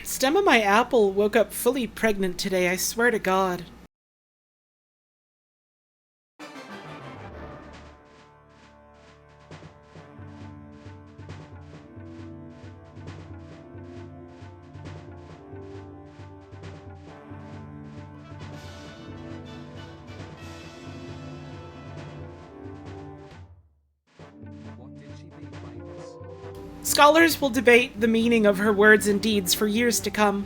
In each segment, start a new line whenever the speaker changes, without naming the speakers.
Stem of my apple woke up fully pregnant today, I swear to God.
What did she mean by this?
Scholars will debate the meaning of her words and deeds for years to come.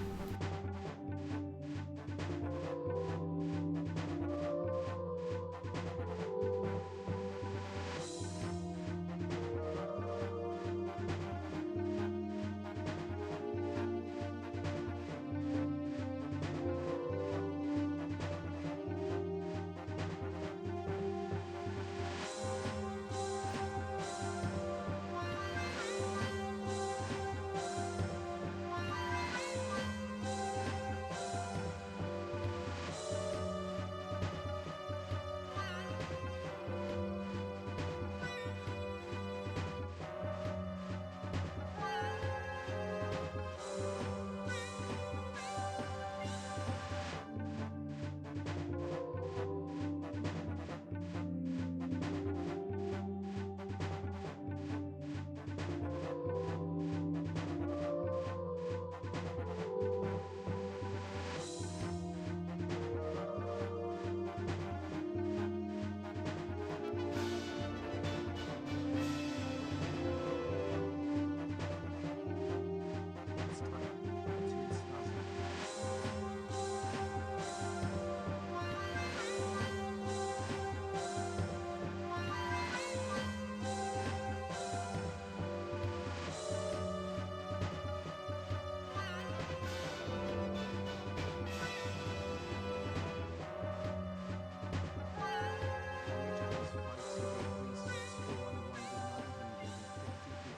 It's time to discuss.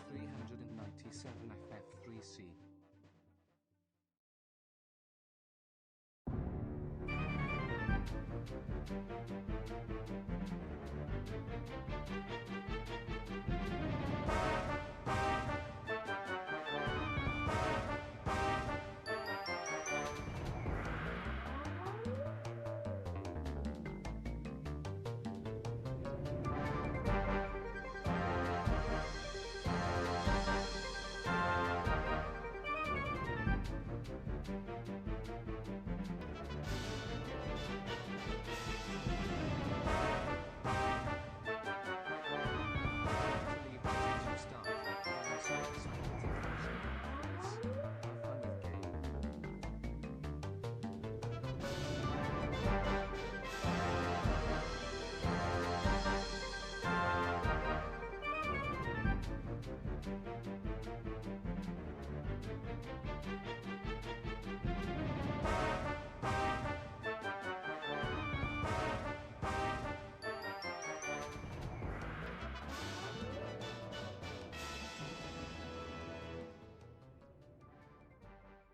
Regions 5 FF3C.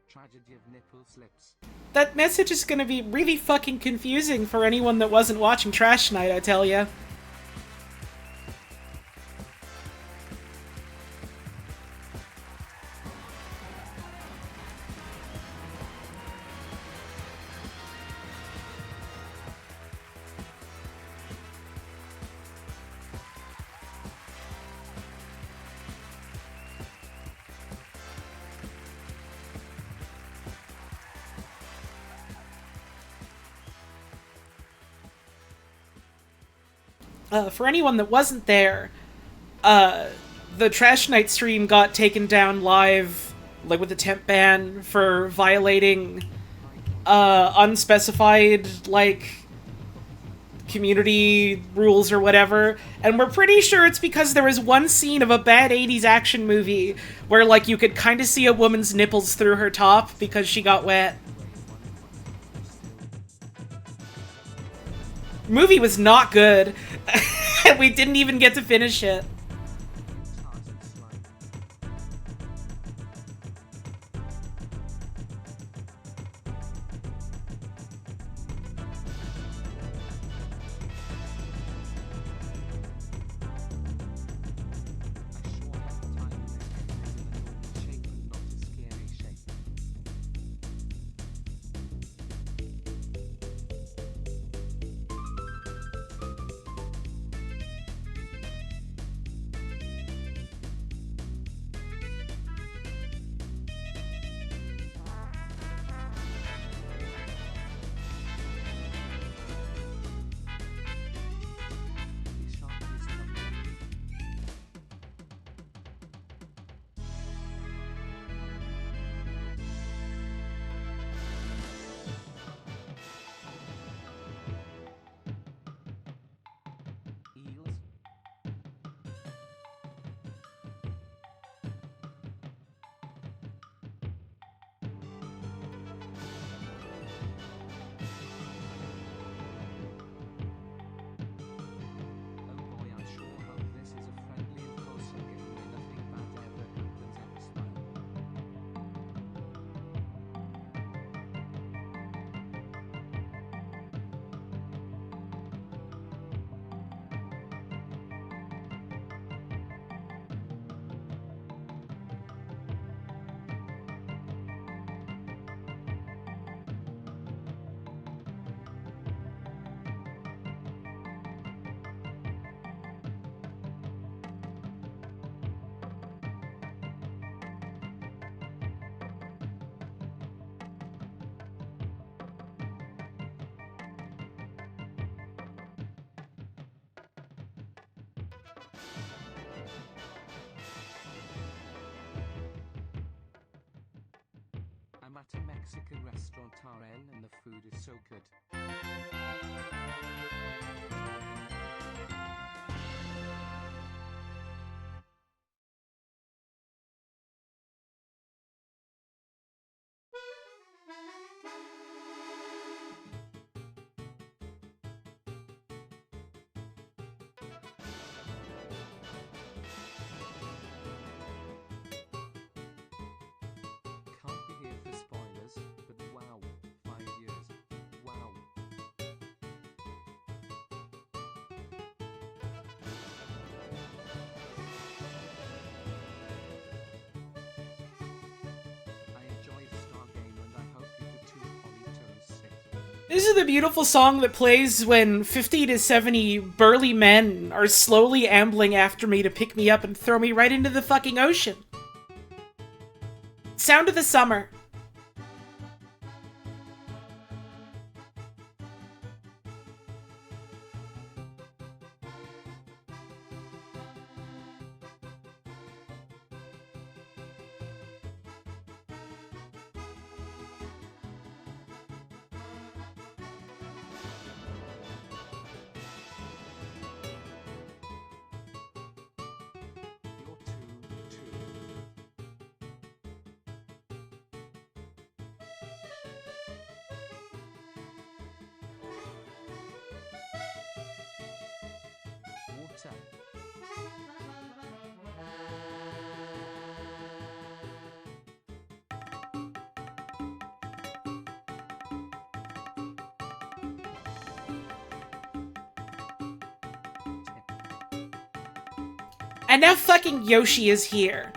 Tragedy of nipple slips.
That message is gonna be really fucking confusing for anyone that wasn't watching Trash Night, I tell ya. For anyone that wasn't there, the Trash Night stream got taken down live, like with a temp ban for violating unspecified like community rules or whatever. And we're pretty sure it's because there was one scene of a bad 80s action movie where like you could kind of see a woman's nipples through her top because she got wet. Movie was not good. We didn't even get to finish it.
Tartan slime. A short left time in the shape and not a scary shape. at a Mexican restaurant RN and the food is so good. Can't be here for spoilers, but wow, 5 years. Wow. I enjoyed Stargame and I hope you do too, Polytone 6.
This is the beautiful song that plays when 50 to 70 burly men are slowly ambling after me to pick me up and throw me right into the fucking ocean. Sound of the Summer.
You're too. Water.
And now fucking Yoshi is here.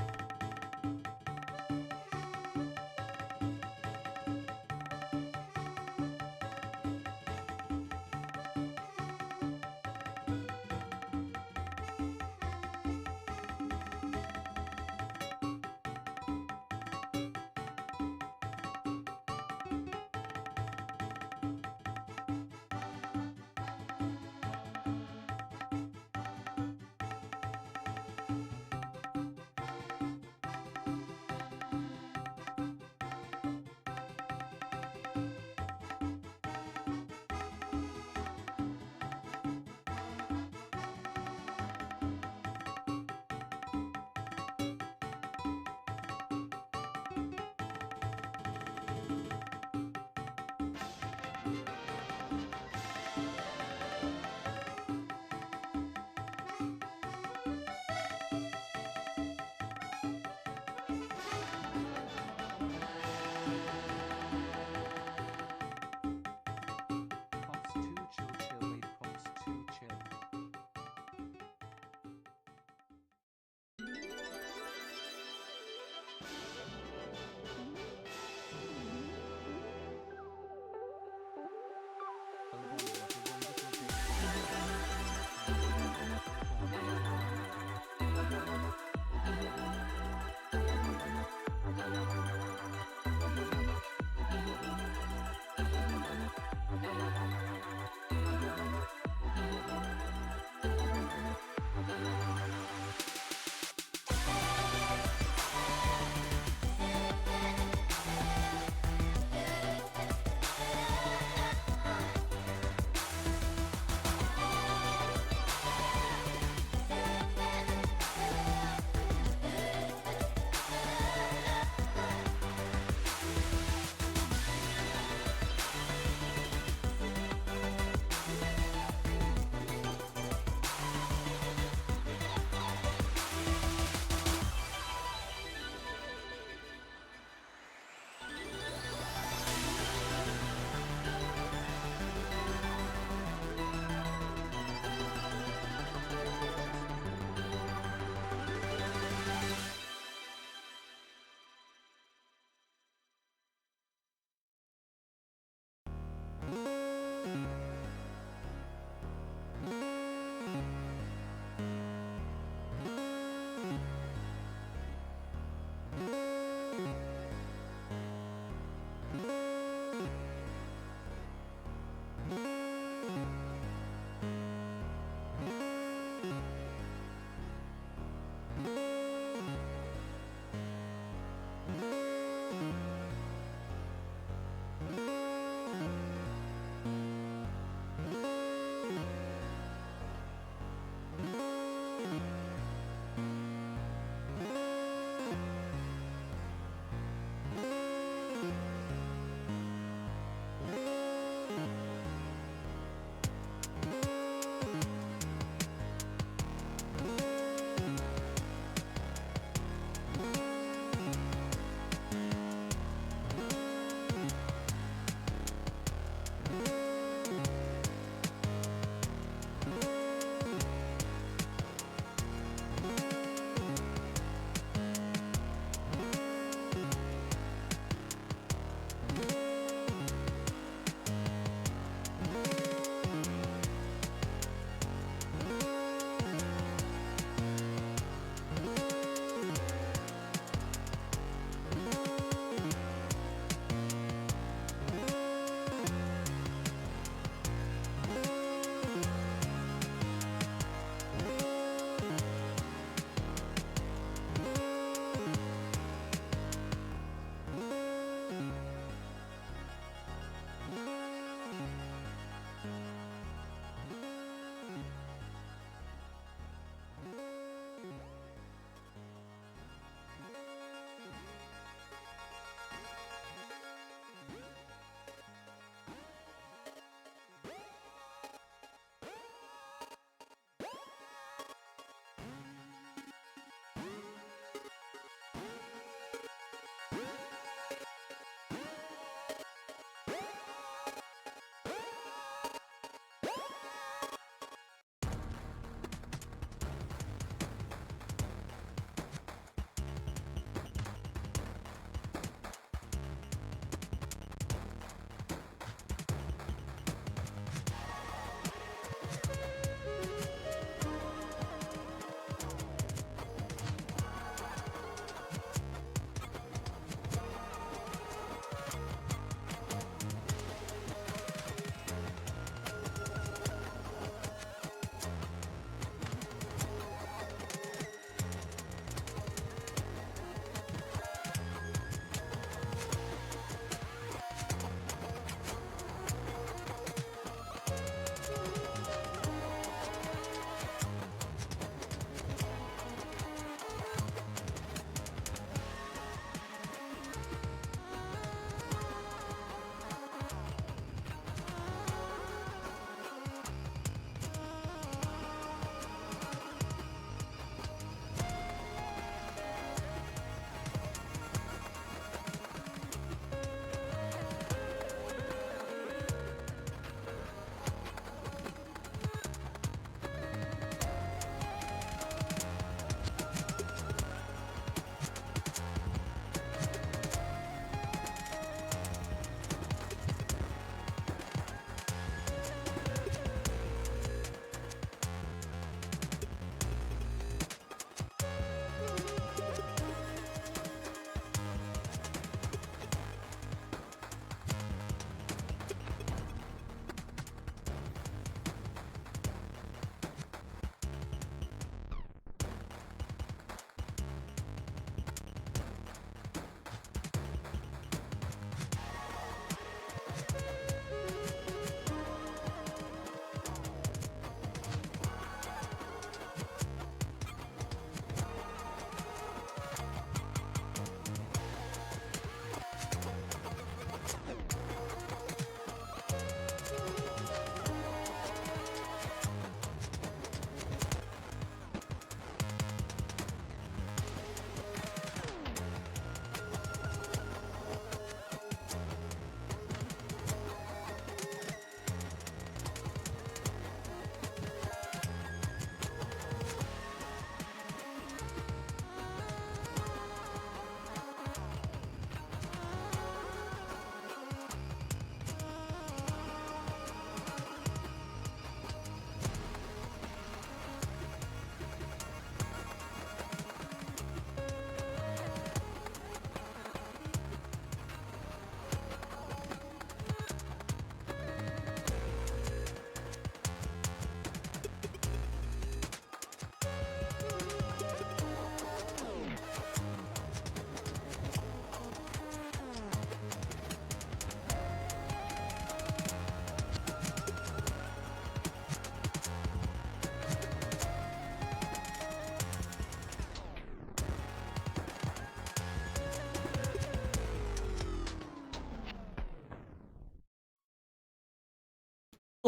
Pops 2 chill, wait, Pops 2 chill. Oh, what a wonderful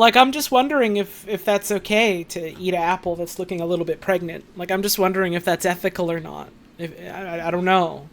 Like, I'm just wondering if that's okay to eat an apple that's looking a little bit pregnant. Like, I'm just wondering if that's ethical or not. If I don't know.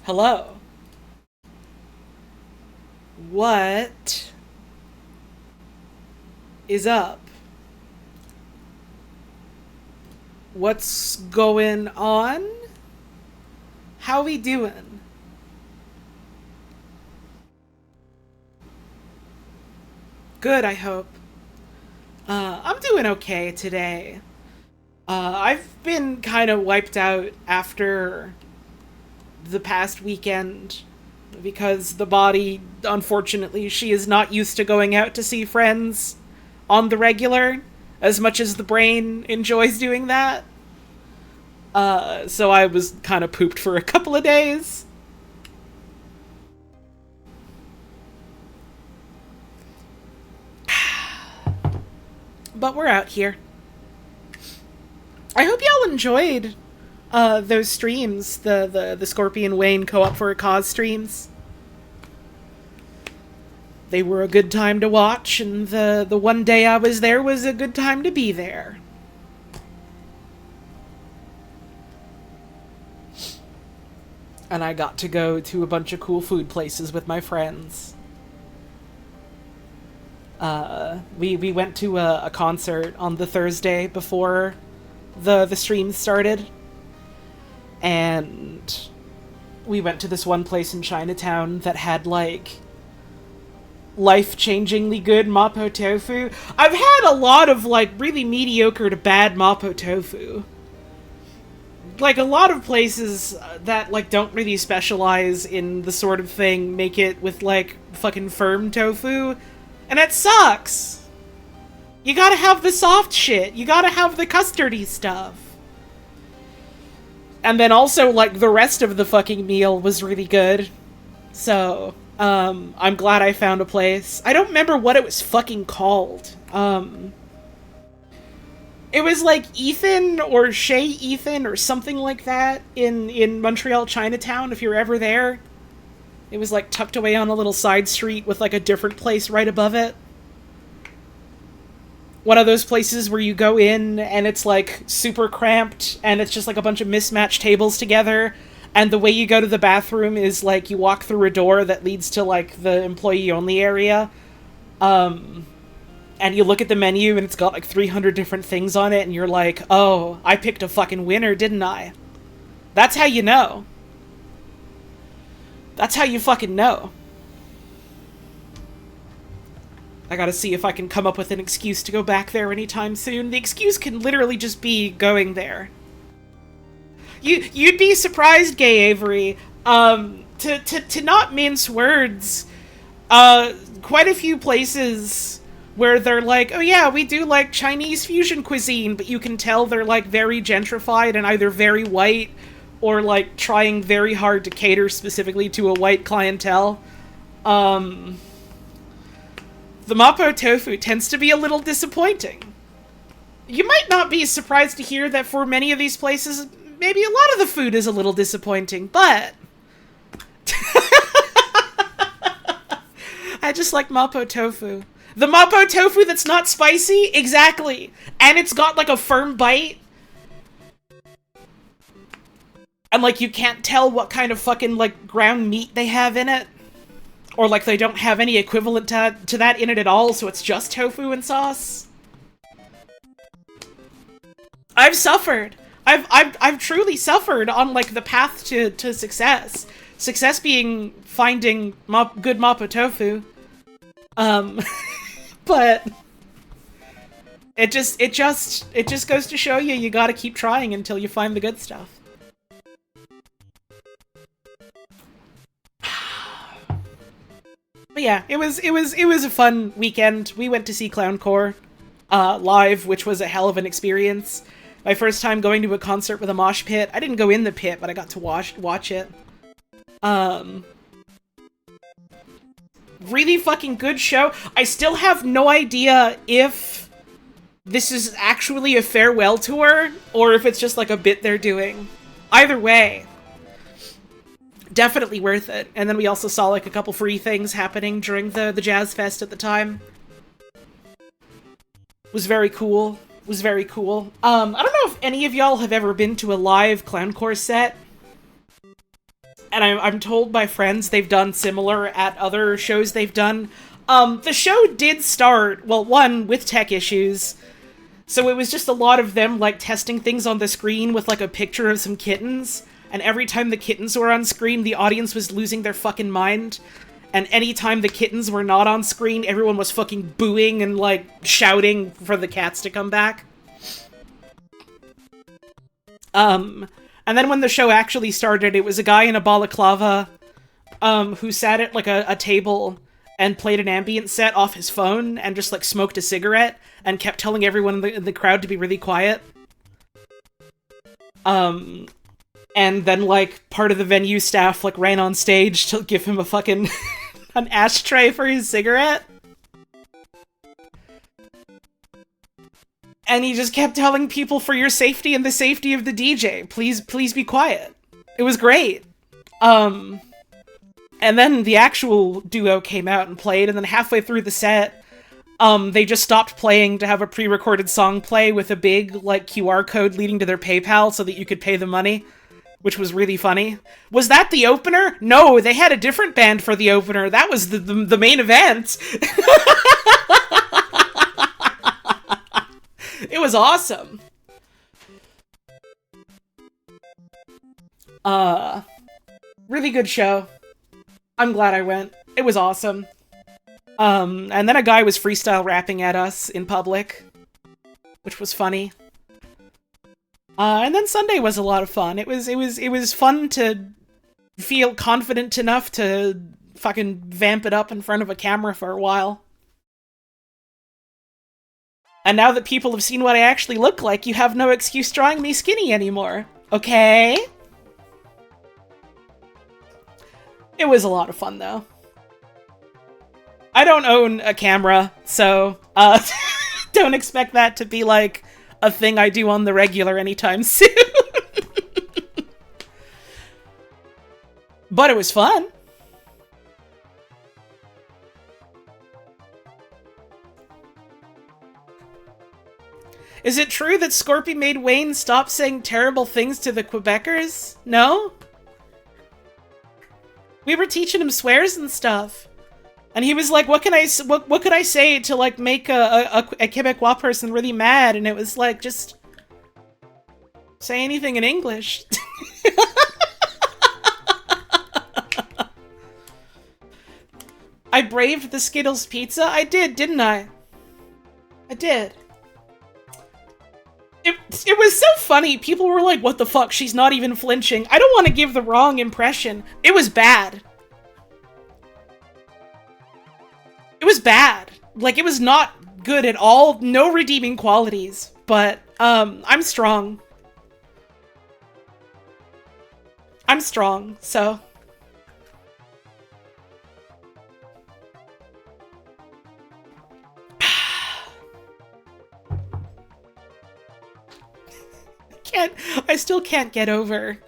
Hello. What is up? What's going on? How we doing? Good, I hope. I'm doing okay today. I've been kind of wiped out after the past weekend because the body, unfortunately, she is not used to going out to see friends on the regular as much as the brain enjoys doing that. So I was kind of pooped for a couple of days. But we're out here. I hope y'all enjoyed those streams, the Scorpion Wayne Co-op for a Cause streams. They were a good time to watch, and the one day I was there was a good time to be there. And I got to go to a bunch of cool food places with my friends. We went to a concert on the Thursday before the stream started. And we went to this one place in Chinatown that had, like, life-changingly good Mapo tofu. I've had a lot of, like, really mediocre to bad Mapo tofu. Like, a lot of places that, like, don't really specialize in the sort of thing make it with, like, fucking firm tofu. And it sucks! You gotta have the soft shit. You gotta have the custardy stuff. And then also, like, the rest of the fucking meal was really good. So, I'm glad I found a place. I don't remember what it was fucking called. It was like Ethan or Chez Ethan or something like that in Montreal Chinatown, if you're ever there. It was like tucked away on a little side street with like a different place right above it. One of those places where you go in and it's like super cramped and it's just like a bunch of mismatched tables together, and the way you go to the bathroom is like you walk through a door that leads to like the employee only area. And you look at the menu and it's got like 300 different things on it and you're like, oh, I picked a fucking winner, didn't I? That's how you know. That's how you fucking know. I gotta see if I can come up with an excuse to go back there anytime soon. The excuse can literally just be going there. You'd be surprised, Gay Avery, to not mince words, quite a few places where they're like, oh yeah, we do like Chinese fusion cuisine, but you can tell they're like very gentrified and either very white or like trying very hard to cater specifically to a white clientele. The Mapo tofu tends to be a little disappointing. You might not be surprised to hear that for many of these places, maybe a lot of the food is a little disappointing, but I just like Mapo tofu. The Mapo tofu that's not spicy? Exactly. And it's got like a firm bite. And like you can't tell what kind of fucking like ground meat they have in it. Or like they don't have any equivalent to that in it at all, so it's just tofu and sauce. I've suffered. I've truly suffered on like the path to success. Success being finding good Mapo tofu. But it just goes to show you gotta keep trying until you find the good stuff. But yeah, it was a fun weekend. We went to see Clowncore live, which was a hell of an experience. My first time going to a concert with a mosh pit. I didn't go in the pit, but I got to watch it. Really fucking good show. I still have no idea if this is actually a farewell tour or if it's just like a bit they're doing. Either way, definitely worth it. And then we also saw like a couple free things happening during the Jazz Fest at the time. Was very cool. Was very cool. I don't know if any of y'all have ever been to a live Clowncore set. And I'm told by friends they've done similar at other shows they've done. The show did start, well, one, with tech issues. So it was just a lot of them, like, testing things on the screen with, like, a picture of some kittens. And every time the kittens were on screen, the audience was losing their fucking mind. And anytime the kittens were not on screen, everyone was fucking booing and, like, shouting for the cats to come back. And then when the show actually started, it was a guy in a balaclava, who sat at, like, a table and played an ambient set off his phone and just, like, smoked a cigarette and kept telling everyone in the crowd to be really quiet. And then, like, part of the venue staff, like, ran on stage to give him a fucking an ashtray for his cigarette. And he just kept telling people, for your safety and the safety of the DJ, please be quiet. It was great. And then the actual duo came out and played, and then halfway through the set, they just stopped playing to have a pre-recorded song play with a big, like, QR code leading to their PayPal so that you could pay the money, which was really funny. Was that the opener? No, they had a different band for the opener. That was the main event. It was awesome. Really good show. I'm glad I went. It was awesome. And then a guy was freestyle rapping at us in public, which was funny. And then Sunday was a lot of fun. It was fun to feel confident enough to fucking vamp it up in front of a camera for a while. And now that people have seen what I actually look like, you have no excuse drawing me skinny anymore. Okay? It was a lot of fun, though. I don't own a camera, so don't expect that to be, like, a thing I do on the regular anytime soon. But it was fun. Is it true that Scorpy made Wayne stop saying terrible things to the Quebecers? No? We were teaching him swears and stuff. And he was like, what could I say to, like, make a Quebecois person really mad? And it was like, just say anything in English. I braved the Skittles pizza? I did, didn't I? I did. It was so funny. People were like, what the fuck? She's not even flinching. I don't want to give the wrong impression. It was bad. It was bad. Like, it was not good at all. No redeeming qualities. But, I'm strong. I'm strong, so... I still can't get over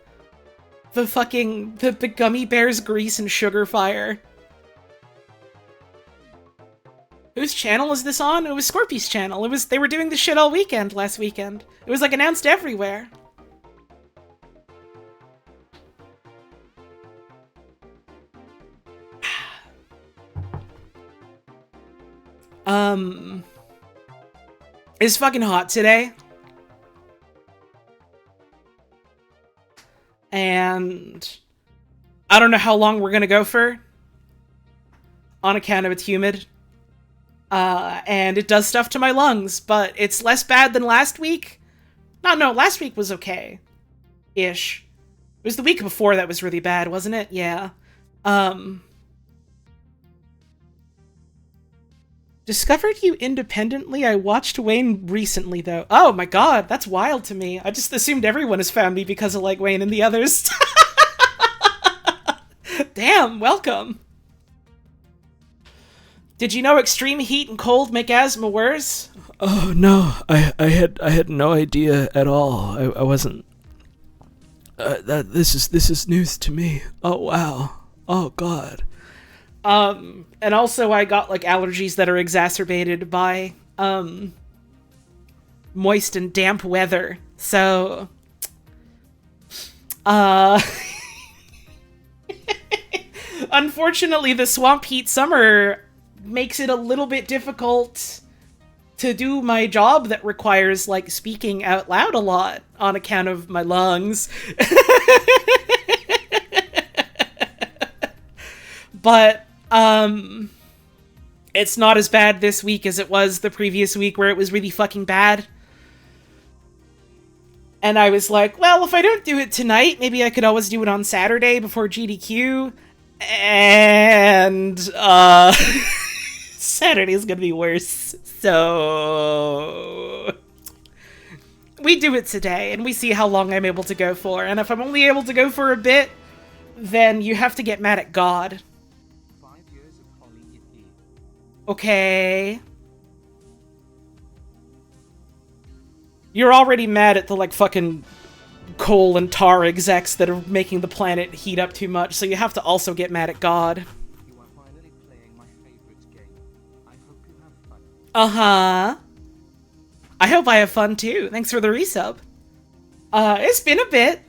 the fucking the gummy bears grease and sugar fire. Whose channel is this on? It was Scorpy's channel. They were doing this shit all weekend last weekend. It was like announced everywhere. It's fucking hot today. And I don't know how long we're gonna go for on account of it's humid. And it does stuff to my lungs, but it's less bad than last week. No, last week was okay. Ish. It was the week before that was really bad, wasn't it? Yeah. Discovered you independently? I watched Wayne recently, though. Oh my god, that's wild to me. I just assumed everyone has found me because of, like, Wayne and the others. Damn, welcome. Did you know extreme heat and cold make asthma worse?
Oh no, I had no idea at all. I wasn't. This is news to me. Oh wow. Oh god.
And also I got, like, allergies that are exacerbated by, moist and damp weather. So, unfortunately, the swamp heat summer makes it a little bit difficult to do my job that requires, like, speaking out loud a lot on account of my lungs. But, it's not as bad this week as it was the previous week where it was really fucking bad. And I was like, well, if I don't do it tonight, maybe I could always do it on Saturday before GDQ. And, Saturday's gonna be worse. So... we do it today, and we see how long I'm able to go for. And if I'm only able to go for a bit, then you have to get mad at God.
5 years of Holly Yippee.
Okay. You're already mad at the, like, fucking coal and tar execs that are making the planet heat up too much, so you have to also get mad at God.
You are finally playing my favorite game. I hope you have fun.
Uh-huh. I hope I have fun, too. Thanks for the resub. It's been a bit.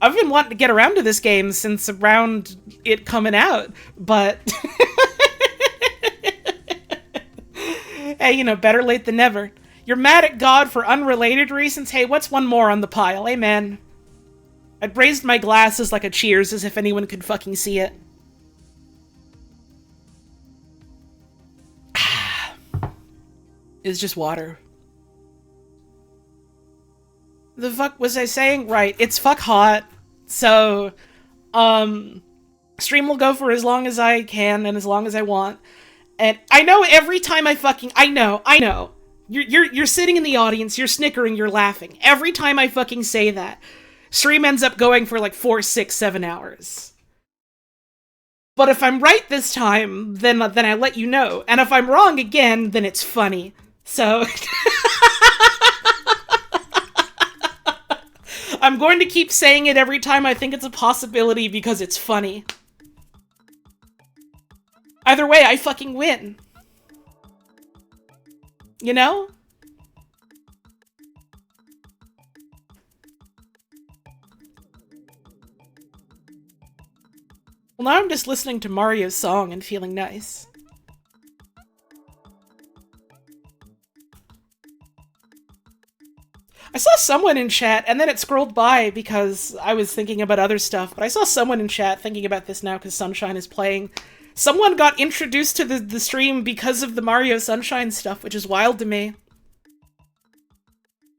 I've been wanting to get around to this game since around it coming out, but... hey, you know, better late than never. You're mad at God for unrelated reasons? Hey, what's one more on the pile? Amen. I'd raised my glasses like a cheers as if anyone could fucking see it. It's just water. The fuck was I saying? Right, it's fuck hot. So, stream will go for as long as I can and as long as I want. And I know every time I know. You're sitting in the audience, you're snickering, you're laughing. Every time I fucking say that, stream ends up going for like 4, 6, 7 hours. But if I'm right this time, then I let you know. And if I'm wrong again, then it's funny. So I'm going to keep saying it every time I think it's a possibility because it's funny. Either way, I fucking win. You know? Well, now I'm just listening to Mario's song and feeling nice. I saw someone in chat, and then it scrolled by because I was thinking about other stuff, but I saw someone in chat thinking about this now because Sunshine is playing. Someone got introduced to the stream because of the Mario Sunshine stuff, which is wild to me.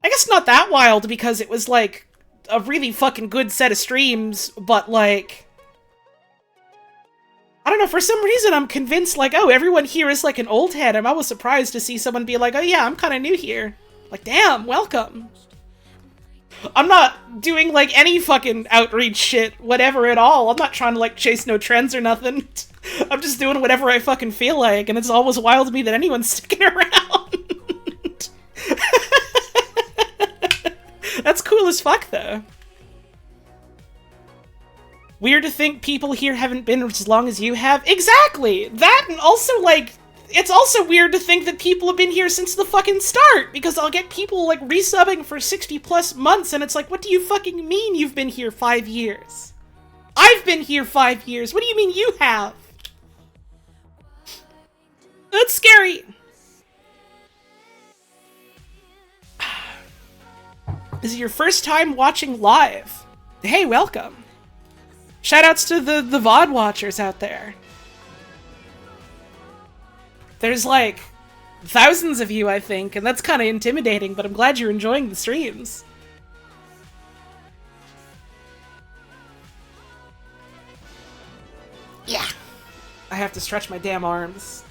I guess not that wild because it was, like, a really fucking good set of streams, but, like... I don't know, for some reason I'm convinced, like, oh, everyone here is, like, an old head. I'm always surprised to see someone be like, oh yeah, I'm kind of new here. Like, damn, welcome. I'm not doing, like, any fucking outreach shit, whatever at all. I'm not trying to, like, chase no trends or nothing. I'm just doing whatever I fucking feel like, and it's always wild to me that anyone's sticking around. That's cool as fuck, though. Weird to think people here haven't been as long as you have. Exactly! That, and also, like, it's also weird to think that people have been here since the fucking start, because I'll get people, like, resubbing for 60 plus months, and it's like, what do you fucking mean you've been here 5 years? I've been here 5 years! What do you mean you have? That's scary! This is your first time watching live. Hey, welcome. Shoutouts to the VOD watchers out there. There's like thousands of you, I think, and that's kind of intimidating, but I'm glad you're enjoying the streams. Yeah. I have to stretch my damn arms.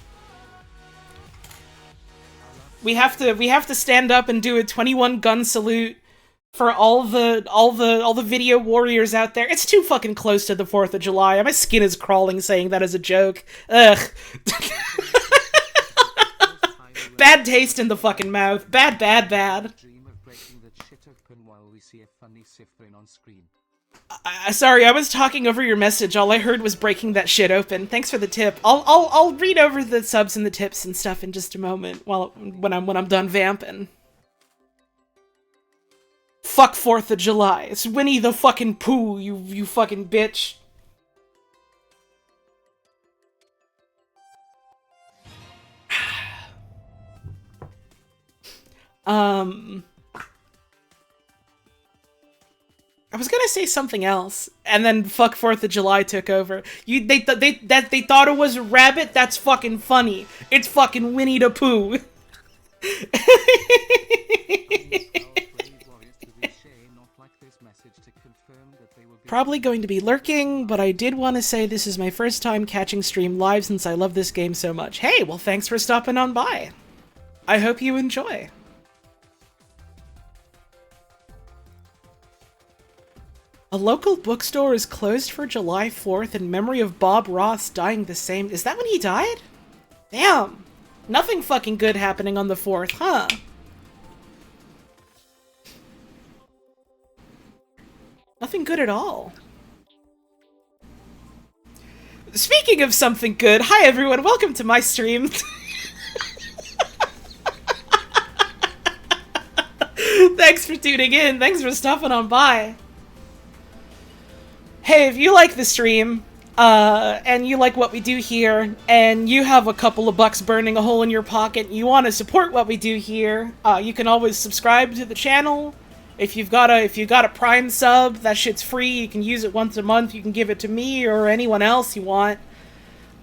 We have to stand up and do a 21 gun salute for all the video warriors out there. It's too fucking close to the 4th of July. My skin is crawling saying that as a joke. Ugh. Bad taste in the fucking mouth. Bad, bad, bad.
Dream of breaking the shit open while we see a funny Sifrin on screen.
Sorry, I was talking over your message. All I heard was breaking that shit open. Thanks for the tip. I'll read over the subs and the tips and stuff in just a moment when I'm done vamping. Fuck 4th of July. It's Winnie the fucking Pooh, you fucking bitch. I was gonna say something else, and then fuck 4th of July took over. They thought it was a rabbit? That's fucking funny. It's fucking Winnie the Pooh. Probably going to be lurking, but I did want to say this is my first time catching stream live since I love this game so much. Hey, well thanks for stopping on by. I hope you enjoy. A local bookstore is closed for July 4th in memory of Bob Ross dying the same... Is that when he died? Damn. Nothing fucking good happening on the 4th, huh? Nothing good at all. Speaking of something good, hi everyone, welcome to my stream. Thanks for tuning in, thanks for stopping on by. Hey, if you like the stream, and you like what we do here, and you have a couple of bucks burning a hole in your pocket, and you want to support what we do here, you can always subscribe to the channel. If you've got a Prime sub, that shit's free. You can use it once a month. You can give it to me or anyone else you want.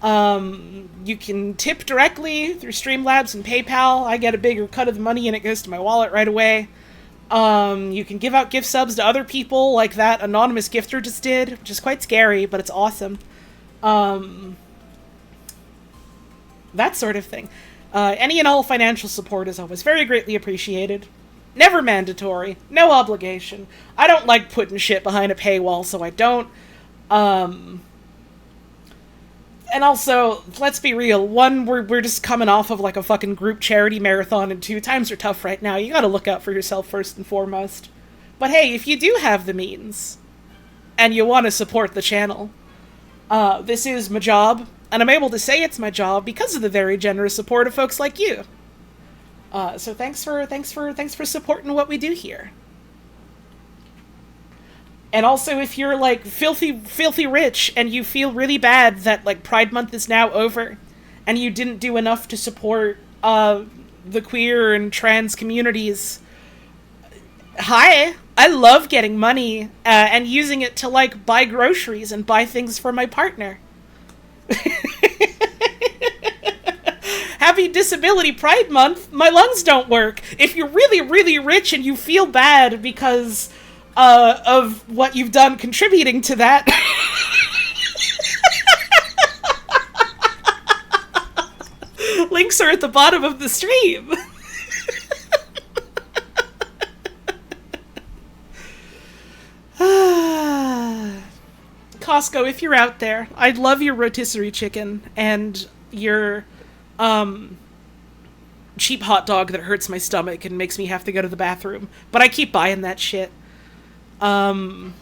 You can tip directly through Streamlabs and PayPal. I get a bigger cut of the money and it goes to my wallet right away. You can give out gift subs to other people like that anonymous gifter just did, which is quite scary, but it's awesome. That sort of thing. Any and all financial support is always very greatly appreciated. Never mandatory. No obligation. I don't like putting shit behind a paywall, so I don't. And also, let's be real. One, we're just coming off of like a fucking group charity marathon, and two, times are tough right now. You gotta look out for yourself first and foremost. But hey, if you do have the means, and you want to support the channel, this is my job, and I'm able to say it's my job because of the very generous support of folks like you. So thanks for supporting what we do here. And also, if you're like filthy rich and you feel really bad that like Pride Month is now over, and you didn't do enough to support the queer and trans communities, hi, I love getting money and using it to like buy groceries and buy things for my partner. Happy Disability Pride Month. My lungs don't work. If you're really rich and you feel bad because of what you've done contributing to that, links are at the bottom of the stream. Costco, if you're out there, I'd love your rotisserie chicken and your cheap hot dog that hurts my stomach and makes me have to go to the bathroom. But I keep buying that shit. And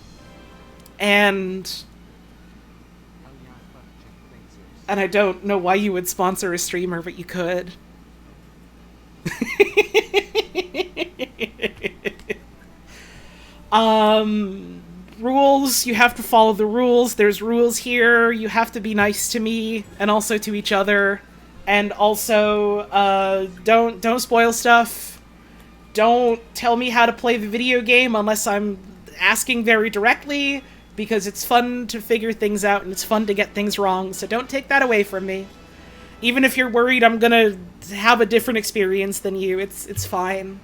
I don't know why you would sponsor a streamer, but you could. Rules, you have to follow the rules. There's rules here. You have to be nice to me and also to each other. And also, don't spoil stuff. Don't tell me how to play the video game unless I'm asking very directly, because it's fun to figure things out and it's fun to get things wrong, so don't take that away from me. Even if you're worried I'm gonna have a different experience than you, it's fine.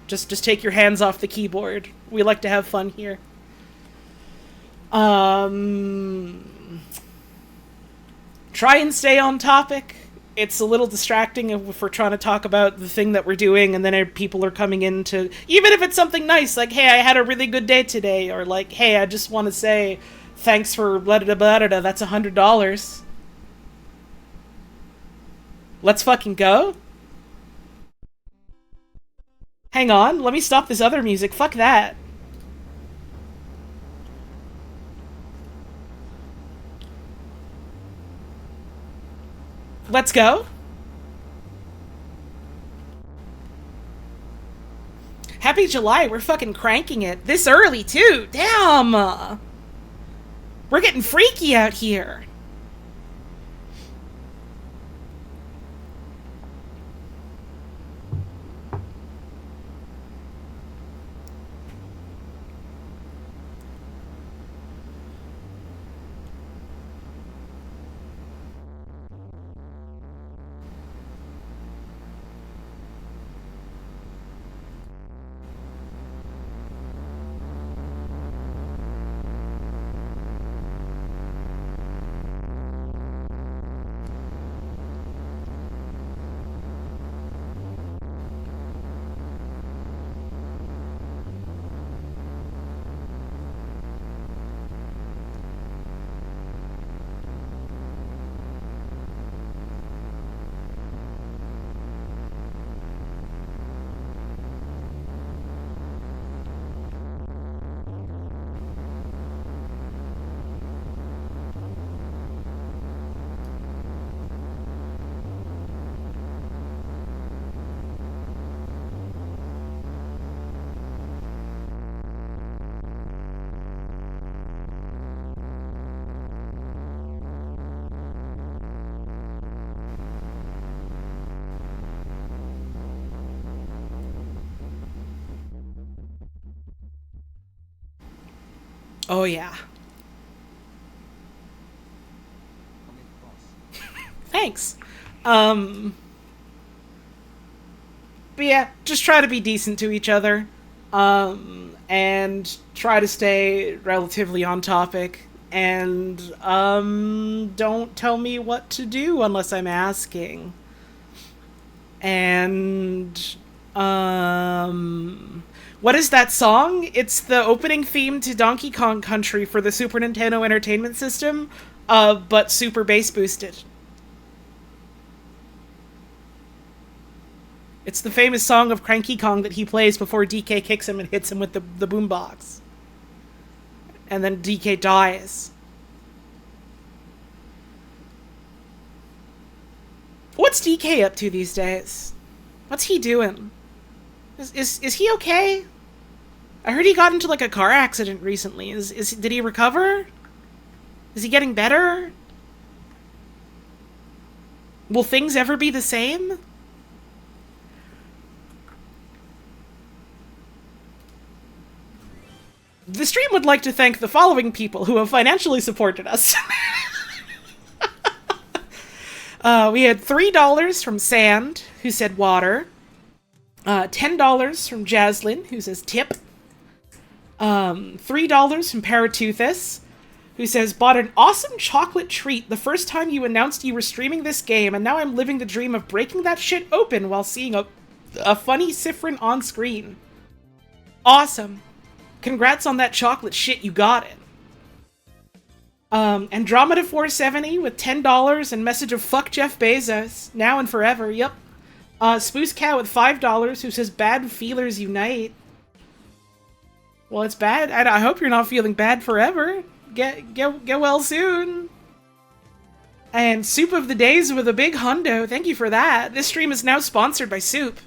Just take your hands off the keyboard. We like to have fun here. Try and stay on topic. It's a little distracting if we're trying to talk about the thing that we're doing and then people are coming in to... Even if it's something nice, like, hey, I had a really good day today, or like, hey, I just want to say thanks for blah-da-da-blah-da-da, that's $100. Let's fucking go? Hang on, let me stop this other music. Fuck that. Let's go. Happy July, we're fucking cranking it. This early, too. Damn. We're getting freaky out here. Oh, yeah. Thanks. But yeah, just try to be decent to each other. And try to stay relatively on topic. And, don't tell me what to do unless I'm asking. And what is that song? It's the opening theme to Donkey Kong Country for the Super Nintendo Entertainment System, but super bass boosted. It's the famous song of Cranky Kong that he plays before DK kicks him and hits him with the boombox. And then DK dies. What's DK up to these days? What's he doing? Is he okay? I heard he got into like a car accident recently. Did he recover? Is he getting better? Will things ever be the same? The stream would like to thank the following people who have financially supported us. We had $3 from Sand, who said water. $10 from Jaslyn, who says tip. $3 from Paratoothus, who says, bought an awesome chocolate treat the first time you announced you were streaming this game, and now I'm living the dream of breaking that shit open while seeing a funny Siffrin on screen. Awesome. Congrats on that chocolate shit, you got it. Andromeda 470 with $10 and message of fuck Jeff Bezos, now and forever, yep. Spoose Cat with $5, who says bad feelers unite. Well, it's bad. I hope you're not feeling bad forever. Get well soon. And Soup of the Days with a big hundo. Thank you for that. This stream is now sponsored by Soup.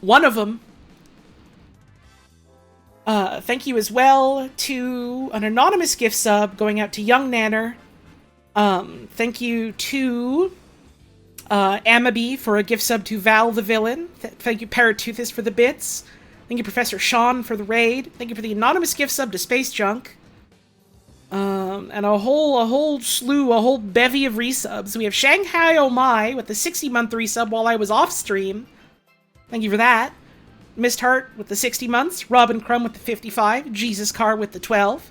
One of them. Thank you as well to an anonymous gift sub going out to Young Nanner. Thank you to Amaby for a gift sub to Val the Villain. Thank you Paratoothus for the bits. Thank you Professor Sean for the raid. Thank you for the anonymous gift sub to Space Junk. And a whole bevy of resubs. We have Shanghai Oh My with the 60-month resub while I was off stream. Thank you for that. Mist Heart with the 60 months. Robin Crumb with the 55. Jesus Car with the 12.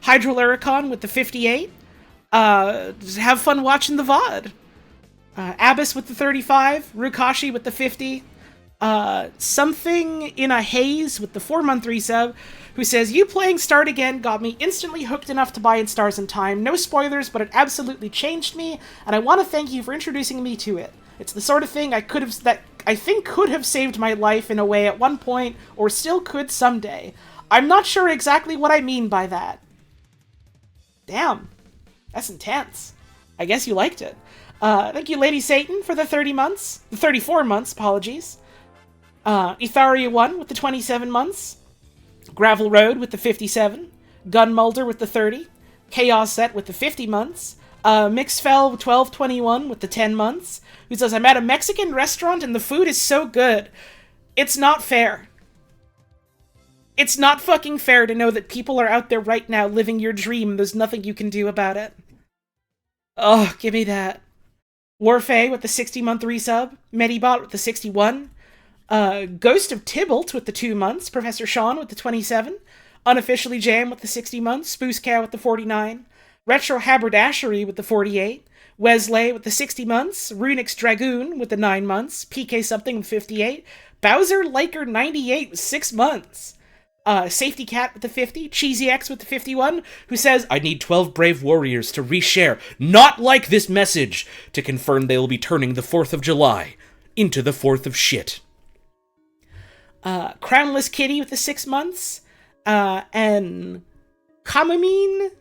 Hydroluricon with the 58. Have fun watching the VOD. Abyss with the 35. Rukashi with the 50. Something in a Haze with the 4-month resub, who says, you playing Start Again got me instantly hooked enough to buy in Stars in Time. No spoilers, but it absolutely changed me, and I want to thank you for introducing me to it. It's the sort of thing I think could have saved my life in a way at one point, or still could someday. I'm not sure exactly what I mean by that. Damn. That's intense. I guess you liked it. Thank you, Lady Satan, for the 30 months. The 34 months, apologies. Itharia 1 with the 27 months. Gravel Road with the 57. Gunmulder with the 30. Chaos Set with the 50 months. Mixfell 1221 with the 10 months. Who says, I'm at a Mexican restaurant and the food is so good. It's not fair. It's not fucking fair to know that people are out there right now living your dream. There's nothing you can do about it. Oh, give me that. Warfay with the 60-month resub. Medibot with the 61. Ghost of Tybalt with the 2 months. Professor Sean with the 27. Unofficially Jam with the 60 months. Spoose Cow with the 49. Retro Haberdashery with the 48. Wesley with the 60 months. Runix Dragoon with the 9 months. PK Something with 58. Bowser Liker 98 with 6 months. Safety Cat with the 50. Cheesy X with the 51, who says, I need 12 brave warriors to reshare, not like this message, to confirm they will be turning the 4th of July into the 4th of shit. Crownless Kitty with the 6 months. And Kamumine?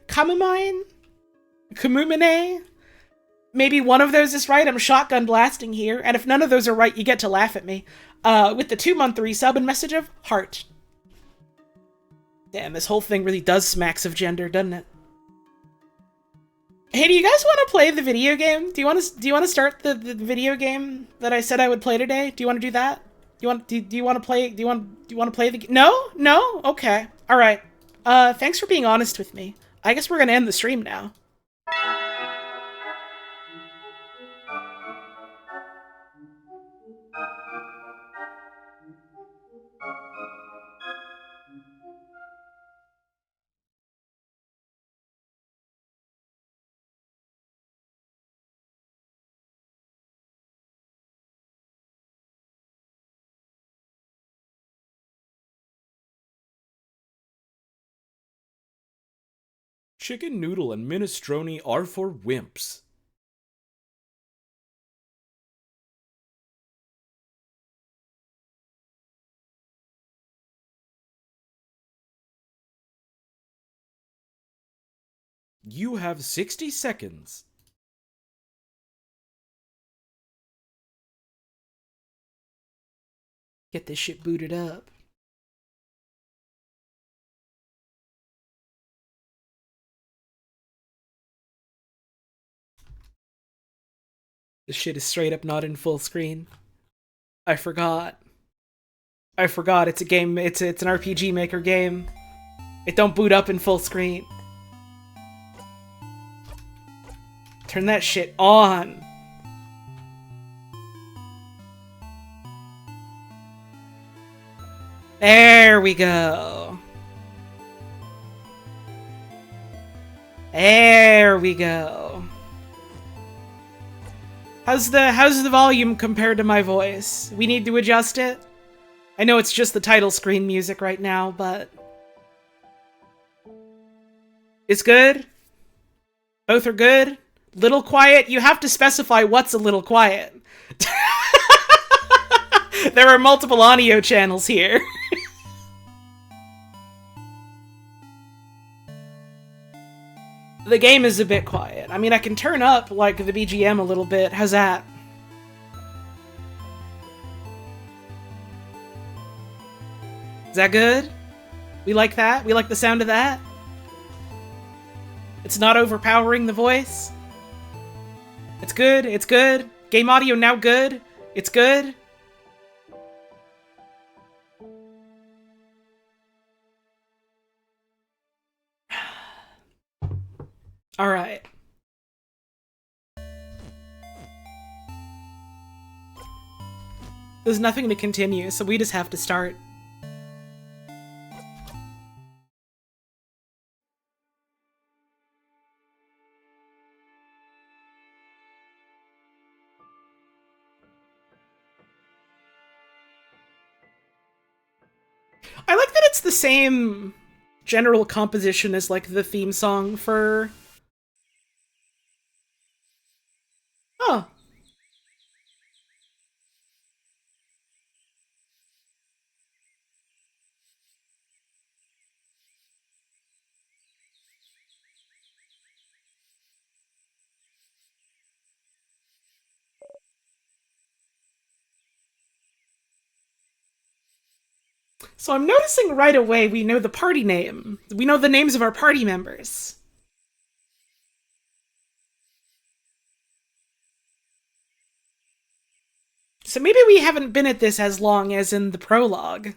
Maybe one of those is right. I'm shotgun blasting here. And if none of those are right, you get to laugh at me. With the 2-month resub and message of heart. Damn, this whole thing really does smacks of gender, doesn't it? Hey, do you guys want to play the video game? Do you want to start the video game that I said I would play today? Do you want to do that? Do you want to play the No? Okay. All right. Thanks for being honest with me. I guess we're going to end the stream now.
Chicken noodle and minestrone are for wimps. You have 60 seconds.
Get this shit booted up. This shit is straight up not in full screen. I forgot. It's a game. It's an RPG Maker game. It don't boot up in full screen. Turn that shit on. There we go. There we go. How's the volume compared to my voice? We need to adjust it? I know it's just the title screen music right now, but it's good? Both are good? Little quiet? You have to specify what's a little quiet. There are multiple audio channels here. The game is a bit quiet. I mean, I can turn up, like, the BGM a little bit. How's that? Is that good? We like that? We like the sound of that? It's not overpowering the voice? It's good? It's good? Game audio now good? It's good? Alright. There's nothing to continue, so we just have to start. I like that it's the same general composition as, like, the theme song for... Oh. So I'm noticing right away we know the party name. We know the names of our party members. So maybe we haven't been at this as long as in the prologue.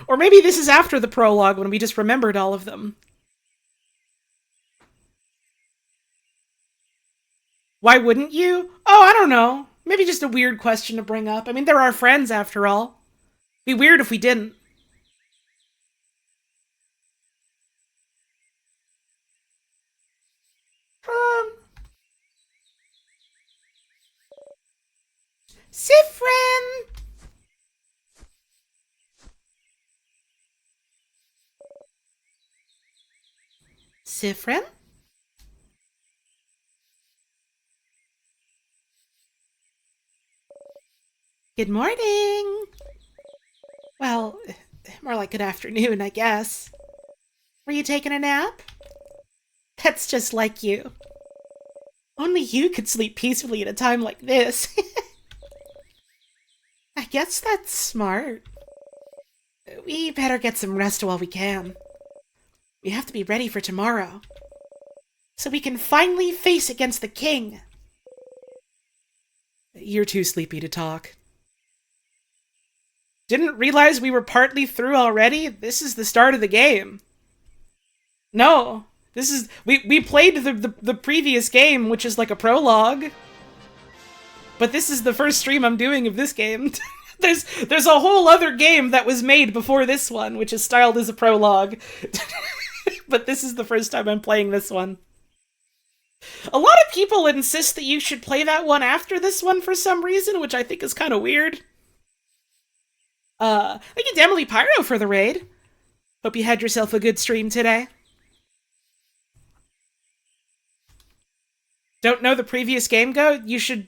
Or maybe this is after the prologue when we just remembered all of them. Why wouldn't you? Oh, I don't know. Maybe just a weird question to bring up. I mean, they're our friends after all. Be weird if we didn't. Siffrin! Siffrin? Good morning! Well, more like good afternoon, I guess. Were you taking a nap? That's just like you. Only you could sleep peacefully at a time like this. I guess that's smart. We better get some rest while we can. We have to be ready for tomorrow. So we can finally face against the king. You're too sleepy to talk. Didn't realize we were partly through already? This is the start of the game. No. This is... We played the previous game, which is like a prologue. But this is the first stream I'm doing of this game. There's a whole other game that was made before this one, which is styled as a prologue. But this is the first time I'm playing this one. A lot of people insist that you should play that one after this one for some reason, which I think is kind of weird. Thank you to Emily Pyro for the raid. Hope you had yourself a good stream today. Don't know the previous game go? You should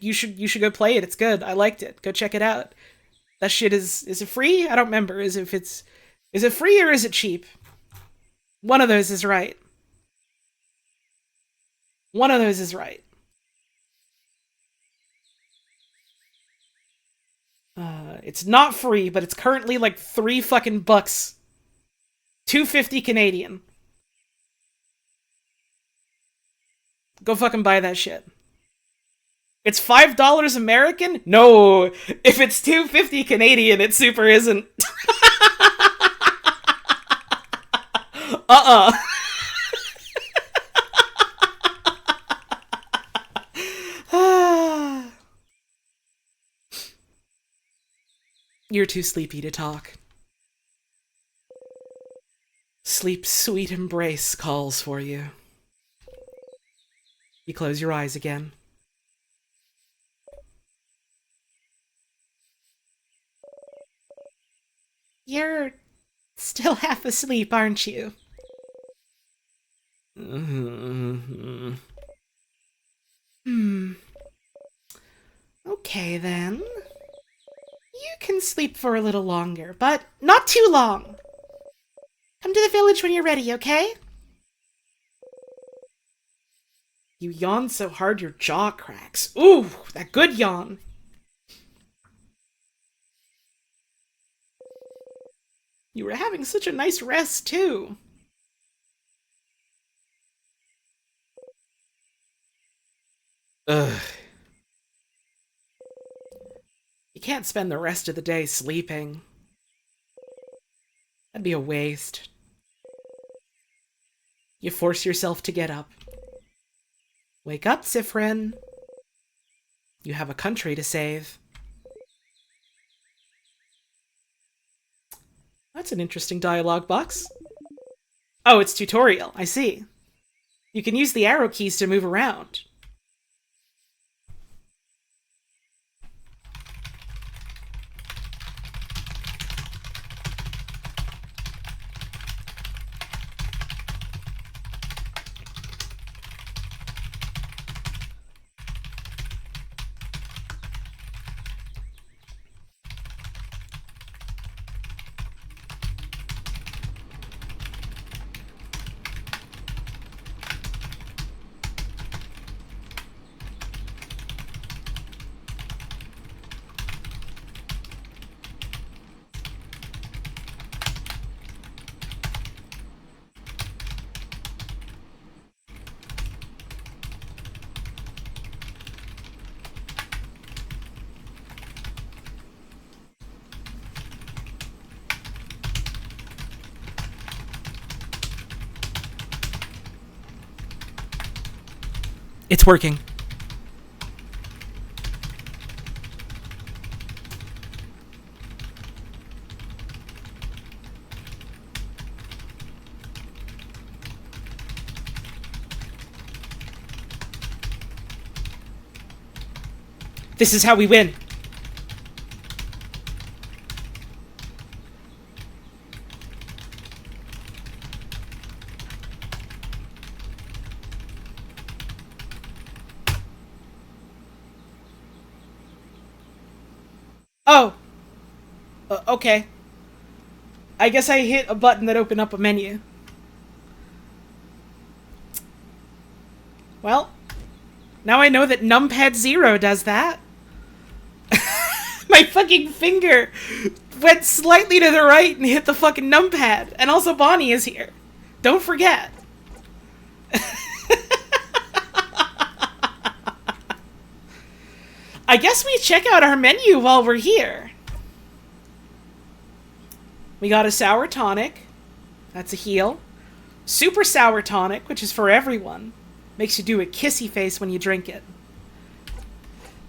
go play it. It's good. I liked it. Go check it out. That shit is it free? I don't remember. Is it free or is it cheap? One of those is right. One of those is right. It's not free, but it's currently like $3 fucking bucks. $2.50 Canadian. Go fucking buy that shit. It's $5 American? No. If it's $2.50 Canadian, it super isn't. You're too sleepy to talk. Sleep's sweet embrace calls for you. You close your eyes again. You're still half asleep, aren't you? Okay, then. You can sleep for a little longer, but not too long. Come to the village when you're ready, okay? You yawn so hard your jaw cracks. Ooh, that good yawn. You were having such a nice rest, too. Ugh. You can't spend the rest of the day sleeping. That'd be a waste. You force yourself to get up. Wake up, Sifrin. You have a country to save. That's an interesting dialogue box. Oh, it's tutorial. I see. You can use the arrow keys to move around. It's working. This is how we win. Oh. Okay. I guess I hit a button that opened up a menu. Well, now I know that numpad 0 does that. My fucking finger went slightly to the right and hit the fucking numpad. And also Bonnie is here. Don't forget. I guess we check out our menu while we're here. We got a sour tonic. That's a heal. Super sour tonic, which is for everyone. Makes you do a kissy face when you drink it.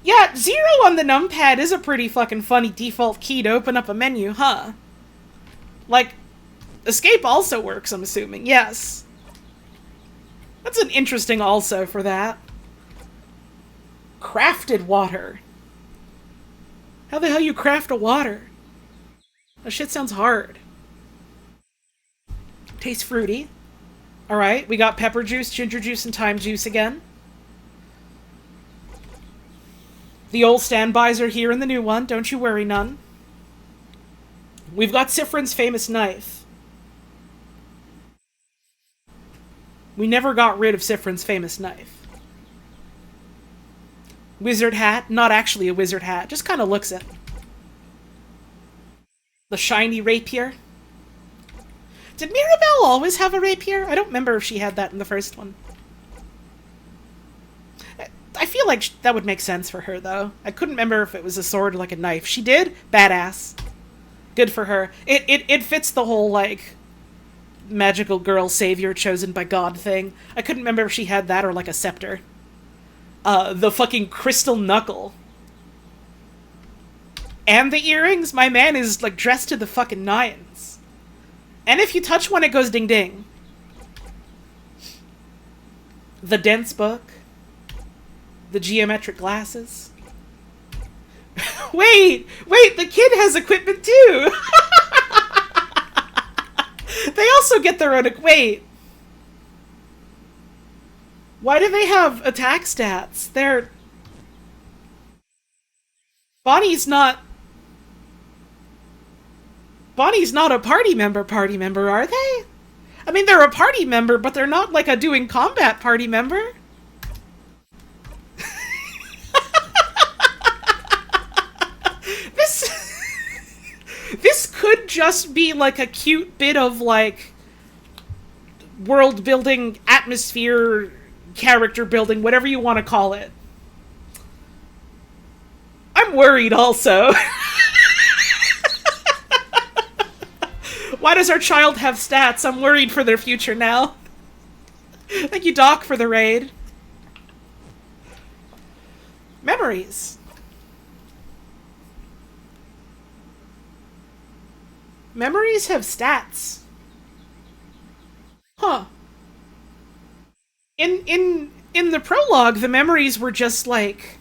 Yeah, 0 on the numpad is a pretty fucking funny default key to open up a menu, huh? Like, escape also works, I'm assuming. Yes. That's an interesting also for that. Crafted water. How the hell you craft a water? That shit sounds hard. Tastes fruity. Alright, we got pepper juice, ginger juice, and thyme juice again. The old standbys are here in the new one, don't you worry none. We've got Siffrin's famous knife. We never got rid of Siffrin's famous knife. Wizard hat, not actually a wizard hat, just kind of looks it. The shiny rapier. Did Mirabelle always have a rapier? I don't remember if she had that in the first one. I feel like that would make sense for her, though. I couldn't remember if it was a sword or like a knife. She did? Badass. Good for her. It fits the whole, like, magical girl savior chosen by God thing. I couldn't remember if she had that or like a scepter. The fucking crystal knuckle. And the earrings? My man is, like, dressed to the fucking nines. And if you touch one, it goes ding ding. The dense book. The geometric glasses. Wait, the kid has equipment too! They also get their own... Wait. Why do they have attack stats? They're... Bonnie's not a party member, are they? I mean, they're a party member, but they're not like a doing combat party member. This could just be like a cute bit of like world building, atmosphere, character building, whatever you want to call it. I'm worried also. Why does our child have stats? I'm worried for their future now. Thank you, Doc, for the raid. Memories. Memories have stats. Huh. In the prologue, the memories were just like,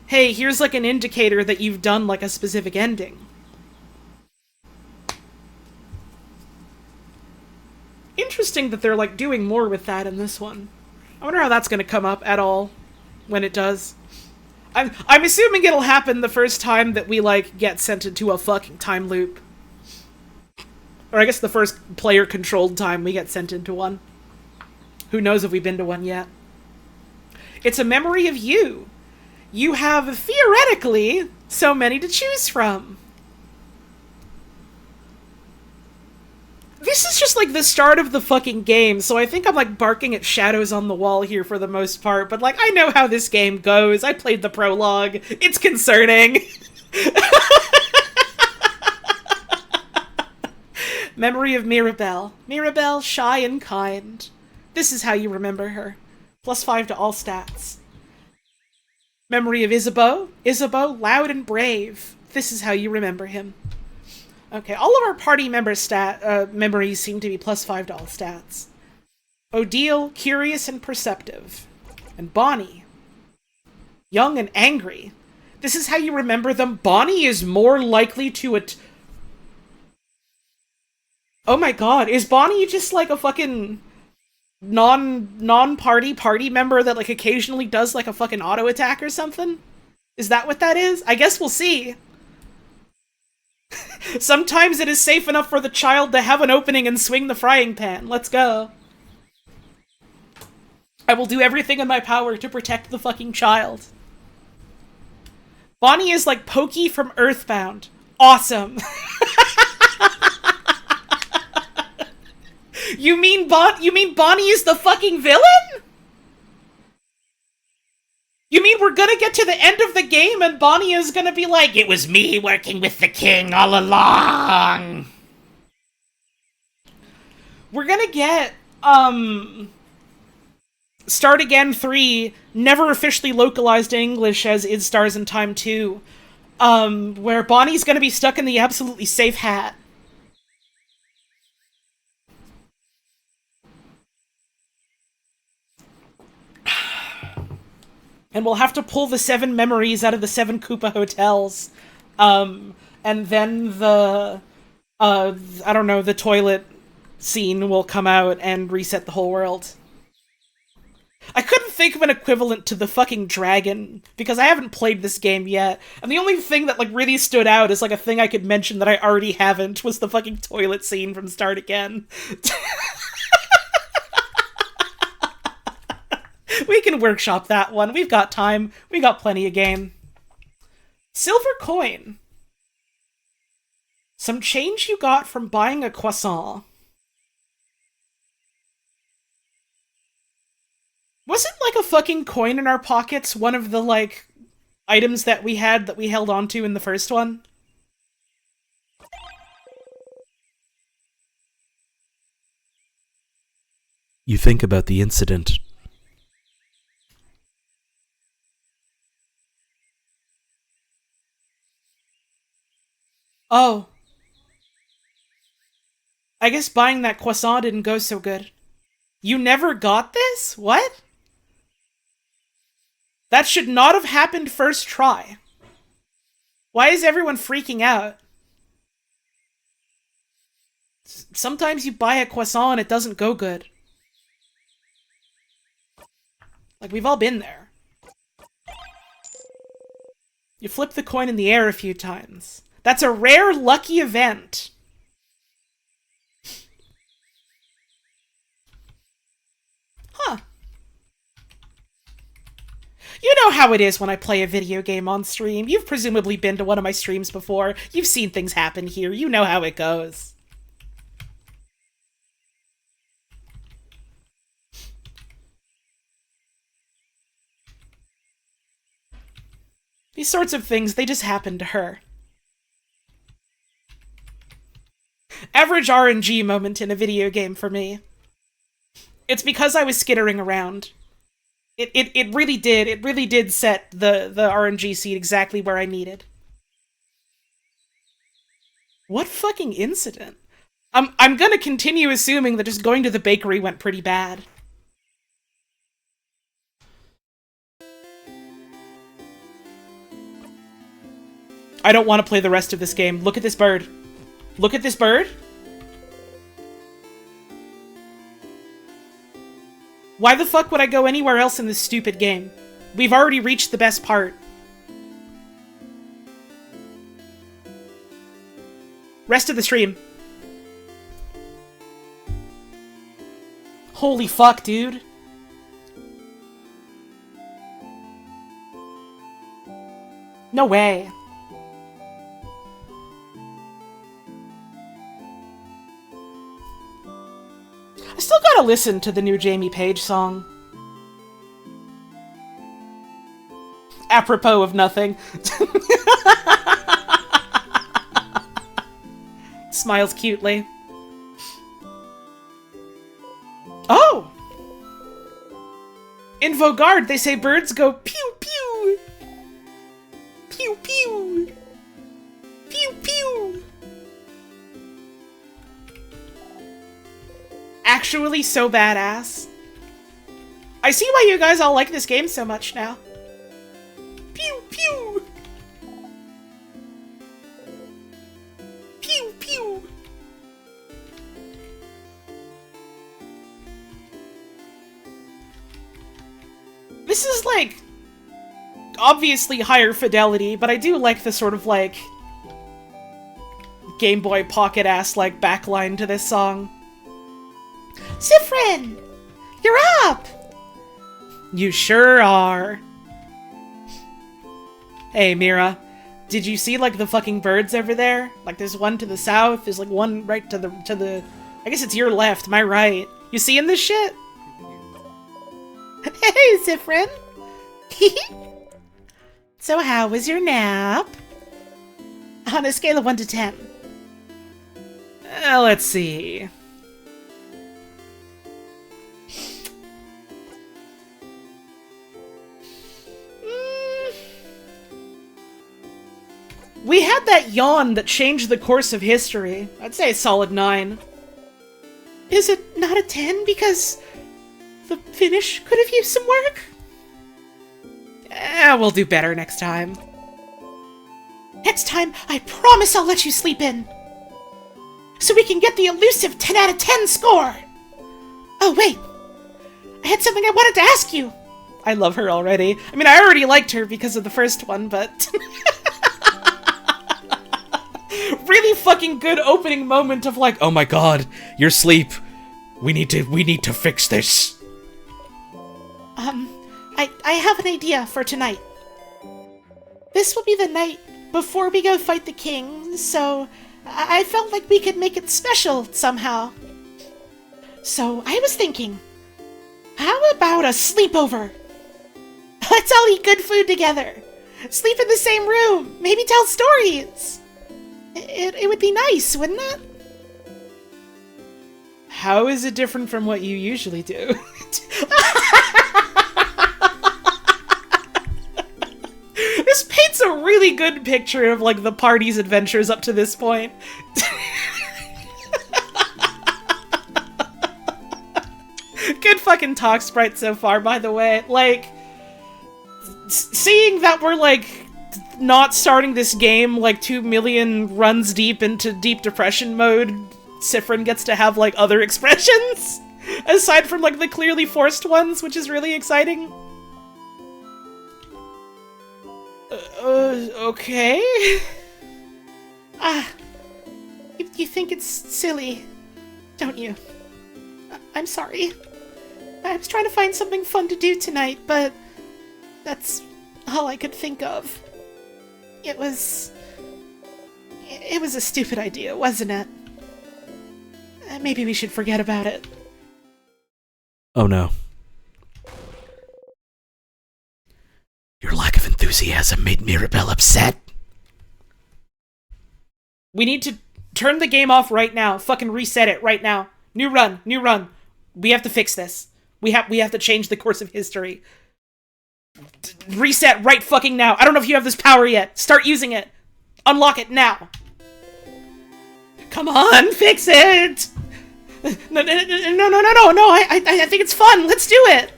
hey, here's like an indicator that you've done like a specific ending. Interesting that they're like doing more with that in this one. I wonder how that's gonna come up at all when it does. I'm assuming it'll happen the first time that we like get sent into a fucking time loop. Or I guess the first player-controlled time we get sent into one. Who knows if we've been to one yet. It's a memory of you. You have, theoretically, so many to choose from. This is just like the start of the fucking game, so I think I'm like barking at shadows on the wall here for the most part, but like I know how this game goes. I played the prologue. It's concerning. Memory of Mirabelle. Mirabelle, shy and kind. This is how you remember her. +5 to all stats. Memory of Isabeau. Isabeau, loud and brave. This is how you remember him. Okay, all of our party member memories seem to be +5 to all stats. Odile, curious and perceptive. And Bonnie, young and angry. This is how you remember them. Bonnie is more likely to Oh my god, is Bonnie just like a fucking non-party party member that like occasionally does like a fucking auto attack or something? Is that what that is? I guess we'll see. Sometimes it is safe enough for the child to have an opening and swing the frying pan. Let's go. I will do everything in my power to protect the fucking child. Bonnie is like Pokey from Earthbound. Awesome. You mean Bonnie is the fucking villain? You mean we're gonna get to the end of the game and Bonnie is gonna be like, it was me working with the king all along? We're gonna get, Start Again 3, never officially localized in English as Id Stars in Time 2, where Bonnie's gonna be stuck in the absolutely safe hat. And we'll have to pull the 7 memories out of the 7 Koopa hotels. And then the I don't know, the toilet scene will come out and reset the whole world. I couldn't think of an equivalent to the fucking dragon, because I haven't played this game yet, and the only thing that, like, really stood out as, like, a thing I could mention that I already haven't was the fucking toilet scene from Start Again. We can workshop that one. We've got time. We got plenty of game. Silver coin. Some change you got from buying a croissant. Wasn't, like, a fucking coin in our pockets one of the, like, items that we had that we held onto in the first one?
You think about the incident.
Oh. I guess buying that croissant didn't go so good. You never got this? What? That should not have happened first try. Why is everyone freaking out? Sometimes you buy a croissant and it doesn't go good. Like, we've all been there. You flip the coin in the air a few times. That's a rare lucky event. Huh. You know how it is when I play a video game on stream. You've presumably been to one of my streams before. You've seen things happen here. You know how it goes. These sorts of things, they just happen to her. Average RNG moment in a video game for me. It's because I was skittering around. It really did set the RNG seed exactly where I needed. What fucking incident? I'm gonna continue assuming that just going to the bakery went pretty bad. I don't want to play the rest of this game. Look at this bird. Look at this bird. Why the fuck would I go anywhere else in this stupid game? We've already reached the best part. Rest of the stream. Holy fuck, dude. No way. I still gotta listen to the new Jamie Page song. Apropos of nothing. Smiles cutely. Oh! In Vaugarde, they say birds go pew pew! Pew pew! Pew pew! Actually so badass. I see why you guys all like this game so much now. Pew pew! Pew pew! This is like obviously higher fidelity, but I do like the sort of like Game Boy Pocket ass like backline to this song. Siffrin! You're up! You sure are. Hey, Mira. Did you see, like, the fucking birds over there? Like, there's one to the south, there's, like, one right to the... I guess it's your left, my right. You seeing this shit? Hey, Siffrin! So how was your nap? On a scale of 1 to 10. Let's see... We had that yawn that changed the course of history. I'd say a solid 9. Is it not a 10 because the finish could have used some work? We'll do better next time. Next time, I promise I'll let you sleep in. so we can get the elusive 10 out of 10 score. Oh, wait. I had something I wanted to ask you. I love her already. I mean, I already liked her because of the first one, but... really fucking good opening moment of like, oh my god, you're asleep. We need to fix this. I have an idea for tonight. This will be the night before we go fight the king, so I felt like we could make it special somehow. So I was thinking, how about a sleepover? Let's all eat good food together. Sleep in the same room. Maybe tell stories. It would be nice, wouldn't it? How is it different from what you usually do? This paints a really good picture of, like, the party's adventures up to this point. Good fucking talk sprite so far, by the way. Like, seeing that we're, like, not starting this game, like, 2 million runs deep into Deep Depression mode, Siffrin gets to have, like, other expressions, aside from, like, the clearly forced ones, which is really exciting. Okay? You think it's silly, don't you? I'm sorry. I was trying to find something fun to do tonight, but that's all I could think of. It was a stupid idea, wasn't it? Maybe we should forget about it.
Oh no. Your lack of enthusiasm made Mirabelle upset.
We need to turn the game off right now. Fucking reset it right now. New run. We have to fix this. We have to change the course of history. Reset right fucking now. I don't know if you have this power yet. Start using it. Unlock it now. Come on, fix it. No. I think it's fun. Let's do it.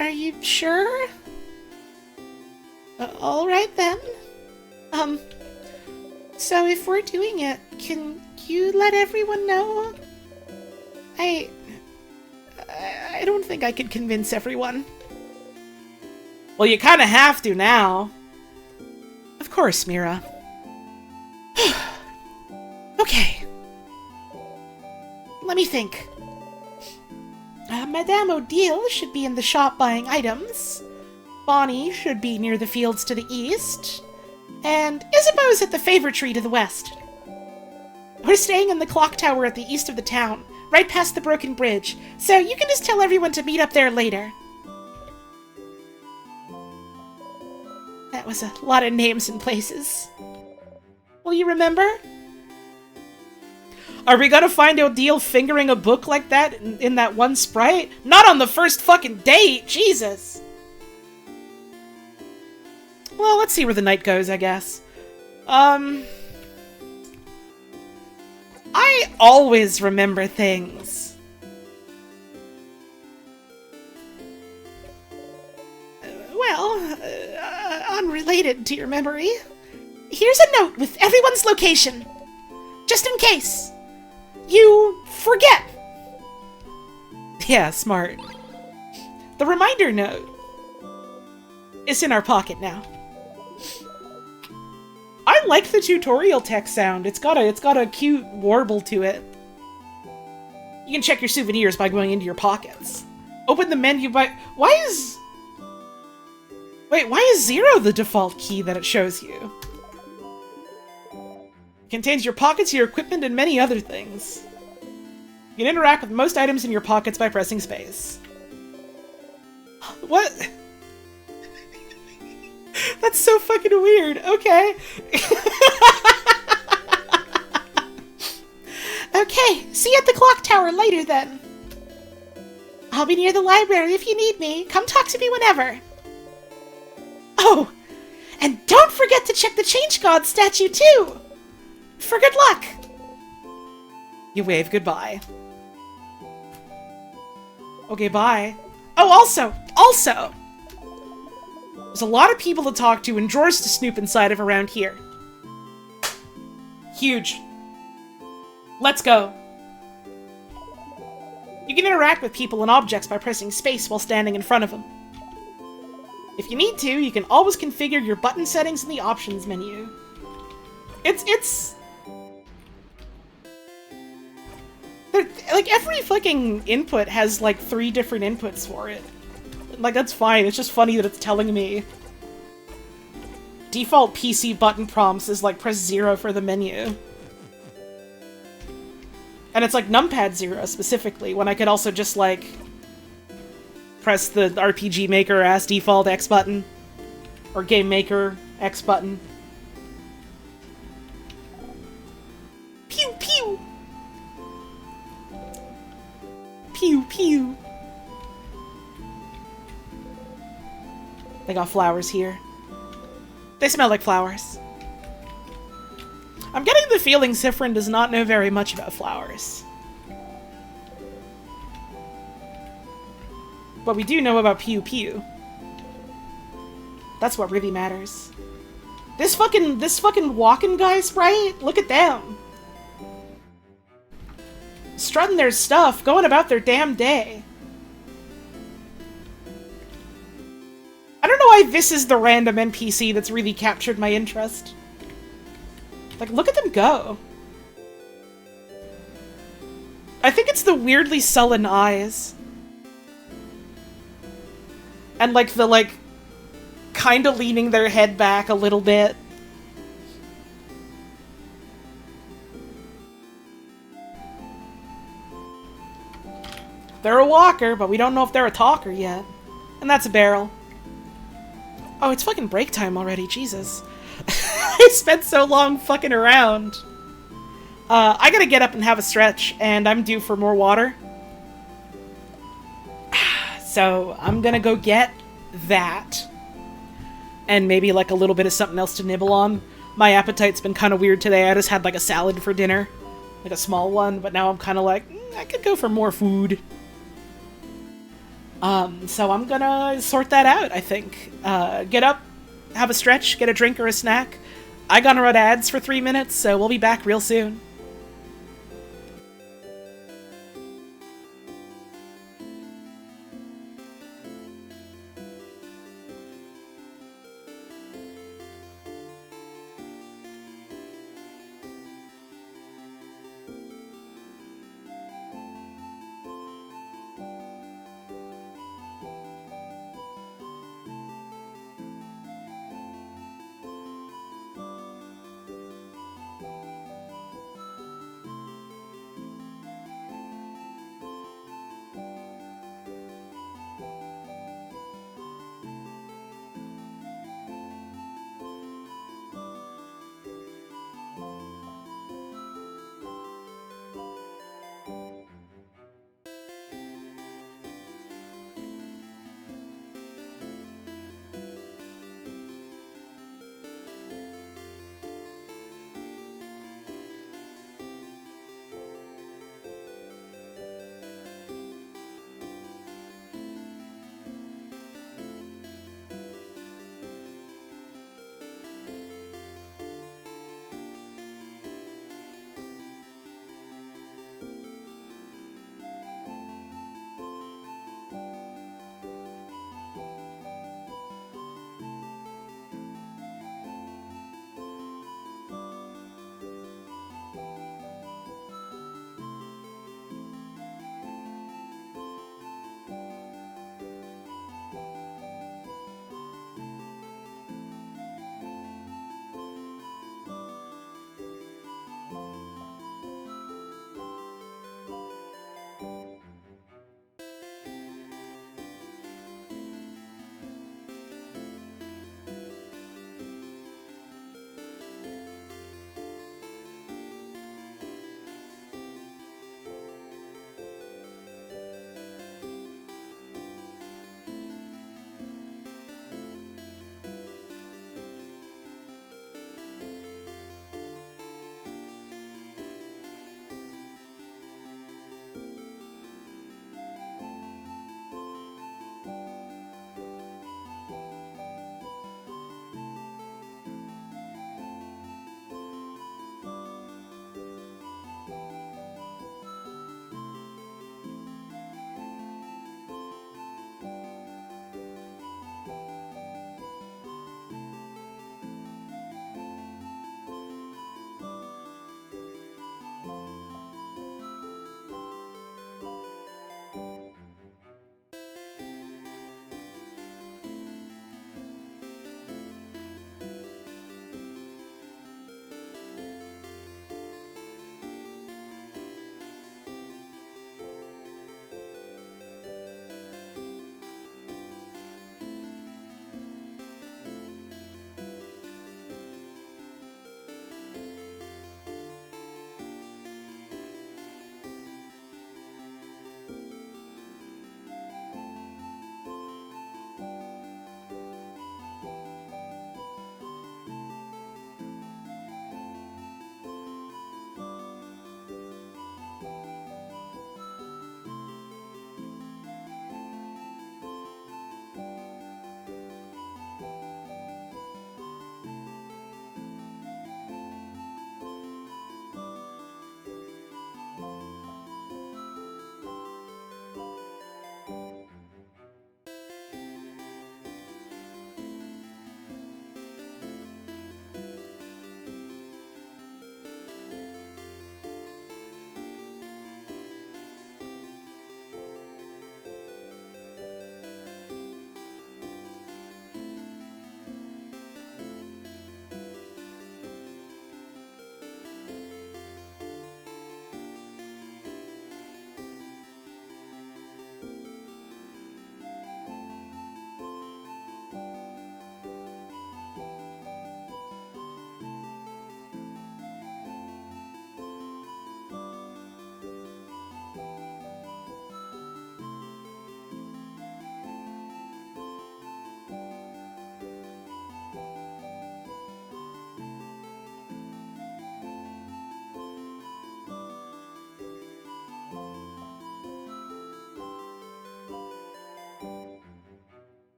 Are you sure? All right then. So if we're doing it, can you let everyone know? I don't think I could convince everyone. Well, you kind of have to now. Of course, Mira. Okay. Let me think. Madame Odile should be in the shop buying items. Bonnie should be near the fields to the east. And Isabeau's at the favor tree to the west. We're staying in the clock tower at the east of the town, right past the broken bridge, so you can just tell everyone to meet up there later. That was a lot of names and places. Will you remember? Are we gonna find Odile fingering a book like that in that one sprite? Not on the first fucking date! Jesus! Well, let's see where the night goes, I guess. I always remember things. Unrelated to your memory. Here's a note with everyone's location. Just in case you forget. Yeah, smart. The reminder note is in our pocket now. I like the tutorial text sound. It's got a cute warble to it. You can check your souvenirs by going into your pockets. Open the menu by... Why is 0 the default key that it shows you? It contains your pockets, your equipment, and many other things. You can interact with most items in your pockets by pressing space. What? That's so fucking weird. Okay. Okay, see you at the clock tower later then. I'll be near the library if you need me. Come talk to me whenever. Oh, and don't forget to check the Change God statue too. For good luck. You wave goodbye. Okay, bye. Oh, also, there's a lot of people to talk to and drawers to snoop inside of around here. Huge. Let's go. You can interact with people and objects by pressing space while standing in front of them. If you need to, you can always configure your button settings in the options menu. Like, every fucking input has, like, 3 different inputs for it. Like, that's fine, it's just funny that it's telling me. Default PC button prompts is, like, press 0 for the menu. And it's, like, numpad 0, specifically, when I could also just, like, press the RPG Maker ass default X button. Or Game Maker X button. Pew pew! Pew pew! They got flowers here. They smell like flowers. I'm getting the feeling Siffrin does not know very much about flowers. But we do know about Pew Pew. That's what really matters. This fucking walking guy sprite? Look at them. Strutting their stuff, going about their damn day. I don't know why this is the random NPC that's really captured my interest. Like, look at them go. I think it's the weirdly sullen eyes. And, like, the, like, kinda leaning their head back a little bit. They're a walker, but we don't know if they're a talker yet. And that's a barrel. Oh, it's fucking break time already, Jesus. I spent so long fucking around. I gotta get up and have a stretch, and I'm due for more water. So, I'm gonna go get that. And maybe, like, a little bit of something else to nibble on. My appetite's been kind of weird today. I just had, like, a salad for dinner. Like, a small one, but now I'm kind of like, I could go for more food. So I'm gonna sort that out, I think. Get up, have a stretch, get a drink or a snack. I gotta run ads for 3 minutes, so we'll be back real soon.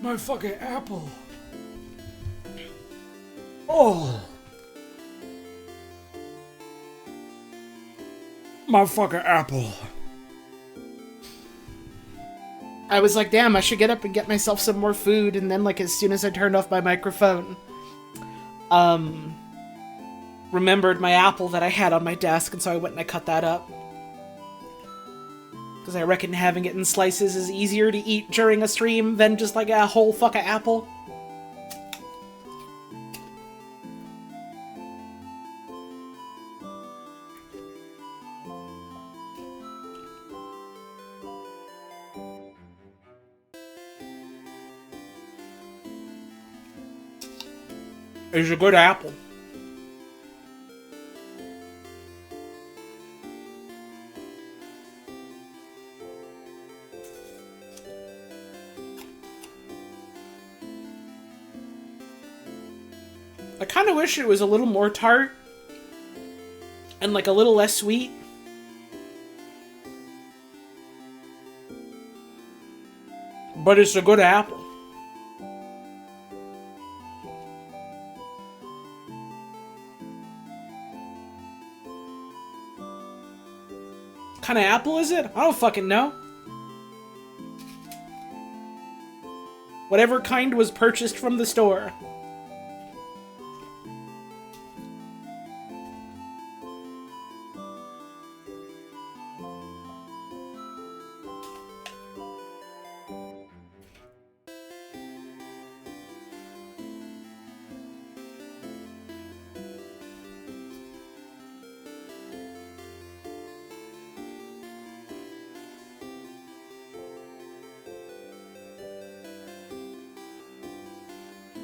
My fucking apple. Oh. My fucking apple.
I was like, damn, I should get up and get myself some more food, and then, like, as soon as I turned off my microphone, remembered my apple that I had on my desk, and so I went and I cut that up. Because I reckon having it in slices is easier to eat during a stream than just, like, a whole fucking apple. It's a good apple. I kind of wish it was a little more tart and like a little less sweet. But it's a good apple. What kind of apple is it? I don't fucking know. Whatever kind was purchased from the store.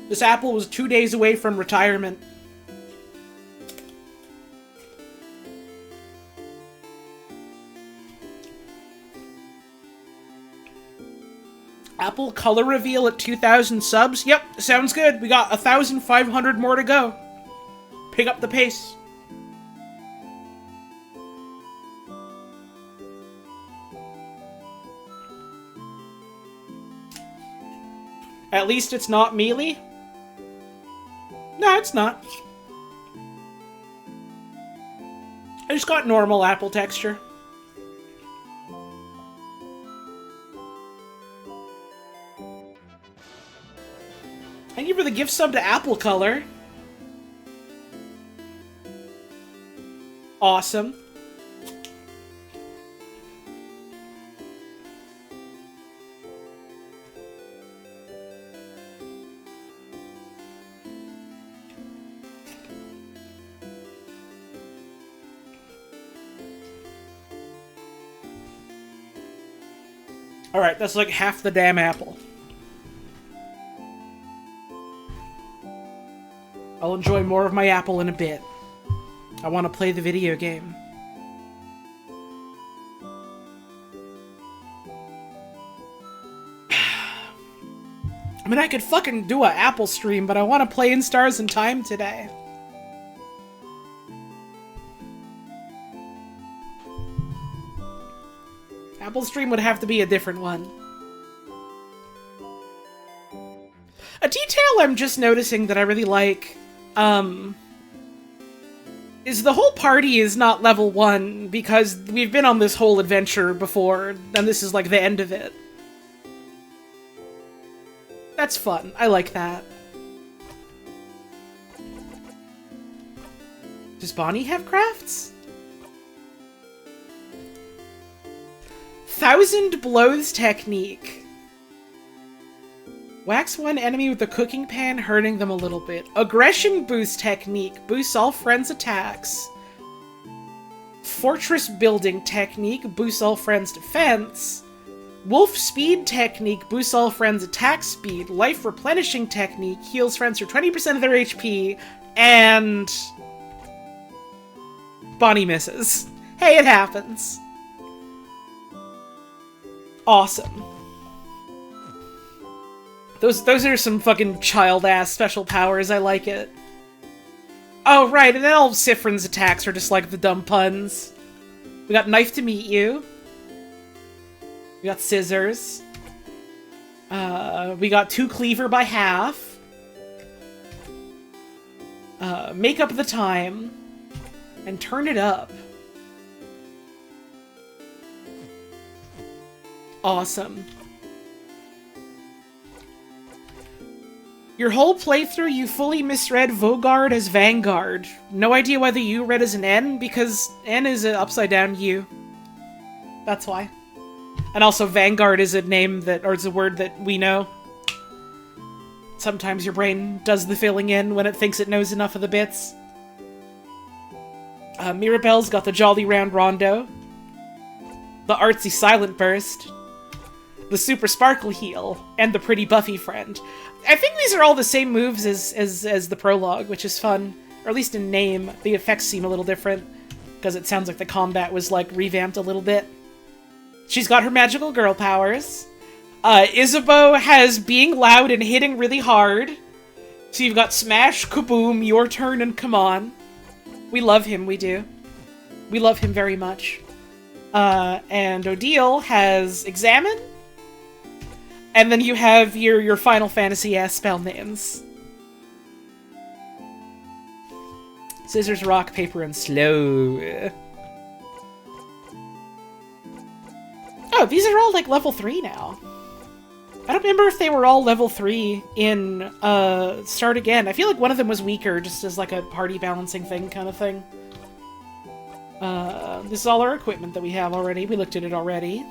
This apple was 2 days away from retirement. Apple color reveal at 2,000 subs? Yep, sounds good. We got 1,500 more to go. Pick up the pace. At least it's not mealy. No, it's not. I just got normal apple texture. Thank you for the gift sub to Apple Color. Awesome. Alright, that's like half the damn apple. I'll enjoy more of my apple in a bit. I want to play the video game. I mean, I could fucking do an Apple stream, but I want to play in Stars in Time today. Apple stream would have to be a different one. A detail I'm just noticing that I really like, is the whole party is not level 1, because we've been on this whole adventure before, and this is like the end of it. That's fun. I like that. Does Bonnie have crafts? 1,000 blows technique. Wax one enemy with a cooking pan, hurting them a little bit. Aggression boost technique. Boosts all friends' attacks. Fortress building technique. Boosts all friends' defense. Wolf speed technique. Boosts all friends' attack speed. Life replenishing technique. Heals friends for 20% of their HP. And... Bonnie misses. Hey, it happens. Awesome. Those are some fucking child-ass special powers, I like it. Oh, right, and then all of Sifrin's attacks are just like the dumb puns. We got Knife to Meet You. We got Scissors. We got 2 cleaver by half. Make up the time. And turn it up. Awesome. Your whole playthrough, you fully misread Vogard as Vanguard. No idea why the U read as an N, because N is an upside-down U. That's why. And also, Vanguard is a name that, or it's a word that we know. Sometimes your brain does the filling in when it thinks it knows enough of the bits. Mirabelle's got the Jolly Round Rondo. The artsy Silent Burst. The Super Sparkle Heal. And the Pretty Buffy Friend. I think these are all the same moves as the prologue, which is fun. Or at least in name. The effects seem a little different. Because it sounds like the combat was, like, revamped a little bit. She's got her magical girl powers. Isabeau has being loud and hitting really hard. So you've got Smash, Kaboom, Your Turn, and Come On. We love him, we do. We love him very much. And Odile has Examine. And then you have your Final Fantasy-ass spell names. Scissors, rock, paper, and slow. Oh, these are all, like, level 3 now. I don't remember if they were all level 3 in Start Again. I feel like one of them was weaker, just as, like, a party balancing thing kind of thing. This is all our equipment that we have already. We looked at it already.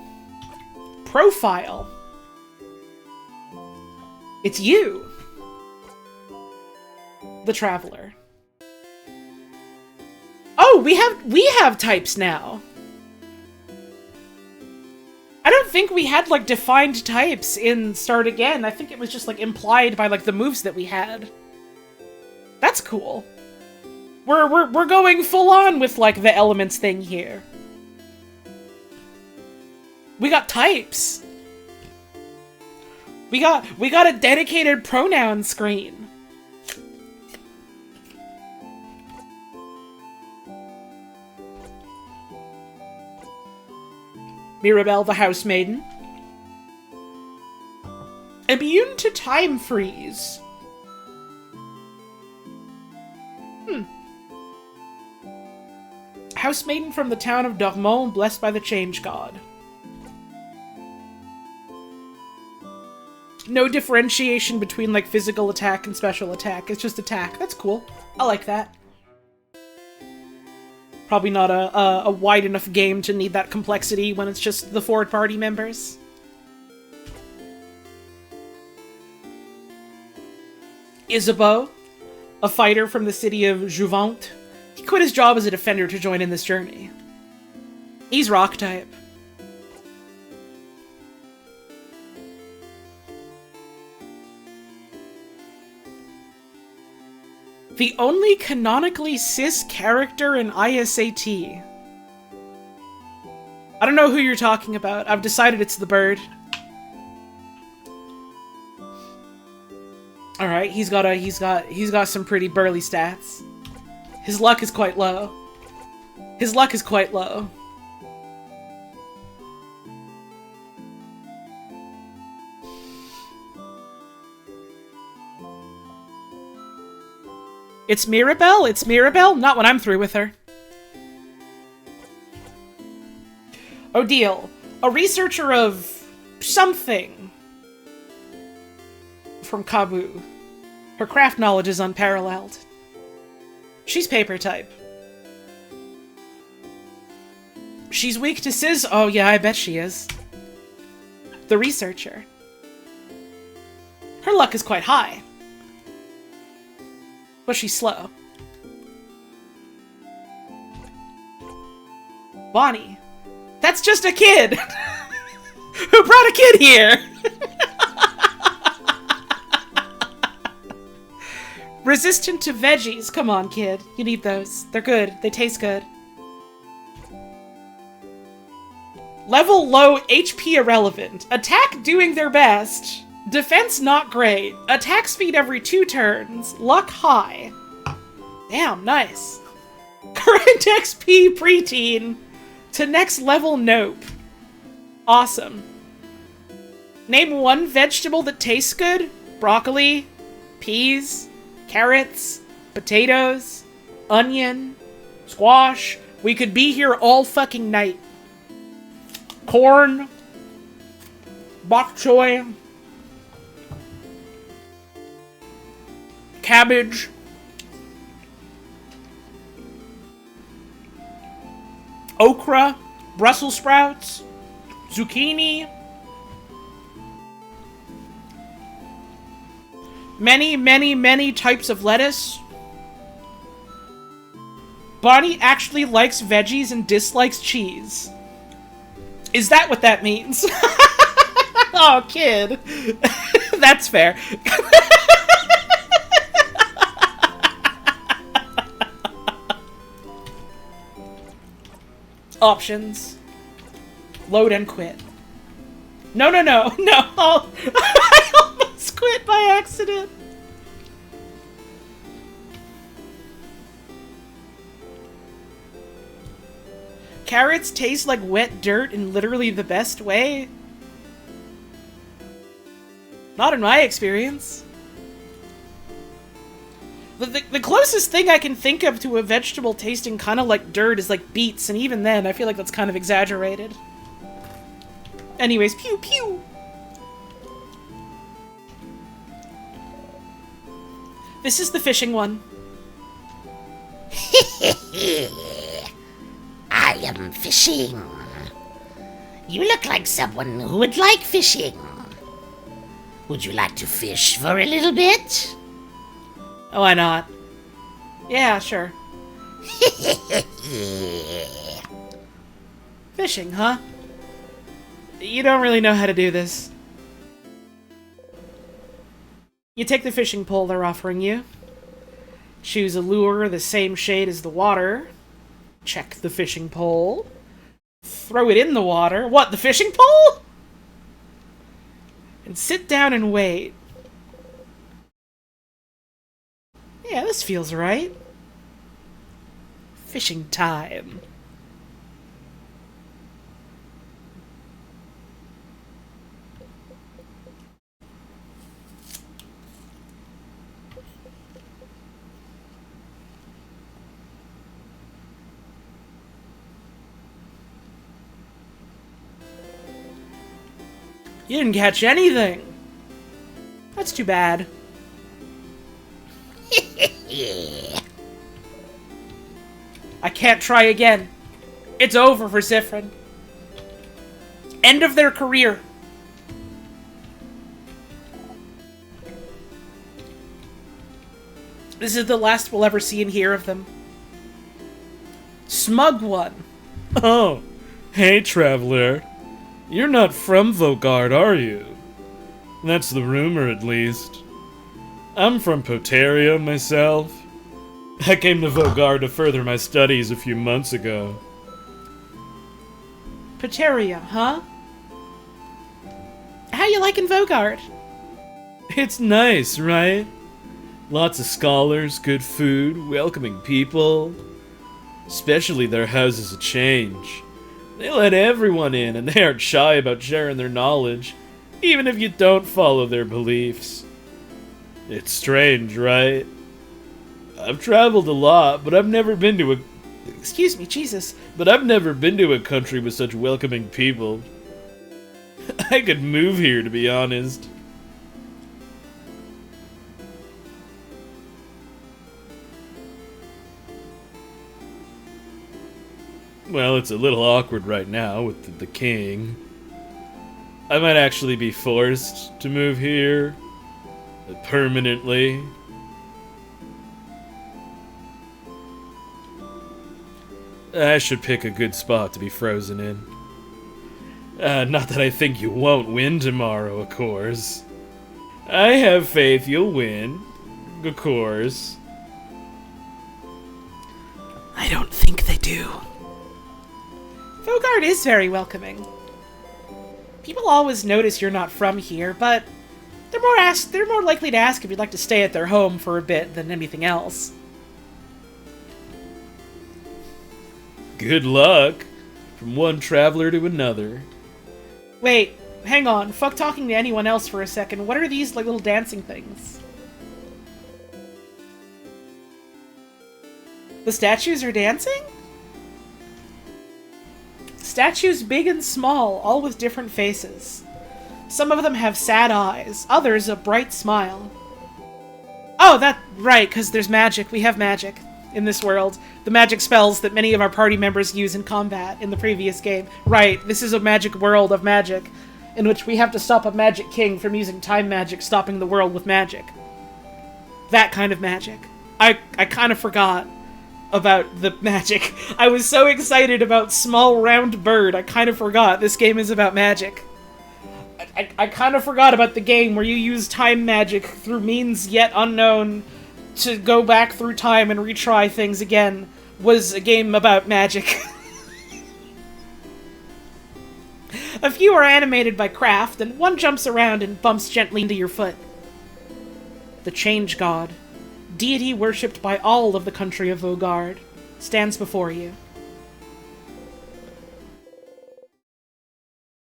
Profile. It's you. The Traveler. Oh, we have types now. I don't think we had, like, defined types in Start Again. I think it was just, like, implied by, like, the moves that we had. That's cool. We're going full on with, like, the elements thing here. We got types. We got a dedicated pronoun screen. Mirabelle the House Maiden. Immune to time freeze. House Maiden from the town of Dormont, blessed by the Change God. No differentiation between, like, physical attack and special attack. It's just attack. That's cool. I like that. Probably not a wide enough game to need that complexity when it's just the 4 party members. Isabeau, a fighter from the city of Jouvant. He quit his job as a defender to join in this journey. He's rock type. The only canonically cis character in ISAT. I don't know who you're talking about. I've decided it's the bird. Alright, he's got some pretty burly stats. His luck is quite low. His luck is quite low. It's Mirabelle? It's Mirabelle? Not when I'm through with her. Odile, a researcher of something from Kabu. Her craft knowledge is unparalleled. She's paper type. She's weak to Sis. Oh yeah, I bet she is. The researcher. Her luck is quite high. But she's slow. Bonnie. That's just a kid! Who brought a kid here? Resistant to veggies. Come on, kid. You need those. They're good. They taste good. Level low, HP irrelevant. Attack doing their best. Defense not great. Attack speed every 2 turns. Luck high. Damn, nice. Current XP preteen. To next level nope. Awesome. Name one vegetable that tastes good. Broccoli, peas, carrots, potatoes, onion, squash. We could be here all fucking night. Corn, bok choy, cabbage, okra, Brussels sprouts, zucchini, many, many, many types of lettuce. Bonnie actually likes veggies and dislikes cheese. Is that what that means? Oh, kid. That's fair. Options. Load and quit. No, no, no, no. I almost quit by accident. Carrots taste like wet dirt in literally the best way. Not in my experience. The closest thing I can think of to a vegetable tasting kind of like dirt is like beets, and even then, I feel like that's kind of exaggerated. Anyways, pew pew! This is the fishing one.
I am fishing. You look like someone who would like fishing. Would you like to fish for a little bit?
Oh, why not? Yeah, sure. Fishing, huh? You don't really know how to do this. You take the fishing pole they're offering you. Choose a lure the same shade as the water. Check the fishing pole. Throw it in the water. What, the fishing pole? And sit down and wait. Yeah, this feels right. Fishing time. You didn't catch anything. That's too bad. I can't try again. It's over for Zifrin. End of their career. This is the last we'll ever see and hear of them. Smug one.
Oh, hey, traveler. You're not from Vogard, are you? That's the rumor, at least. I'm from Poteria, myself. I came to Vogard to further my studies a few months ago.
Pateria, huh? How you liking Vogard?
It's nice, right? Lots of scholars, good food, welcoming people. Especially their houses of change. They let everyone in, and they aren't shy about sharing their knowledge, even if you don't follow their beliefs. It's strange, right? I've traveled a lot, but I've never been to a...
Excuse me, Jesus.
But I've never been to a country with such welcoming people. I could move here, to be honest. Well, it's a little awkward right now with the king. I might actually be forced to move here. Permanently. I should pick a good spot to be frozen in. Not that I think you won't win tomorrow, of course. I have faith you'll win. Of course.
I don't think they do. Vogard is very welcoming. People always notice you're not from here, but they're more likely to ask if you'd like to stay at their home for a bit than anything else.
Good luck. From one traveler to another.
Wait, hang on. Fuck talking to anyone else for a second. What are these, like, little dancing things? The statues are dancing? Statues big and small, all with different faces. Some of them have sad eyes, others a bright smile. Oh, right, because there's magic. We have magic in this world. The magic spells that many of our party members use in combat in the previous game. Right, this is a magic world of magic, in which we have to stop a magic king from using time magic, stopping the world with magic. That kind of magic. I kind of forgot about the magic. I was so excited about Small Round Bird, I kind of forgot this game is about magic. I kind of forgot about the game where you use time magic through means yet unknown to go back through time and retry things again was a game about magic. A few are animated by craft, and one jumps around and bumps gently into your foot. The Change God, deity worshipped by all of the country of Vaugarde, stands before you.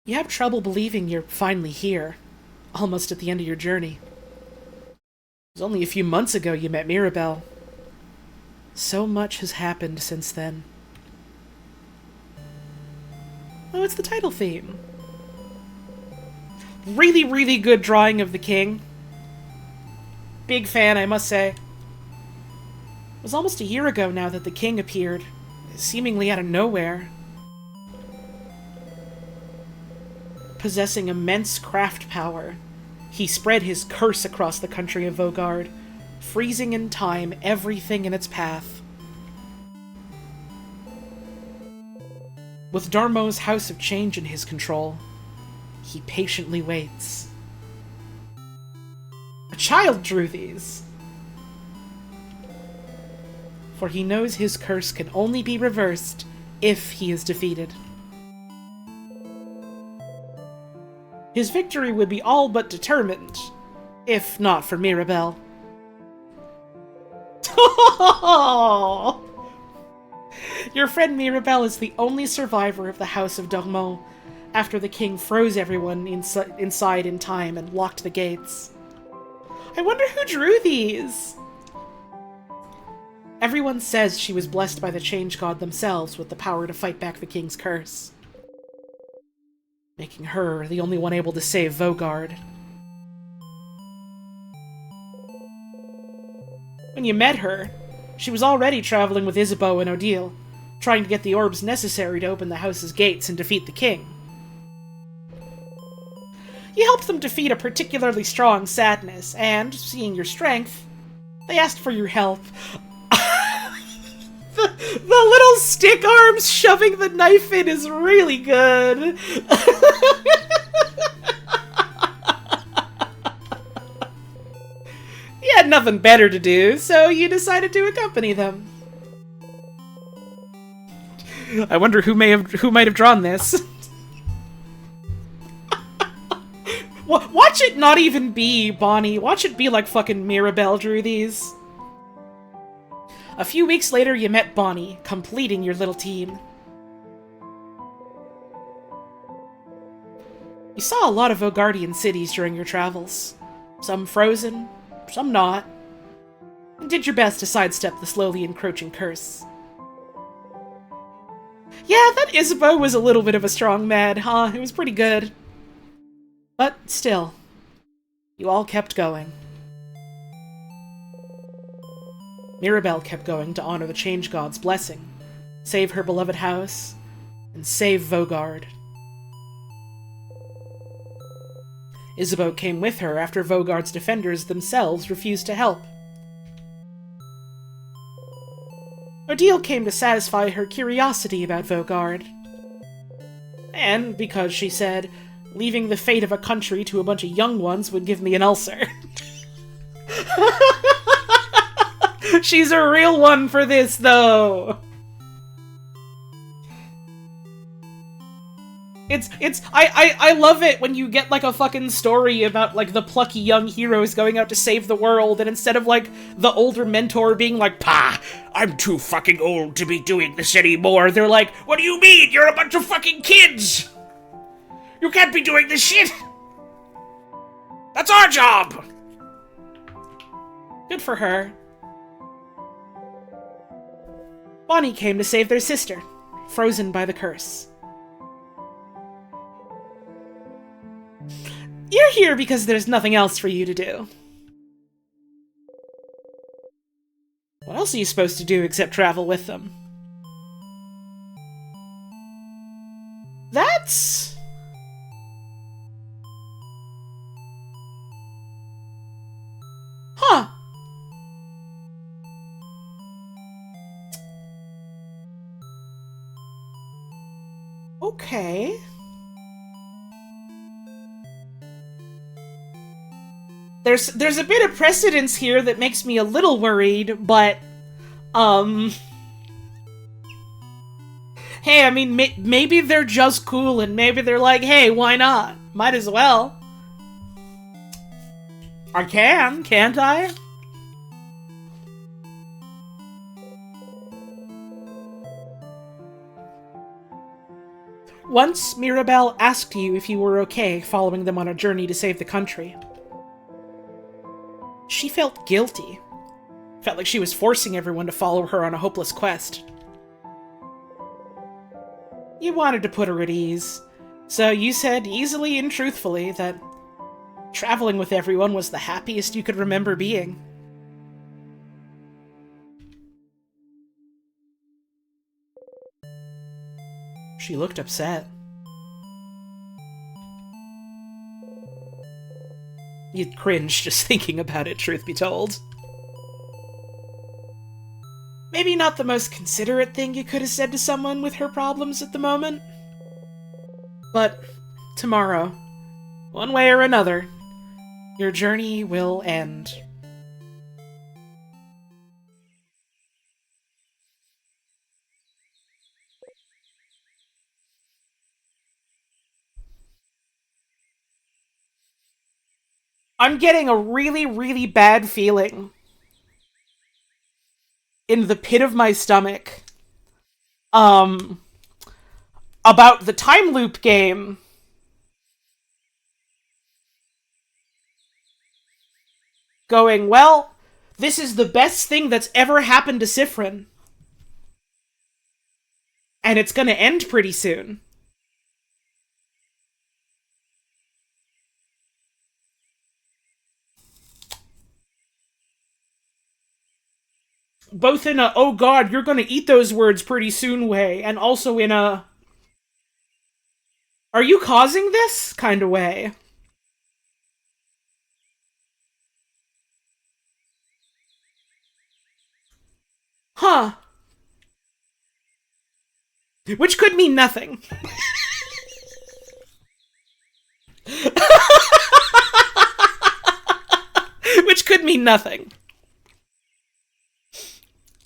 You have trouble believing you're finally here, almost at the end of your journey. It was only a few months ago you met Mirabelle. So much has happened since then. Oh, it's the title theme. Really, really good drawing of the king. Big fan, I must say. It was almost a year ago now that the king appeared, seemingly out of nowhere. Possessing immense craft power, he spread his curse across the country of Vaugarde, freezing in time everything in its path. With Darmo's House of Change in his control, he patiently waits. A child drew these, for he knows his curse can only be reversed if he is defeated. His victory would be all but determined, if not for Mirabelle. Your friend Mirabelle is the only survivor of the House of Darmo, after the king froze everyone inside in time and locked the gates. I wonder who drew these? Everyone says she was blessed by the Change God themselves with the power to fight back the king's curse, making her the only one able to save Vaugarde. When you met her, she was already traveling with Isabeau and Odile, trying to get the orbs necessary to open the house's gates and defeat the king. You helped them defeat a particularly strong Sadness, and, seeing your strength, they asked for your help. The little stick arms shoving the knife in is really good. You had nothing better to do, so you decided to accompany them. I wonder who might have drawn this. Watch it not even be Bonnie. Watch it be like fucking Mirabelle drew these. A few weeks later, you met Bonnie, completing your little team. You saw a lot of Vaugardian cities during your travels. Some frozen, some not. And did your best to sidestep the slowly encroaching curse. Yeah, that Isabeau was a little bit of a strong man, huh? It was pretty good. But still, you all kept going. Mirabelle kept going to honor the Change God's blessing, save her beloved house, and save Vaugarde. Isabeau came with her after Vaugarde's defenders themselves refused to help. Odile came to satisfy her curiosity about Vaugarde. And because she said, leaving the fate of a country to a bunch of young ones would give me an ulcer. She's a real one for this, though! I love it when you get, like, a fucking story about, like, the plucky young heroes going out to save the world, and instead of, like, the older mentor being like, "Pah, I'm too fucking old to be doing this anymore," they're like, "What do you mean? You're a bunch of fucking kids! You can't be doing this shit! That's our job! Good for her. Bonnie came to save their sister, frozen by the curse. You're here because there's nothing else for you to do. What else are you supposed to do except travel with them? That's... Huh. Okay. There's a bit of precedence here that makes me a little worried, but hey, I mean, maybe they're just cool, and maybe they're like, hey, why not? Might as well. I can, can't I? Once, Mirabelle asked you if you were okay following them on a journey to save the country. She felt guilty. Felt like she was forcing everyone to follow her on a hopeless quest. You wanted to put her at ease, so you said easily and truthfully that traveling with everyone was the happiest you could remember being. She looked upset. You'd cringe just thinking about it, truth be told. Maybe not the most considerate thing you could have said to someone with her problems at the moment. But tomorrow, one way or another, your journey will end. I'm getting a really, really bad feeling in the pit of my stomach about the time loop game. Going, well, this is the best thing that's ever happened to Siffrin. And it's gonna end pretty soon. Both in a, oh god, you're gonna eat those words pretty soon way, and also in a, are you causing this kind of way. Huh. Which could mean nothing. Which could mean nothing.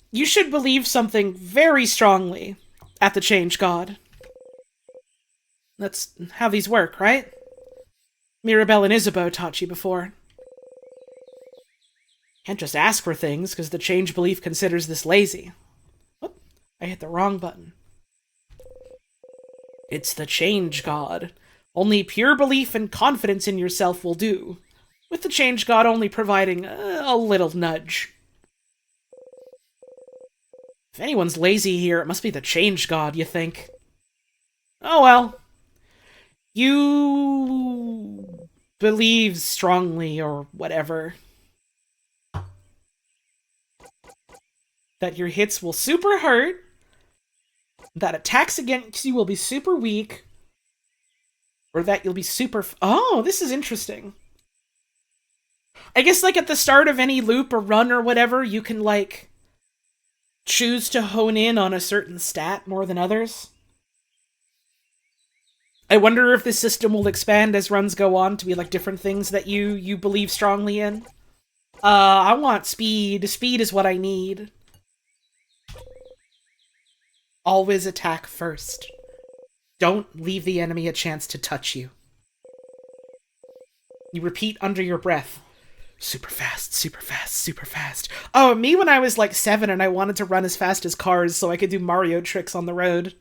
You should believe something very strongly at the Change God. That's how these work, right? Mirabelle and Isabeau taught you before. Can't just ask for things, because the Change belief considers this lazy. Whoop, I hit the wrong button. It's the Change God. Only pure belief and confidence in yourself will do, with the Change God only providing a little nudge. If anyone's lazy here, it must be the Change God, you think. Oh well. You believe strongly, or whatever, that your hits will super hurt, that attacks against you will be super weak, or that you'll be super... Oh, this is interesting. I guess, like, at the start of any loop or run or whatever, you can, like, choose to hone in on a certain stat more than others. I wonder if this system will expand as runs go on to be, like, different things that you believe strongly in. I want speed. Speed is what I need. Always attack first. Don't leave the enemy a chance to touch you. You repeat under your breath. Super fast, super fast, super fast. Oh, me when I was like 7 and I wanted to run as fast as cars so I could do Mario tricks on the road.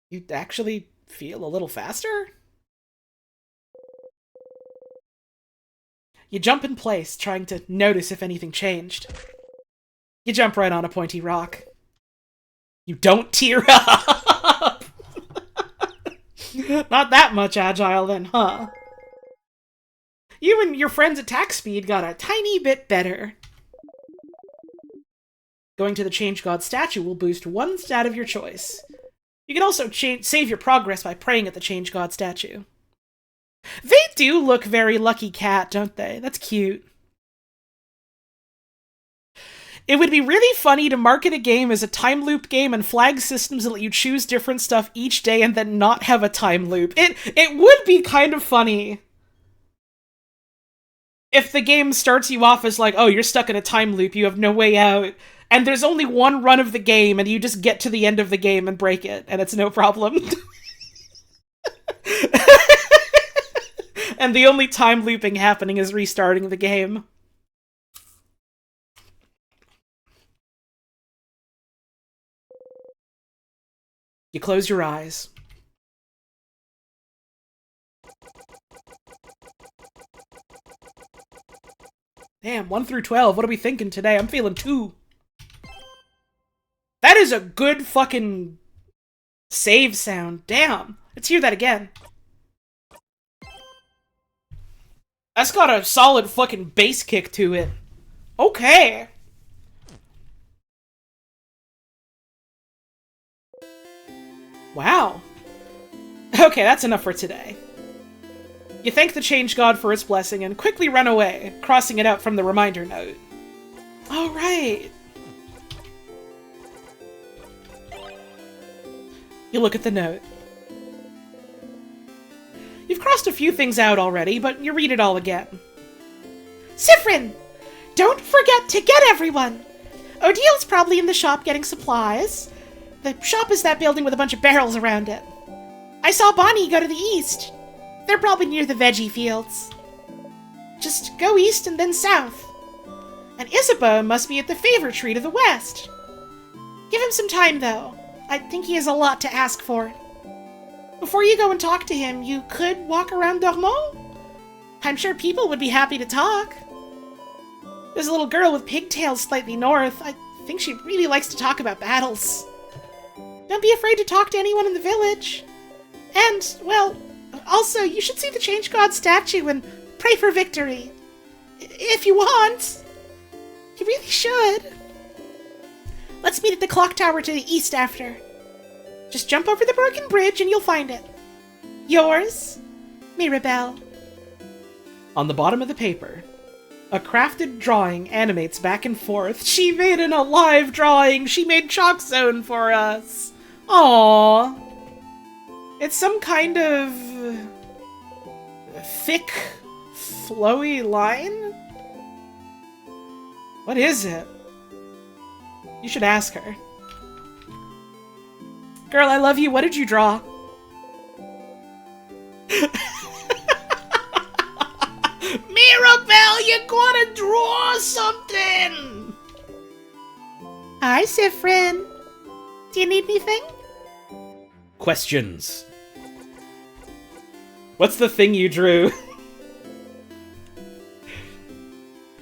You actually feel a little faster? You jump in place, trying to notice if anything changed. You jump right on a pointy rock. You don't tear up! Not that much agile then, huh? You and your friend's attack speed got a tiny bit better. Going to the Change God statue will boost one stat of your choice. You can also save your progress by praying at the Change God statue. They do look very Lucky Cat, don't they? That's cute. It would be really funny to market a game as a time loop game and flag systems that let you choose different stuff each day and then not have a time loop. It would be kind of funny if the game starts you off as like, oh, you're stuck in a time loop, you have no way out, and there's only one run of the game and you just get to the end of the game and break it, and it's no problem. And the only time looping happening is restarting the game. You close your eyes. Damn, 1 through 12, what are we thinking today? I'm feeling 2. That is a good fucking save sound. Damn. Let's hear that again. That's got a solid fucking bass kick to it. Okay. Wow. Okay, that's enough for today. You thank the Change God for its blessing and quickly run away, crossing it out from the reminder note. All right. You look at the note. You've crossed a few things out already, but you read it all again. Siffrin! Don't forget to get everyone! Odil's probably in the shop getting supplies. The shop is that building with a bunch of barrels around it. I saw Bonnie go to the east. They're probably near the veggie fields. Just go east and then south. And Isabeau must be at the favor tree to the west. Give him some time, though. I think he has a lot to ask for. Before you go and talk to him, you could walk around Dormont. I'm sure people would be happy to talk. There's a little girl with pigtails slightly north. I think she really likes to talk about battles. Don't be afraid to talk to anyone in the village. And, well, also, you should see the Change God statue and pray for victory. If you want. You really should. Let's meet at the clock tower to the east after. Just jump over the broken bridge and you'll find it. Yours, Mirabelle. On the bottom of the paper, a crafted drawing animates back and forth. She made an alive drawing! She made Chalk Zone for us! Aww. It's some kind of thick, flowy line? What is it? You should ask her. Girl, I love you. What did you draw? Mirabelle, you gotta draw something! Hi, Siffrin. Do you need anything? Questions. What's the thing you drew?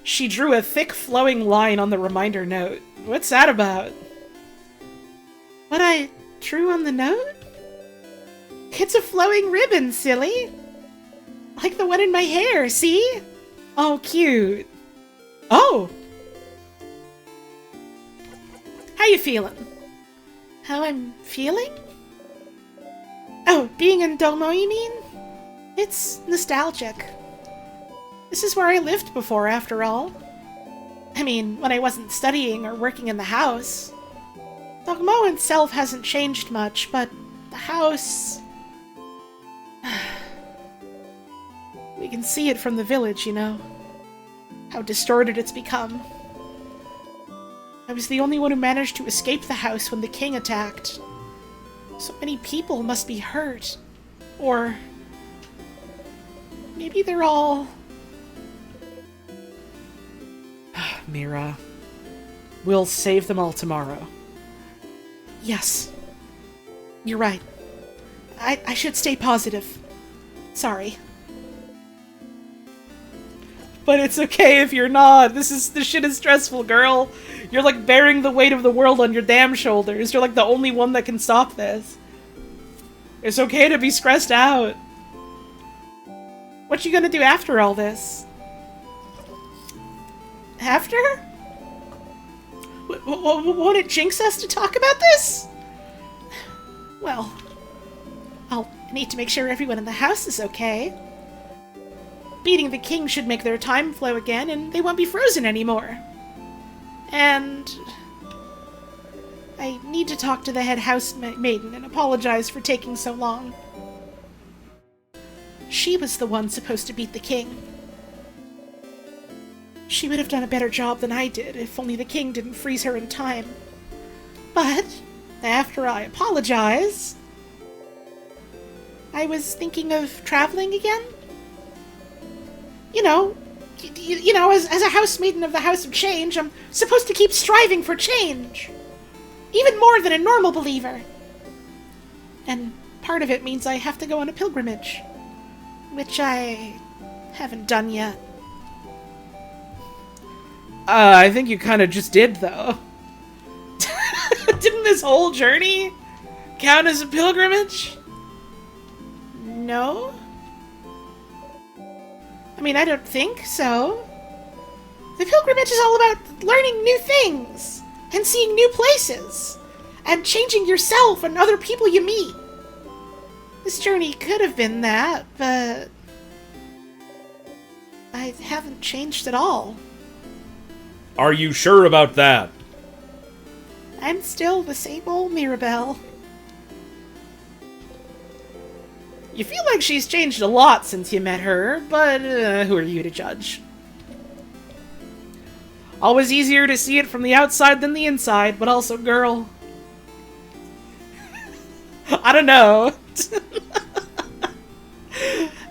She drew a thick, flowing line on the reminder note. What's that about? What I drew on the note? It's a flowing ribbon, silly. Like the one in my hair, see? Oh, cute. Oh! How you feeling? How I'm feeling? Oh, being in Domo, you mean? It's nostalgic. This is where I lived before, after all. I mean, when I wasn't studying or working in the house. Dogmo itself hasn't changed much, but the house... We can see it from the village, you know. How distorted it's become. I was the only one who managed to escape the house when the king attacked. So many people must be hurt. Or... maybe they're all... Mira. We'll save them all tomorrow. Yes. You're right. I should stay positive. Sorry. But it's okay if you're not. This shit is stressful, girl. You're like bearing the weight of the world on your damn shoulders. You're like the only one that can stop this. It's okay to be stressed out. What you gonna do after all this? After? Won't it jinx us to talk about this? Well, I'll need to make sure everyone in the house is okay. Beating the king should make their time flow again, and they won't be frozen anymore. And I need to talk to the head housemaiden and apologize for taking so long. She was the one supposed to beat the king. She would have done a better job than I did if only the king didn't freeze her in time. But after I apologize, I was thinking of traveling again. You know, as a housemaiden of the House of Change, I'm supposed to keep striving for change. Even more than a normal believer. And part of it means I have to go on a pilgrimage. Which I haven't done yet.
I think you kind of just did, though.
Didn't this whole journey count as a pilgrimage? No? I mean, I don't think so. The pilgrimage is all about learning new things, and seeing new places, and changing yourself and other people you meet. This journey could have been that, but I haven't changed at all.
Are you sure about that?
I'm still the same old Mirabelle. You feel like she's changed a lot since you met her, but who are you to judge? Always easier to see it from the outside than the inside, but also, girl. I don't know.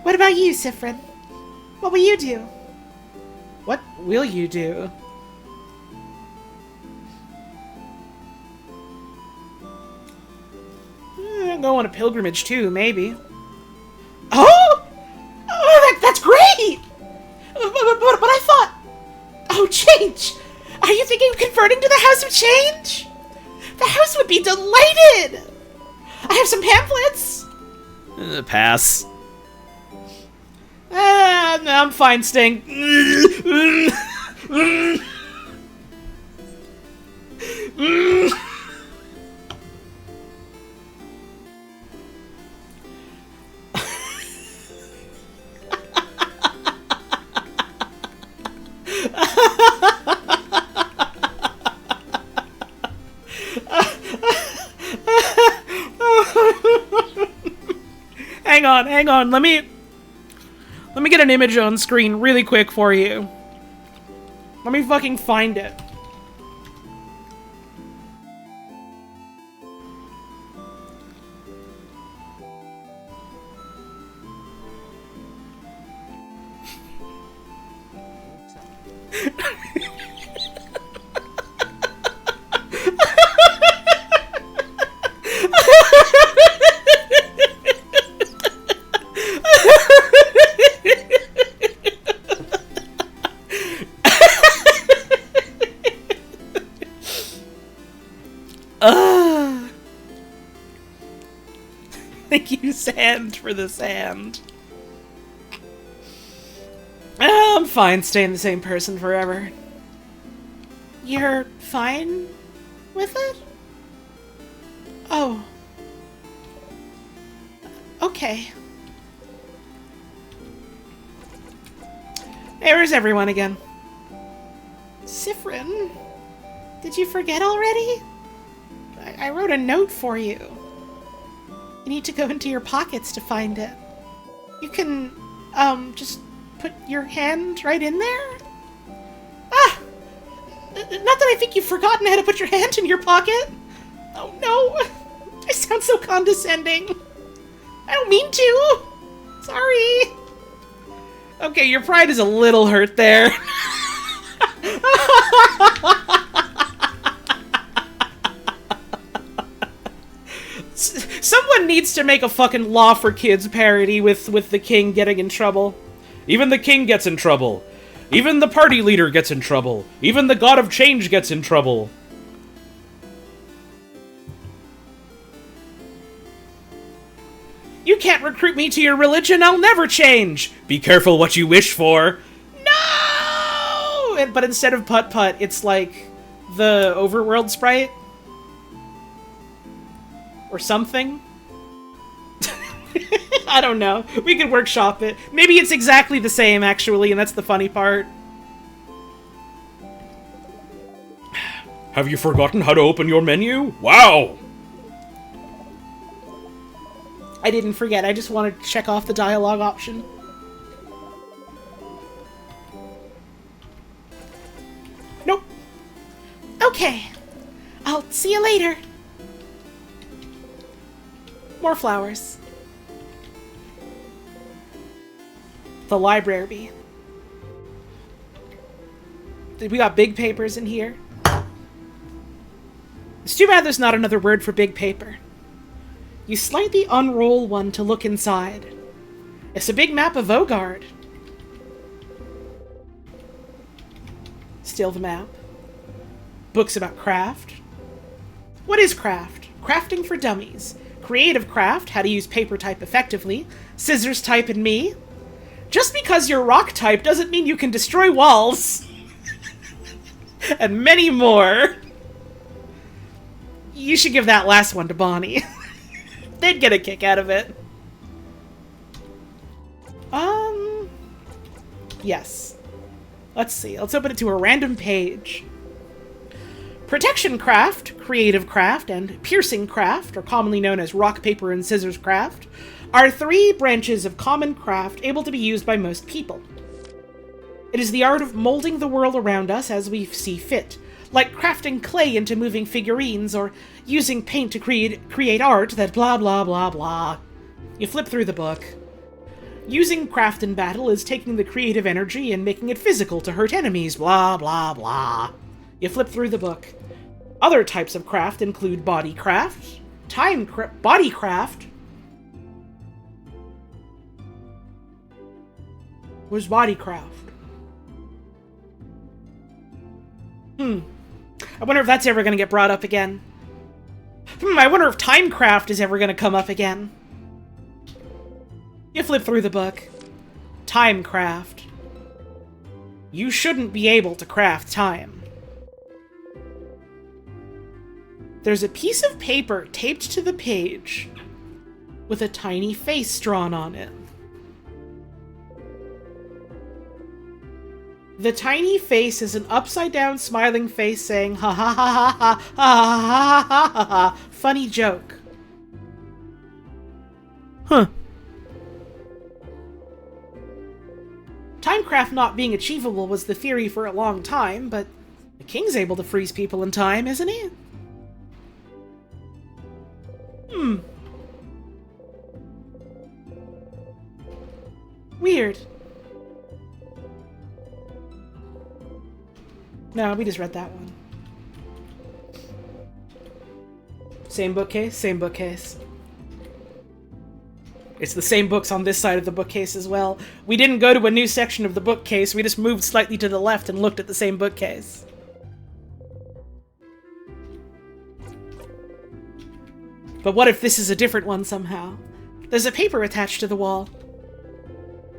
What about you, Siffrin? What will you do? What will you do? Go on a pilgrimage too, maybe. Oh! That's great! But I thought... Oh, change! Are you thinking of converting to the House of Change? The house would be delighted! I have some pamphlets!
Pass.
No, I'm fine staying... Hang on. Let me get an image on screen really quick for you. Let me fucking find it. Thank you, Sand, for the sand. I'm fine staying the same person forever. You're fine with it? Oh. Okay. Where's everyone again? Siffrin, did you forget already? I wrote a note for you. You need to go into your pockets to find it. You can, just put your hand right in there? Ah! Not that I think you've forgotten how to put your hand in your pocket. Oh no! I sound so condescending. I don't mean to. Sorry. Okay, your pride is a little hurt there. Someone Someone needs to make a fucking Law for Kids parody with the king getting in trouble.
Even the king gets in trouble. Even the party leader gets in trouble. Even the god of change gets in trouble.
You can't recruit me to your religion, I'll never change!
Be careful what you wish for.
No! But instead of Putt-Putt, it's like the Overworld sprite? Or something? I don't know. We could workshop it. Maybe it's exactly the same, actually, and that's the funny part.
Have you forgotten how to open your menu? Wow!
I didn't forget, I just wanted to check off the dialogue option. Nope. Okay. I'll see you later. More flowers. The library. We got big papers in here. It's too bad there's not another word for big paper. You slightly unroll one to look inside. It's a big map of Vogard. Still the map. Books about craft. What is craft? Crafting for dummies. Creative craft, how to use paper type effectively. Scissors type and me. Just because you're rock type doesn't mean you can destroy walls. And many more. You should give that last one to Bonnie. They'd get a kick out of it. Yes. Let's see. Let's open it to a random page. Protection craft, creative craft, and piercing craft, or commonly known as rock, paper, and scissors craft, are three branches of common craft able to be used by most people. It is the art of molding the world around us as we see fit, like crafting clay into moving figurines, or using paint to create art that blah blah blah blah. You flip through the book. Using craft in battle is taking the creative energy and making it physical to hurt enemies, blah blah blah. You flip through the book. Other types of craft include body craft, body craft. Where's body craft? I wonder if that's ever going to get brought up again. I wonder if timecraft is ever going to come up again. You flip through the book. Timecraft. You shouldn't be able to craft time. There's a piece of paper taped to the page with a tiny face drawn on it. The tiny face is an upside-down smiling face saying, ha ha ha ha ha ha ha ha ha ha, funny joke. Huh. Timecraft not being achievable was the theory for a long time, but the king's able to freeze people in time, isn't he? Weird. No, we just read that one. Same bookcase, same bookcase. It's the same books on this side of the bookcase as well. We didn't go to a new section of the bookcase, we just moved slightly to the left and looked at the same bookcase. But what if this is a different one somehow? There's a paper attached to the wall.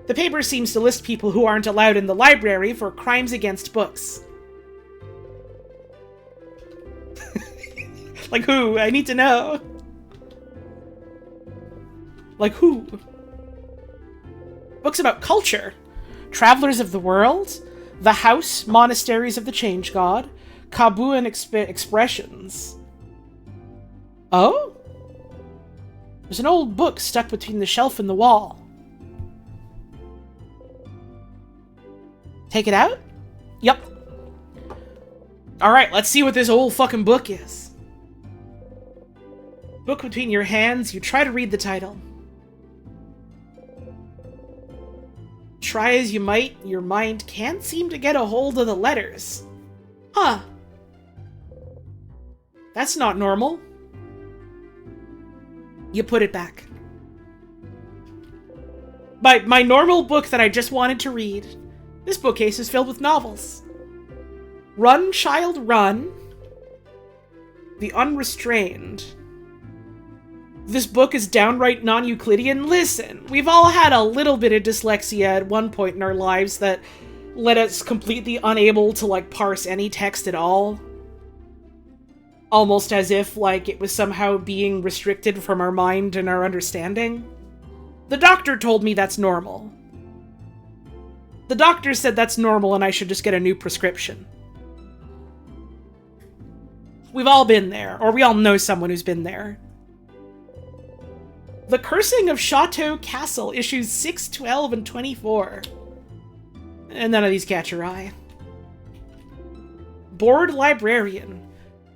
The paper seems to list people who aren't allowed in the library for crimes against books. Like who? I need to know. Like who? Books about culture. Travelers of the World. The House, Monasteries of the Change God. Kabuan Expressions. Oh? There's an old book stuck between the shelf and the wall. Take it out? Yep. Alright, let's see what this old fucking book is. Book between your hands, you try to read the title. Try as you might, your mind can't seem to get a hold of the letters. Huh. That's not normal. You put it back. My normal book that I just wanted to read. This bookcase is filled with novels. Run, Child, Run. The Unrestrained. This book is downright non-Euclidean. Listen, we've all had a little bit of dyslexia at one point in our lives that led us completely unable to, like, parse any text at all. Almost as if, like, it was somehow being restricted from our mind and our understanding. The doctor told me that's normal. The doctor said that's normal and I should just get a new prescription. We've all been there, or we all know someone who's been there. The Cursing of Chateau Castle, issues 6, 12, and 24. And none of these catch your eye. Bored Librarian.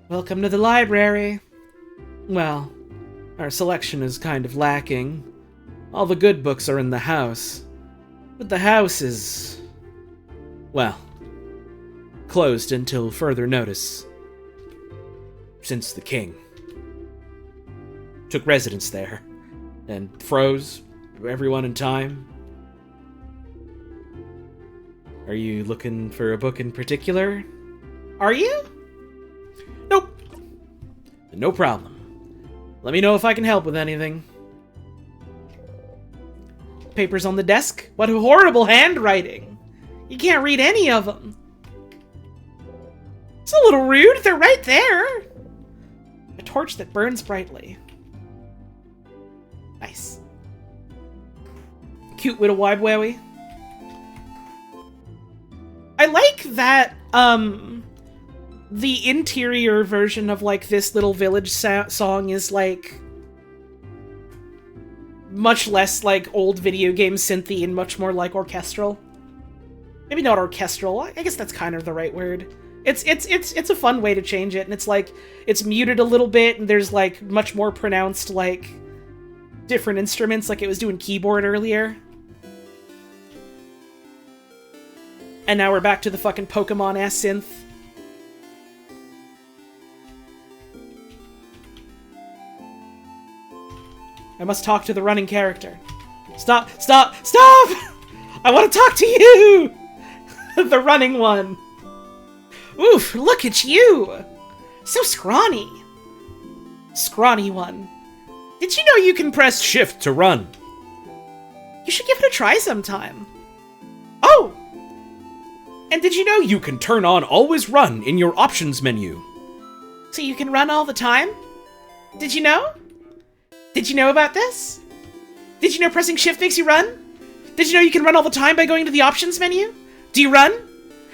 Welcome to the library. Well, our selection is kind of lacking. All the good books are in the house. But the house is, well, closed until further notice. Since the king took residence there and froze everyone in time. Are you looking for a book in particular? Are you? Nope. No problem. Let me know if I can help with anything. Papers on the desk? What horrible handwriting! You can't read any of them. It's a little rude, they're right there! A torch that burns brightly. Nice. Cute little wibwowie. I like that, the interior version of, like, this little village song is, like, much less like old video game synthy and much more like orchestral. Maybe not orchestral. I guess that's kind of the right word. It's a fun way to change it, and it's like it's muted a little bit, and there's like much more pronounced like different instruments, like it was doing keyboard earlier. And now we're back to the fucking Pokemon-ass synth. I must talk to the running character. Stop! Stop! Stop! I want to talk to you! The running one. Oof, look at you! So scrawny. Scrawny one. Did you know you can press shift to run? You should give it a try sometime. Oh! And did you know you can turn on always run in your options menu? So you can run all the time? Did you know? Did you know about this? Did you know pressing shift makes you run? Did you know you can run all the time by going to the options menu? Do you run?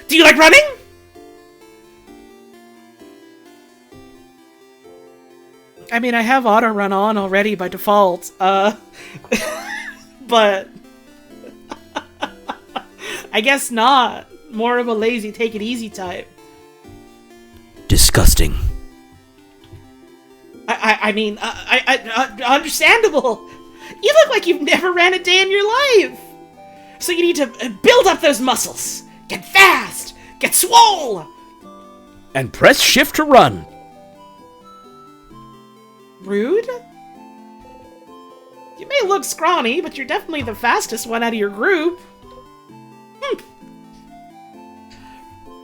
Do you like running? I mean, I have auto run on already by default, but I guess not. More of a lazy take it easy type.
Disgusting.
I mean, understandable. You look like you've never ran a day in your life. So you need to build up those muscles. Get fast. Get swole.
And press shift to run.
Rude? You may look scrawny, but you're definitely the fastest one out of your group.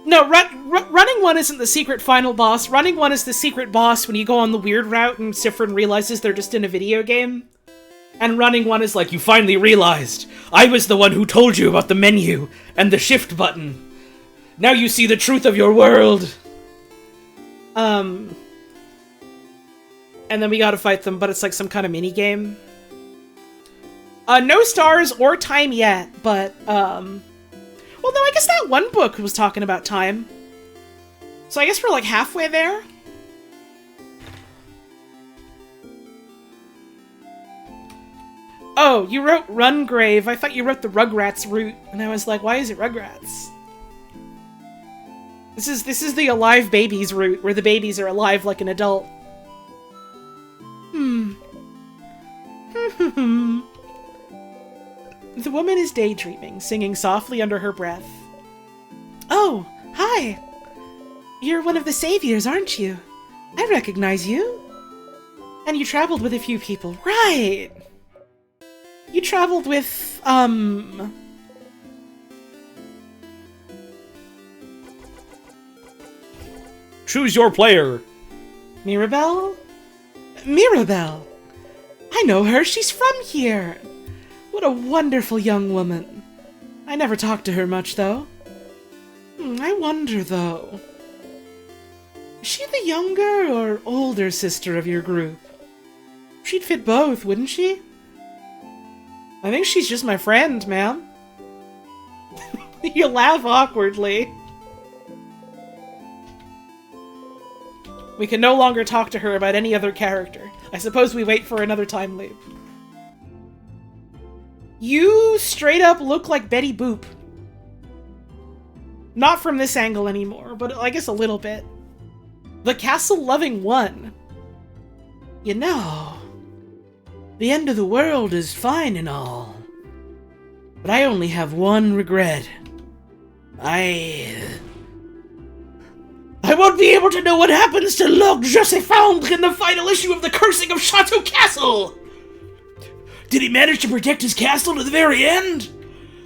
No, running one isn't the secret final boss. Running one is the secret boss when you go on the weird route and Siffrin realizes they're just in a video game. And running one is like, you finally realized. I was the one who told you about the menu and the shift button. Now you see the truth of your world. And then we gotta fight them, but it's like some kind of mini game. No stars or time yet, but, well, no, I guess that one book was talking about time. So I guess we're like halfway there. Oh, you wrote Rungrave. I thought you wrote the Rugrats route, and I was like, why is it Rugrats? This is the alive babies route, where the babies are alive like an adult. The woman is daydreaming, singing softly under her breath. Oh, hi! You're one of the saviors, aren't you? I recognize you. And you traveled with a few people, right? You traveled with,
Choose your player.
Mirabelle? Mirabelle! I know her, she's from here! What a wonderful young woman. I never talked to her much, though. I wonder, though. Is she the younger or older sister of your group? She'd fit both, wouldn't she? I think she's just my friend, ma'am. You laugh awkwardly. We can no longer talk to her about any other character. I suppose we wait for another time loop. You straight up look like Betty Boop. Not from this angle anymore, but I guess a little bit. The castle-loving one. You know, the end of the world is fine and all, but I only have one regret. I won't be able to know what happens to Lord Josephine in the final issue of The Cursing of Chateau Castle! Did he manage to protect his castle to the very end?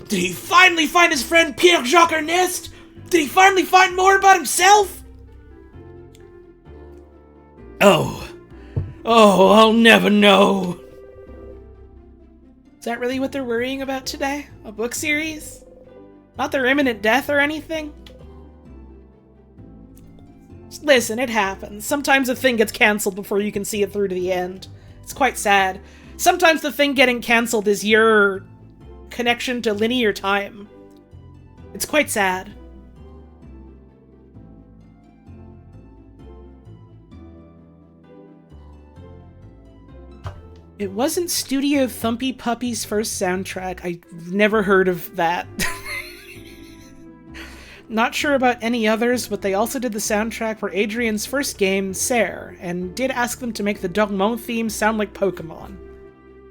Did he finally find his friend Pierre-Jacques Ernest? Did he finally find more about himself? Oh, I'll never know. Is that really what they're worrying about today? A book series? Not their imminent death or anything? Listen, it happens. Sometimes a thing gets cancelled before you can see it through to the end. It's quite sad. Sometimes the thing getting cancelled is your connection to linear time. It's quite sad. It wasn't Studio Thumpy Puppy's first soundtrack. I've never heard of that. Not sure about any others, but they also did the soundtrack for Adrian's first game, Serre, and did ask them to make the Dormont theme sound like Pokemon.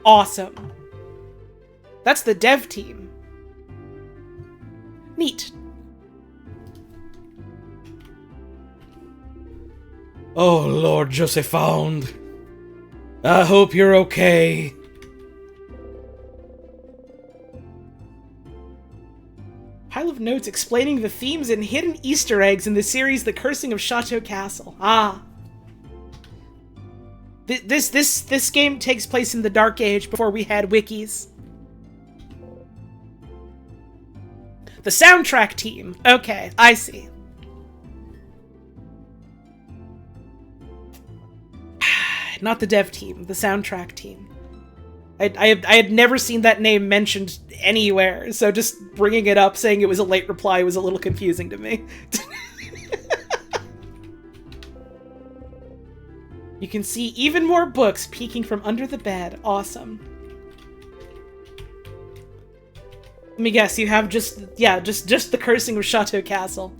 Awesome. That's the dev team. Neat.
Oh, Lord Josephine. I hope you're okay.
Pile of notes explaining the themes and hidden Easter eggs in the series The Cursing of Chateau Castle. Ah. This game takes place in the Dark Age before we had wikis. The soundtrack team. Okay, I see. Not the dev team, the soundtrack team. I had never seen that name mentioned anywhere, so just bringing it up, saying it was a late reply was a little confusing to me. You can see even more books peeking from under the bed. Awesome. Let me guess, you have just The Cursing of Chateau Castle.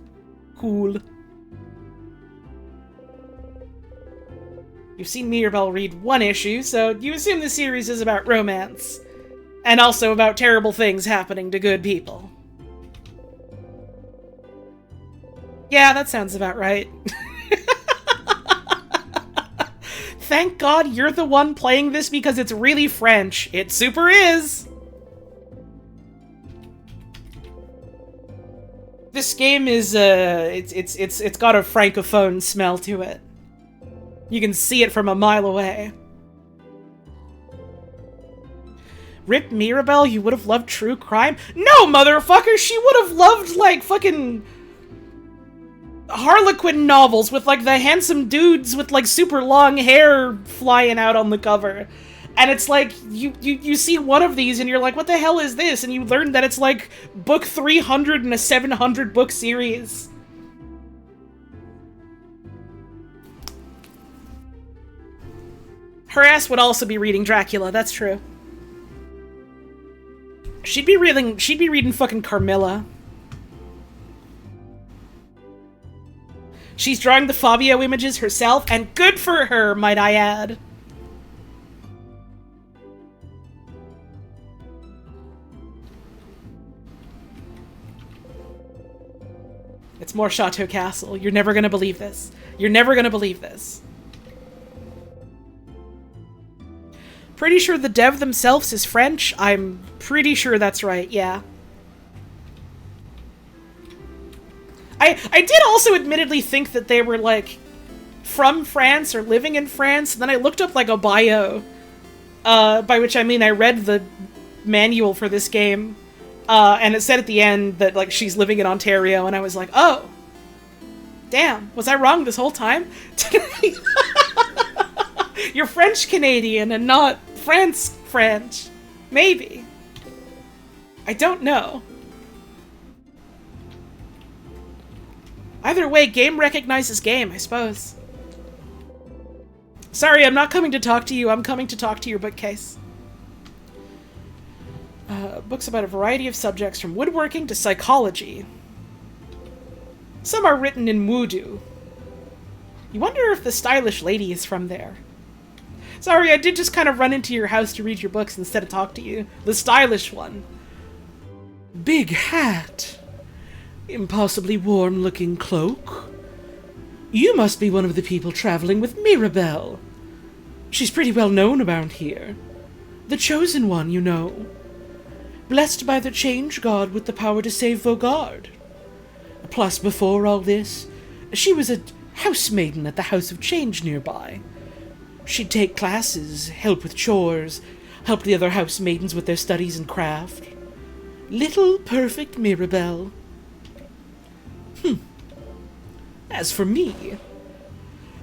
Cool. You've seen Mirabelle read one issue, so you assume the series is about romance. And also about terrible things happening to good people. Yeah, that sounds about right. Thank God you're the one playing this because it's really French. It super is! This game is, it's got a francophone smell to it. You can see it from a mile away. Rip Mirabelle, you would have loved true crime? No, motherfucker! She would have loved, like, fucking Harlequin novels with, like, the handsome dudes with, like, super long hair flying out on the cover. And it's like, you see one of these and you're like, what the hell is this? And you learn that it's, like, book 300 in a 700-book series. Her ass would also be reading Dracula, that's true. She'd be reading fucking Carmilla. She's drawing the Fabio images herself, and good for her, might I add. It's more Chateau Castle. You're never gonna believe this. You're never gonna believe this. Pretty sure the dev themselves is French. I'm pretty sure that's right, yeah. I did also admittedly think that they were, like, from France or living in France. And then I looked up, like, a bio. By which I mean I read the manual for this game. And it said at the end that, like, she's living in Ontario. And I was like, oh. Damn, was I wrong this whole time? You're French-Canadian and not France-French. Maybe. I don't know. Either way, game recognizes game, I suppose. Sorry, I'm not coming to talk to you. I'm coming to talk to your bookcase. Books about a variety of subjects from woodworking to psychology. Some are written in Wudu. You wonder if the stylish lady is from there. Sorry, I did just kind of run into your house to read your books instead of talk to you. The stylish one.
Big hat. Impossibly warm-looking cloak. You must be one of the people traveling with Mirabelle. She's pretty well known around here. The Chosen One, you know. Blessed by the Change God with the power to save Vaugarde. Plus, before all this, she was a housemaiden at the House of Change nearby. She'd take classes, help with chores, help the other housemaidens with their studies and craft. Little perfect Mirabelle. As for me,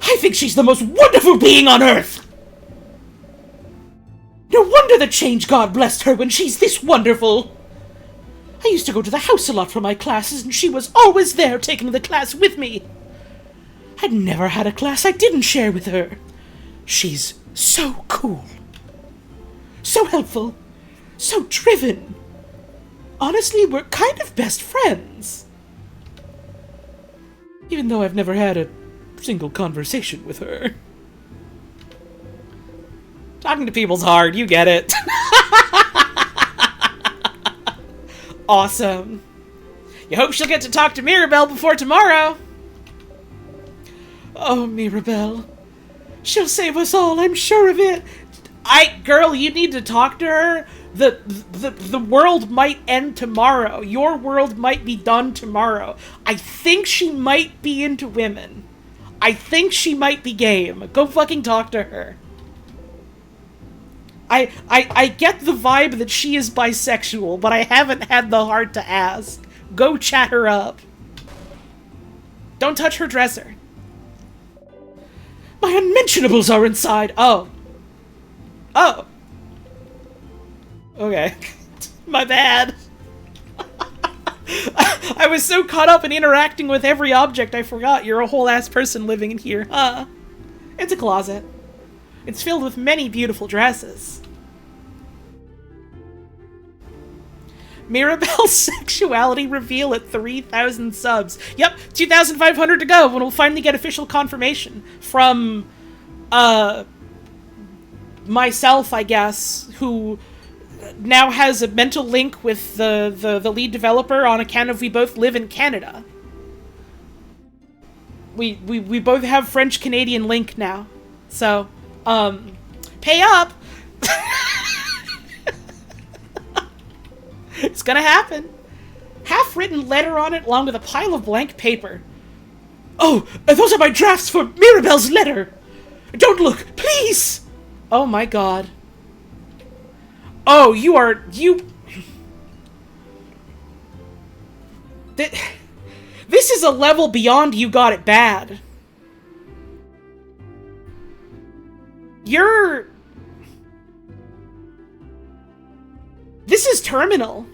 I think she's the most wonderful being on Earth! No wonder the Change God blessed her when she's this wonderful! I used to go to the house a lot for my classes, and she was always there taking the class with me. I'd never had a class I didn't share with her. She's so cool. So helpful. So driven. Honestly, we're kind of best friends. Even though I've never had a single conversation with her.
Talking to people's hard, you get it. Awesome. You hope she'll get to talk to Mirabelle before tomorrow.
Oh, Mirabelle. She'll save us all, I'm sure of it.
Girl, you need to talk to her. The world might end tomorrow. Your world might be done tomorrow. I think she might be into women. I think she might be game. Go fucking talk to her. I get the vibe that she is bisexual, but I haven't had the heart to ask. Go chat her up. Don't touch her dresser.
My unmentionables are inside.
Oh. Oh. Okay. My bad. I was so caught up in interacting with every object I forgot you're a whole ass person living in here. It's a closet. It's filled with many beautiful dresses. Mirabelle's sexuality reveal at 3,000 subs. Yep, 2,500 to go when we'll finally get official confirmation from, myself, I guess, who now has a mental link with the lead developer on account of we both live in Canada. We both have French-Canadian link now. So, pay up! It's gonna happen. Half-written letter on it along with a pile of blank paper.
Oh, those are my drafts for Mirabelle's letter! Don't look, please!
Oh my god. Oh, you... This is a level beyond you got it bad. This is terminal.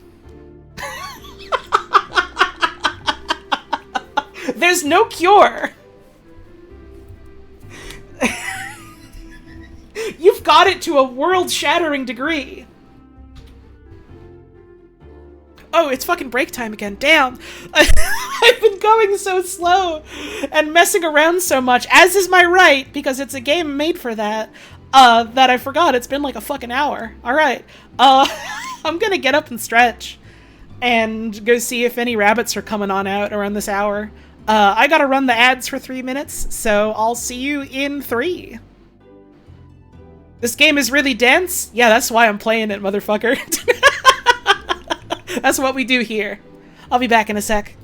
There's no cure. You've got it to a world-shattering degree. Oh, it's fucking break time again. Damn. I've been going so slow and messing around so much, as is my right, because it's a game made for that, that I forgot it's been like a fucking hour. Alright. I'm gonna get up and stretch and go see if any rabbits are coming on out around this hour. I gotta run the ads for 3 minutes, so I'll see you in 3. This game is really dense? Yeah, that's why I'm playing it, motherfucker. That's what we do here. I'll be back in a sec.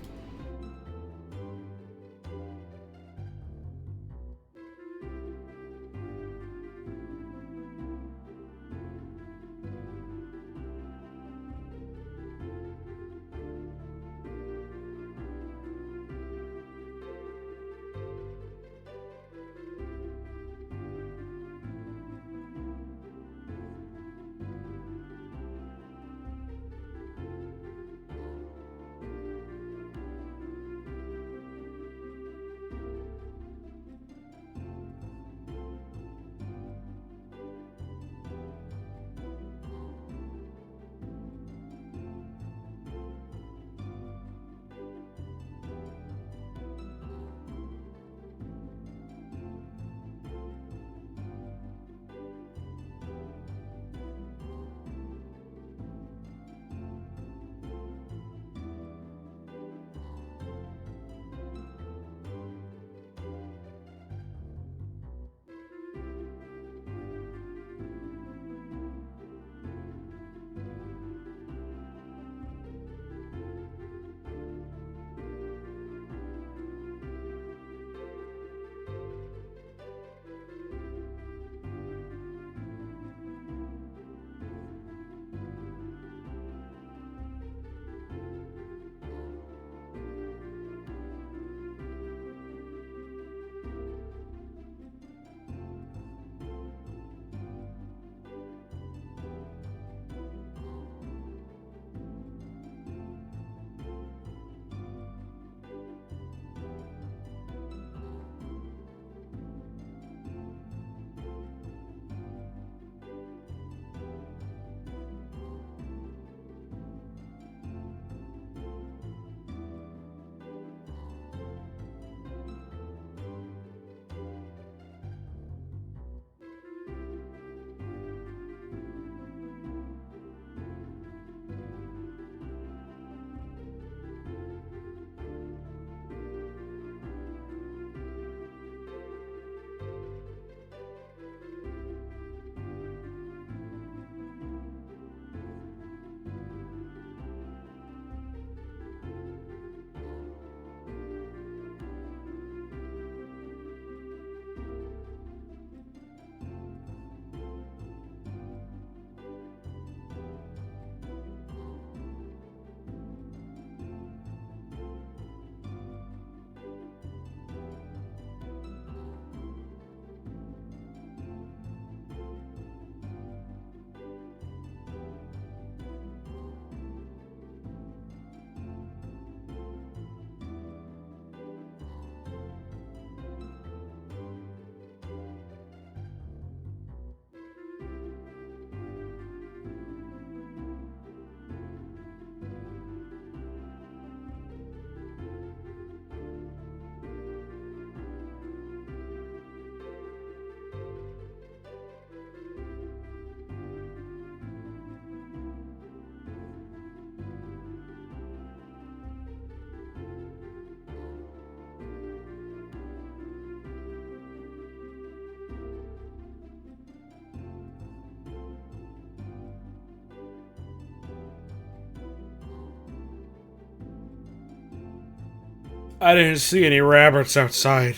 I didn't see any rabbits outside.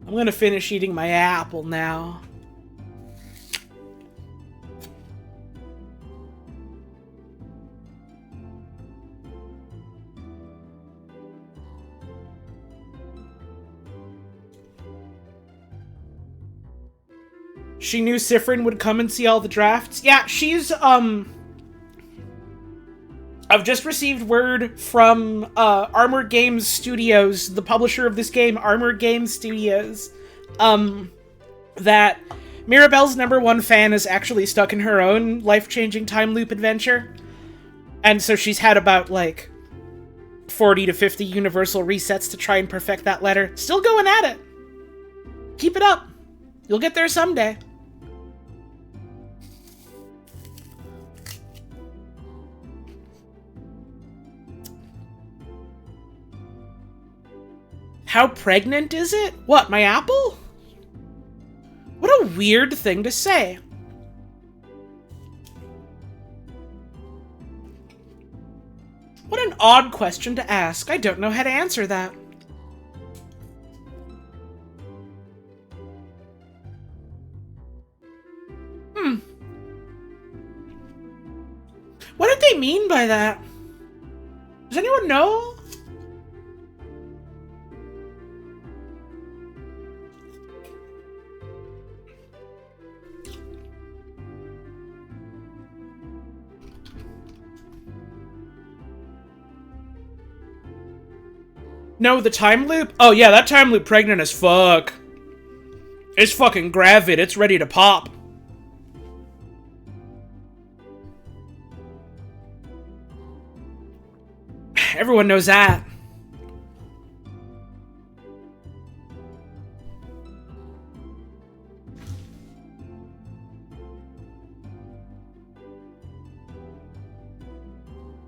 I'm gonna finish eating my apple now. She knew Sifrin would come and see all the drafts. Yeah, she's, I've just received word from, Armor Games Studios, the publisher of this game, Armor Games Studios, that Mirabelle's #1 fan is actually stuck in her own life-changing time loop adventure. And so she's had about, like, 40 to 50 universal resets to try and perfect that letter. Still going at it. Keep it up. You'll get there someday. How pregnant is it? What, my apple? weird thing to say. What an odd question to ask. I don't know how to answer that. What did they mean by that? Does anyone know? No, the time loop? Oh yeah, that time loop pregnant as fuck. It's fucking gravid, it's ready to pop. Everyone knows that.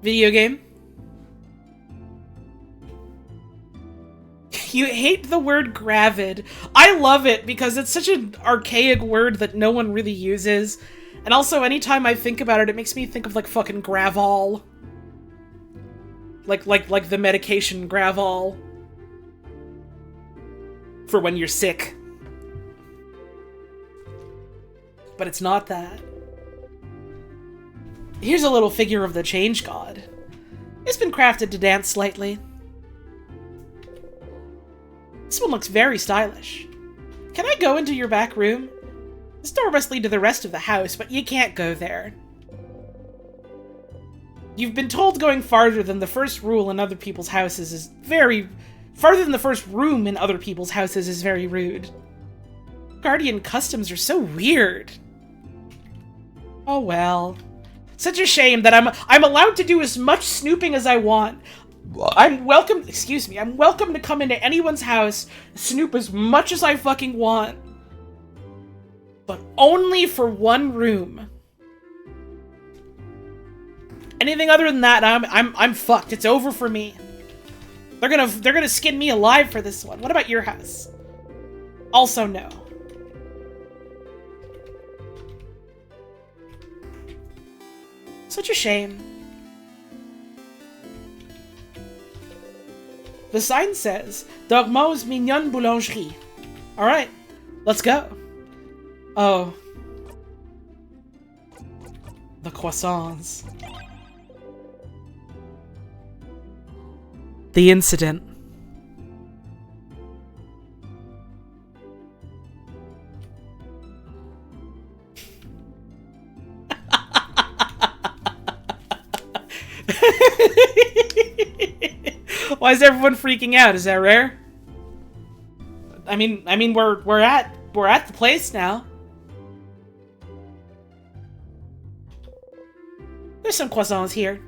Video game? You hate the word gravid. I love it because it's such an archaic word that no one really uses. And also, anytime I think about it, it makes me think of like fucking Gravol. Like the medication Gravol. For when you're sick. But it's not that. Here's a little figure of the Change God. It's been crafted to dance slightly. This one looks very stylish. Can I go into your back room? This door must lead to the rest of the house, but you can't go there. You've been told going farther than the first rule in other people's houses is very... Farther than the first room in other people's houses is very rude. Guardian customs are so weird. Oh well. Such a shame that I'm allowed to do as much snooping as I want. I'm welcome to come into anyone's house, snoop as much as I fucking want. But only for one room. Anything other than that, I'm fucked. It's over for me. They're gonna skin me alive for this one. What about your house? Also no. Such a shame. The sign says, Dormeau's Mignonne Boulangerie. Alright, let's go. Oh. The croissants. The incident. Why is everyone freaking out? Is that rare? I mean, we're at the place now. There's some croissants here.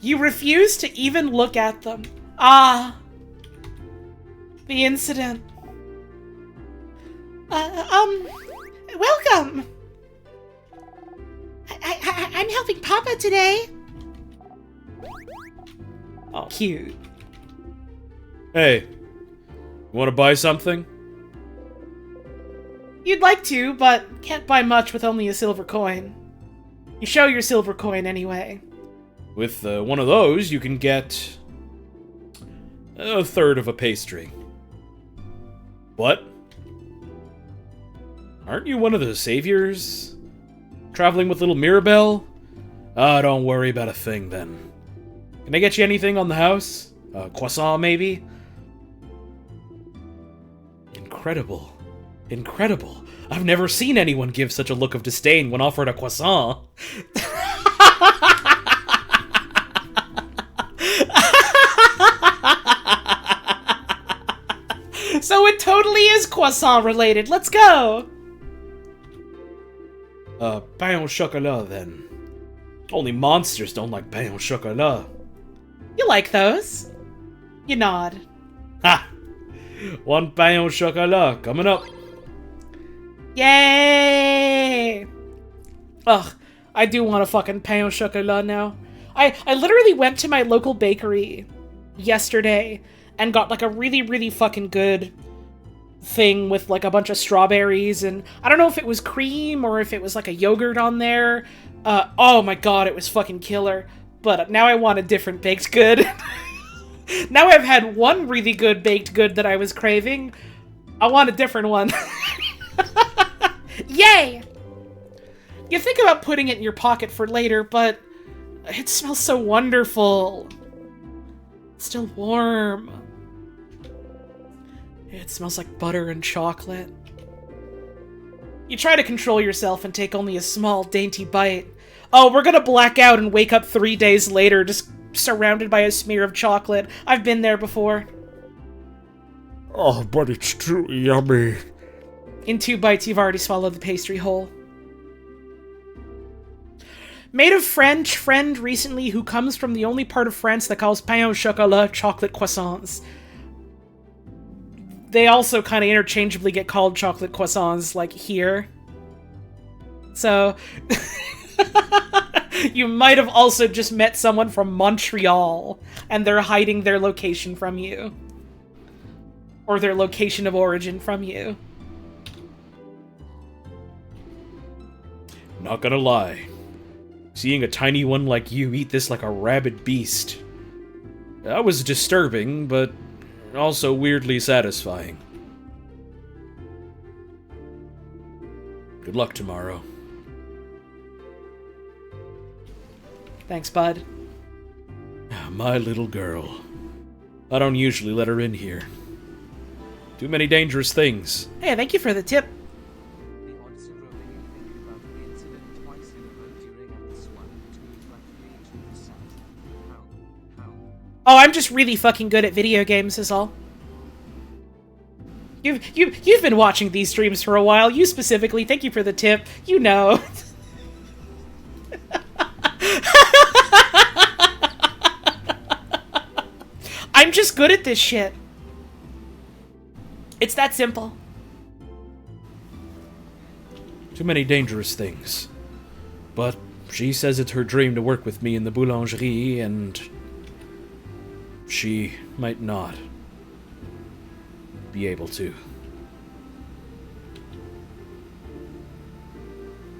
You refuse to even look at them. Ah. The incident. Welcome. I'm helping Papa today. Oh, cute.
Hey, you want to buy something?
You'd like to, but can't buy much with only a silver coin. You show your silver coin anyway.
With one of those, you can get a third of a pastry. What? Aren't you one of the saviors? Traveling with little Mirabelle? Ah, don't worry about a thing then. Can I get you anything on the house? A croissant, maybe? Incredible. Incredible. I've never seen anyone give such a look of disdain when offered a croissant.
So it totally is croissant related. Let's go.
Pain au chocolat, then. Only monsters don't like pain au chocolat.
You like those? You nod.
Ha! One pain au chocolat coming up.
Yay! Ugh, I do want a fucking pain au chocolat now. I literally went to my local bakery yesterday and got like a really, really fucking good thing with like a bunch of strawberries, and I don't know if it was cream or if it was like a yogurt on there. Oh my god, it was fucking killer. But now I want a different baked good. Now I've had one really good baked good that I was craving. I want a different one. Yay! You think about putting it in your pocket for later, but it smells so wonderful. It's still warm. It smells like butter and chocolate. You try to control yourself and take only a small, dainty bite. Oh, we're gonna black out and wake up 3 days later just surrounded by a smear of chocolate. I've been there before.
Oh, but it's too yummy.
In 2 bites, you've already swallowed the pastry whole. Made a French friend recently who comes from the only part of France that calls pain au chocolat chocolate croissants. They also kind of interchangeably get called chocolate croissants, like, here. So, you might have also just met someone from Montreal, and they're hiding their location from you. Or their location of origin from you.
Not gonna lie. Seeing a tiny one like you eat this like a rabid beast. That was disturbing, but also weirdly satisfying. Good luck tomorrow.
Thanks, bud.
My little girl. I don't usually let her in here. Too many dangerous things.
Hey, thank you for the tip.
The odds of rolling in thinking about the incident twice in a row during Acts 1 and 2 is roughly 2%. How?
Oh, I'm just really fucking good at video games, is all. You've been watching these streams for a while. You specifically, thank you for the tip. You know. I'm just good at this shit. It's that simple.
Too many dangerous things. But she says it's her dream to work with me in the boulangerie, and she might not be able to.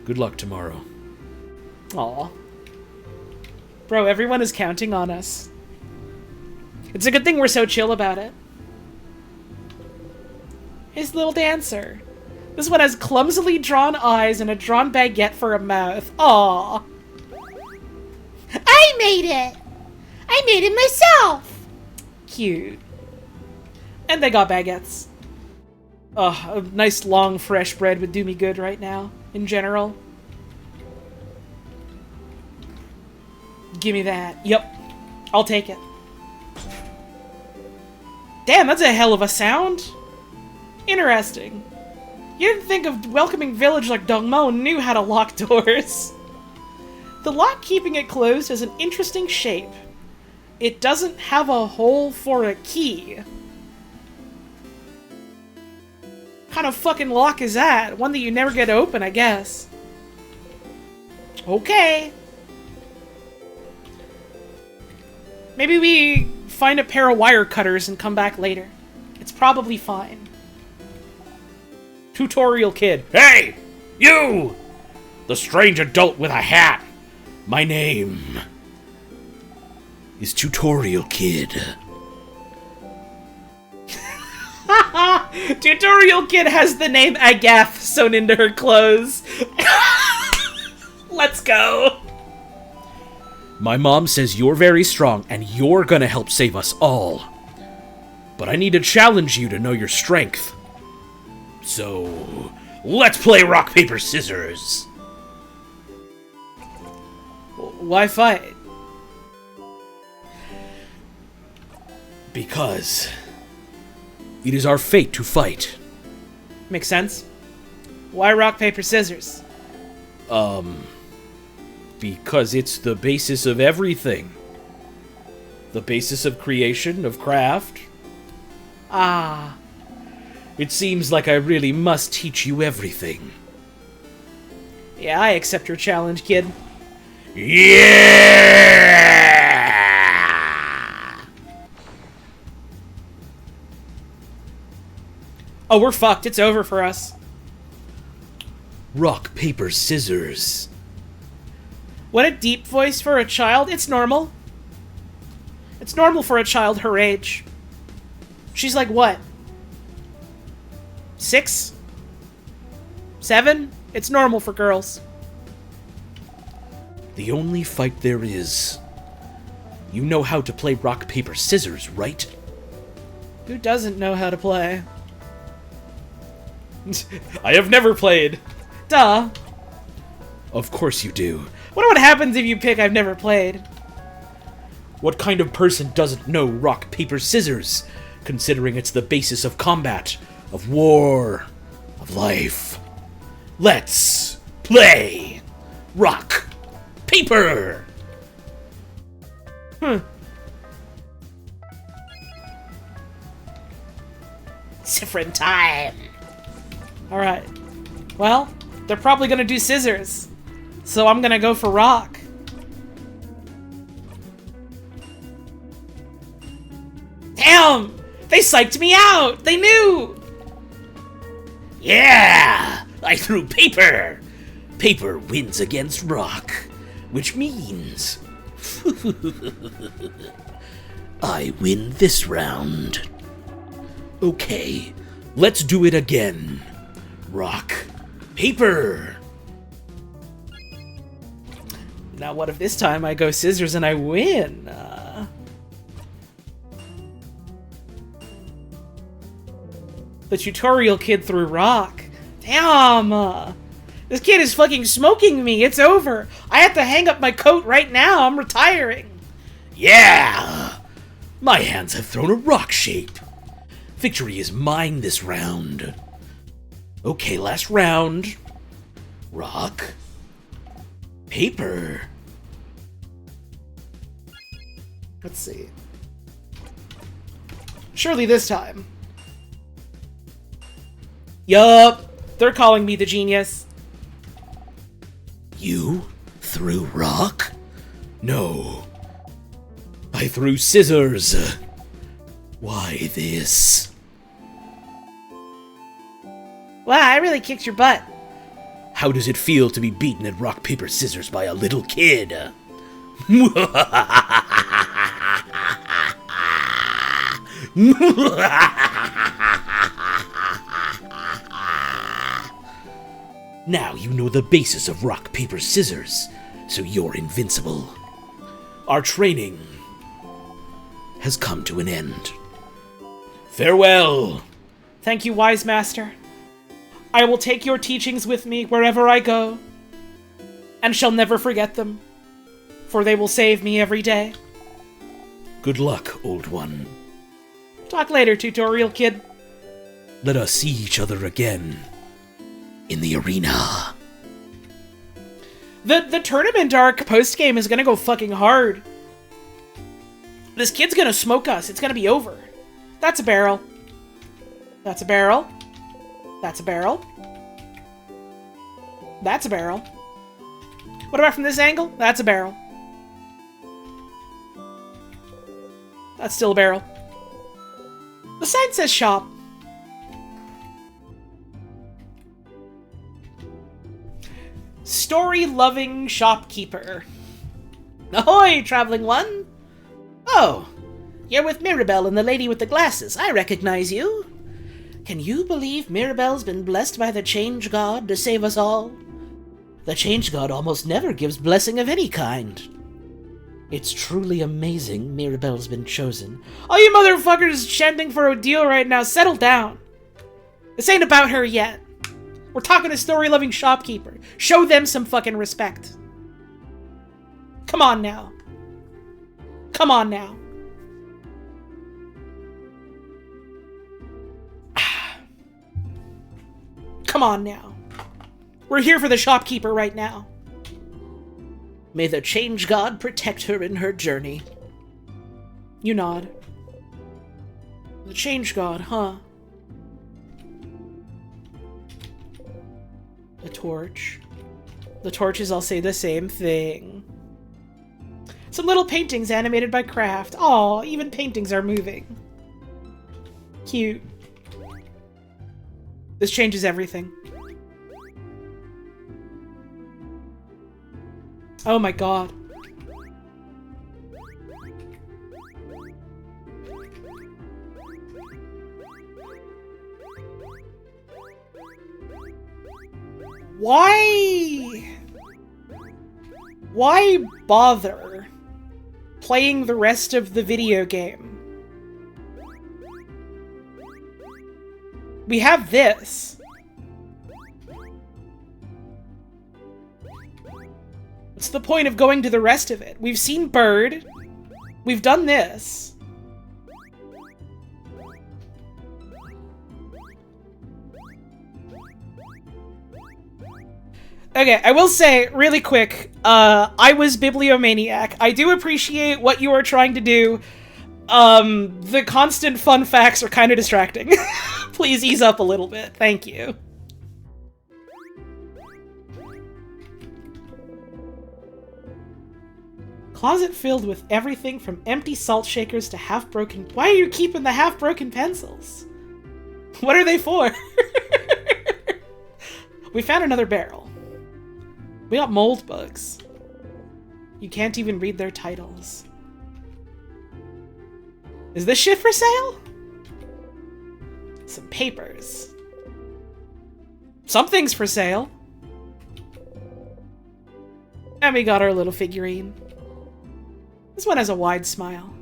Good luck tomorrow.
Aw. Bro, everyone is counting on us. It's a good thing we're so chill about it. His little dancer. This one has clumsily drawn eyes and a drawn baguette for a mouth. Aww.
I made it! I made it myself!
Cute. And they got baguettes. Oh, a nice long fresh bread would do me good right now, in general. Give me that. Yep. I'll take it. Damn, that's a hell of a sound. Interesting. You didn't think of welcoming village like Dongmo knew how to lock doors. The lock keeping it closed has an interesting shape. It doesn't have a hole for a key. What kind of fucking lock is that? One that you never get open, I guess. Okay. Maybe we find a pair of wire cutters and come back later. It's probably fine.
Tutorial kid. Hey! You! The strange adult with a hat. My name is Tutorial Kid.
Tutorial Kid has the name Agath sewn into her clothes. Let's go.
My mom says you're very strong and you're gonna help save us all. But I need to challenge you to know your strength. So, let's play rock, paper, scissors.
Why fight?
Because it is our fate to fight.
Makes sense. Why rock, paper, scissors?
Because it's the basis of everything. The basis of creation, of craft.
Ah.
It seems like I really must teach you everything.
Yeah, I accept your challenge, kid.
Yeah!
Oh, we're fucked. It's over for us.
Rock, paper, scissors.
What a deep voice for a child. It's normal. It's normal for a child her age. She's like, what? 6? 7? It's normal for girls.
The only fight there is. You know how to play rock, paper, scissors, right?
Who doesn't know how to play?
I have never played.
Duh.
Of course you do.
Wonder what happens if you pick I've never played.
What kind of person doesn't know rock, paper, scissors? Considering it's the basis of combat, of war, of life. Let's play rock, paper!
Different time.
Alright. Well, they're probably gonna do scissors. So I'm gonna go for rock. Damn! They psyched me out! They knew!
Yeah! I threw paper! Paper wins against rock, which means I win this round. Okay, let's do it again. Rock, paper!
Now what if this time I go scissors and I win? The tutorial kid threw rock. Damn! This kid is fucking smoking me. It's over. I have to hang up my coat right now. I'm retiring.
Yeah! My hands have thrown a rock shape. Victory is mine this round. Okay, last round. Rock. Paper.
Let's see. Surely this time. Yup. They're calling me the genius.
You threw rock? No. I threw scissors. Why this?
Wow, I really kicked your butt.
How does it feel to be beaten at rock, paper, scissors by a little kid? Now you know the basis of rock, paper, scissors, so you're invincible. Our training has come to an end. Farewell!
Thank you, wise master. I will take your teachings with me wherever I go, and shall never forget them, for they will save me every day.
Good luck, old one.
Talk later, tutorial kid.
Let us see each other again in the arena.
The tournament arc post-game is gonna go fucking hard. This kid's gonna smoke us. It's gonna be over. That's a barrel. That's a barrel. That's a barrel. That's a barrel. What about from this angle? That's a barrel. That's still a barrel. The sign says shop. Story-loving shopkeeper. Ahoy, traveling one! Oh, you're with Mirabelle and the lady with the glasses. I recognize you. Can you believe Mirabelle's been blessed by the Change God to save us all? The Change God almost never gives blessing of any kind. It's truly amazing Mirabelle's been chosen. All you motherfuckers chanting for a deal right now, settle down. This ain't about her yet. We're talking to story-loving shopkeeper. Show them some fucking respect. Come on now. Come on now. Come on now. We're here for the shopkeeper right now. May the Change God protect her in her journey. You nod. The Change God, huh? The torch. The torches all say the same thing. Some little paintings animated by Craft. Aw, even paintings are moving. Cute. This changes everything. Oh my god. Why bother playing the rest of the video game? We have this. What's the point of going to the rest of it? We've seen Bird. We've done this. Okay, I will say, really quick, I was Bibliomaniac. I do appreciate what you are trying to do. The constant fun facts are kind of distracting. Please ease up a little bit. Thank you. Closet filled with everything from empty salt shakers to half-broken... Why are you keeping the half-broken pencils? What are they for? We found another barrel. We got mold bugs. You can't even read their titles. Is this shit for sale? Some papers. Something's for sale. And we got our little figurine. This one has a wide smile.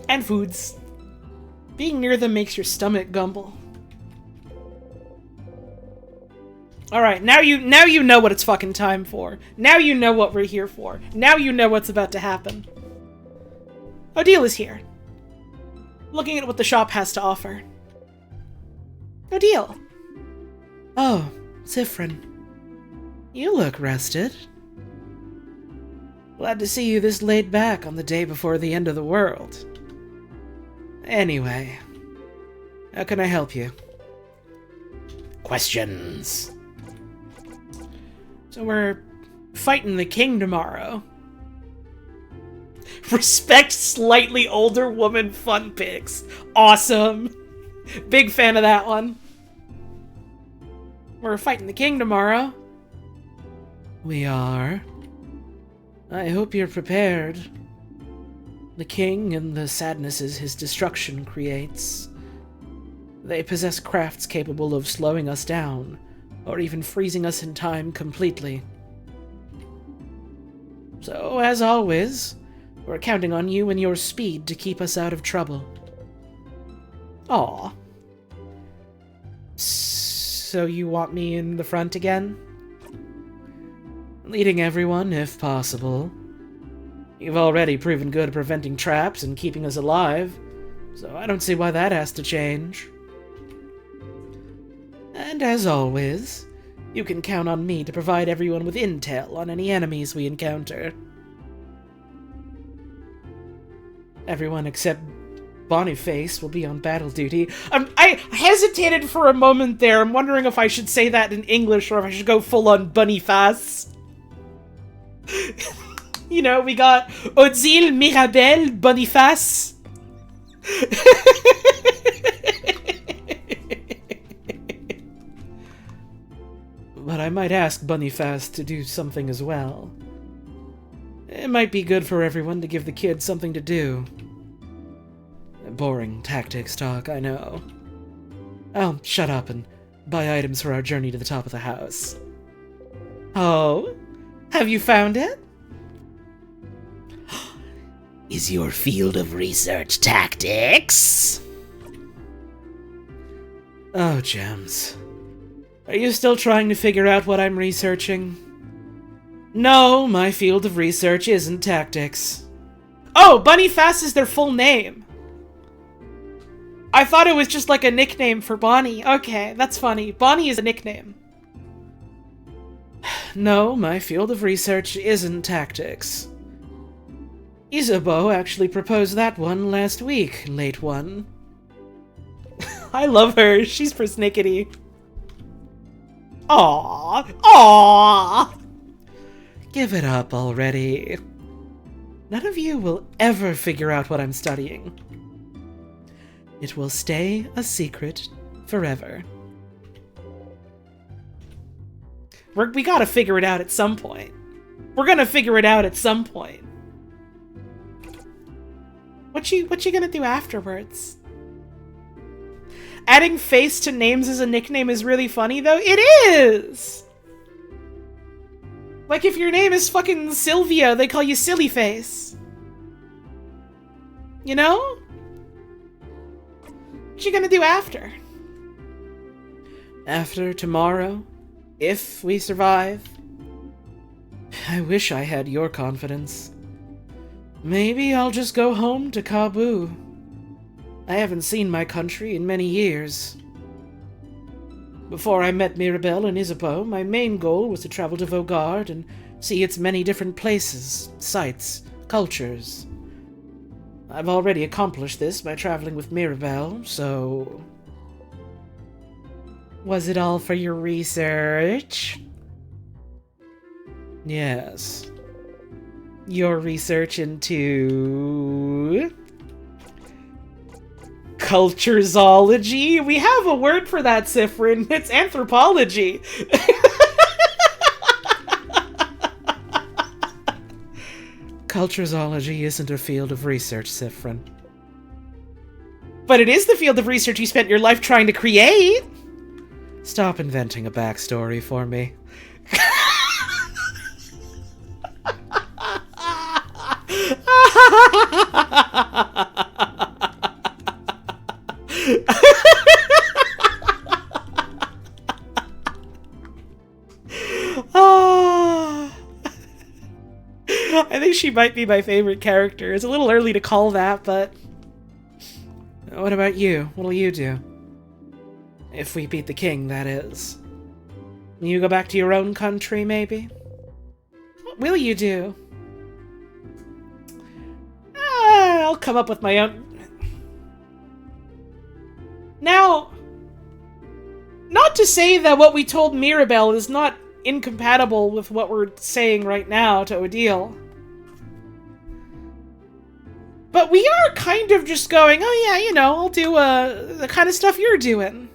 And foods. Being near them makes your stomach gumble. Alright, now you know what it's fucking time for. Now you know what we're here for. Now you know what's about to happen. Odile is here. Looking at what the shop has to offer. Odile. Oh, Zifrin. You look rested. Glad to see you this laid back on the day before the end of the world. Anyway, how can I help you?
Questions.
So we're fighting the king tomorrow. Respect slightly older woman fun pics. Awesome. Big fan of that one. We're fighting the king tomorrow. We are. I hope you're prepared. The king and the sadnesses his destruction creates. They possess crafts capable of slowing us down, or even freezing us in time completely. So, as always, we're counting on you and your speed to keep us out of trouble. Aw. So you want me in the front again? Leading everyone, if possible. You've already proven good at preventing traps and keeping us alive, so I don't see why that has to change. And as always, you can count on me to provide everyone with intel on any enemies we encounter. Everyone except Boniface will be on battle duty. I hesitated for a moment there. I'm wondering if I should say that in English or if I should go full on Boniface. You know, we got Odile, Mirabelle, Boniface. But I might ask Boniface to do something as well. It might be good for everyone to give the kids something to do. Boring tactics talk, I know. I'll shut up and buy items for our journey to the top of the house. Oh? Have you found it?
Is your field of research tactics?
Oh, Gems. Are you still trying to figure out what I'm researching? No, my field of research isn't tactics. Oh, Boniface is their full name. I thought it was just like a nickname for Bonnie. Okay, that's funny. Bonnie is a nickname. No, my field of research isn't tactics. Isabeau actually proposed that one last week, late one. I love her. She's persnickety. Aww. Aww. Give it up already. None of you will ever figure out what I'm studying. It will stay a secret forever. We gotta figure it out at some point. We're gonna figure it out at some point. What you gonna do afterwards? Adding face to names as a nickname is really funny, though. It is! Like, if your name is fucking Sylvia, they call you Silly Face. You know? What you gonna do after? After tomorrow? If we survive? I wish I had your confidence. Maybe I'll just go home to Kabul. I haven't seen my country in many years. Before I met Mirabelle and Isabeau, my main goal was to travel to Vaugarde and see its many different places, sights, cultures. I've already accomplished this by traveling with Mirabelle, so... Was it all for your research? Yes. Your research into... Cultureology? We have a word for that, Sifrin. It's anthropology. Cultureology isn't a field of research, Sifrin. But it is the field of research you spent your life trying to create! Stop inventing a backstory for me. I think she might be my favorite character. It's a little early to call that, but... What about you? What'll you do? If we beat the king, that is. You go back to your own country, maybe? What will you do? I'll come up with my own... Now, not to say that what we told Mirabelle is not incompatible with what we're saying right now to Odile. But we are kind of just going, oh yeah, you know, I'll do the kind of stuff you're doing.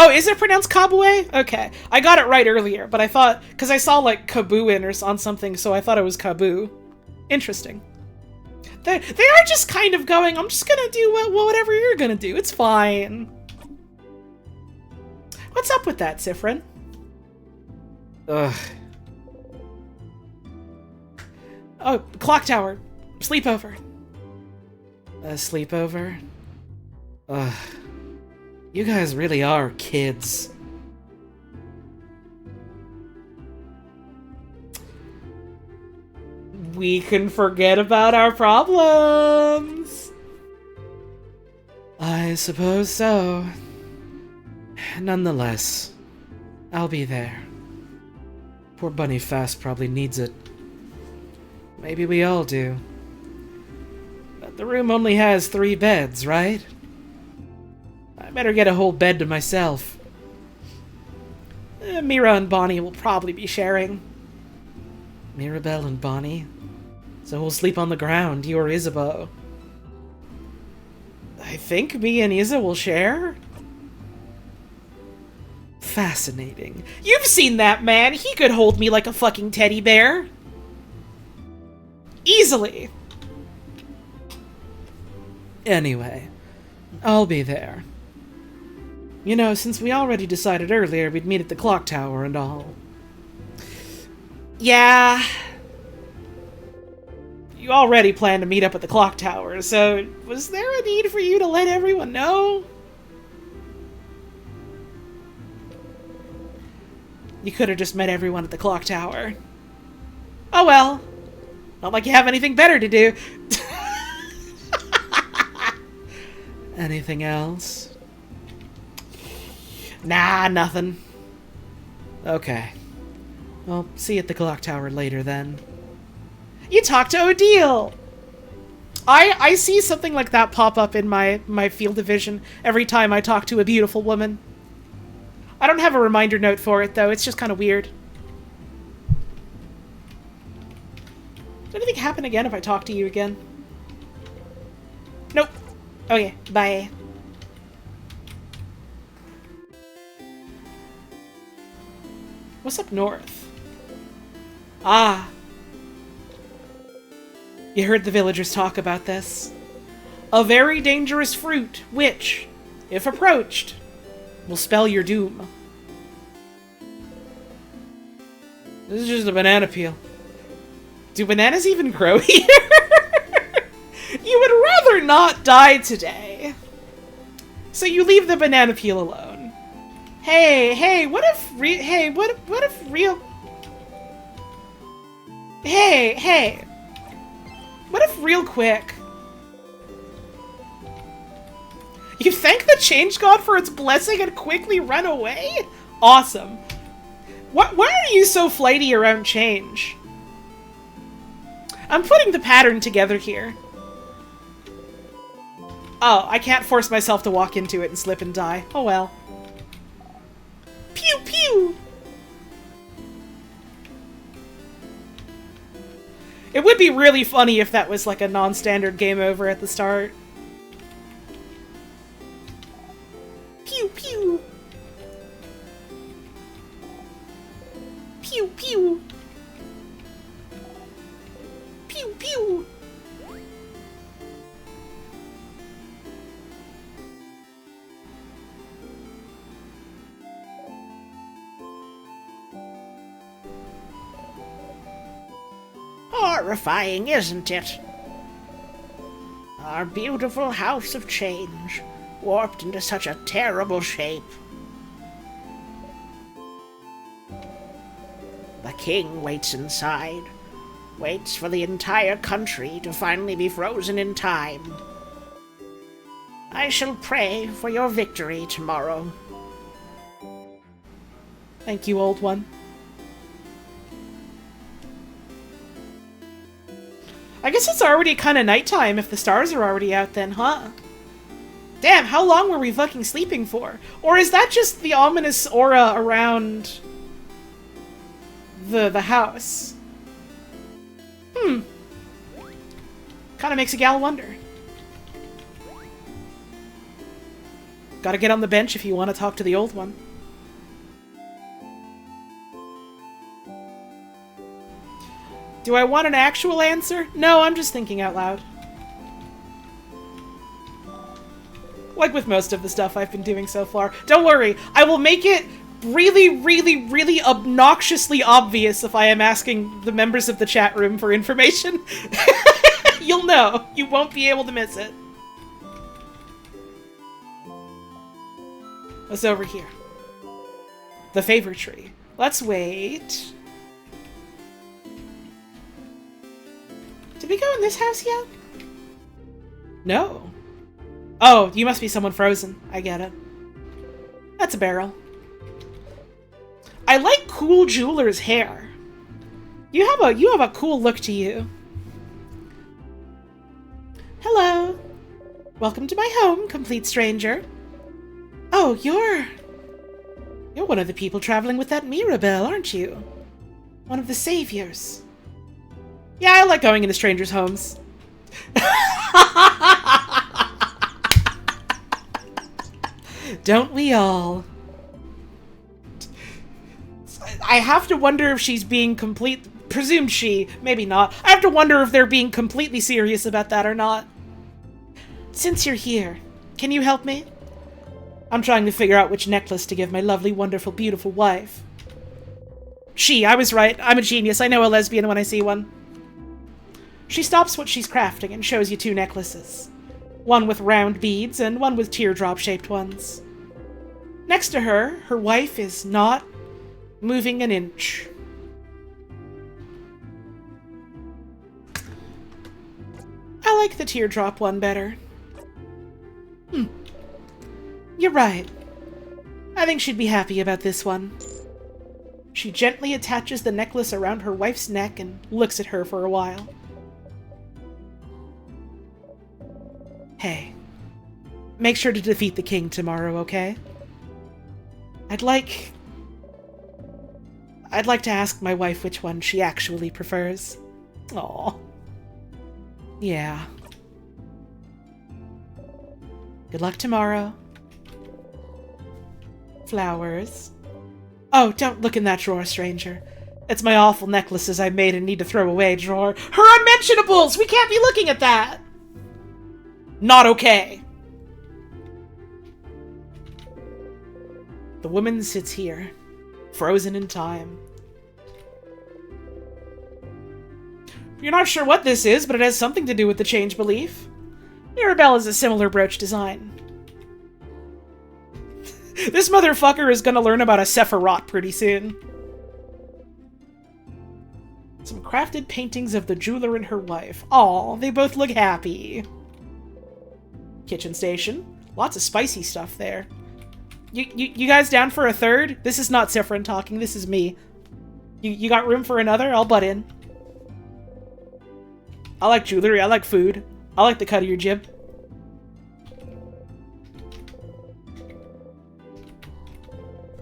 Oh, is it pronounced Kabue? Okay. I got it right earlier, but I thought... Because I saw, like, Kabuin or on something, so I thought it was Kabu. Interesting. They are just kind of going, I'm just gonna do whatever you're gonna do. It's fine. What's up with that, Sifrin? Ugh. Oh, clock tower. Sleepover. A sleepover? Ugh. You guys really are kids. We can forget about our problems. I suppose so. Nonetheless, I'll be there. Poor Bunny Fast probably needs it. Maybe we all do. But the room only has 3 beds, right? I better get a whole bed to myself. Mira and Bonnie will probably be sharing. Mirabelle and Bonnie? So we'll sleep on the ground, you or Isabeau. I think me and Isa will share? Fascinating. You've seen that man! He could hold me like a fucking teddy bear! Easily! Anyway, I'll be there. You know, since we already decided earlier we'd meet at the clock tower and all. Yeah. You already planned to meet up at the clock tower, so was there a need for you to let everyone know? You could have just met everyone at the clock tower. Oh well. Not like you have anything better to do. Anything else? Nah, nothing. Okay. Well, see you at the clock tower later then. You talked to Odile! I see something like that pop up in my field of vision every time I talk to a beautiful woman. I don't have a reminder note for it, though. It's just kind of weird. Does anything happen again if I talk to you again? Nope. Okay, bye. What's up north? Ah. You heard the villagers talk about this. A very dangerous fruit, which, if approached, will spell your doom. This is just a banana peel. Do bananas even grow here? You would rather not die today. So you leave the banana peel alone. Hey, what if what if real... Hey. What if real quick... You thank the Change God for its blessing and quickly run away? Awesome. Why are you so flighty around change? I'm putting the pattern together here. Oh, I can't force myself to walk into it and slip and die. Oh well. Pew pew! It would be really funny if that was like a non-standard game over at the start. Pew pew! Pew pew! Pew pew!
Horrifying, isn't it? Our beautiful house of change, warped into such a terrible shape. The king waits inside, waits for the entire country to finally be frozen in time. I shall pray for your victory tomorrow.
Thank you, old one. I guess it's already kind of nighttime if the stars are already out then, huh? Damn, how long were we fucking sleeping for? Or is that just the ominous aura around the house? Kind of makes a gal wonder. Gotta get on the bench if you want to talk to the old one. Do I want an actual answer? No, I'm just thinking out loud. Like with most of the stuff I've been doing so far. Don't worry, I will make it really, really, really obnoxiously obvious if I am asking the members of the chat room for information. You'll know. You won't be able to miss it. What's over here? The favor tree. Let's wait. Did we go in this house yet? No. Oh, you must be someone frozen. I get it. That's a barrel. I like cool jeweler's hair. You have a cool look to you. Hello. Welcome to my home, complete stranger. Oh, you're one of the people traveling with that Mirabelle, aren't you? One of the saviors. Yeah, I like going into strangers' homes. Don't we all? I have to wonder if she's being presumed she, maybe not. I have to wonder if they're being completely serious about that or not. Since you're here, can you help me? I'm trying to figure out which necklace to give my lovely, wonderful, beautiful wife. I was right. I'm a genius. I know a lesbian when I see one. She stops what she's crafting and shows you two necklaces. One with round beads and one with teardrop-shaped ones. Next to her, her wife is not moving an inch. I like the teardrop one better. You're right. I think she'd be happy about this one. She gently attaches the necklace around her wife's neck and looks at her for a while. Hey, make sure to defeat the king tomorrow, okay? I'd like to ask my wife which one she actually prefers. Aw. Yeah. Good luck tomorrow. Flowers. Oh, don't look in that drawer, stranger. It's my awful necklaces I made and need to throw away drawer. Her unmentionables! We can't be looking at that! Not okay. The woman sits here, frozen in time. You're not sure what this is, but it has something to do with the change belief. Mirabelle is a similar brooch design. This motherfucker is gonna learn about a Sephiroth pretty soon. Some crafted paintings of the jeweler and her wife. Aw, they both look happy. Kitchen station. Lots of spicy stuff there. You guys down for a third? This is not Siffrin talking, this is me. You got room for another? I'll butt in. I like jewelry, I like food. I like the cut of your jib.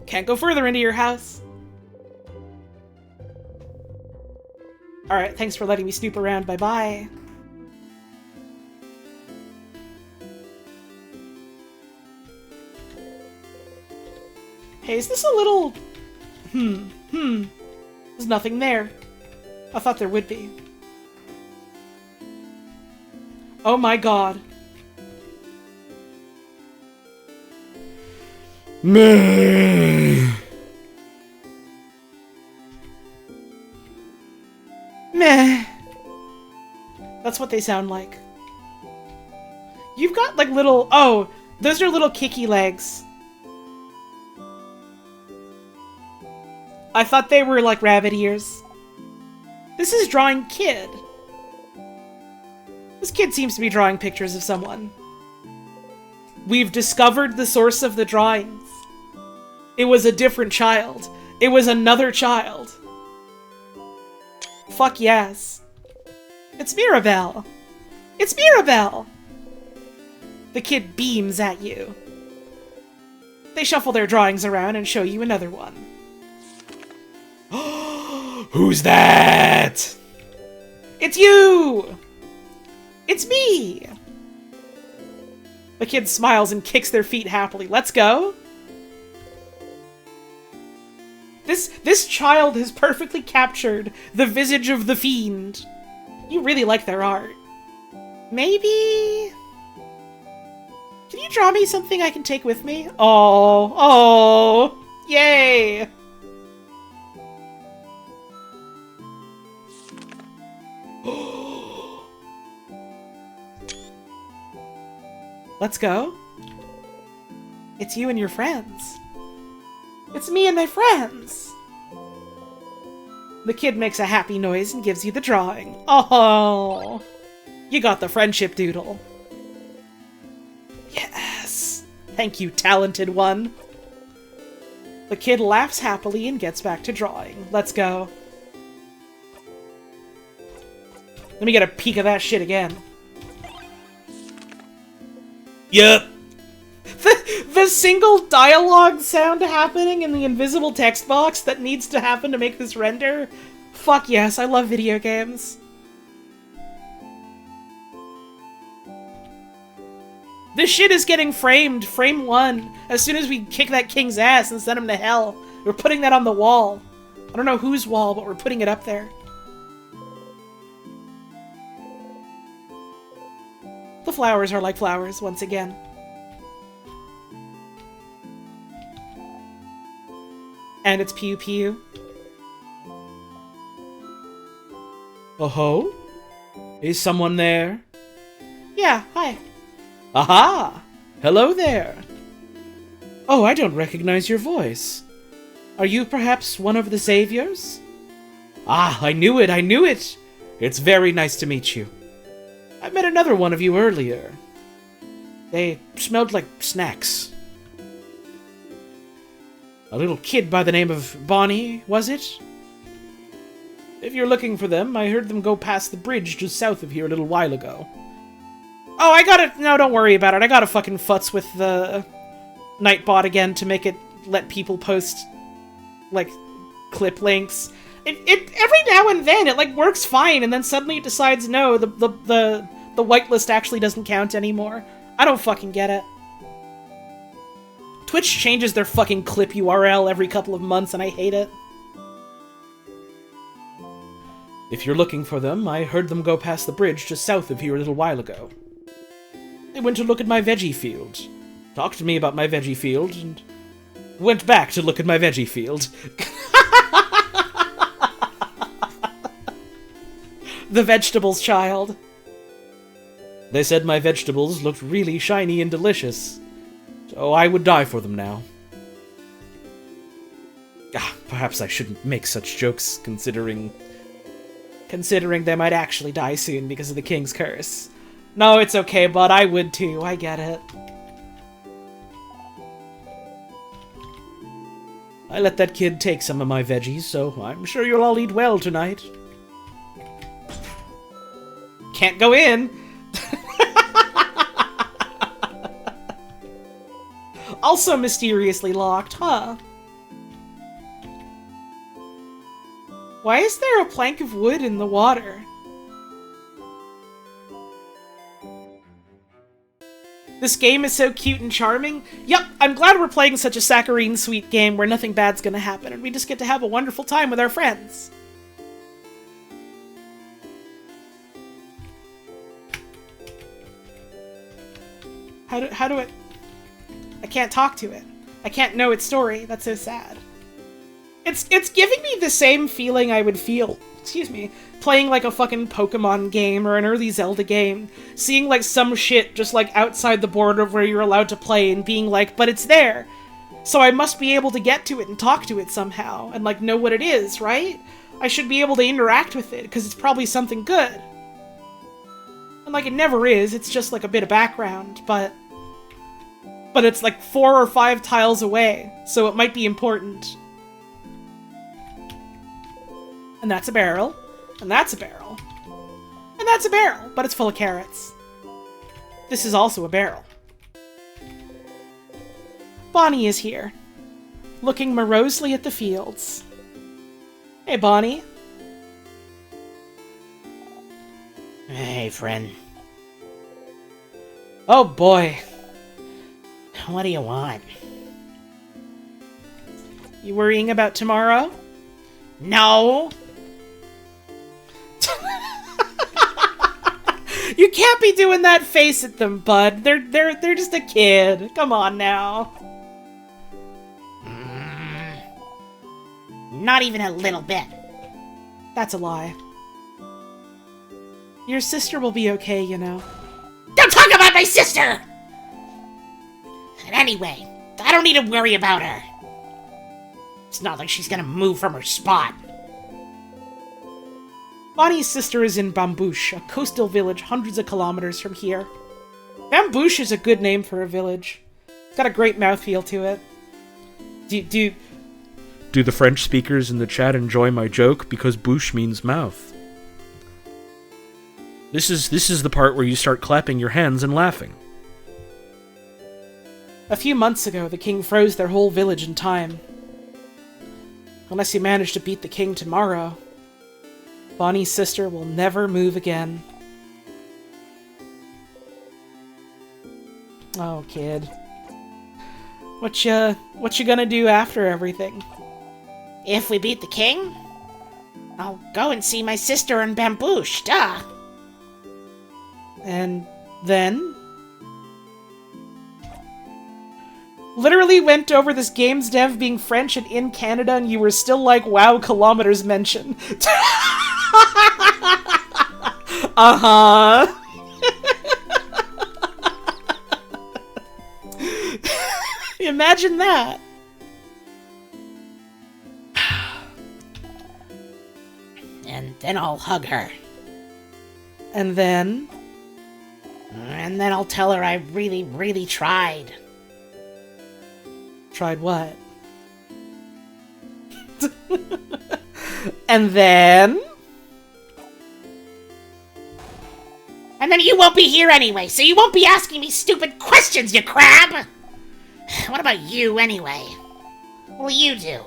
Can't go further into your house. Alright, thanks for letting me snoop around. Bye-bye. Hey, is this a little... There's nothing there. I thought there would be. Oh my god.
Meh.
Meh. That's what they sound like. You've got like little... Oh, those are little kicky legs. I thought they were like rabbit ears. This is drawing kid. This kid seems to be drawing pictures of someone. We've discovered the source of the drawings. It was a different child. It was another child. Fuck yes. It's Mirabelle. It's Mirabelle! The kid beams at you. They shuffle their drawings around and show you another one.
Who's that?
It's you! It's me! The kid smiles and kicks their feet happily. Let's go! This child has perfectly captured the visage of the fiend. You really like their art. Maybe... Can you draw me something I can take with me? Oh, yay! Let's go. It's you and your friends. It's me and my friends. The kid makes a happy noise and gives you the drawing. Oh, you got the friendship doodle. Yes. Thank you, talented one. The kid laughs happily and gets back to drawing. Let's go. Let me get a peek of that shit again.
Yep.
The single dialogue sound happening in the invisible text box that needs to happen to make this render? Fuck yes, I love video games. This shit is getting framed, frame 1, as soon as we kick that king's ass and send him to hell. We're putting that on the wall. I don't know whose wall, but we're putting it up there. The flowers are like flowers, once again. And it's Pew Pew.
Oh-ho? Is someone there?
Yeah, hi.
Aha! Hello there. Oh, I don't recognize your voice. Are you perhaps one of the saviors? Ah, I knew it, I knew it! It's very nice to meet you. I met another one of you earlier. They smelled like snacks. A little kid by the name of Bonnie, was it? If you're looking for them, I heard them go past the bridge just south of here a little while ago.
Oh, I got it. No, don't worry about it. I got a fucking futz with the Nightbot again to make it let people post, like, clip links. It every now and then it like works fine, and then suddenly it decides no, the whitelist actually doesn't count anymore. I don't fucking get it. Twitch changes their fucking clip URL every couple of months, and I hate it. If you're looking for them, I heard them go past the bridge just south of here a little while ago. They went to look at my veggie field, talked to me about my veggie field, and went back to look at my veggie field. The vegetables child. They said my vegetables looked really shiny and delicious, so I would die for them now. Perhaps I shouldn't make such jokes, considering they might actually die soon because of the king's curse. No, it's okay, bud. I would too. I get it. I let that kid take some of my veggies, so I'm sure you'll all eat well tonight. Can't go in! Also mysteriously locked, huh? Why is there a plank of wood in the water? This game is so cute and charming. Yup, I'm glad we're playing such a saccharine sweet game where nothing bad's gonna happen and we just get to have a wonderful time with our friends. How do it... I can't talk to it. I can't know its story. That's so sad. It's giving me the same feeling I would feel, excuse me, playing like a fucking Pokemon game or an early Zelda game, seeing like some shit just like outside the border of where you're allowed to play and being like, but it's there, so I must be able to get to it and talk to it somehow and like know what it is, right? I should be able to interact with it because it's probably something good. And like it never is, it's just like a bit of background, but it's like 4 or 5 tiles away, so it might be important. And that's a barrel. And that's a barrel. And that's a barrel, but it's full of carrots. This is also a barrel. Bonnie is here, looking morosely at the fields. Hey, Bonnie.
Hey, friend.
Oh, boy.
What do you want?
You worrying about tomorrow?
No!
You can't be doing that face at them, bud. They're just a kid. Come on now.
Not even a little bit.
That's a lie. Your sister will be okay, you know.
Don't talk about my sister! And anyway, I don't need to worry about her. It's not like she's gonna move from her spot.
Bonnie's sister is in Bambouche, a coastal village hundreds of kilometers from here. Bambouche is a good name for a village. It's got a great mouthfeel to it.
Do the French speakers in the chat enjoy my joke? Because bouche means mouth. This is the part where you start clapping your hands and laughing.
A few months ago, the king froze their whole village in time. Unless you manage to beat the king tomorrow, Bonnie's sister will never move again. Oh, kid. What you gonna do after everything?
If we beat the king, I'll go and see my sister in Bambouche, duh.
And then? Literally went over this game's dev being French and in Canada, and you were still like, wow, kilometers mention. Uh-huh. Imagine that.
And then I'll hug her.
And then?
And then I'll tell her I really, really tried.
Tried what? And then?
And then you won't be here anyway, so you won't be asking me stupid questions, you crab! What about you, anyway? What will you do?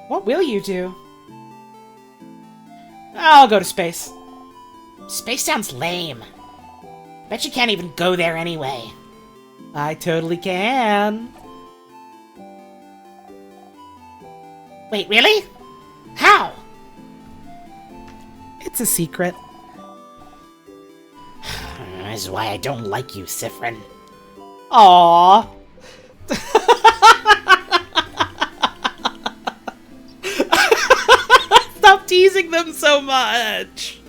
What will you do? I'll go to space.
Space sounds lame. Bet you can't even go there anyway.
I totally can.
Wait, really? How?
It's a secret.
This is why I don't like you, Sifrin.
Aww. Stop teasing them so much.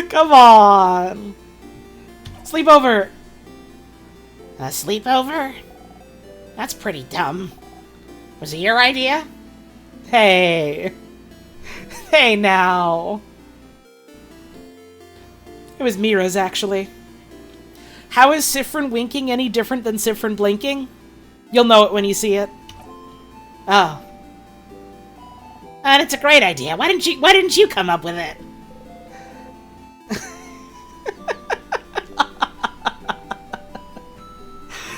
Come on. Sleepover.
A sleepover? That's pretty dumb. Was it your idea?
Hey. Hey now. It was Mira's, actually. How is Sifrin winking any different than Sifrin blinking? You'll know it when you see it. Oh.
And it's a great idea. Why didn't you come up with it?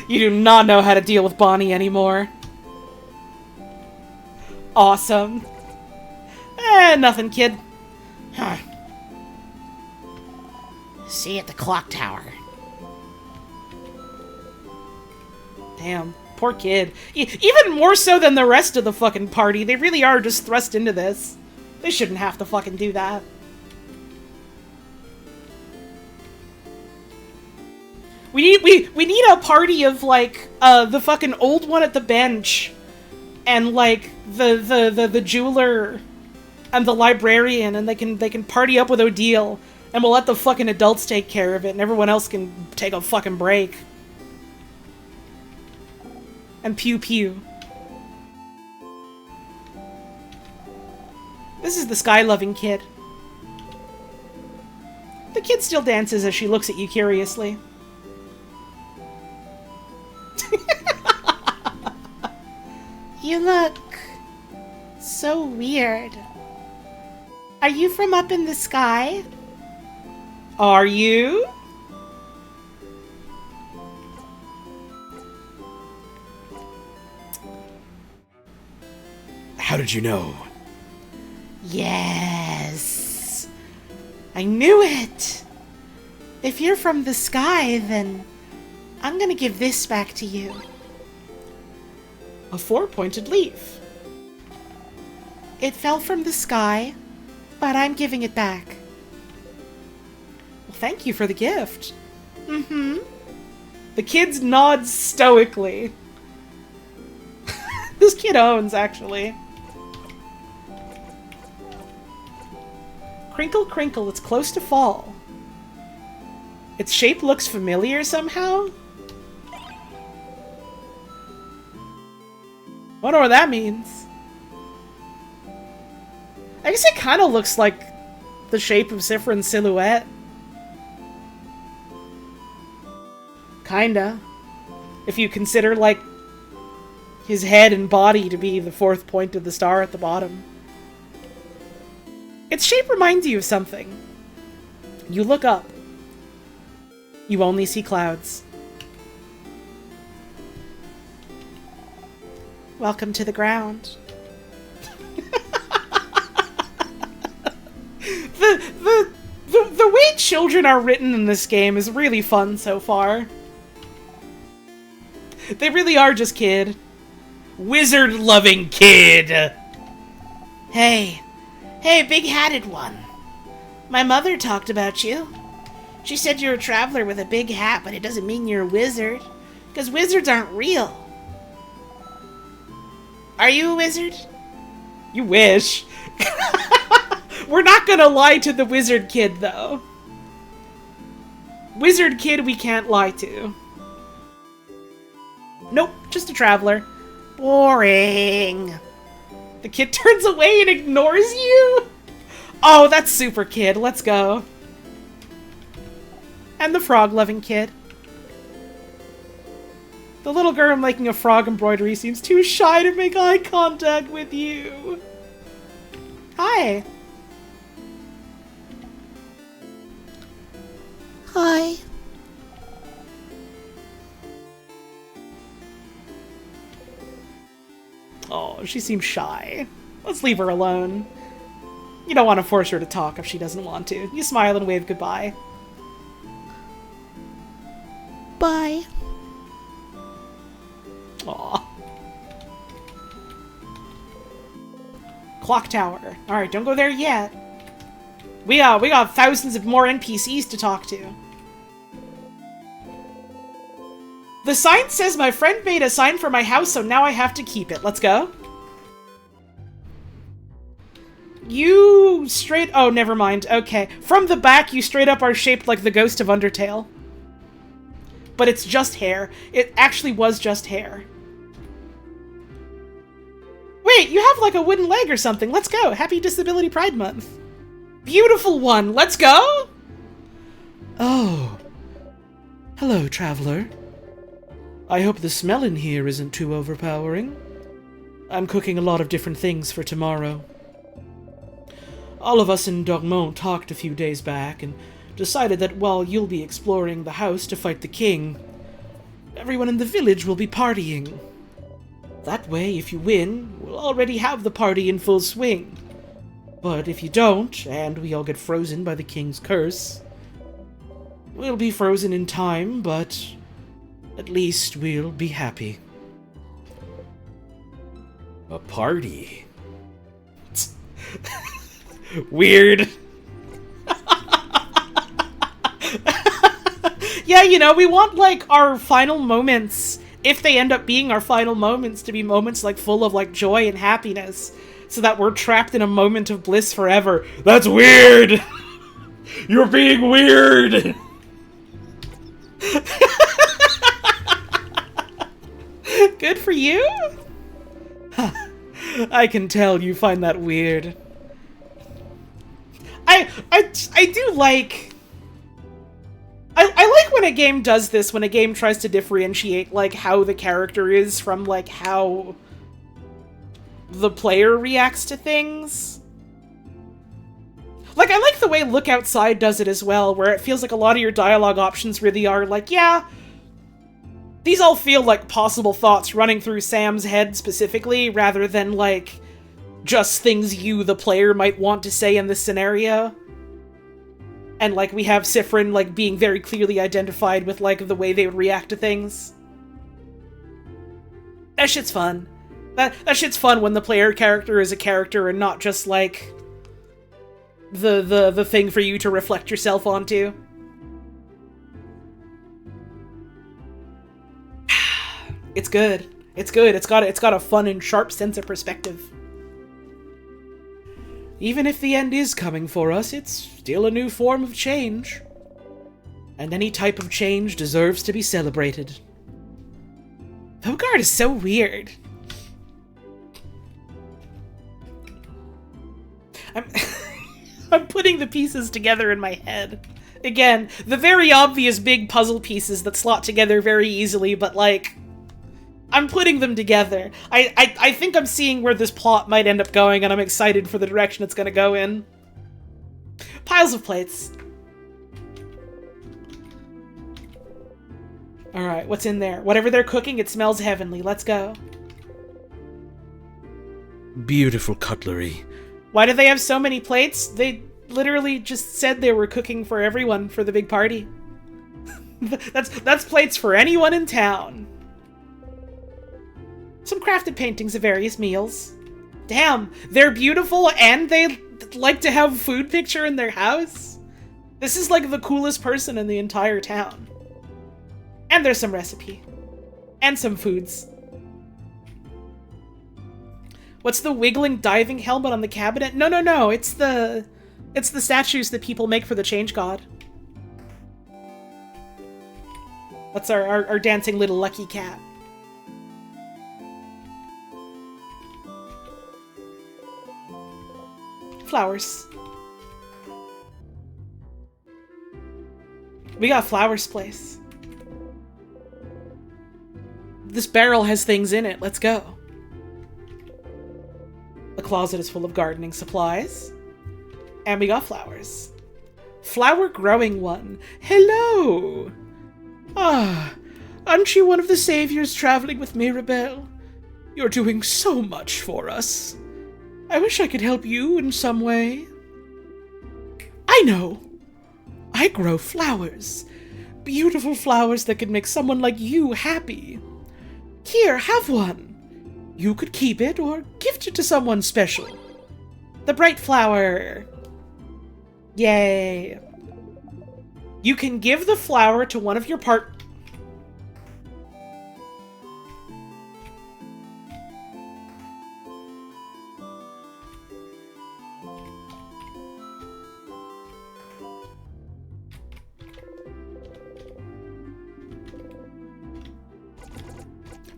You do not know how to deal with Bonnie anymore. Awesome. Nothing, kid.
Huh. See you at the clock tower.
Damn, poor kid. Even more so than the rest of the fucking party. They really are just thrust into this. They shouldn't have to fucking do that. We need a party of, like, the fucking old one at the bench, and, like, the jeweler and the librarian, and they can party up with Odile, and we'll let the fucking adults take care of it, and everyone else can take a fucking break. And pew pew. This is the sky-loving kid. The kid still dances as she looks at you curiously.
You look so weird. Are you from up in the sky?
Are you?
How did you know?
Yes. I knew it. If you're from the sky, then I'm gonna give this back to you.
A four-pointed leaf.
It fell from the sky, but I'm giving it back.
Well, thank you for the gift.
Mm-hmm.
The kid nods stoically. This kid owns, actually. Crinkle, crinkle, it's close to fall. Its shape looks familiar somehow. Wonder what that means. I guess it kind of looks like the shape of Sifrin's silhouette. Kinda. If you consider, like, his head and body to be the fourth point of the star at the bottom. Its shape reminds you of something. You look up. You only see clouds.
Welcome to the ground.
The way children are written in this game is really fun so far. They really are just kid. Wizard-loving kid!
Hey, big-hatted one. My mother talked about you. She said you're a traveler with a big hat, but it doesn't mean you're a wizard. Because wizards aren't real. Are you a wizard?
You wish. We're not gonna lie to the wizard kid, though. Wizard kid we can't lie to. Nope, just a traveler.
Boring.
The kid turns away and ignores you? Oh, that's super kid. Let's go. And the frog-loving kid. The little girl making a frog embroidery seems too shy to make eye contact with you. Hi.
Hi.
Oh, she seems shy. Let's leave her alone. You don't want to force her to talk if she doesn't want to. You smile and wave goodbye.
Bye.
Aw. Clock tower. Alright, don't go there yet. We got thousands of more NPCs to talk to. The sign says my friend made a sign for my house, so now I have to keep it. Let's go. You straight... Oh, never mind. Okay. From the back, you straight up are shaped like the ghost of Undertale. But it's just hair. It actually was just hair. Wait, you have like a wooden leg or something. Let's go. Happy Disability Pride Month. Beautiful one. Let's go.
Oh. Hello, traveler. I hope the smell in here isn't too overpowering. I'm cooking a lot of different things for tomorrow. All of us in Dormont talked a few days back and decided that while you'll be exploring the house to fight the king, everyone in the village will be partying. That way, if you win, we'll already have the party in full swing. But if you don't, and we all get frozen by the king's curse, we'll be frozen in time, but at least we'll be happy. A party?
Weird. Yeah, you know, we want, like, our final moments, if they end up being our final moments, to be moments, like, full of, like, joy and happiness, so that we're trapped in a moment of bliss forever.
That's weird! You're being weird!
Good for you? I can tell you find that weird. I do like... I like when a game does this, when a game tries to differentiate, like, how the character is from, like, how the player reacts to things. Like, I like the way Look Outside does it as well, where it feels like a lot of your dialogue options really are, like, yeah, these all feel like possible thoughts running through Sam's head specifically, rather than, like, just things you, the player, might want to say in this scenario. And, like, we have Siffrin, like, being very clearly identified with, like, the way they would react to things. That shit's fun. That shit's fun when the player character is a character and not just, like, the thing for you to reflect yourself onto. It's good. It's good. It's got a fun and sharp sense of perspective.
Even if the end is coming for us, it's still a new form of change. And any type of change deserves to be celebrated.
Hogard is so weird. I'm putting the pieces together in my head. Again, the very obvious big puzzle pieces that slot together very easily, but, like, I'm putting them together. I think I'm seeing where this plot might end up going, and I'm excited for the direction it's gonna go in. Piles of plates. Alright, what's in there? Whatever they're cooking, it smells heavenly. Let's go.
Beautiful cutlery.
Why do they have so many plates? They literally just said they were cooking for everyone for the big party. That's plates for anyone in town. Some crafted paintings of various meals. Damn, they're beautiful and they like to have food picture in their house? This is like the coolest person in the entire town. And there's some recipe. And some foods. What's the wiggling diving helmet on the cabinet? No, it's the statues that people make for the Change God. That's our dancing little lucky cat. Flowers. We got Flowers Place. This barrel has things in it. Let's go. The closet is full of gardening supplies. And we got flowers. Flower growing one. Hello! Ah, aren't you one of the saviors traveling with Mirabelle? You're doing so much for us. I wish I could help you in some way. I know. I grow flowers. Beautiful flowers that could make someone like you happy. Here, have one. You could keep it or gift it to someone special. The bright flower. Yay. You can give the flower to one of your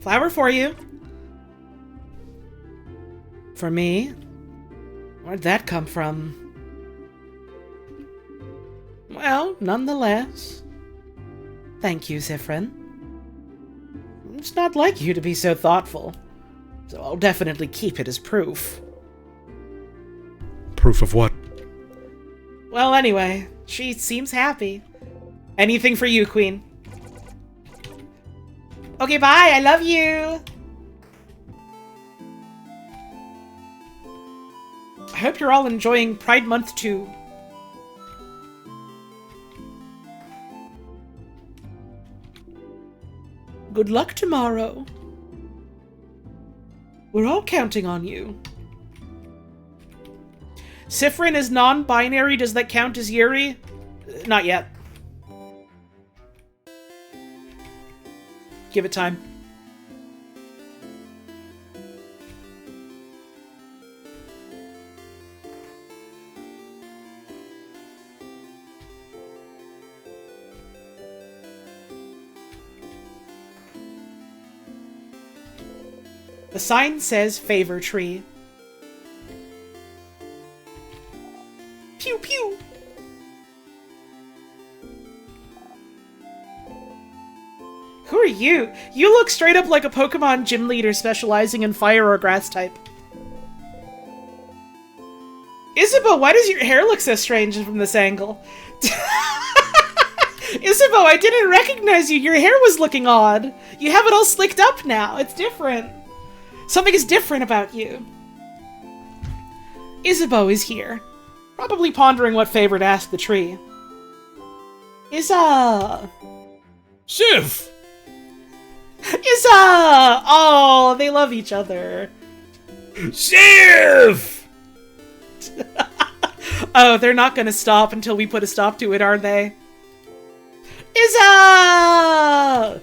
flower for you. For me? Where'd that come from? Well, nonetheless. Thank you, Siffrin. It's not like you to be so thoughtful, so I'll definitely keep it as proof.
Proof of what?
Well, anyway, she seems happy. Anything for you, Queen. Okay, bye. I love you. I hope you're all enjoying Pride Month too. Good luck tomorrow. We're all counting on you. Siffrin is non-binary. Does that count as Yuri? Not yet. Give it time. The sign says favor tree. Pew pew! Who are you? You look straight up like a Pokemon gym leader specializing in fire or grass type. Isabeau, why does your hair look so strange from this angle? Isabeau, I didn't recognize you. Your hair was looking odd. You have it all slicked up now. It's different. Something is different about you. Isabeau is here, probably pondering what favor to ask the tree. Isa!
Sif!
Isa! Oh, they love each other.
Sif!
Oh, they're not gonna stop until we put a stop to it, are they? Isa!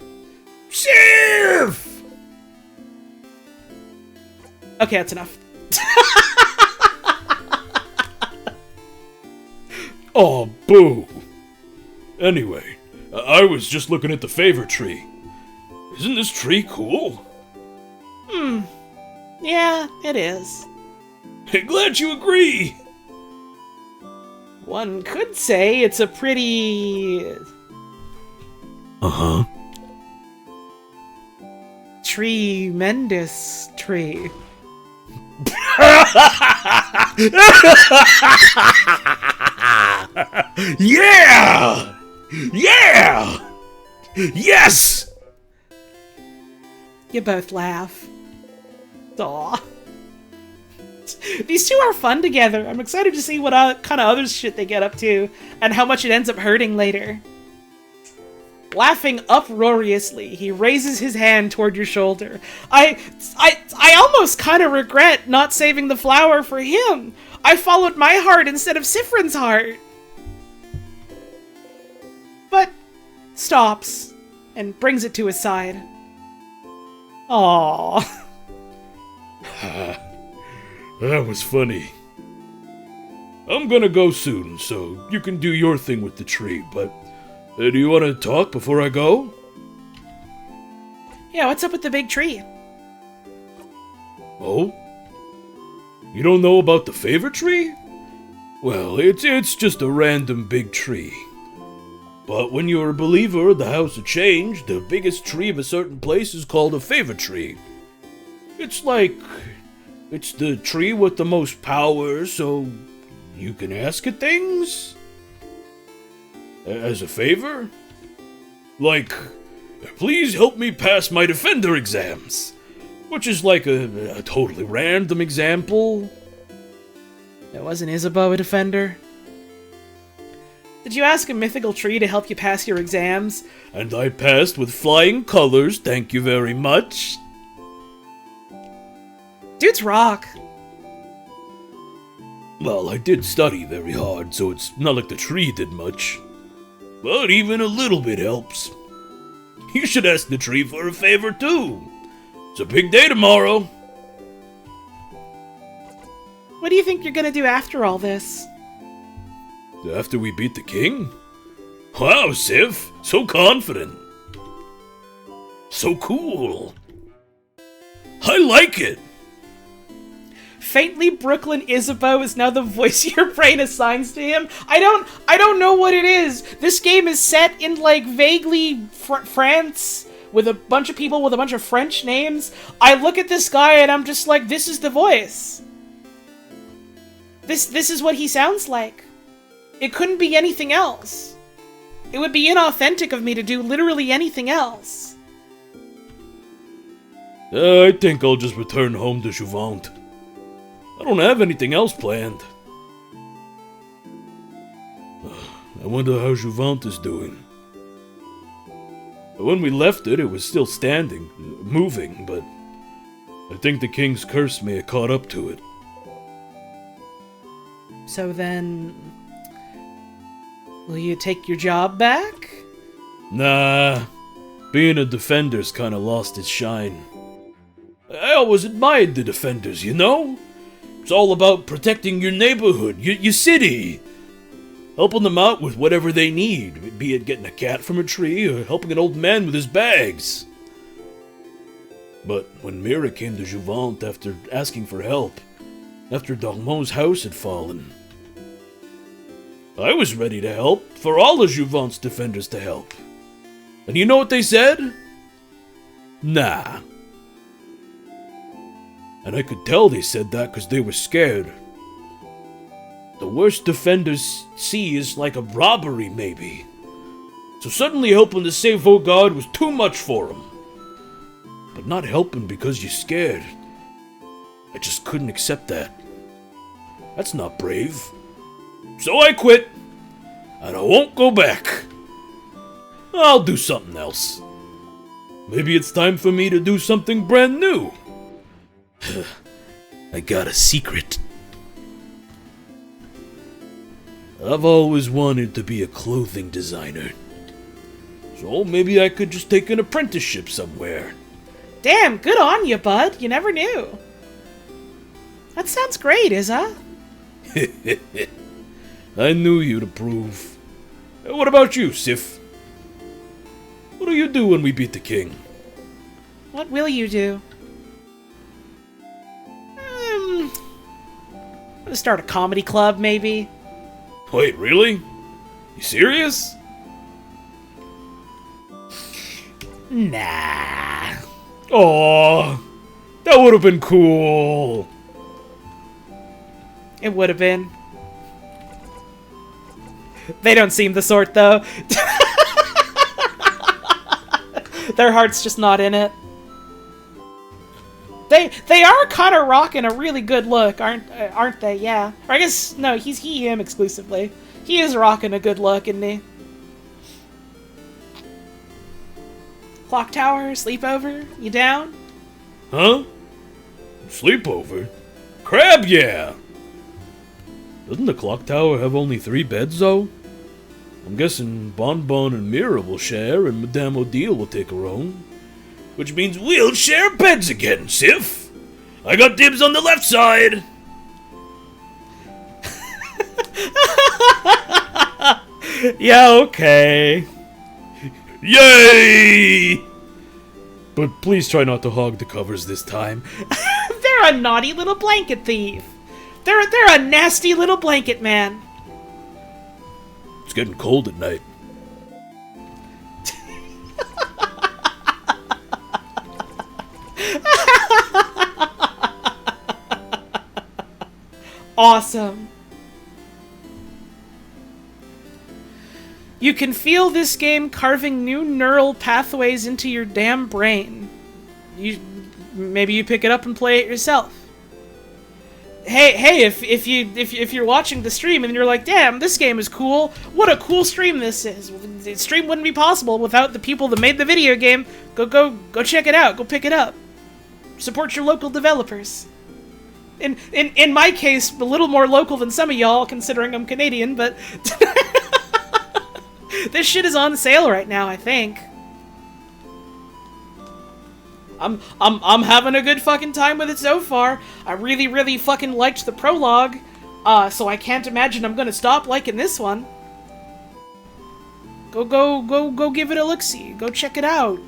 Sif!
Okay, that's enough.
Oh, boo. Anyway, I was just looking at the favor tree. Isn't this tree cool?
Yeah, it is.
Glad you agree.
One could say it's a pretty...
Uh-huh.
tremendous tree.
Yeah! Yeah! Yes!
You both laugh. Aw. These two are fun together. I'm excited to see what kind of other shit they get up to, and how much it ends up hurting later. Laughing uproariously, he raises his hand toward your shoulder. I almost kind of regret not saving the flower for him. I followed my heart instead of Siffrin's heart. But stops and brings it to his side. Aww.
That was funny. I'm gonna go soon, so you can do your thing with the tree, but do you want to talk before I go?
Yeah, what's up with the big tree?
Oh? You don't know about the favor tree? Well, it's just a random big tree. But when you're a believer of the House of Change, the biggest tree of a certain place is called a favor tree. It's the tree with the most power, so you can ask it things? As a favor? Like, please help me pass my Defender exams. Which is like a totally random example.
Wasn't Isabeau a defender? Did you ask a mythical tree to help you pass your exams?
And I passed with flying colors, thank you very much.
Dude's rock.
Well, I did study very hard, so it's not like the tree did much. But even a little bit helps. You should ask the tree for a favor too. It's a big day tomorrow.
What do you think you're gonna do after all this?
After we beat the king? Wow, Sif, so confident. So cool. I like it.
Faintly Brooklyn Isabeau is now the voice your brain assigns to him. I don't know what it is. This game is set in like vaguely France with a bunch of people with a bunch of French names. I look at this guy and I'm just like, this is the voice. This is what he sounds like. It couldn't be anything else. It would be inauthentic of me to do literally anything else.
I think I'll just return home to Jouvant. I don't have anything else planned. I wonder how Jouvant is doing. When we left it, it was still standing, moving, but I think the king's curse may have caught up to it.
So then, will you take your job back?
Nah, being a Defender's kinda lost its shine. I always admired the Defenders, you know? It's all about protecting your neighborhood, your city. Helping them out with whatever they need, be it getting a cat from a tree or helping an old man with his bags. But when Mira came to Jouvant after asking for help, after Darmon's house had fallen, I was ready to help, for all of Jouvant's Defenders to help. And you know what they said? Nah. And I could tell they said that because they were scared. The worst Defenders see is like a robbery, maybe. So suddenly helping to save Vaugarde was too much for them. But not helping because you're scared. I just couldn't accept that. That's not brave. So I quit. And I won't go back. I'll do something else. Maybe it's time for me to do something brand new. I got a secret. I've always wanted to be a clothing designer. So maybe I could just take an apprenticeship somewhere.
Damn, good on you, bud. You never knew. That sounds great, Izza.
I knew you'd approve. What about you, Sif? What do you do when we beat the king?
What will you do? I'm gonna start a comedy club, maybe.
Wait, really? You serious?
Nah.
Aw, that would have been cool.
It would have been. They don't seem the sort, though. Their heart's just not in it. They are kind of rocking a really good look, aren't they? Yeah. Or I guess no, he's him exclusively. He is rocking a good look, isn't he? Clock Tower, sleepover, you down?
Huh? Sleepover? Crab, yeah! Doesn't the clock tower have only 3 beds, though? I'm guessing Bonbon and Mira will share, and Madame Odile will take her own. Which means we'll share beds again, Sif! I got dibs on the left side!
Yeah, okay.
Yay! But please try not to hog the covers this time.
They're a naughty little blanket thief. They're a nasty little blanket man.
It's getting cold at night.
Awesome. You can feel this game carving new neural pathways into your damn brain. Maybe you pick it up and play it yourself. hey, if you're watching the stream and you're like, damn, this game is cool. What a cool stream this is. Well, the stream wouldn't be possible without the people that made the video game. Go check it out. Go pick it up. Support your local developers. In my case, a little more local than some of y'all, considering I'm Canadian, but this shit is on sale right now, I think. I'm having a good fucking time with it so far. I really fucking liked the prologue, so I can't imagine I'm gonna stop liking this one. Go give it a look-see. Go check it out.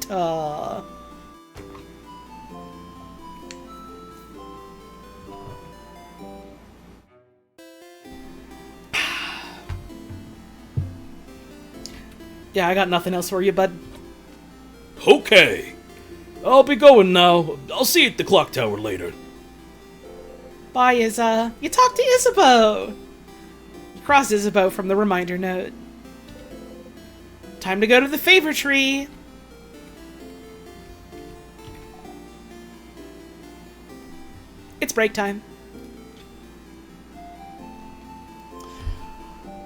Yeah, I got nothing else for you, bud.
Okay. I'll be going now. I'll see you at the clock tower later.
Bye, Izza. You talked to Isabeau! You crossed Isabeau from the reminder note. Time to go to the favor tree! It's break time.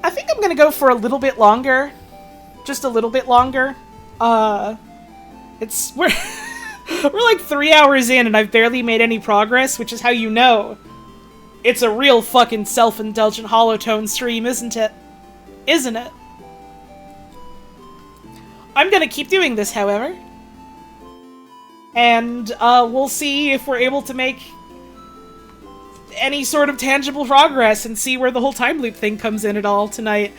I think I'm gonna go for a little bit longer. Just a little bit longer. We're we're like 3 hours in and I've barely made any progress, which is how you know it's a real fucking self-indulgent holotone stream, isn't it? Isn't it? I'm gonna keep doing this, however. And, we'll see if we're able to make any sort of tangible progress and see where the whole time loop thing comes in at all tonight.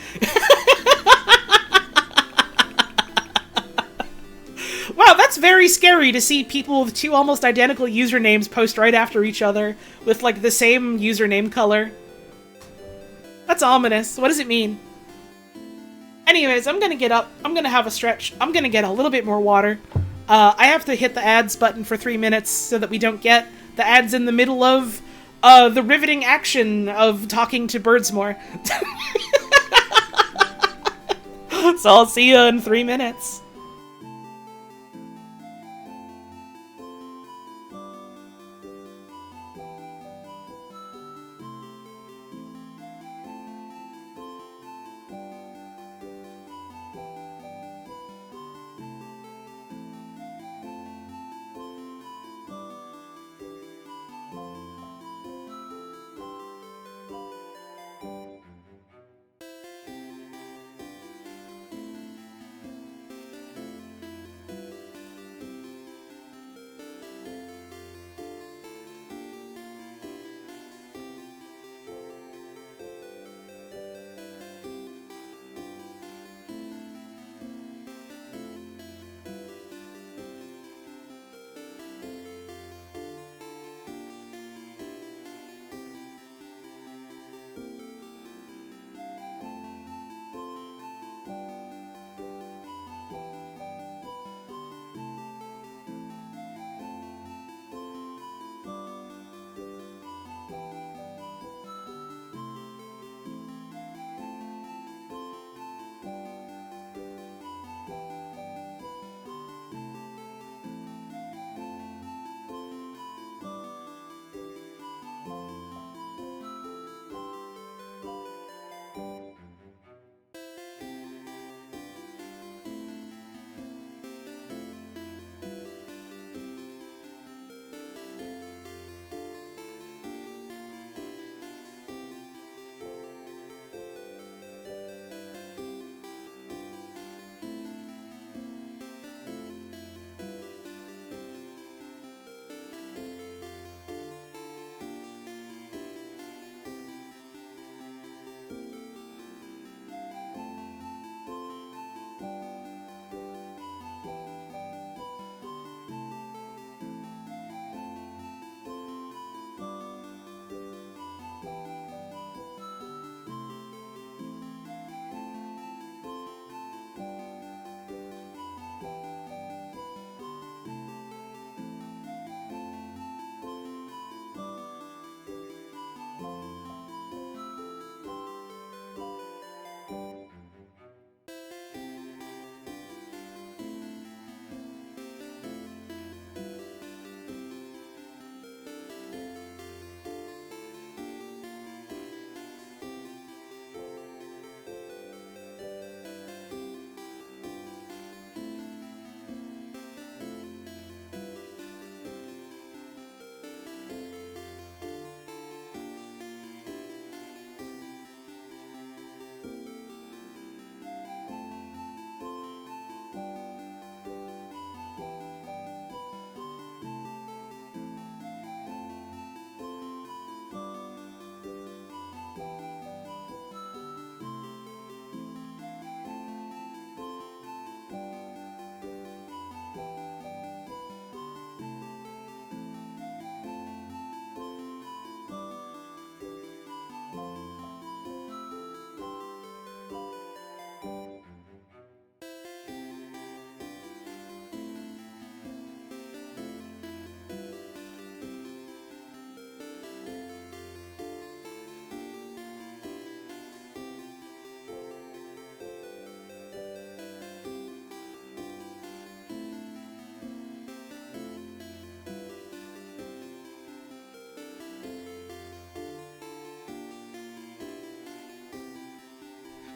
Wow, that's very scary to see people with two almost identical usernames post right after each other with, like, the same username color. That's ominous. What does it mean? Anyways, I'm gonna get up. I'm gonna have a stretch. I'm gonna get a little bit more water. I have to hit the ads button for 3 minutes so that we don't get the ads in the middle of the riveting action of talking to Birdsmore. So I'll see you in 3 minutes.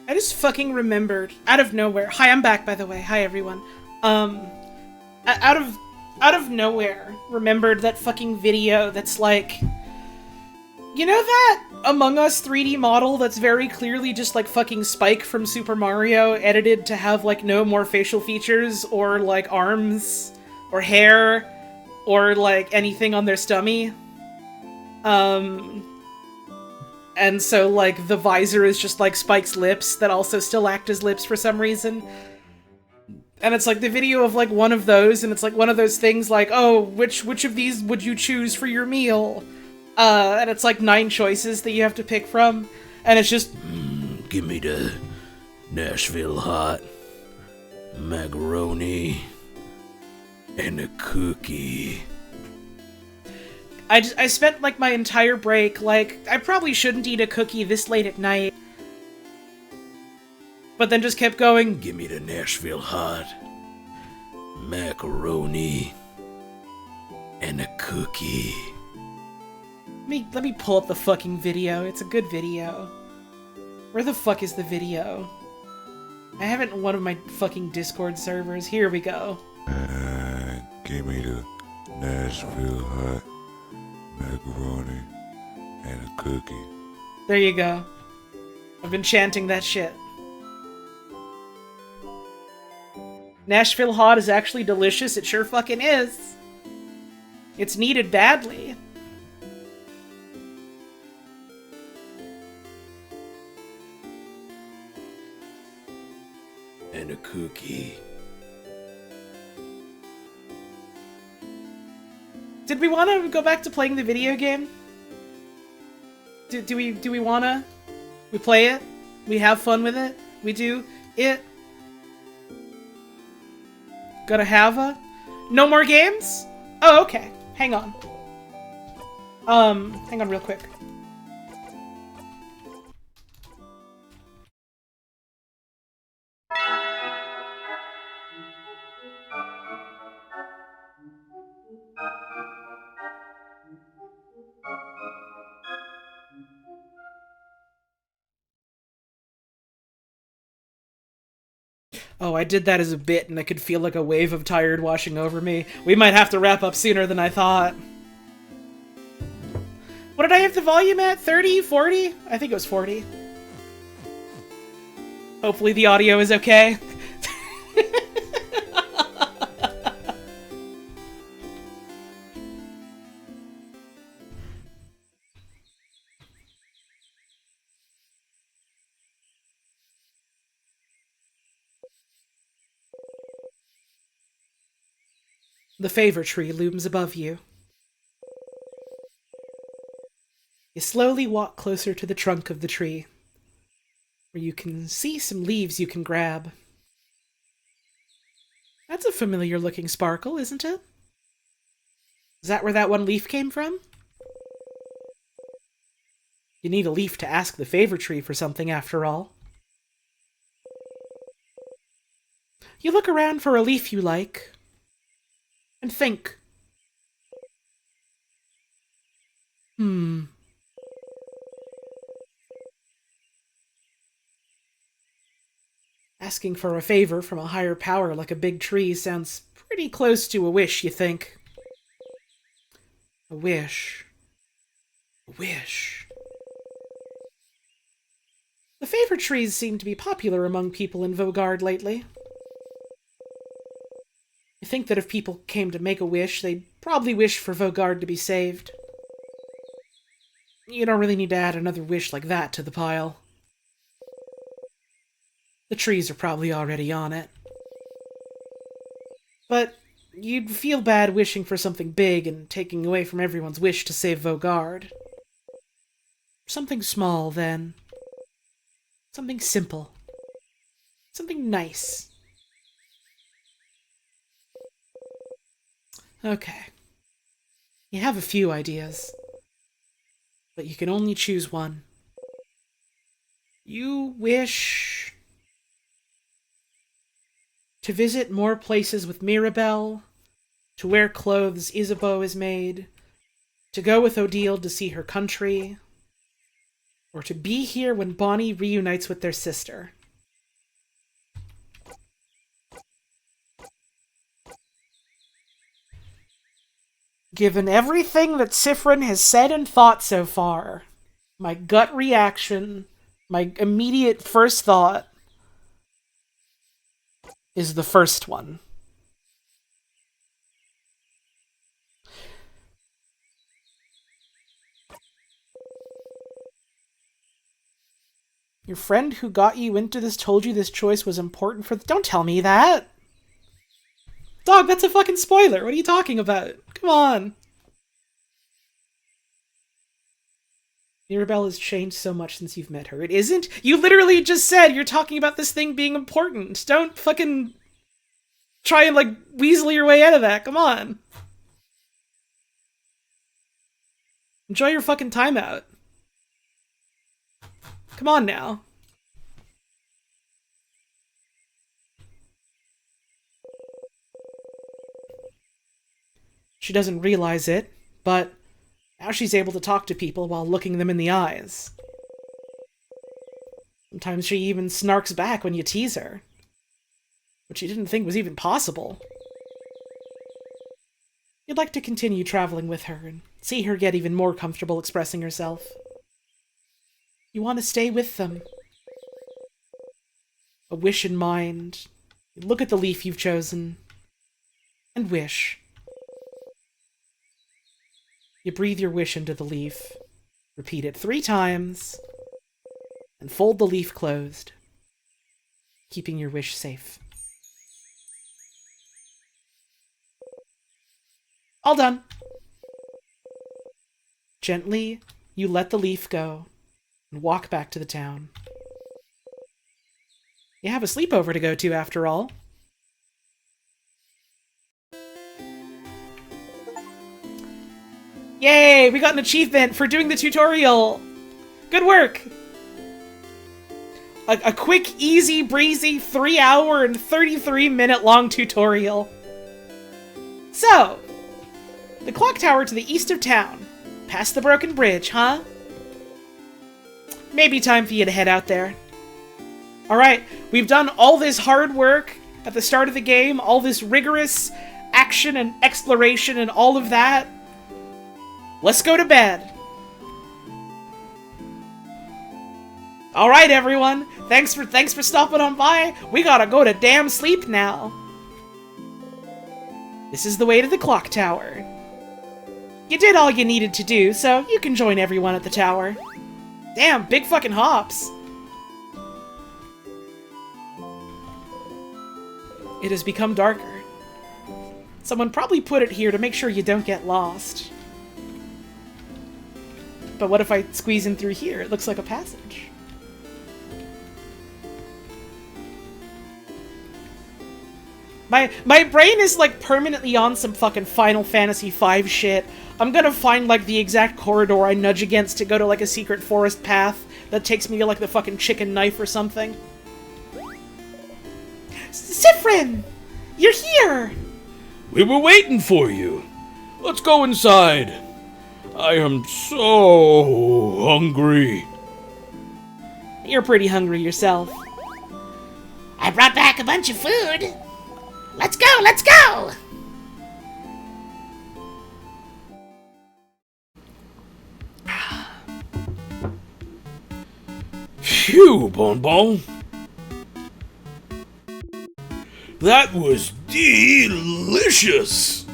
I just fucking remembered out of nowhere. Hi, I'm back, by the way. Hi, everyone. Out of nowhere, remembered that fucking video that's like, you know that Among Us 3D model that's very clearly just like fucking Spike from Super Mario edited to have like no more facial features or like arms or hair or like anything on their stomach. And so, like, the visor is just, like, Spike's lips that also still act as lips for some reason. And it's, like, the video of, like, one of those, and it's, like, one of those things like, oh, which of these would you choose for your meal? And it's, like, 9 choices that you have to pick from. And it's just,
Give me the Nashville hot macaroni and a cookie.
I spent, like, my entire break, like, I probably shouldn't eat a cookie this late at night. But then just kept going,
Give me the Nashville hot macaroni and a cookie.
let me pull up the fucking video. It's a good video. Where the fuck is the video? I have it in one of my fucking Discord servers. Here we go.
Give me the Nashville hot macaroni and a cookie.
There you go. I've been chanting that shit. Nashville hot is actually delicious. It sure fucking is. It's needed badly.
And a cookie.
Did we want to go back to playing the video game? Do we want to? We play it? We have fun with it? We do it? Gotta have a? No more games? Oh, okay. Hang on. Hang on real quick. Oh, I did that as a bit, and I could feel like a wave of tired washing over me. We might have to wrap up sooner than I thought. What did I have the volume at? 30? 40? I think it was 40. Hopefully the audio is okay. The favor tree looms above you. You slowly walk closer to the trunk of the tree, where you can see some leaves you can grab. That's a familiar-looking sparkle, isn't it? Is that where that one leaf came from? You need a leaf to ask the favor tree for something, after all. You look around for a leaf you like, and think. Asking for a favor from a higher power like a big tree sounds pretty close to a wish, you think. A wish. A wish. The favor trees seem to be popular among people in Vaugarde lately. You think that if people came to make a wish, they'd probably wish for Vaugarde to be saved. You don't really need to add another wish like that to the pile. The trees are probably already on it. But you'd feel bad wishing for something big and taking away from everyone's wish to save Vaugarde. Something small, then. Something simple. Something nice. Okay. You have a few ideas, but you can only choose one. You wish to visit more places with Mirabelle, to wear clothes Isabeau has made, to go with Odile to see her country, or to be here when Bonnie reunites with their sister. Given everything that Sifrin has said and thought so far, my gut reaction, my immediate first thought, is the first one. Your friend who got you into this told you this choice was important for Don't tell me that! Dog, that's a fucking spoiler! What are you talking about? Come on! Mirabelle has changed so much since you've met her. It isn't? You literally just said you're talking about this thing being important. Don't fucking try and, like, weasel your way out of that. Come on. Enjoy your fucking time out. Come on now. She doesn't realize it, but now she's able to talk to people while looking them in the eyes. Sometimes she even snarks back when you tease her, which she didn't think was even possible. You'd like to continue traveling with her and see her get even more comfortable expressing herself. You want to stay with them. A wish in mind. You look at the leaf you've chosen and wish. You breathe your wish into the leaf, repeat it 3 times, and fold the leaf closed, keeping your wish safe. All done. Gently, you let the leaf go and walk back to the town. You have a sleepover to go to, after all. Yay! We got an achievement for doing the tutorial! Good work! A quick, easy, breezy 3-hour and 33-minute long tutorial. So, the clock tower to the east of town. Past the broken bridge, huh? Maybe time for you to head out there. Alright, we've done all this hard work at the start of the game, all this rigorous action and exploration and all of that. Let's go to bed. Alright, everyone. Thanks for stopping on by. We gotta go to damn sleep now. This is the way to the clock tower. You did all you needed to do, so you can join everyone at the tower. Damn, big fucking hops. It has become darker. Someone probably put it here to make sure you don't get lost. But what if I squeeze in through here? It looks like a passage. My brain is, like, permanently on some fucking Final Fantasy V shit. I'm gonna find, like, the exact corridor I nudge against to go to, like, a secret forest path that takes me to, like, the fucking chicken knife or something. Sifrin! You're here!
We were waiting for you. Let's go inside. I am so hungry.
You're pretty hungry yourself.
I brought back a bunch of food. Let's go, let's go!
Phew, Bonbon. That was delicious.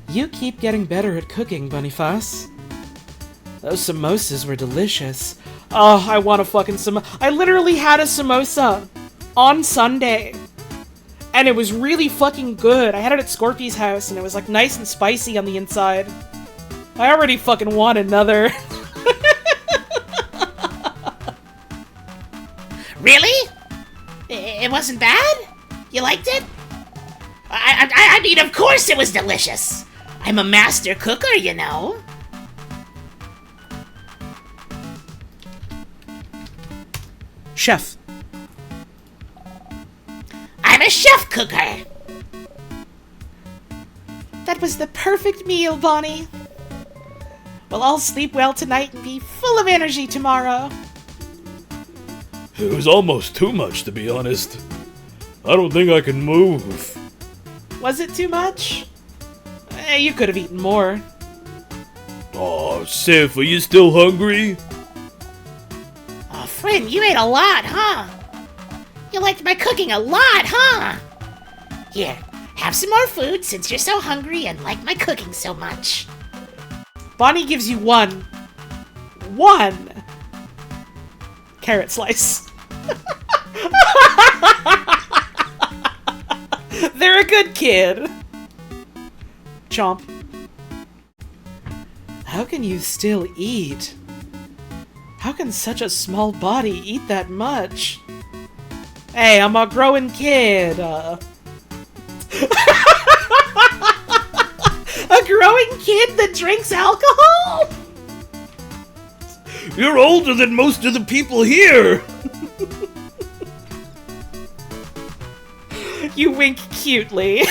You keep getting better at cooking, Boniface. Those samosas were delicious. Oh, I want a fucking samosa. I literally had a samosa on Sunday. And it was really fucking good. I had it at Scorpy's house, and it was, like, nice and spicy on the inside. I already fucking want another.
Really? It wasn't bad? You liked it? I mean, of course it was delicious. I'm a master cooker, you know.
Chef.
I'm a chef cooker.
That was the perfect meal, Bonnie. We'll all sleep well tonight and be full of energy tomorrow.
It was almost too much, to be honest. I don't think I can move.
Was it too much? You could have eaten more.
Aw, Sif, are you still hungry?
Oh, friend, you ate a lot, huh? You liked my cooking a lot, huh? Here, have some more food since you're so hungry and like my cooking so much.
Bonnie gives you one carrot slice. They're a good kid. Chomp. How can you still eat? How can such a small body eat that much? Hey, I'm a growing kid. A growing kid that drinks alcohol?
You're older than most of the people here!
You wink cutely.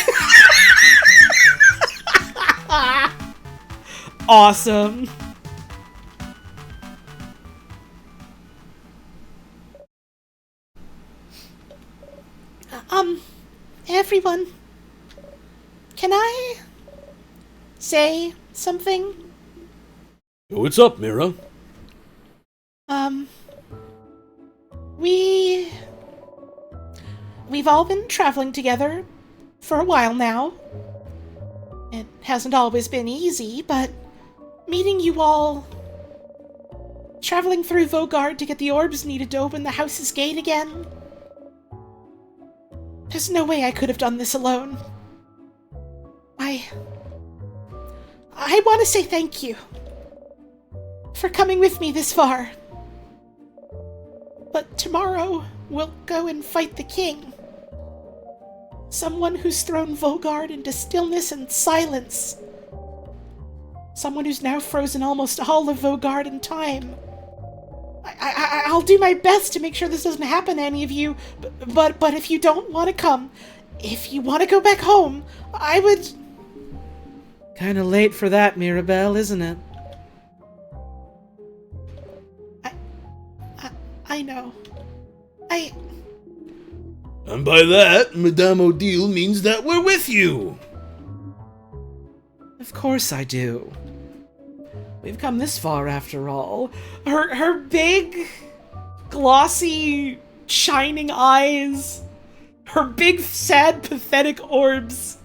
Awesome.
Everyone, can I say something?
What's up, Mira?
We've all been traveling together for a while now. It hasn't always been easy, but meeting you all, traveling through Vogard to get the orbs needed to open the house's gate again. There's no way I could have done this alone. I want to say thank you for coming with me this far. But tomorrow, we'll go and fight the king. Someone who's thrown Vogard into stillness and silence. Someone who's now frozen almost all of Vogard in time. I'll do my best to make sure this doesn't happen to any of you, but if you don't want to come, if you want to go back home, I would...
Kinda late for that, Mirabelle, isn't it?
I know.
And by that, Madame Odile means that we're with you!
Of course I do. We've come this far after all. Her big, glossy, shining eyes. Her big, sad, pathetic orbs.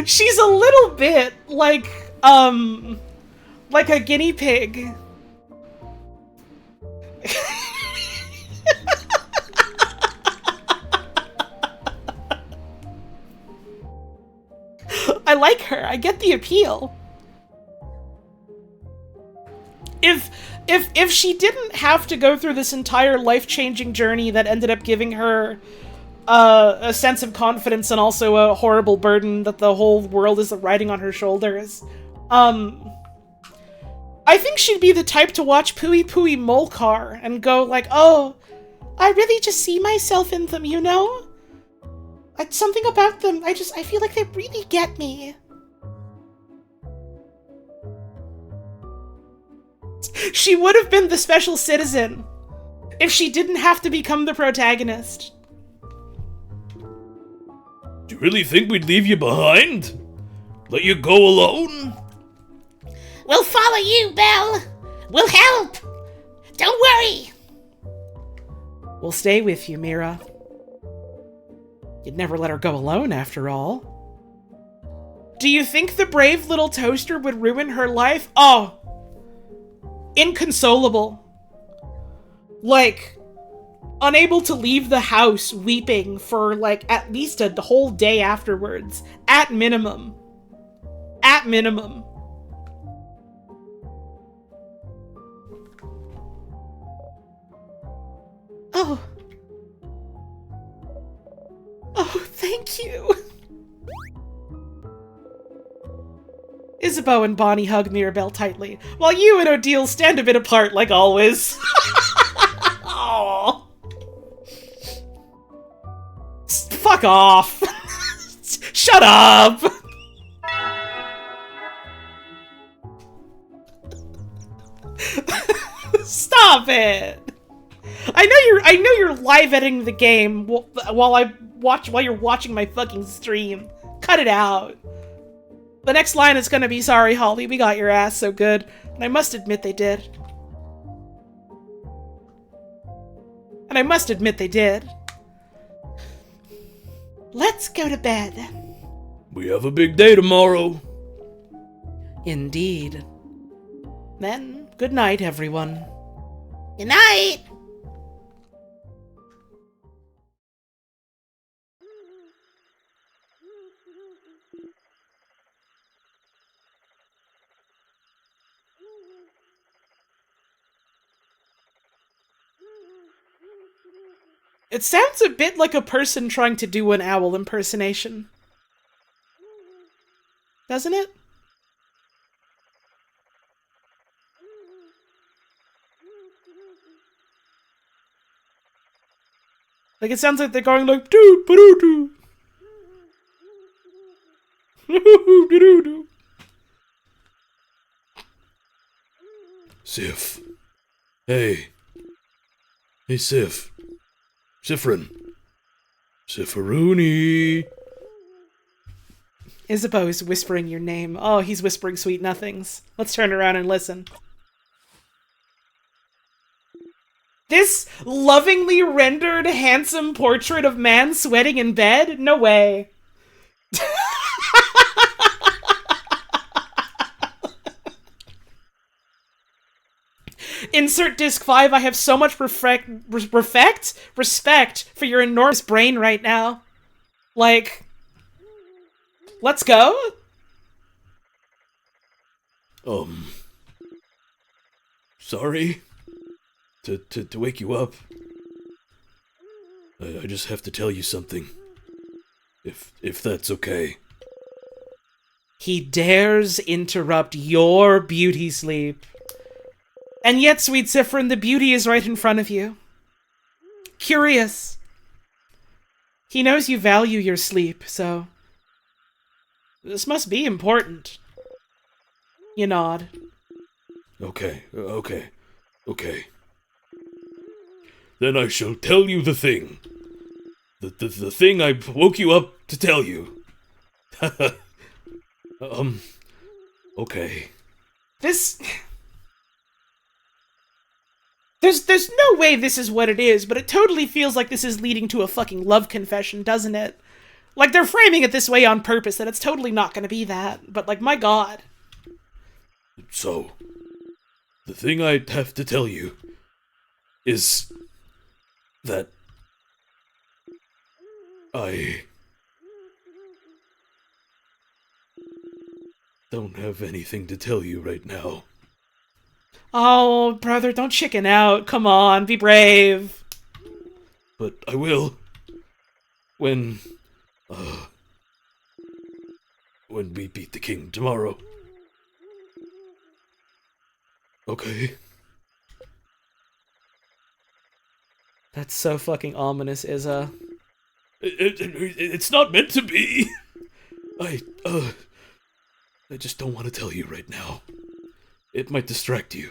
She's a little bit like a guinea pig. I like her. I get the appeal. If she didn't have to go through this entire life-changing journey that ended up giving her a sense of confidence and also a horrible burden that the whole world is riding on her shoulders, I think she'd be the type to watch Pooey Pooey Molcar and go like, oh, I really just see myself in them, you know? Something about them, I feel like they really get me. She would have been the special citizen if she didn't have to become the protagonist.
Do you really think we'd leave you behind? Let you go alone?
We'll follow you, Belle. We'll help. Don't worry.
We'll stay with you, Mira. You'd never let her go alone, after all. Do you think the brave little toaster would ruin her life? Oh! Inconsolable. Like, unable to leave the house weeping for, like, at least a whole day afterwards. At minimum. At minimum.
Oh. Oh, thank you.
Isabeau and Bonnie hug Mirabelle tightly, while you and Odile stand a bit apart like always. Aww. Fuck off. Shut up. Stop it. I know you're live editing the game while you're watching my fucking stream. Cut it out. The next line is gonna be, sorry, Holly, we got your ass so good. And I must admit they did. And I must admit they did.
Let's go to bed.
We have a big day tomorrow.
Indeed. Then, good night, everyone.
Good night.
It sounds a bit like a person trying to do an owl impersonation. Doesn't it? Like, it sounds like they're going like, doo ba doo doo.
Sif. Hey. Hey, Sif. Sifrin. Sifferoony.
Isabeau is whispering your name. Oh, he's whispering sweet nothings. Let's turn around and listen. This lovingly rendered handsome portrait of man sweating in bed? No way. Insert disc 5. I have so much respect for your enormous brain right now. Like, let's go?
Sorry to wake you up. I just have to tell you something. If that's okay.
He dares interrupt your beauty sleep. And yet, sweet Sifrin, the beauty is right in front of you. Curious. He knows you value your sleep, so this must be important. You nod.
Okay. Then I shall tell you the thing. The thing I woke you up to tell you. Okay.
There's no way this is what it is, but it totally feels like this is leading to a fucking love confession, doesn't it? Like, they're framing it this way on purpose, that it's totally not gonna be that. But, like, my god.
So, the thing I have to tell you is that I don't have anything to tell you right now.
Oh, brother, don't chicken out. Come on, be brave.
But I will. When we beat the king tomorrow. Okay?
That's so fucking ominous, Izza.
It's not meant to be. I just don't want to tell you right now. It might distract you.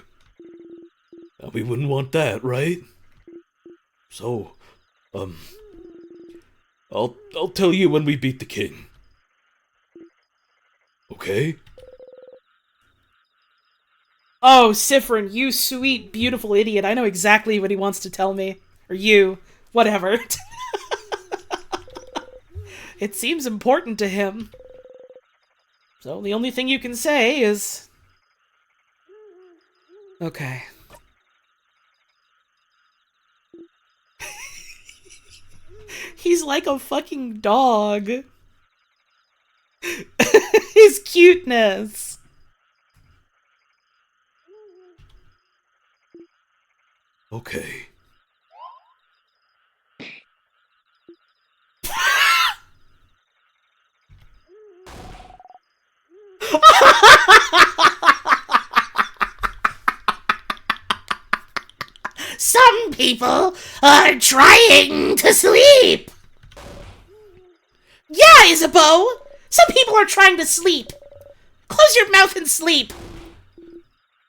We wouldn't want that, right? So, I'll tell you when we beat the king. Okay?
Oh, Sifrin, you sweet, beautiful idiot. I know exactly what he wants to tell me. Or you. Whatever. It seems important to him. So the only thing you can say is... Okay. He's like a fucking dog. His cuteness.
Okay.
Some people are trying to sleep. Yeah, Isabeau. Some people are trying to sleep. Close your mouth and sleep.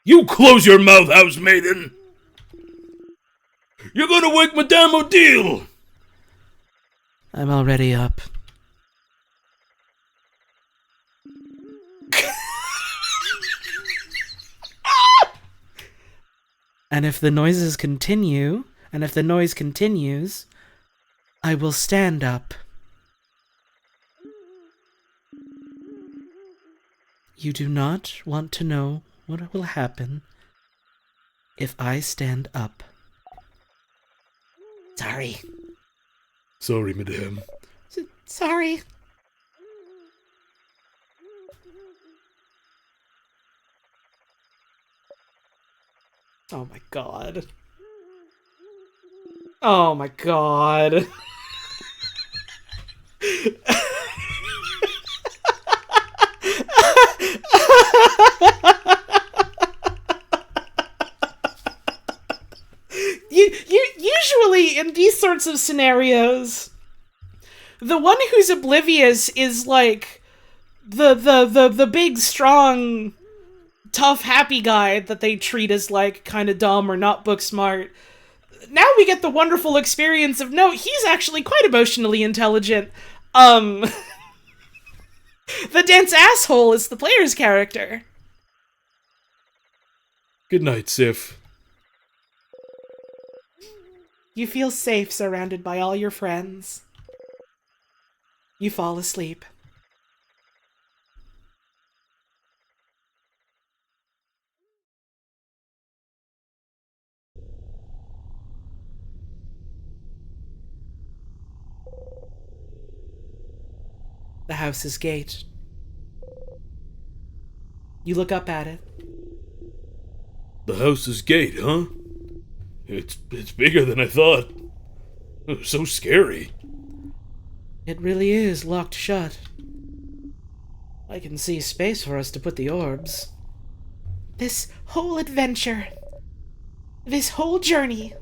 You close your mouth, housemaiden! You're gonna wake Madame Odile!
I'm already up. And if the noises continue, and if the noise continues, I will stand up. You do not want to know what will happen if I stand up. Sorry.
Sorry, Madame.
Sorry.
Oh my god. Oh my god. Usually in these sorts of scenarios, the one who's oblivious is like the big, strong, tough, happy guy that they treat as like kind of dumb or not book smart. Now we get the wonderful experience of, no, he's actually quite emotionally intelligent. The dense asshole is the player's character.
Good night, Sif.
You feel safe surrounded by all your friends. You fall asleep. The house's gate. You look up at it.
The house's gate, huh? It's bigger than I thought. It was so scary.
It really is locked shut. I can see space for us to put the orbs.
This whole adventure, this whole journey,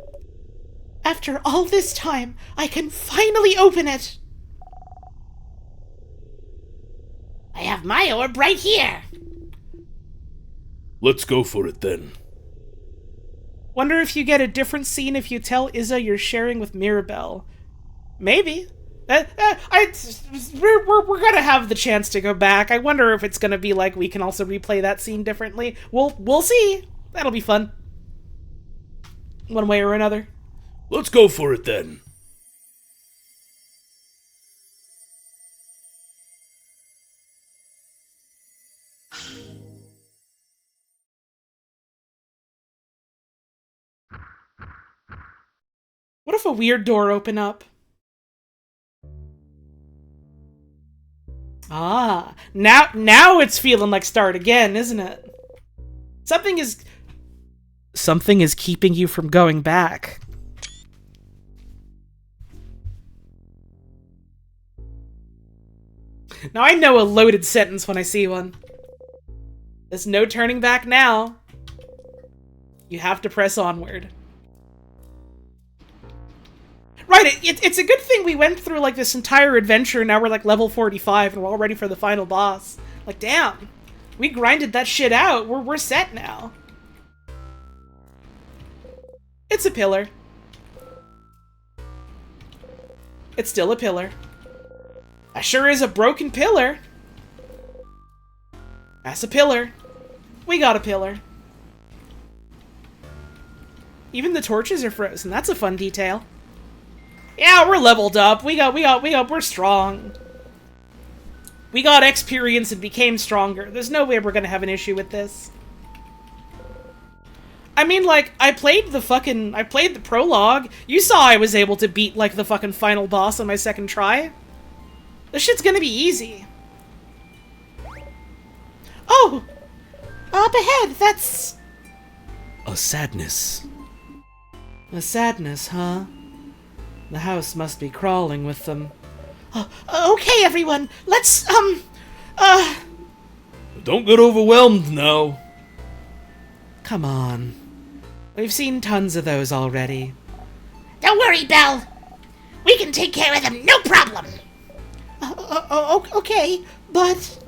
after all this time, I can finally open it. I have my orb right here.
Let's go for it then.
Wonder if you get a different scene if you tell Izza you're sharing with Mirabelle. Maybe. We're gonna have the chance to go back. I wonder if it's gonna be like we can also replay that scene differently. We'll see. That'll be fun. One way or another.
Let's go for it then.
What if a weird door opened up? Ah, now it's feeling like start again, isn't it? Something is keeping you from going back. Now I know a loaded sentence when I see one. There's no turning back now. You have to press onward. Right, it's a good thing we went through, like, this entire adventure, now we're, like, level 45, and we're all ready for the final boss. Like, damn. We grinded that shit out. We're set now. It's a pillar. It's still a pillar. That sure is a broken pillar. That's a pillar. We got a pillar. Even the torches are frozen. That's a fun detail. Yeah, we're leveled up. We're strong. We got experience and became stronger. There's no way we're gonna have an issue with this. I mean, like, I played the prologue. You saw I was able to beat, like, the fucking final boss on my second try. This shit's gonna be easy.
Oh! Up ahead, that's...
A sadness. A sadness, huh? The house must be crawling with them.
Okay, everyone, let's,
Don't get overwhelmed now.
Come on. We've seen tons of those already.
Don't worry, Belle. We can take care of them, no problem. Okay, but...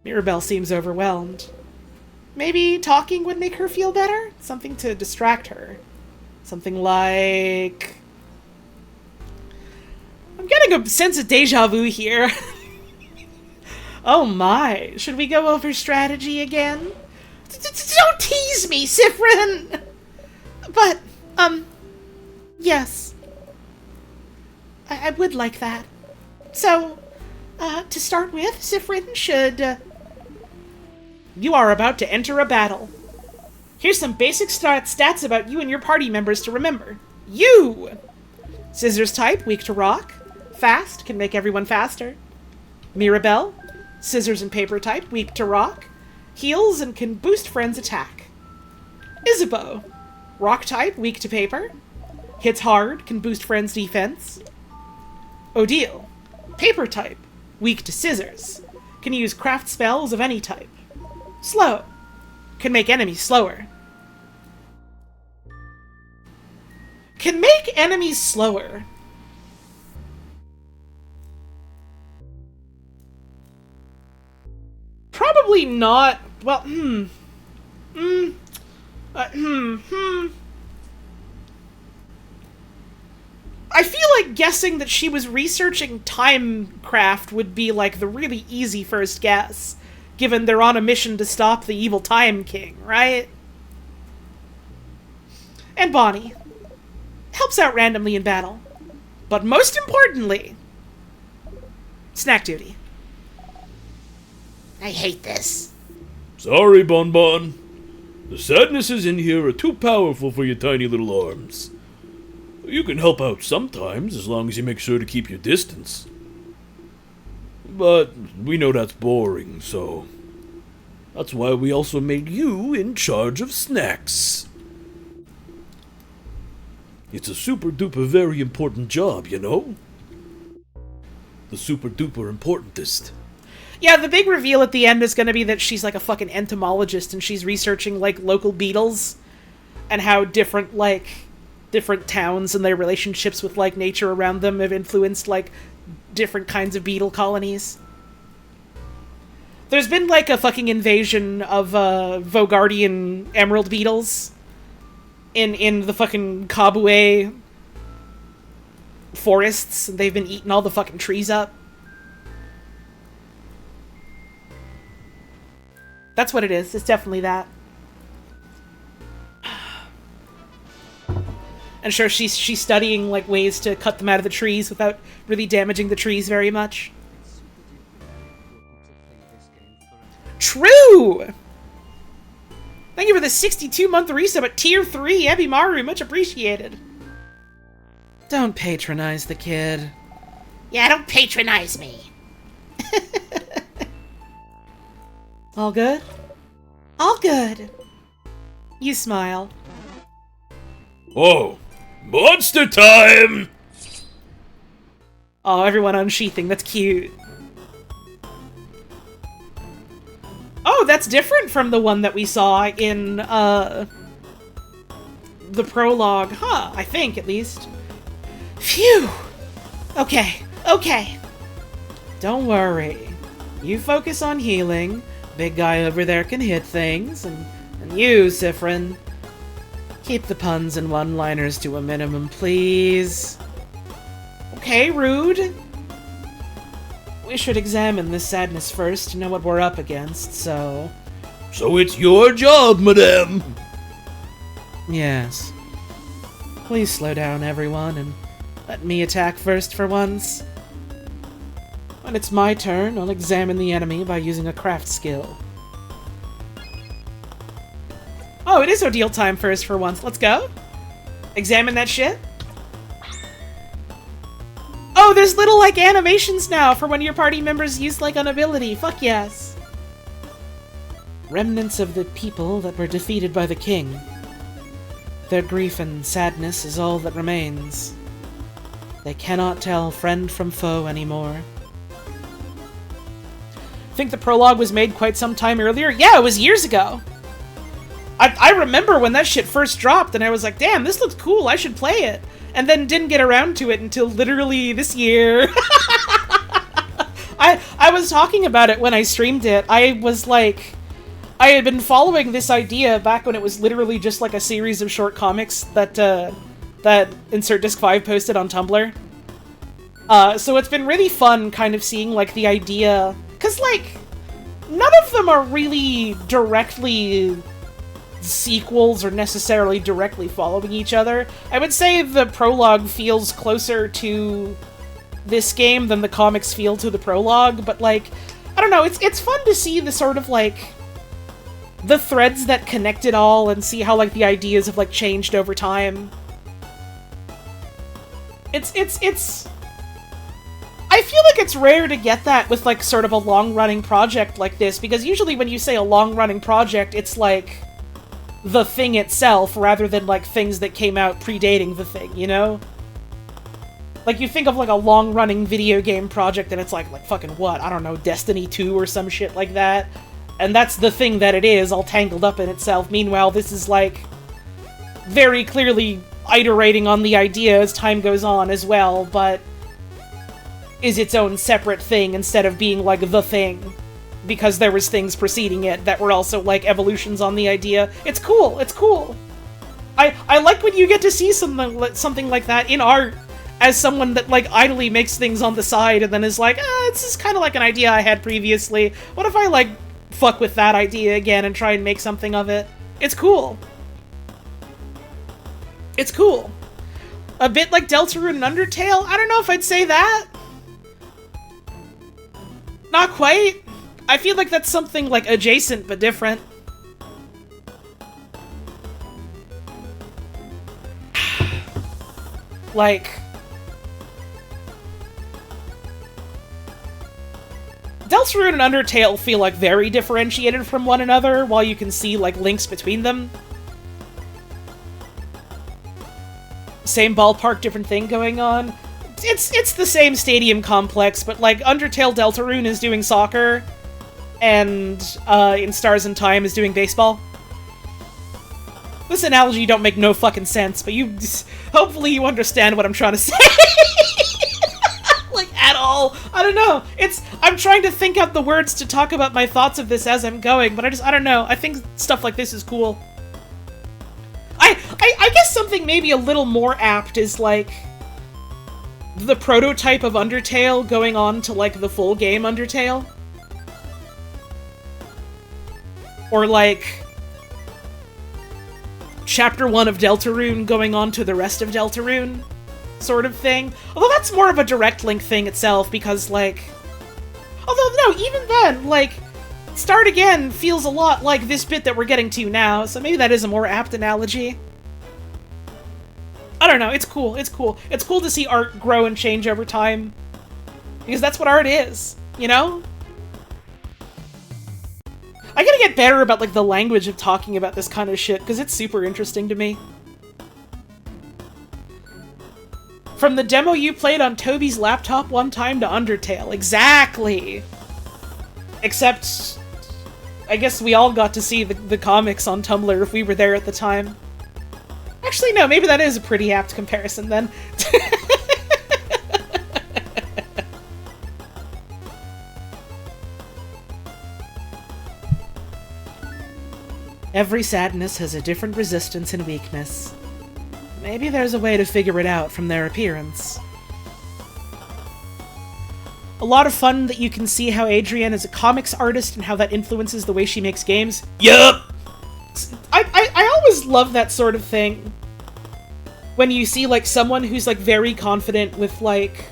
Mirabelle seems overwhelmed. Maybe talking would make her feel better? Something to distract her. Something like... I'm getting a sense of deja vu here. Oh my, should we go over strategy again? Don't tease me, Sifrin! But, yes. I would like that. So, to start with, Sifrin should... You are about to enter a battle. Here's some basic stats about you and your party members to remember. You! Scissors type, weak to rock. Fast, can make everyone faster. Mirabelle, scissors and paper type, weak to rock. Heals and can boost friends' attack. Isabeau, rock type, weak to paper. Hits hard, can boost friends' defense. Odile, paper type, weak to scissors. Can use craft spells of any type. Slow, can make enemies slower. Can make enemies slower. Probably not. Well, I feel like guessing that she was researching timecraft would be like the really easy first guess, given they're on a mission to stop the evil Time King, right? And Bonnie helps out randomly in battle. But most importantly, snack duty.
I hate this.
Sorry, Bonbon. The sadnesses in here are too powerful for your tiny little arms. You can help out sometimes, as long as you make sure to keep your distance. But we know that's boring, so... That's why we also made you in charge of snacks. It's a super-duper very important job, you know? The super-duper importantest.
Yeah, the big reveal at the end is going to be that she's like a fucking entomologist and she's researching like local beetles and how different towns and their relationships with like nature around them have influenced like different kinds of beetle colonies. There's been like a fucking invasion of Vogardian emerald beetles in the fucking Kabue forests. They've been eating all the fucking trees up. That's what it is. It's definitely that. And sure, she's studying like ways to cut them out of the trees without really damaging the trees very much. True! Thank you for the 62-month resub at Tier 3, Ebimaru. Much appreciated. Don't patronize the kid.
Yeah, don't patronize me.
All good? All good. You smile.
Oh, monster time!
Oh, everyone unsheathing. That's cute. Oh, that's different from the one that we saw in, the prologue. Huh, I think, at least. Phew! Okay, okay. Don't worry. You focus on healing. Big guy over there can hit things, and you, Sifrin, keep the puns and one-liners to a minimum, please. Okay, Rude. We should examine this sadness first to know what we're up against, so...
So it's your job, madame!
Yes. Please slow down, everyone, and let me attack first for once. When it's my turn, I'll examine the enemy by using a craft skill. Oh, it is Odile time first for once. Let's go. Examine that shit. Oh, there's little, like, animations now for when your party members use, like, an ability. Fuck yes. Remnants of the people that were defeated by the king. Their grief and sadness is all that remains. They cannot tell friend from foe anymore. Think the prologue was made quite some time earlier? Yeah, it was years ago. I remember when that shit first dropped, and I was like, damn, this looks cool, I should play it. And then didn't get around to it until literally this year. I was talking about it when I streamed it. I was like, I had been following this idea back when it was literally just like a series of short comics that that Insert Disc 5 posted on Tumblr. So it's been really fun kind of seeing like the idea, because like none of them are really directly sequels or necessarily directly following each other. I would say the prologue feels closer to this game than the comics feel to the prologue, but like, I don't know, it's fun to see the sort of like the threads that connect it all and see how like the ideas have like changed over time. It's I feel like it's rare to get that with like sort of a long-running project like this, because usually when you say a long-running project, it's like the thing itself rather than like things that came out predating the thing, you know? Like you think of like a long-running video game project and it's like fucking what? I don't know, Destiny 2 or some shit like that. And that's the thing that it is, all tangled up in itself. Meanwhile, this is like very clearly iterating on the idea as time goes on as well, but is its own separate thing instead of being like the thing, because there was things preceding it that were also like evolutions on the idea. It's cool. It's cool. I like when you get to see something like that in art as someone that like idly makes things on the side and then is like, this is kind of like an idea I had previously. What if I like fuck with that idea again and try and make something of it? It's cool. It's cool. A bit like Deltarune and Undertale? I don't know if I'd say that. Not quite. I feel like that's something like adjacent but different. Like, Deltarune and Undertale feel like very differentiated from one another, while you can see like links between them. Same ballpark, different thing going on. It's the same stadium complex, but like Undertale Deltarune is doing soccer, and in Stars in Time is doing baseball. This analogy don't make no fucking sense, but hopefully you understand what I'm trying to say. Like, at all. I don't know. I'm trying to think out the words to talk about my thoughts of this as I'm going, but I don't know. I think stuff like this is cool. I guess something maybe a little more apt is, like, the prototype of Undertale going on to, like, the full game Undertale. Or, like, Chapter 1 of Deltarune going on to the rest of Deltarune, sort of thing. Although that's more of a direct link thing itself, because, like... Although, no, even then, like, Start Again feels a lot like this bit that we're getting to now, so maybe that is a more apt analogy. I don't know, it's cool, it's cool. It's cool to see art grow and change over time. Because that's what art is, you know? I gotta get better about, like, the language of talking about this kind of shit, because it's super interesting to me. From the demo you played on Toby's laptop one time to Undertale. Exactly! Except, I guess we all got to see the comics on Tumblr if we were there at the time. Actually, no, maybe that is a pretty apt comparison, then. Every sadness has a different resistance and weakness. Maybe there's a way to figure it out from their appearance. A lot of fun that you can see how Adrienne is a comics artist and how that influences the way she makes games. Yup! I always love that sort of thing. When you see, like, someone who's, like, very confident with, like,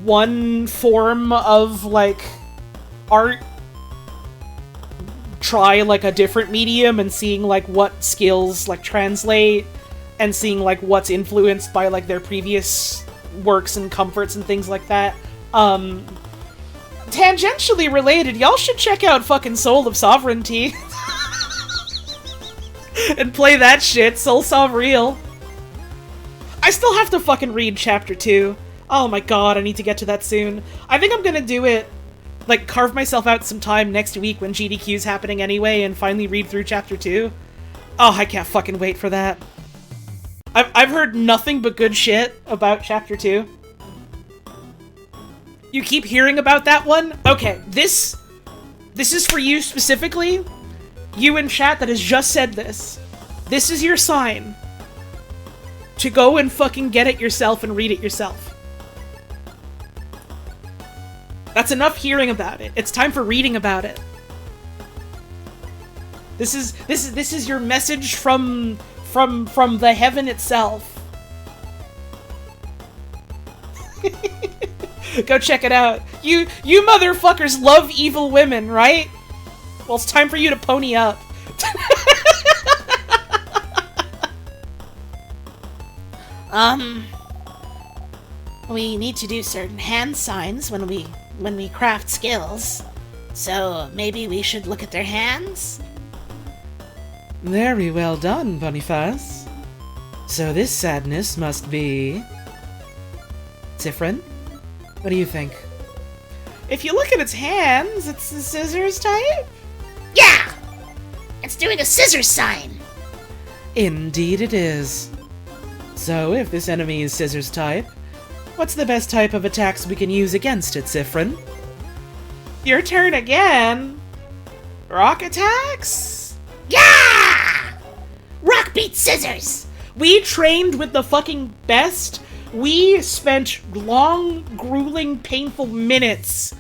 one form of, like, art, try, like, a different medium and seeing, like, what skills, like, translate, and seeing, like, what's influenced by, like, their previous works and comforts and things like that. Tangentially related, y'all should check out fucking Soul of Sovereignty. And play that shit, Soul Sovreal. I still have to fucking read Chapter 2. Oh my god, I need to get to that soon. I think I'm gonna do it, like, carve myself out some time next week when GDQ's happening anyway and finally read through Chapter 2. Oh, I can't fucking wait for that. I've heard nothing but good shit about Chapter 2. You keep hearing about that one? Okay, this is for you specifically. you in chat that has just said this, this is your sign to go and fucking get it yourself and read it yourself. That's enough hearing about it. It's time for reading about it. This is your message from the heaven itself. Go check it out. You motherfuckers love evil women, right? Well, it's time for you to pony up.
We need to do certain hand signs when we craft skills. So maybe we should look at their hands?
Very well done, Boniface. So this sadness must be... Sifrin? What do you think? If you look at its hands, it's the scissors type?
Yeah! It's doing a scissors sign!
Indeed it is. So if this enemy is scissors type, what's the best type of attacks we can use against it, Sifrin? Your turn again? Rock attacks?
Yeah! Rock beats scissors!
We trained with the fucking best. We spent long, grueling, painful minutes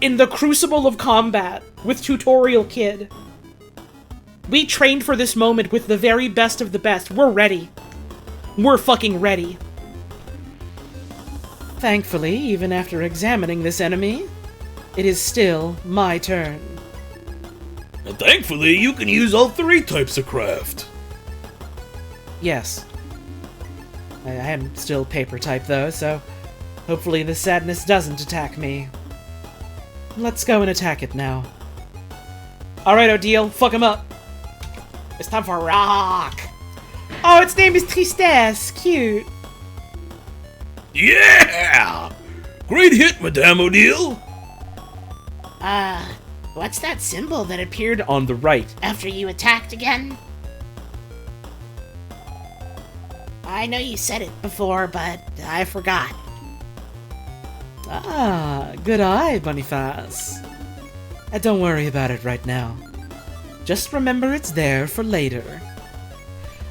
in the crucible of combat with Tutorial Kid. We trained for this moment with the very best of the best. We're ready. We're fucking ready. Thankfully, even after examining this enemy, it is still my turn.
And thankfully, you can use all 3 types of craft.
Yes. I am still paper type though, so hopefully the sadness doesn't attack me. Let's go and attack it now. Alright, Odile, fuck him up. It's time for rock. Oh, its name is Tristesse. Cute.
Yeah! Great hit, Madame Odile!
What's that symbol that appeared
On the right.
after you attacked again? I know you said it before, but I forgot.
Ah, good eye, Boniface. Don't worry about it right now. Just remember it's there for later.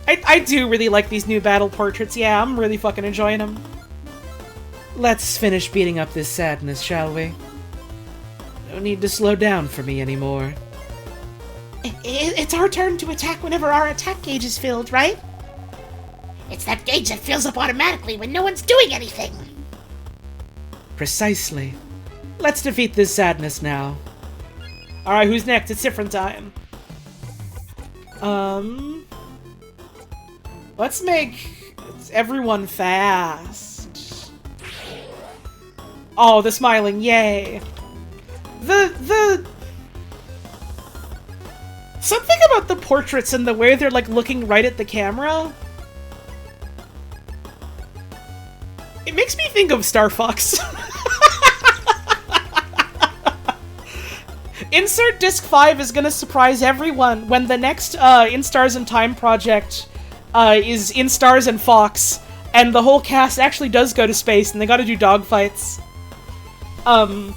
I do really like these new battle portraits. Yeah, I'm really fucking enjoying them. Let's finish beating up this sadness, shall we? No need to slow down for me anymore.
It's our turn to attack whenever our attack gauge is filled, right? It's that gauge that fills up automatically when no one's doing anything.
Precisely. Let's defeat this sadness now. Alright, who's next? It's different time. Let's make everyone fast. Oh, the smiling, yay. Something about the portraits and the way they're like looking right at the camera. It makes me think of Star Fox. Insert Disc 5 is gonna surprise everyone when the next In Stars and Time project is In Stars and Fox, and the whole cast actually does go to space, and they gotta do dogfights. And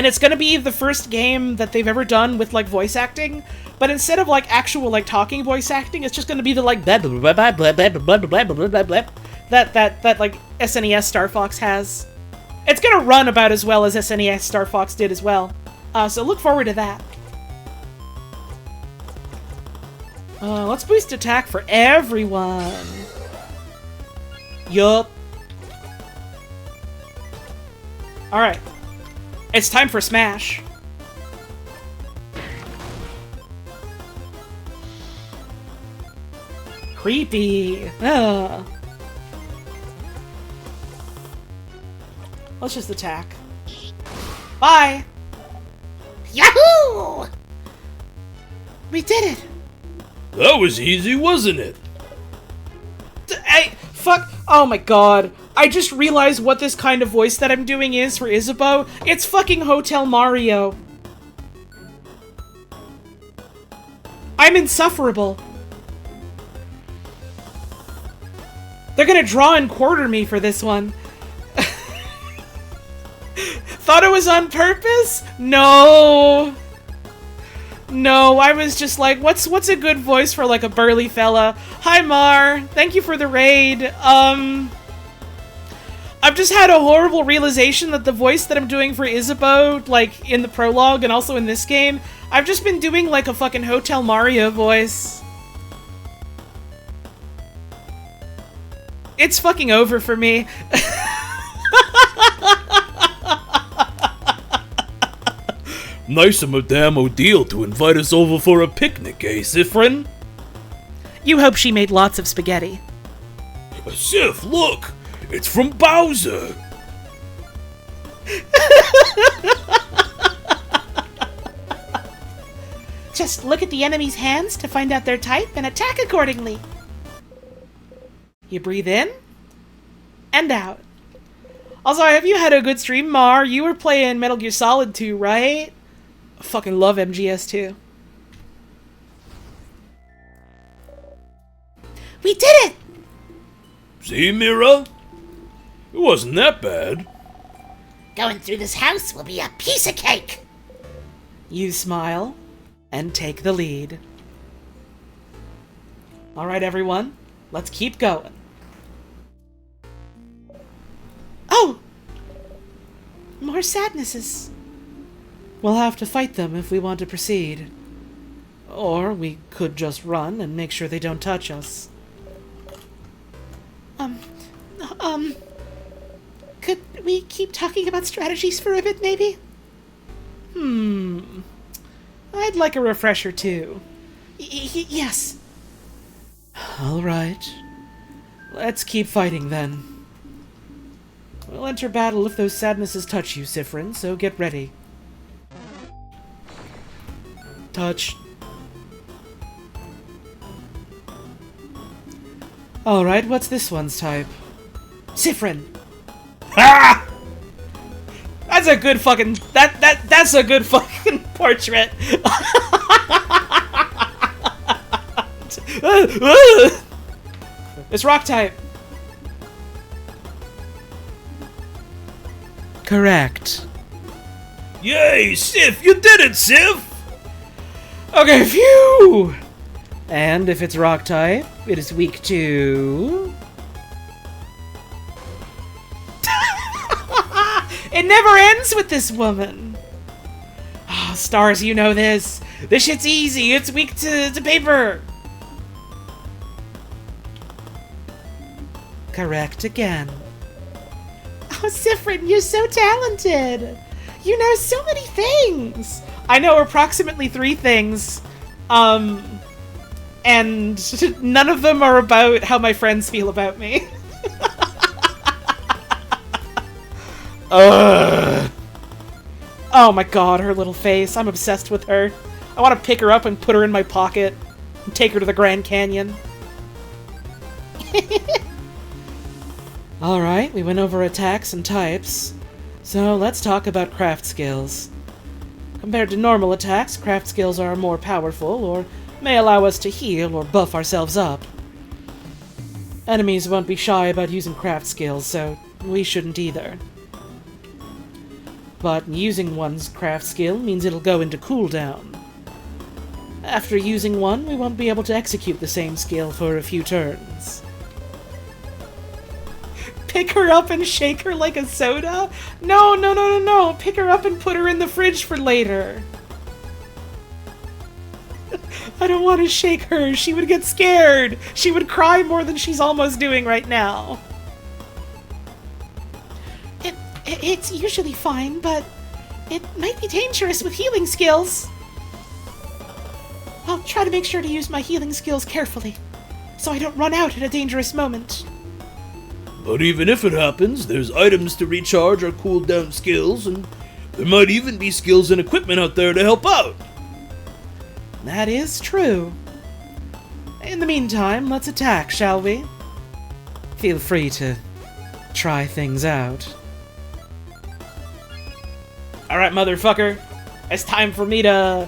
it's gonna be the first game that they've ever done with, like, voice acting, but instead of, like, actual, like, talking voice acting, it's just gonna be the, like, blah, blah, blah, blah, blah, blah, blah, blah, blah, blah, blah, that, like, SNES Star Fox has. It's gonna run about as well as SNES Star Fox did as well. So look forward to that. Let's boost attack for everyone. Yup. Alright. It's time for Smash. Creepy. Ugh. Let's just attack. Bye!
Yahoo!
We did it!
That was easy, wasn't it?
Hey, fuck. Oh my god. I just realized what this kind of voice that I'm doing is for Isabeau. It's fucking Hotel Mario. I'm insufferable. They're gonna draw and quarter me for this one. Thought it was on purpose? No. No, I was just like, what's a good voice for like a burly fella? Hi Mar, thank you for the raid. I've just had a horrible realization that the voice that I'm doing for Isabeau, like in the prologue and also in this game, I've just been doing like a fucking Hotel Mario voice. It's fucking over for me.
Nice of Madame Odile to invite us over for a picnic, eh, Siffrin?
You hope she made lots of spaghetti.
Sif, look! It's from Bowser!
Just look at the enemy's hands to find out their type and attack accordingly.
You breathe in and out. Also, have you had a good stream, Mar? You were playing Metal Gear Solid 2, right? I fucking love MGS2.
We did it!
See, Mira? It wasn't that bad.
Going through this house will be a piece of cake.
You smile and take the lead. Alright, everyone. Let's keep going.
Oh! More sadnesses.
We'll have to fight them if we want to proceed. Or we could just run and make sure they don't touch us.
Could we keep talking about strategies for a bit, maybe?
I'd like a refresher too.
Yes.
Alright. Let's keep fighting then. We'll enter battle if those sadnesses touch you, Siffrin, so get ready. Touch. Alright, what's this one's type? Siffrin. Ah! That's a good fucking that's a good fucking portrait. It's rock type. Correct.
Yay, Sif, you did it, Sif!
Okay, phew! And if it's rock type, it is weak to... It never ends with this woman! Oh, Stars, you know this. This shit's easy. It's weak to paper. Correct again.
Oh, Siffrin, you're so talented. You know so many things.
I know approximately 3 things. And none of them are about how my friends feel about me. Ugh. Oh my god, her little face. I'm obsessed with her. I want to pick her up and put her in my pocket and take her to the Grand Canyon. Alright, we went over attacks and types. So let's talk about craft skills. Compared to normal attacks, craft skills are more powerful, or may allow us to heal or buff ourselves up. Enemies won't be shy about using craft skills, so we shouldn't either. But using one's craft skill means it'll go into cooldown. After using one, we won't be able to execute the same skill for a few turns. Pick her up and shake her like a soda? No, no, no, no, no! Pick her up and put her in the fridge for later. I don't want to shake her. She would get scared. She would cry more than she's almost doing right now.
It's usually fine, but it might be dangerous with healing skills. I'll try to make sure to use my healing skills carefully, so I don't run out at a dangerous moment.
But even if it happens, there's items to recharge our cooldown skills, and there might even be skills and equipment out there to help out.
That is true. In the meantime, let's attack, shall we? Feel free to try things out. Alright, motherfucker. It's time for me to,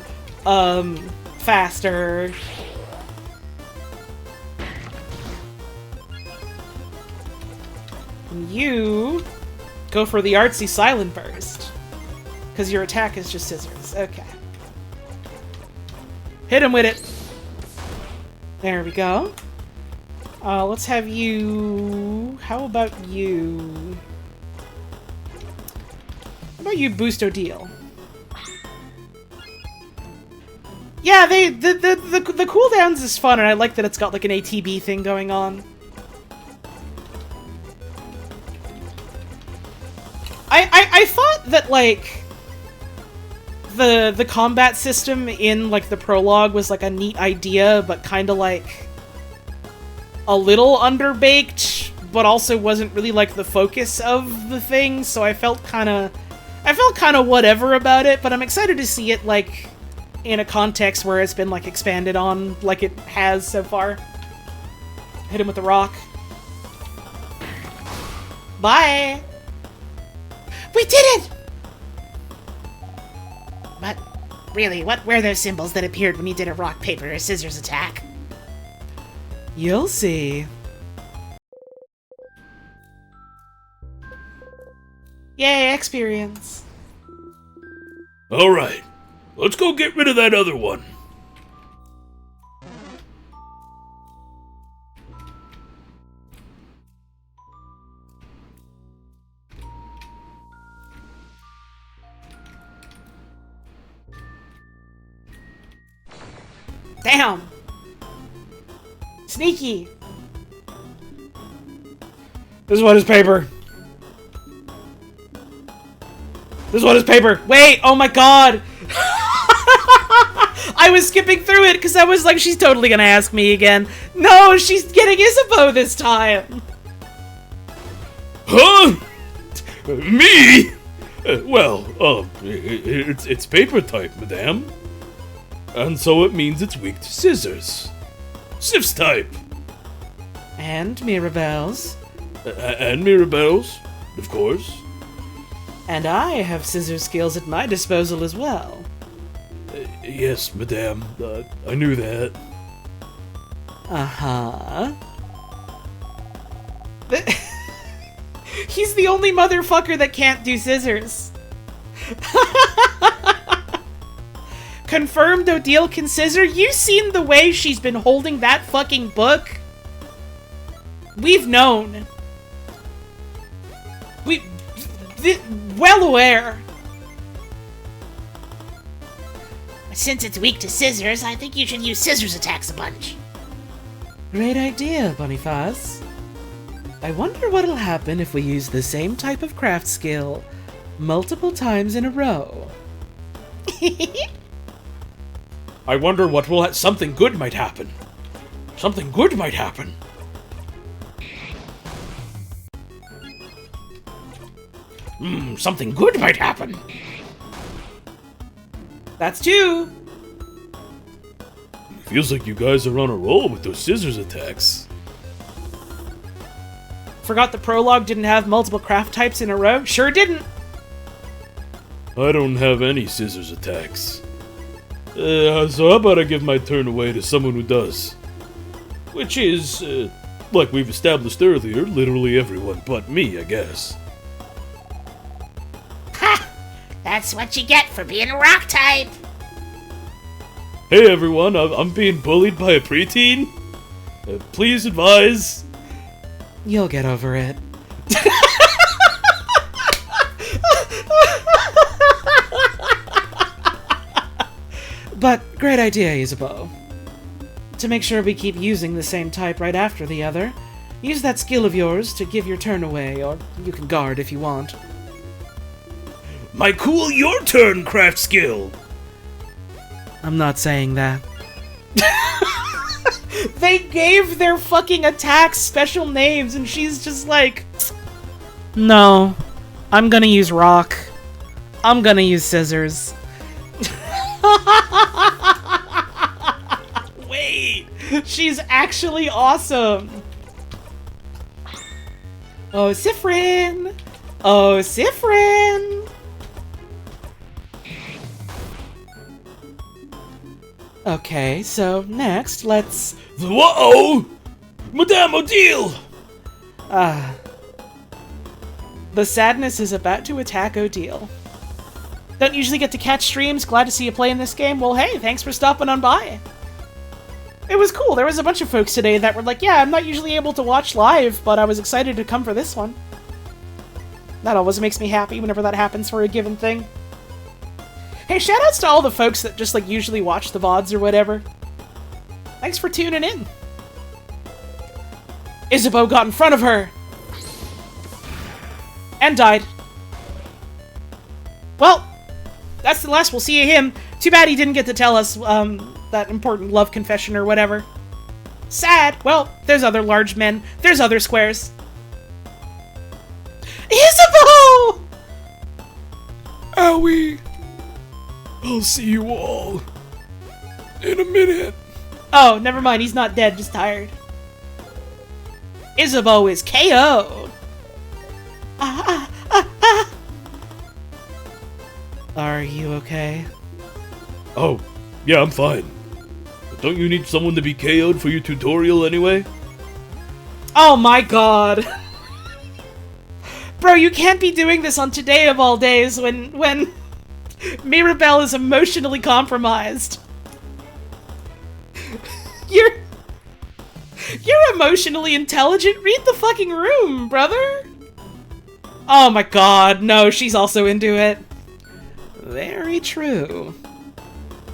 faster. And you go for the artsy silent burst. Because your attack is just scissors. Okay. Hit him with it. There we go. Let's have you... How about you... How about you boost Odile? Yeah, the cooldowns is fun, and I like that it's got like an ATB thing going on. I thought that like the combat system in like the prologue was like a neat idea, but kind of like a little underbaked, but also wasn't really like the focus of the thing. So I felt kind of whatever about it. But I'm excited to see it like in a context where it's been like expanded on, like it has so far. Hit him with the rock. Bye.
We did it! But, really, what were those symbols that appeared when you did a rock, paper, or scissors attack?
You'll see. Yay, experience.
Alright, let's go get rid of that other one.
Damn! Sneaky! This one is paper. This one is paper. Wait, oh my god! I was skipping through it because I was like, she's totally gonna ask me again. No, she's getting Isabeau this time!
Huh? Me? It's paper type, madame. And so it means it's weak to scissors. Sif's type.
And Mirabelle's.
And Mirabelle's, of course.
And I have scissor skills at my disposal as well.
Yes, madame. I knew that.
Uh-huh. He's the only motherfucker that can't do scissors. Confirmed Odile can scissor? You seen the way she's been holding that fucking book? We've known. Well aware.
Since it's weak to scissors, I think you should use scissors attacks a bunch.
Great idea, Boniface. I wonder what'll happen if we use the same type of craft skill multiple times in a row.
I wonder what will something good might happen. Something good might happen. Something good might happen.
That's two.
Feels like you guys are on a roll with those scissors attacks.
Forgot the prologue didn't have multiple craft types in a row? Sure didn't.
I don't have any scissors attacks. So how about I give my turn away to someone who does? Which is, like we've established earlier, literally everyone but me, I guess.
Ha! That's what you get for being a rock type!
Hey everyone, I'm being bullied by a preteen. Please advise.
You'll get over it. But great idea, Isabeau. To make sure we keep using the same type right after the other, use that skill of yours to give your turn away, or you can guard if you want.
My cool your turn craft skill!
I'm not saying that. They gave their fucking attacks special names, and she's just like, no, I'm gonna use rock. I'm gonna use scissors. Wait, she's actually awesome. Oh, Siffrin! Oh, Siffrin! Okay, so next, let's...
Whoa! Madame Odile!
The sadness is about to attack Odile. Don't usually get to catch streams. Glad to see you playing this game. Well, hey, thanks for stopping on by. It was cool. There was a bunch of folks today that were like, yeah, I'm not usually able to watch live, but I was excited to come for this one. That always makes me happy whenever that happens for a given thing. Hey, shoutouts to all the folks that just, like, usually watch the VODs or whatever. Thanks for tuning in. Isabeau got in front of her. And died. Well, that's the last we'll see of him. Too bad he didn't get to tell us, that important love confession or whatever. Sad. Well, there's other large men. There's other squares. Isabeau!
Owie! I'll see you all in a minute.
Oh, never mind. He's not dead, just tired. Isabeau is KO. Are you okay?
Oh, yeah, I'm fine. But don't you need someone to be KO'd for your tutorial anyway?
Oh my god. Bro, you can't be doing this on today of all days when Mirabelle is emotionally compromised. You're emotionally intelligent? Read the fucking room, brother! Oh my god, no, she's also into it. Very true.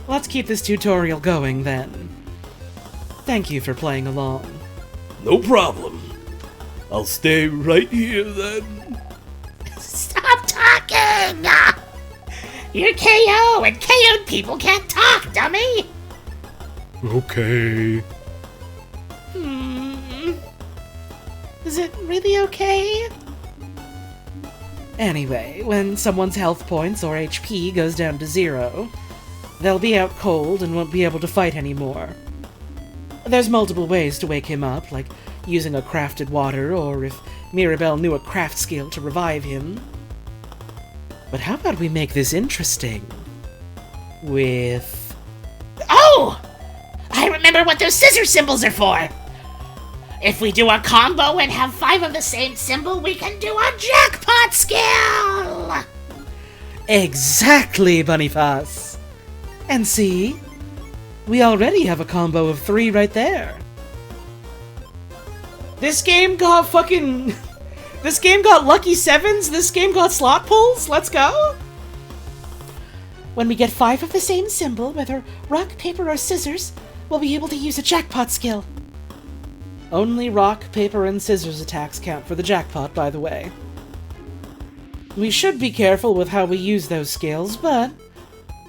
Let's keep this tutorial going, then. Thank you for playing along.
No problem. I'll stay right here, then.
Stop talking! You're KO, and KO'd people can't talk, dummy!
Okay.
Is it really okay? Anyway, when someone's health points or HP goes down to 0, they'll be out cold and won't be able to fight anymore. There's multiple ways to wake him up, like using a crafted water, or if Mirabelle knew a craft skill to revive him. But how about we make this interesting? With...
Oh! I remember what those scissor symbols are for! If we do a combo and have 5 of the same symbol, we can do a jackpot skill!
Exactly, Boniface! And see? We already have a combo of 3 right there. This game got fucking... This game got lucky 7s, this game got slot pulls, let's go! When we get 5 of the same symbol, whether rock, paper, or scissors, we'll be able to use a jackpot skill. Only rock, paper, and scissors attacks count for the jackpot, by the way. We should be careful with how we use those skills, but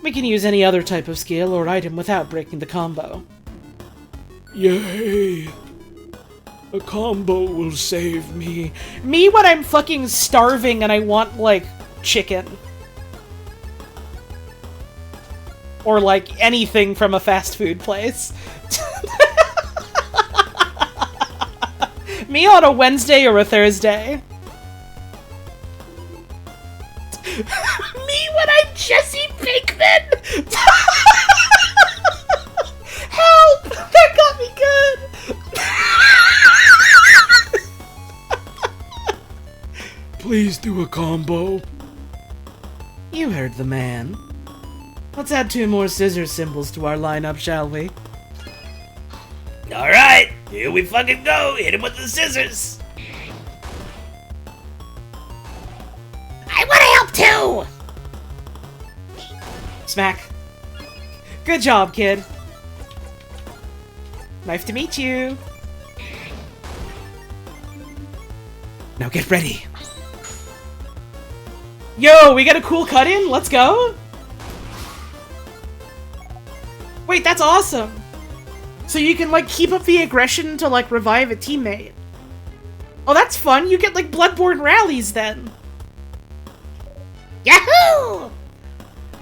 we can use any other type of skill or item without breaking the combo.
Yay! A combo will save me.
Me when I'm fucking starving and I want, like, chicken. Or, like, anything from a fast food place. Me on a Wednesday or a Thursday.
Me when I'm Jesse Pinkman!
Help! That got me good!
Please do a combo.
You heard the man. Let's add 2 more scissor symbols to our lineup, shall we?
Alright, here we fucking go. Hit him with the scissors.
I want to help too!
Smack. Good job, kid. Nice to meet you. Now get ready. Yo, we got a cool cut-in? Let's go! Wait, that's awesome! So you can, like, keep up the aggression to, like, revive a teammate. Oh, that's fun! You get, like, Bloodborne rallies, then!
Yahoo!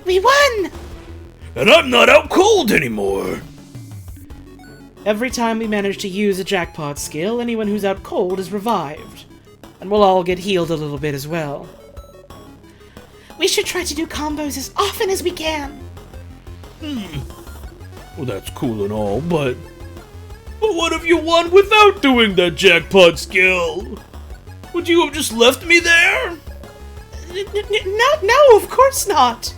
We won!
And I'm not out cold anymore.
Every time we manage to use a jackpot skill, anyone who's out cold is revived. And we'll all get healed a little bit as well. We should try to do combos as often as we can!
Well, that's cool and all, but what if you won without doing that jackpot skill? Would you have just left me there?
No, of course not!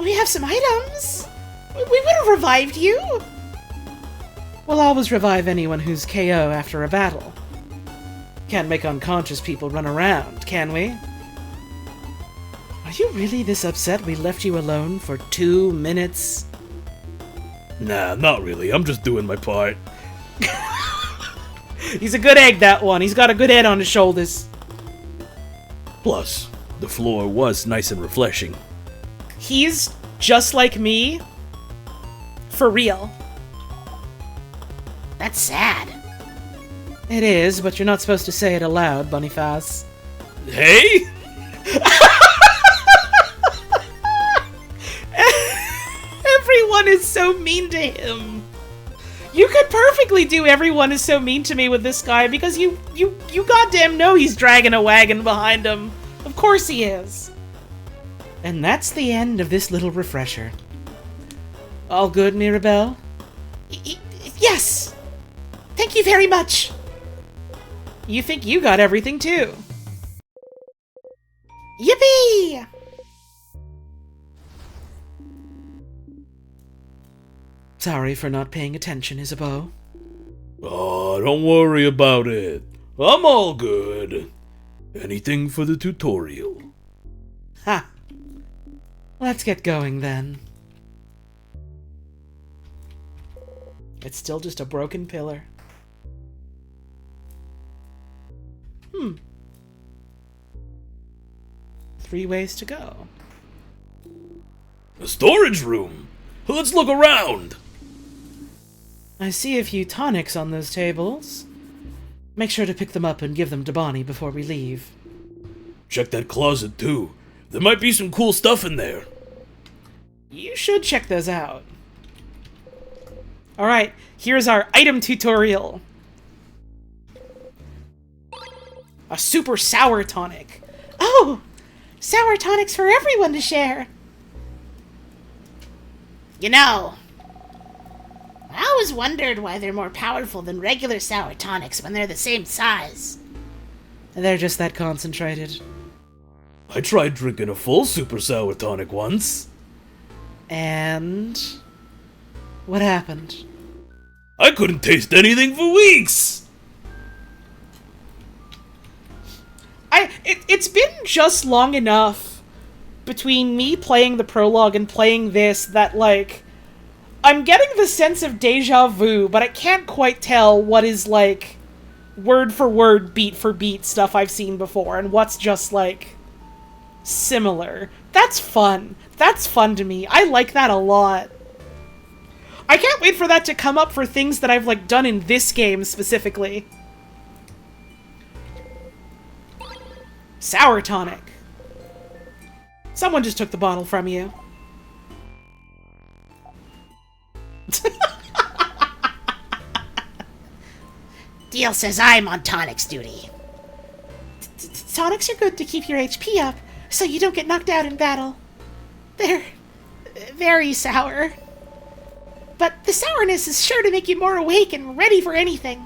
We have some items. We would have revived you.
We'll always revive anyone who's KO after a battle. Can't make unconscious people run around, can we? Are you really this upset we left you alone for 2 minutes?
Nah, not really. I'm just doing my part.
He's a good egg, that one. He's got a good head on his shoulders.
Plus, the floor was nice and refreshing.
He's just like me. For real.
That's sad.
It is, but you're not supposed to say it aloud, Boniface.
Hey?
Everyone is so mean to him. You could perfectly do everyone is so mean to me with this guy because you goddamn know he's dragging a wagon behind him. Of course he is. And that's the end of this little refresher. All good, Mirabelle?
Yes. Thank you very much.
You think you got everything too.
Yippee!
Sorry for not paying attention, Isabeau.
Oh, don't worry about it. I'm all good. Anything for the tutorial.
Ha! Let's get going then. It's still just a broken pillar. 3 ways to go.
A storage room. Let's look around.
I see a few tonics on those tables. Make sure to pick them up and give them to Bonnie before we leave.
Check that closet too. There might be some cool stuff in there.
You should check those out. Alright, here's our item tutorial. A super sour tonic.
Oh, sour tonics for everyone to share. You know, I always wondered why they're more powerful than regular sour tonics when they're the same size.
They're just that concentrated.
I tried drinking a full super sour tonic once.
And what happened?
I couldn't taste anything for weeks.
It's been just long enough between me playing the prologue and playing this that, like, I'm getting the sense of deja vu, but I can't quite tell what is, like, word for word, beat for beat stuff I've seen before, and what's just, like, similar. That's fun. That's fun to me. I like that a lot. I can't wait for that to come up for things that I've, like, done in this game specifically. Sour tonic. Someone just took the bottle from you.
Deal says I'm on tonics duty.
Tonics are good to keep your HP up, so you don't get knocked out in battle.
They're very sour. But the sourness is sure to make you more awake and ready for anything.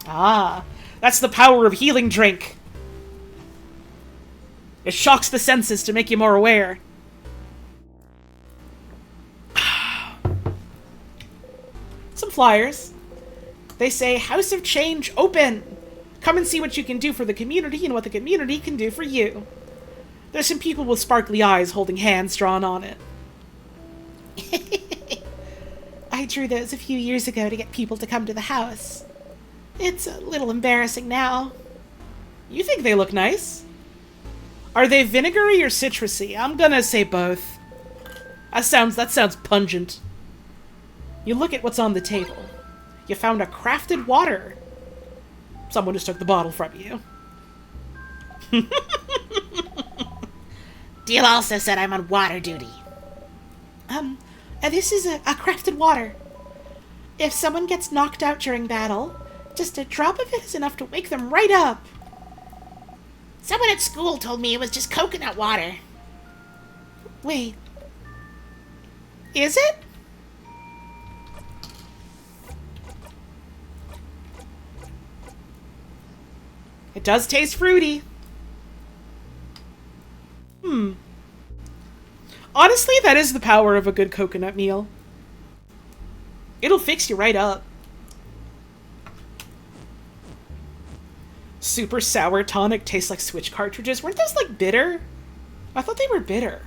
Ah, that's the power of healing drink. It shocks the senses to make you more aware. Some flyers. They say, House of Change open! Come and see what you can do for the community and what the community can do for you. There's some people with sparkly eyes holding hands drawn on it.
I drew those a few years ago to get people to come to the house. It's a little embarrassing now.
You think they look nice? Are they vinegary or citrusy? I'm gonna say both. That sounds pungent. You look at what's on the table. You found a crafted water. Someone just took the bottle from you.
Deal also said I'm on water duty. This is a crafted water. If someone gets knocked out during battle, just a drop of it is enough to wake them right up. Someone at school told me it was just coconut water. Wait. Is it?
It does taste fruity. Honestly, that is the power of a good coconut meal. It'll fix you right up. Super sour tonic tastes like Switch cartridges. Weren't those like bitter? I thought they were bitter.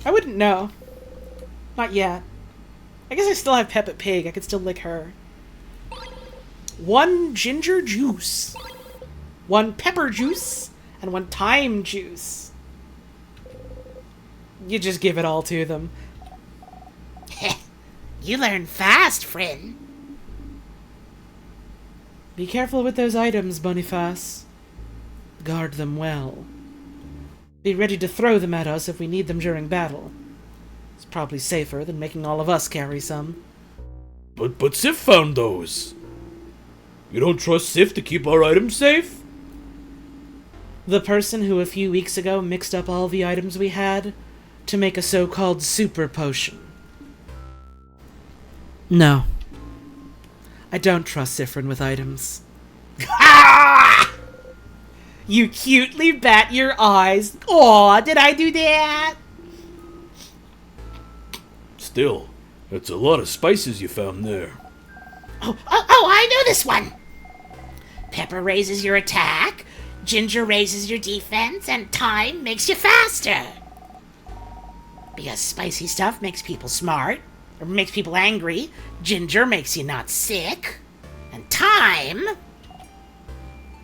I wouldn't know. Not yet. I guess I still have Peppa Pig. I could still lick her. 1 ginger juice. 1 pepper juice. And 1 thyme juice. You just give it all to them.
You learn fast, friend.
Be careful with those items, Boniface. Guard them well. Be ready to throw them at us if we need them during battle. It's probably safer than making all of us carry some.
But Sif found those. You don't trust Sif to keep our items safe?
The person who a few weeks ago mixed up all the items we had to make a so-called super potion. No. I don't trust Sifrin with items. You cutely bat your eyes. Aw, did I do that?
Still, that's a lot of spices you found there.
Oh, I know this one. Pepper raises your attack, ginger raises your defense, and thyme makes you faster. Because spicy stuff makes people smart, or makes people angry. Ginger makes you not sick. And thyme...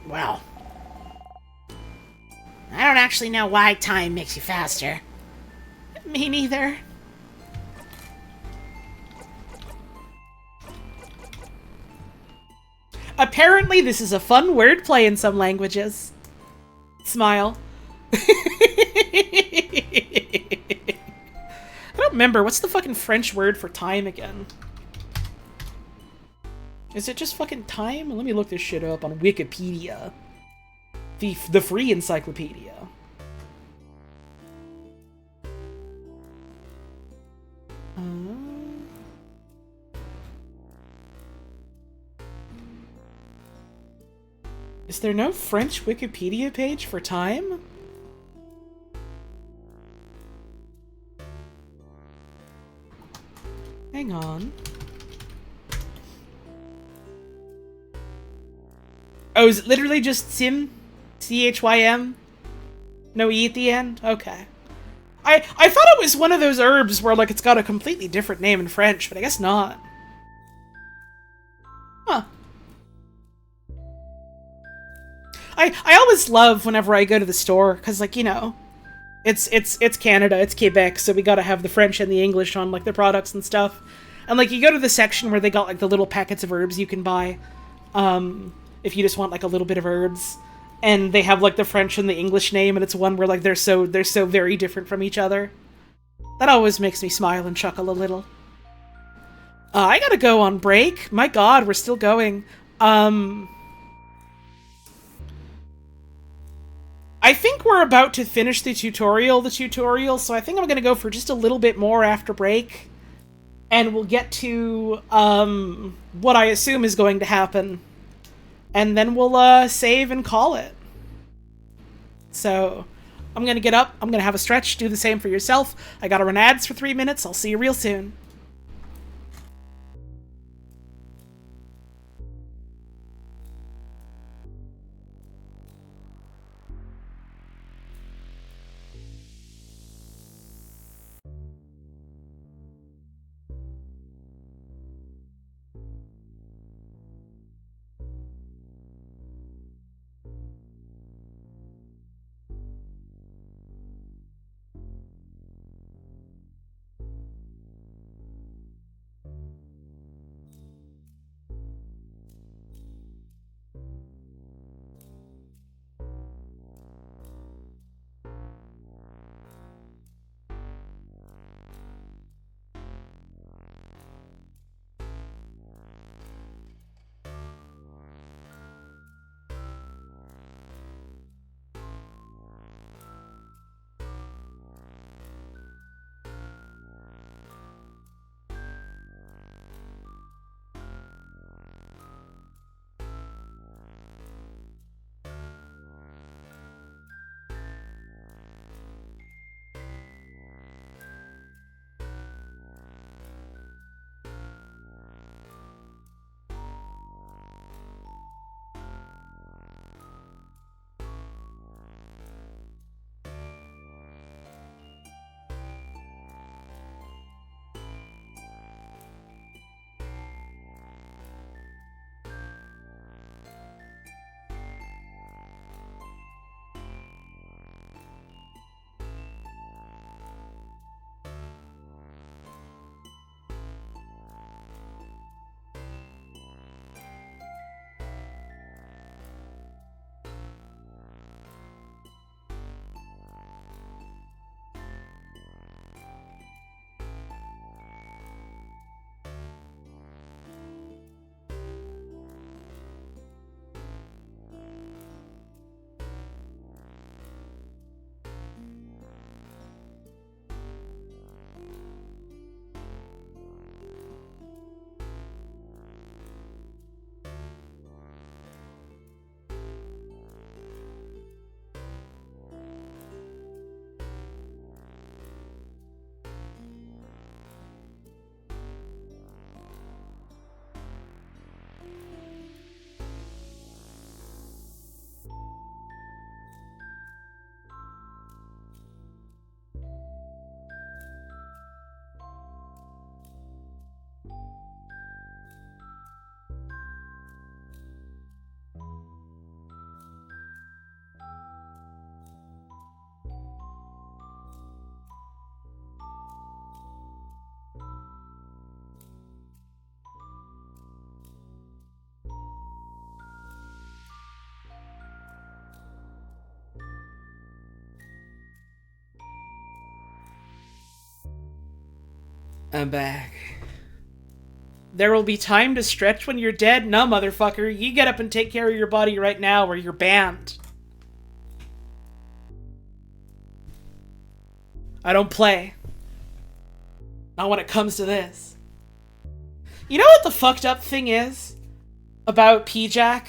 well... I don't actually know why thyme makes you faster.
Me neither. Apparently this is a fun wordplay in some languages. Smile. I don't remember. What's the fucking French word for time again? Is it just fucking time? Let me look this shit up on Wikipedia. The free encyclopedia. Is there no French Wikipedia page for time? Hang on. Oh, is it literally just Sim? C-H-Y-M? No E at the end? Okay. I thought it was one of those herbs where, like, it's got a completely different name in French, but I guess not. Huh. I always love whenever I go to the store, because, like, you know, it's Canada, it's Quebec, so we gotta have the French and the English on, like, their products and stuff. And, like, you go to the section where they got, like, the little packets of herbs you can buy, if you just want, like, a little bit of herbs. And they have, like, the French and the English name, and it's one where, like, they're so very different from each other. That always makes me smile and chuckle a little. I gotta go on break. My god, we're still going. I think we're about to finish the tutorial, so I think I'm gonna go for just a little bit more after break. And we'll get to, what I assume is going to happen. And then we'll, save and call it. So, I'm gonna get up, I'm gonna have a stretch, do the same for yourself. I gotta run ads for 3 minutes, I'll see you real soon. I'm back. There will be time to stretch when you're dead? No, motherfucker. You get up and take care of your body right now or you're banned. I don't play. Not when it comes to this. You know what the fucked up thing is about P-Jack?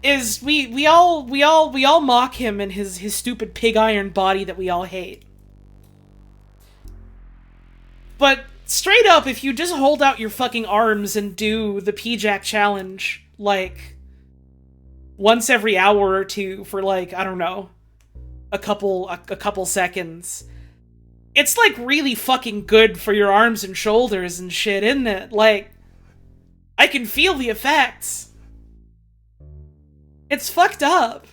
Is we all mock him and his stupid pig iron body that we all hate. But straight up, if you just hold out your fucking arms and do the P-Jack challenge, like, once every hour or two for, like, I don't know, a couple seconds, it's, like, really fucking good for your arms and shoulders and shit, isn't it? Like, I can feel the effects. It's fucked up.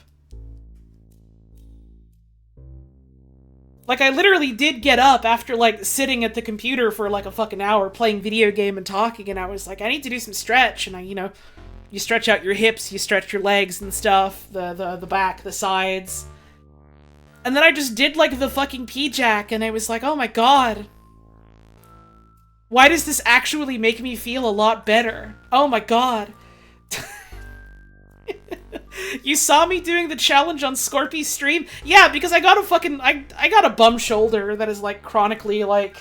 Like, I literally did get up after, like, sitting at the computer for, like, a fucking hour playing video game and talking, and I was like, I need to do some stretch, and I, you know, you stretch out your hips, you stretch your legs and stuff, the back, the sides. And then I just did, like, the fucking P-Jack, and I was like, oh my god. Why does this actually make me feel a lot better? Oh my god. You saw me doing the challenge on Scorpy's stream? Yeah, because I got a fucking... I got a bum shoulder that is, like, chronically, like...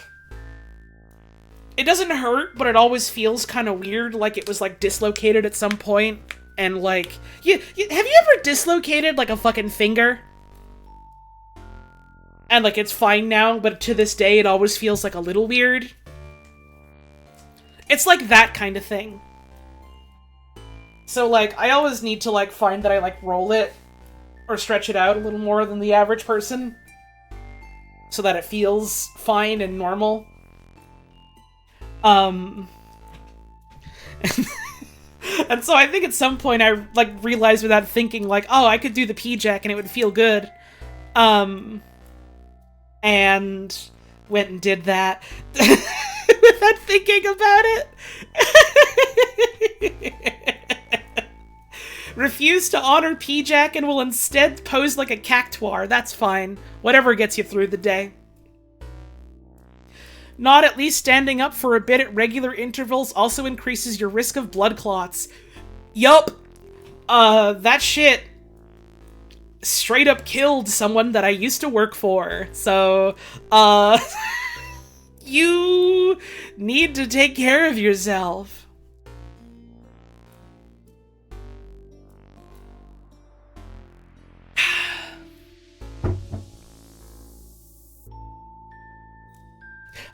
It doesn't hurt, but it always feels kind of weird, like it was, like, dislocated at some point. And, like... Have you ever dislocated, like, a fucking finger? And, like, it's fine now, but to this day it always feels, like, a little weird. It's, like, that kind of thing. So, like, I always need to, like, find that I, like, roll it or stretch it out a little more than the average person so that it feels fine and normal. And so I think at some point I, like, realized without thinking, like, oh, I could do the P-Jack and it would feel good. And went and did that without thinking about it. Refuse to honor P-Jack and will instead pose like a cactuar. That's fine. Whatever gets you through the day. Not at least standing up for a bit at regular intervals also increases your risk of blood clots. Yup. That shit straight up killed someone that I used to work for. So, you need to take care of yourself.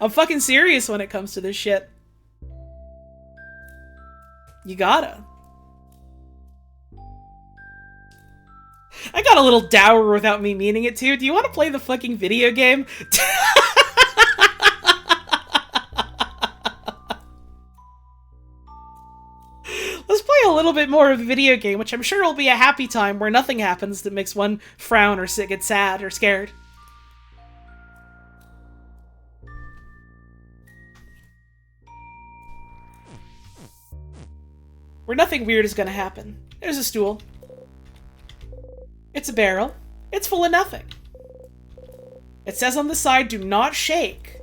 I'm fucking serious when it comes to this shit. You gotta. I got a little dour without me meaning it to. Do you want to play the fucking video game? Let's play a little bit more of the video game, which I'm sure will be a happy time where nothing happens that makes one frown or get sad or scared. Where nothing weird is gonna happen. There's a stool. It's a barrel. It's full of nothing. It says on the side, do not shake.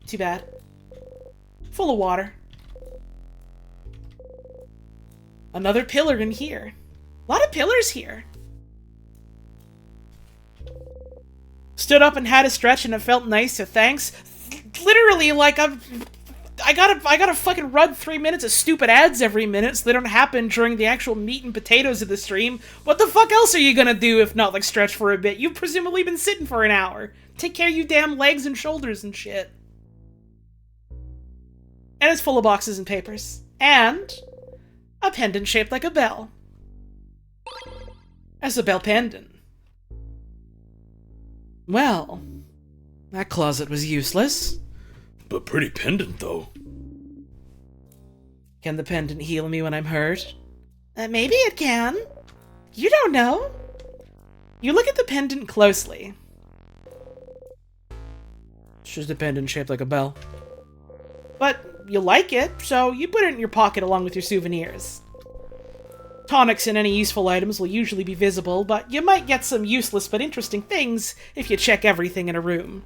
Too bad. Full of water. Another pillar in here. A lot of pillars here. Stood up and had a stretch and it felt nice, so thanks. Literally, like, I gotta fucking run 3 minutes of stupid ads every minute so they don't happen during the actual meat and potatoes of the stream. What the fuck else are you gonna do if not, like, stretch for a bit? You've presumably been sitting for an hour. Take care of you damn legs and shoulders and shit. And it's full of boxes and papers. And a pendant shaped like a bell. As a bell pendant. Well, that closet was useless.
But pretty pendant, though.
Can the pendant heal me when I'm hurt? Maybe it can. You don't know. You look at the pendant closely. It's just a pendant shaped like a bell. But you like it, so you put it in your pocket along with your souvenirs. Tonics and any useful items will usually be visible, but you might get some useless but interesting things if you check everything in a room.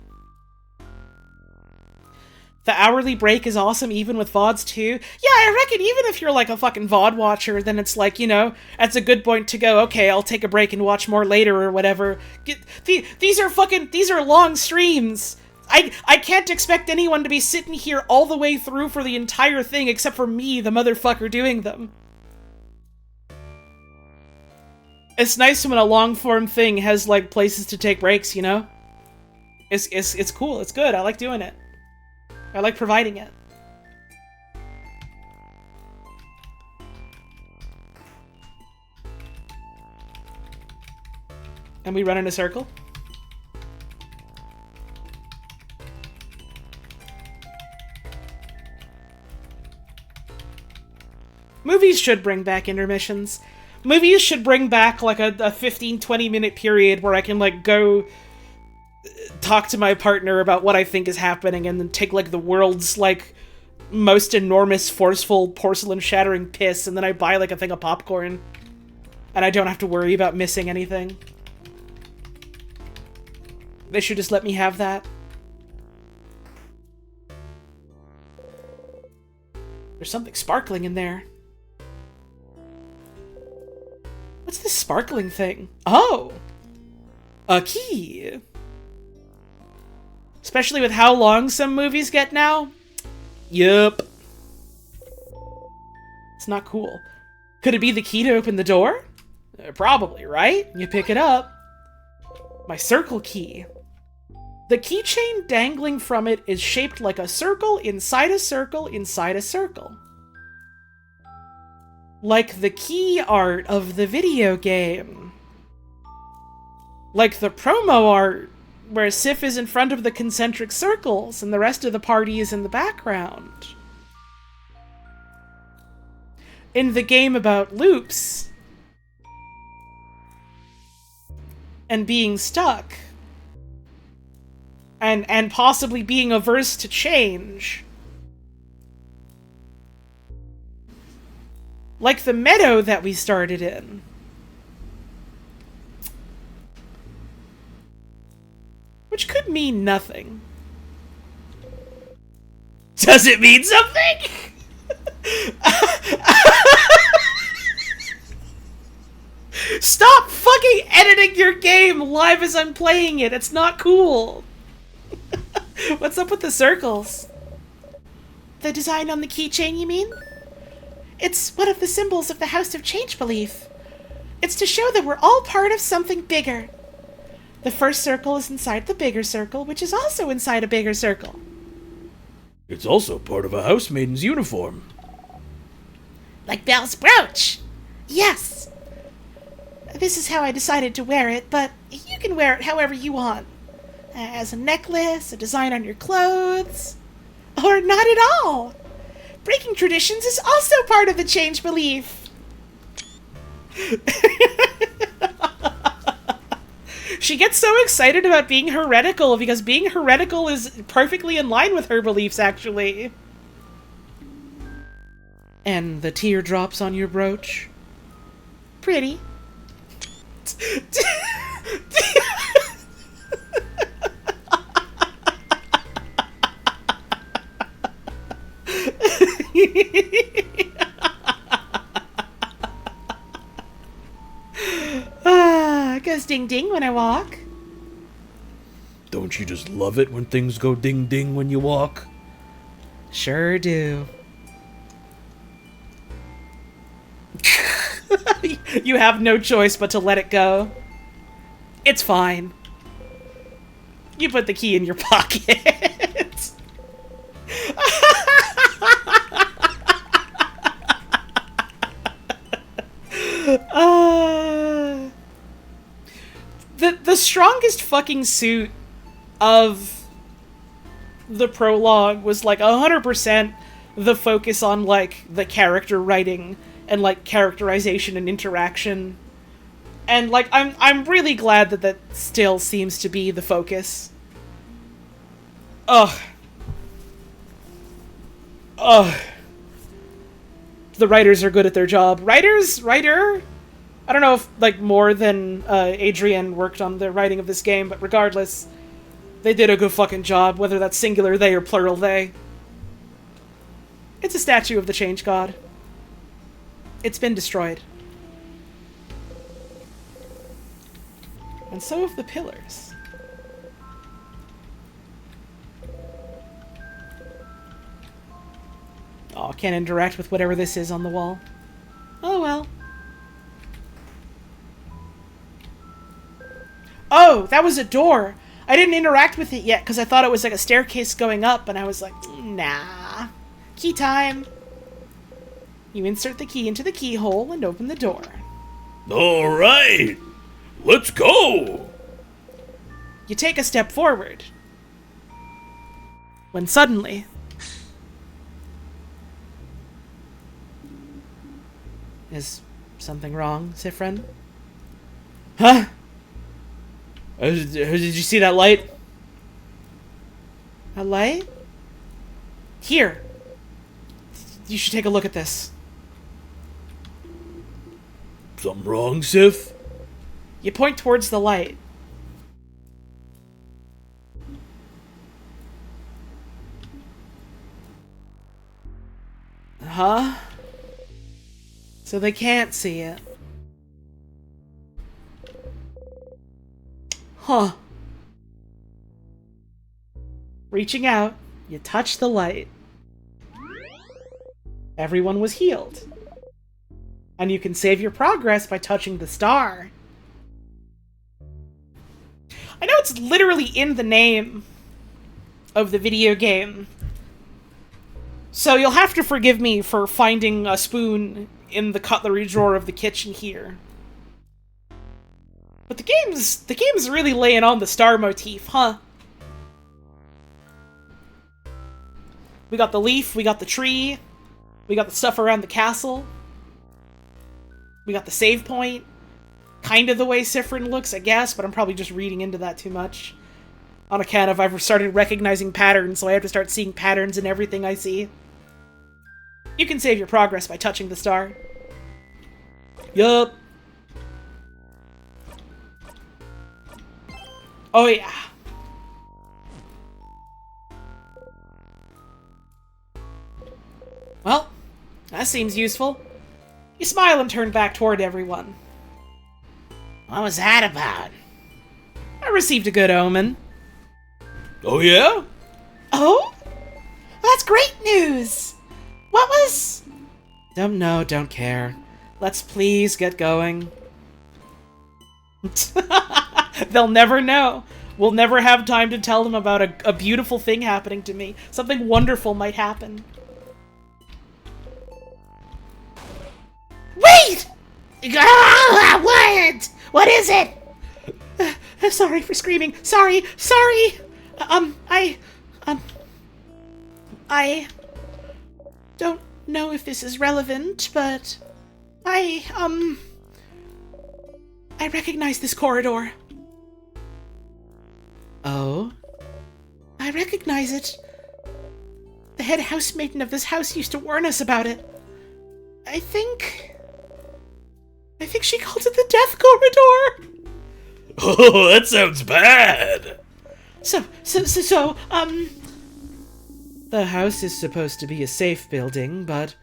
The hourly break is awesome even with VODs too. Yeah, I reckon even if you're like a fucking VOD watcher, then it's like, you know, that's a good point to go, okay, I'll take a break and watch more later or whatever. These are long streams. I can't expect anyone to be sitting here all the way through for the entire thing except for me, the motherfucker doing them. It's nice when a long-form thing has, like, places to take breaks, you know? It's cool, it's good, I like doing it. I like providing it. And we run in a circle? Movies should bring back intermissions. Movies should bring back, like, a 15-20 minute period where I can, like, go talk to my partner about what I think is happening and then take, like, the world's, like, most enormous, forceful, porcelain-shattering piss, and then I buy, like, a thing of popcorn. And I don't have to worry about missing anything. They should just let me have that. There's something sparkling in there. What's this sparkling thing? Oh! A key! Especially with how long some movies get now? Yup. It's not cool. Could it be the key to open the door? Probably, right? You pick it up. My circle key. The keychain dangling from it is shaped like a circle inside a circle inside a circle. Like the key art of the video game. Like the promo art, where Sif is in front of the concentric circles and the rest of the party is in the background. In the game about loops and being stuck and possibly being averse to change. Like the meadow that we started in. Which could mean nothing.
Does it mean something?
Stop fucking editing your game live as I'm playing it. It's not cool. What's up with the circles?
The design on the keychain, you mean? It's one of the symbols of the House of Change belief. It's to show that we're all part of something bigger. The first circle is inside the bigger circle, which is also inside a bigger circle.
It's also part of a housemaiden's uniform.
Like Belle's brooch! Yes! This is how I decided to wear it, but you can wear it however you want. As a necklace, a design on your clothes, or not at all. Breaking traditions is also part of the change belief.
She gets so excited about being heretical because being heretical is perfectly in line with her beliefs, actually. And the teardrops on your brooch?
Pretty. Goes ding ding when I walk.
Don't you just love it when things go ding ding when you walk?
Sure do. You have no choice but to let it go. It's fine. You put the key in your pocket. The strongest fucking suit of the prologue was like 100% the focus on like the character writing and like characterization and interaction. And like I'm really glad that that still seems to be the focus. Ugh. Ugh. The writers are good at their job. Writer? I don't know if, like, more than Adrian worked on the writing of this game, but regardless, they did a good fucking job, whether that's singular they or plural they. It's a statue of the Change God. It's been destroyed. And so have the pillars. Oh, can't interact with whatever this is on the wall. Oh well. Oh, that was a door. I didn't interact with it yet because I thought it was like a staircase going up, and I was like, nah. Key time. You insert the key into the keyhole and open the door.
All right, let's go.
You take a step forward. When suddenly... Is something wrong, Sifrin?
Huh? Did you see that light?
A light? Here. You should take a look at this.
Something wrong, Sif?
You point towards the light. Huh? So they can't see it. Huh. Reaching out, you touch the light. Everyone was healed. And you can save your progress by touching the star. I know it's literally in the name of the video game. So you'll have to forgive me for finding a spoon in the cutlery drawer of the kitchen here. But the game's really laying on the star motif, huh? We got the leaf, we got the tree, we got the stuff around the castle. We got the save point. Kind of the way Sifrin looks, I guess, but I'm probably just reading into that too much. On account of I've started recognizing patterns, so I have to start seeing patterns in everything I see. You can save your progress by touching the star. Yup. Oh yeah. Well, that seems useful. You smile and turn back toward everyone.
What was that about?
I received a good omen.
Oh yeah?
Oh? That's great news! What was...
Don't know, don't care. Let's please get going. They'll never know. We'll never have time to tell them about a beautiful thing happening to me. Something wonderful might happen.
Wait! Ah, what? What is it?
Sorry for screaming. Sorry. I don't know if this is relevant, but I recognize this corridor. Oh? I recognize it. The head housemaiden of this house used to warn us about it. I think she called it the Death Corridor.
Oh, that sounds bad.
So, the house is supposed to be a safe building, but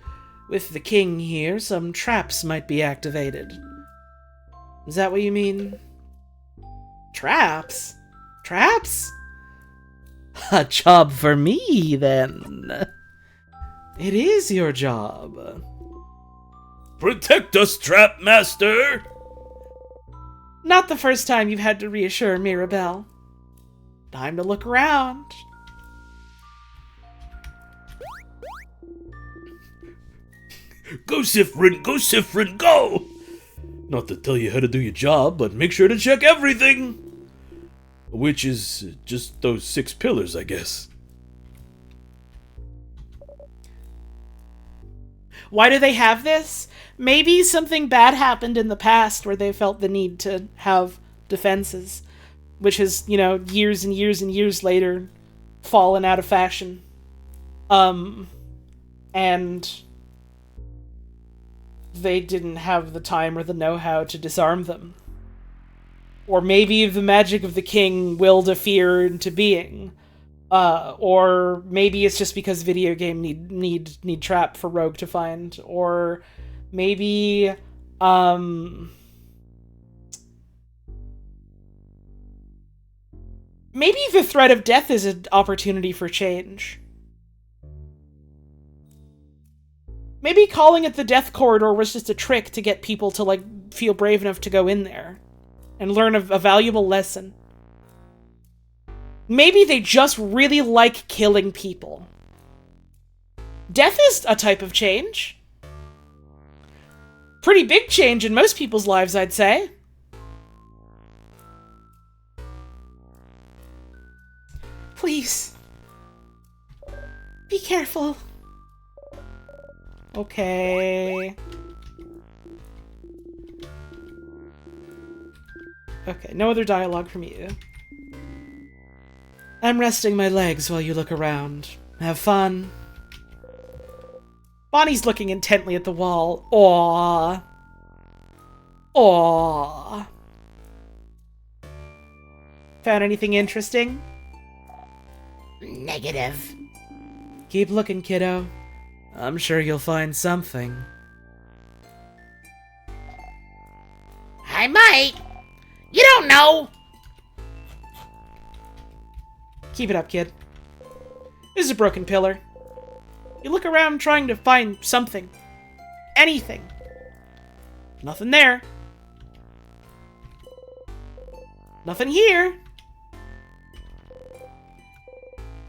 with the king here, some traps might be activated. Is that what you mean? Traps? Traps? A job for me, then. It is your job.
Protect us, Trap Master!
Not the first time you've had to reassure Mirabelle. Time to look around.
Go, Sifrin, go! Not to tell you how to do your job, but make sure to check everything! Which is just those 6 pillars, I guess.
Why do they have this? Maybe something bad happened in the past where they felt the need to have defenses, which has, years and years and years later fallen out of fashion. And they didn't have the time or the know-how to disarm them. Or maybe the magic of the king willed a fear into being. Or maybe it's just because video game need trap for Rogue to find. Or maybe, maybe the threat of death is an opportunity for change. Maybe calling it the Death Corridor was just a trick to get people to, like, feel brave enough to go in there and learn a valuable lesson. Maybe they just really like killing people. Death is a type of change. Pretty big change in most people's lives, I'd say.
Please. Be careful.
Okay. Okay, no other dialogue from you. I'm resting my legs while you look around. Have fun. Bonnie's looking intently at the wall. Aww. Aww. Found anything interesting?
Negative.
Keep looking, kiddo. I'm sure you'll find something.
I might. You don't know.
Keep it up, kid. This is a broken pillar. You look around trying to find something. Anything. Nothing there. Nothing here.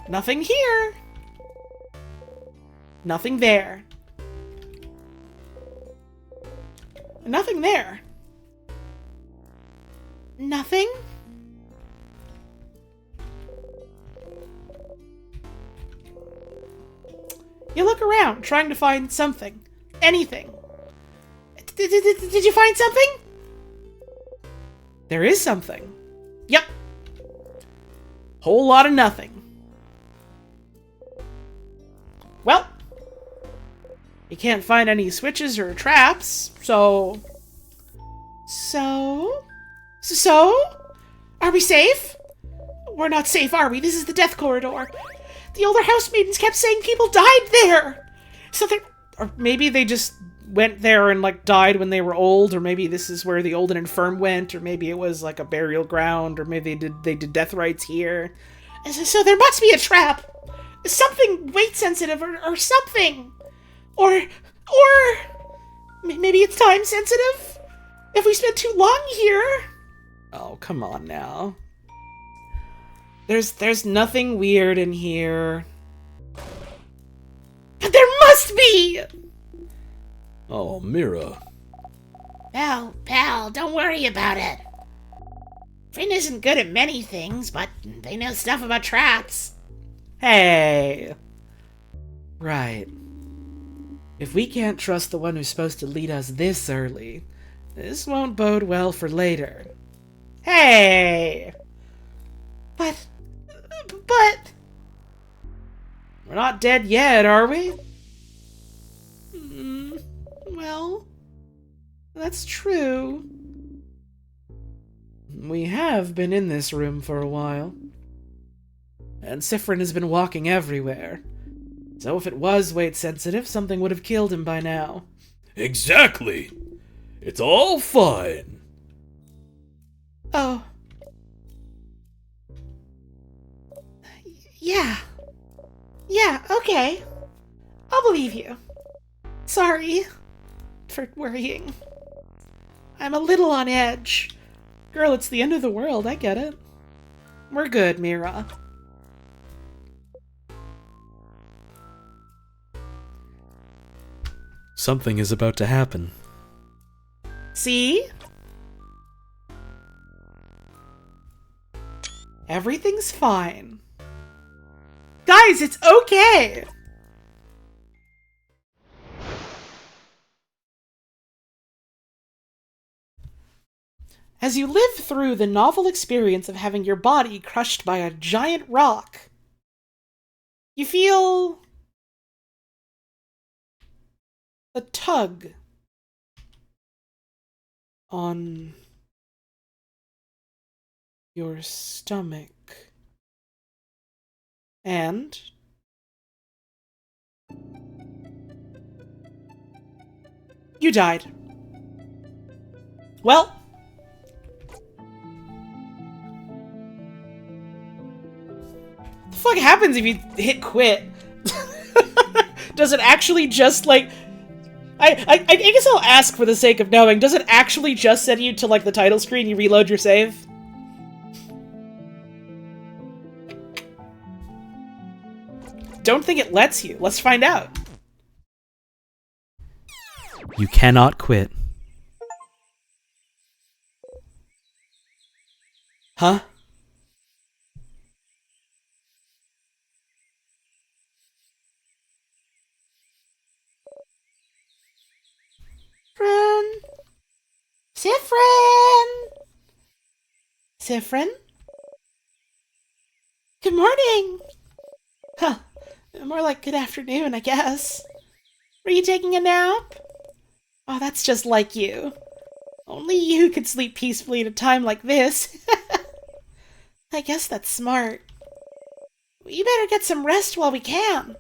Nothing here. Nothing there. Nothing there.
Nothing?
You look around, trying to find something. Anything. Did you find something? There is something. Yep. Whole lot of nothing. Well, you can't find any switches or traps, so... So? Are we safe? We're not safe, are we? This is the Death Corridor. The older housemaidens kept saying people died there. So they're... Or maybe they just went there and, like, died when they were old, or maybe this is where the old and infirm went, or maybe it was, like, a burial ground, or maybe they did death rites here. So there must be a trap. Something weight-sensitive, or something. Or... Maybe it's time-sensitive? If we spend too long here... Oh, come on now. There's nothing weird in here. But there must be!
Oh, Mira.
Pal, don't worry about it. Finn isn't good at many things, but they know stuff about traps.
Hey. Right. If we can't trust the one who's supposed to lead us this early, this won't bode well for later. Hey!
But...
We're not dead yet, are we?
Well...
That's true. We have been in this room for a while. And Siffrin has been walking everywhere. So if it was weight sensitive, something would have killed him by now.
Exactly. It's all fine.
Oh. Yeah, okay. I'll believe you. Sorry for worrying. I'm a little on edge.
Girl, it's the end of the world, I get it. We're good, Mira.
Something is about to happen.
See? Everything's fine. Guys, it's okay! As you live through the novel experience of having your body crushed by a giant rock, you feel a tug on your stomach. And you died. Well, the fuck happens if you hit quit? Does it actually just like I guess I'll ask for the sake of knowing, does it actually just send you to like the title screen, you reload your save? Don't think it lets you. Let's find out. You cannot quit. Huh?
Siffrin! Siffrin? Good morning! Huh. More like good afternoon, I guess. Were you taking a nap? Oh, that's just like you. Only you could sleep peacefully at a time like this. I guess that's smart. We better get some rest while we can.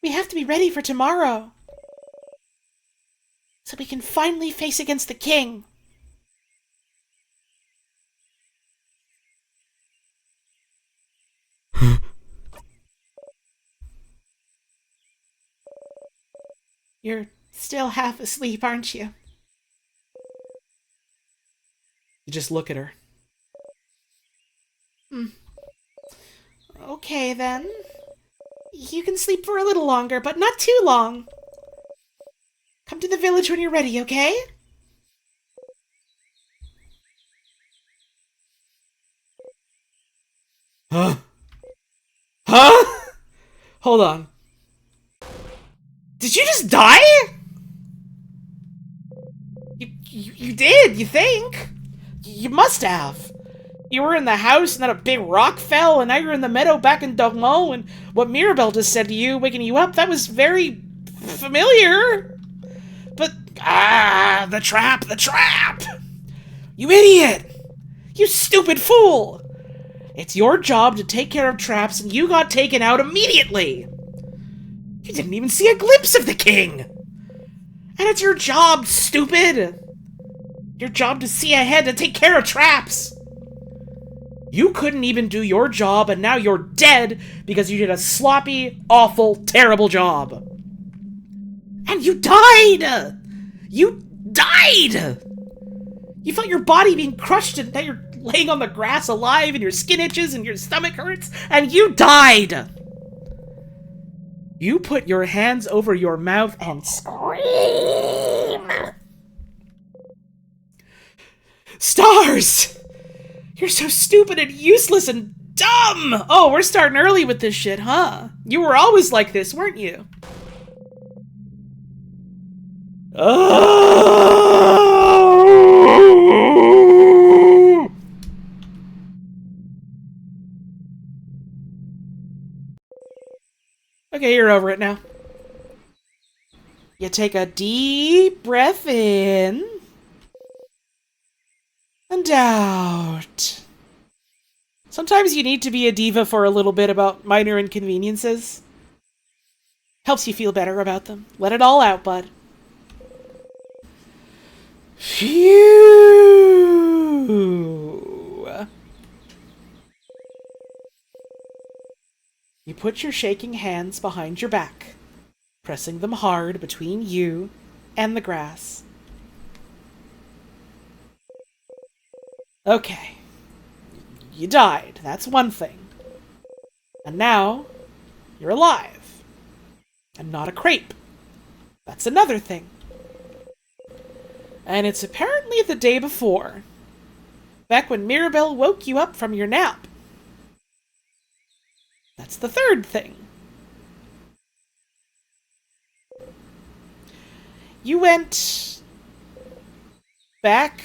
We have to be ready for tomorrow. So we can finally face against the king. You're still half asleep, aren't you?
You just look at her.
Okay, then. You can sleep for a little longer, but not too long. Come to the village when you're ready, okay?
Huh? Huh? Hold on. Did you just die? You did, you think? You must have. You were in the house and then a big rock fell and now you're in the meadow back in Dogmo and what Mirabelle just said to you, waking you up, that was very familiar. But, the trap, the trap! You idiot! You stupid fool! It's your job to take care of traps and you got taken out immediately! You didn't even see a glimpse of the king! And it's your job, stupid! Your job to see ahead and take care of traps! You couldn't even do your job and now you're dead because you did a sloppy, awful, terrible job. And you died! You died! You felt your body being crushed and now you're laying on the grass alive and your skin itches and your stomach hurts and you died! You put your hands over your mouth and scream! Stars! You're so stupid and useless and dumb! Oh, we're starting early with this shit, huh? You were always like this, weren't you? Oh! Okay, you're over it now. You take a deep breath in and out. Sometimes you need to be a diva for a little bit about minor inconveniences. Helps you feel better about them. Let it all out, bud. Phew. You put your shaking hands behind your back, pressing them hard between you and the grass. Okay. You died. That's one thing. And now, you're alive. And not a crepe. That's another thing. And it's apparently the day before. Back when Mirabelle woke you up from your nap. That's the third thing. You went back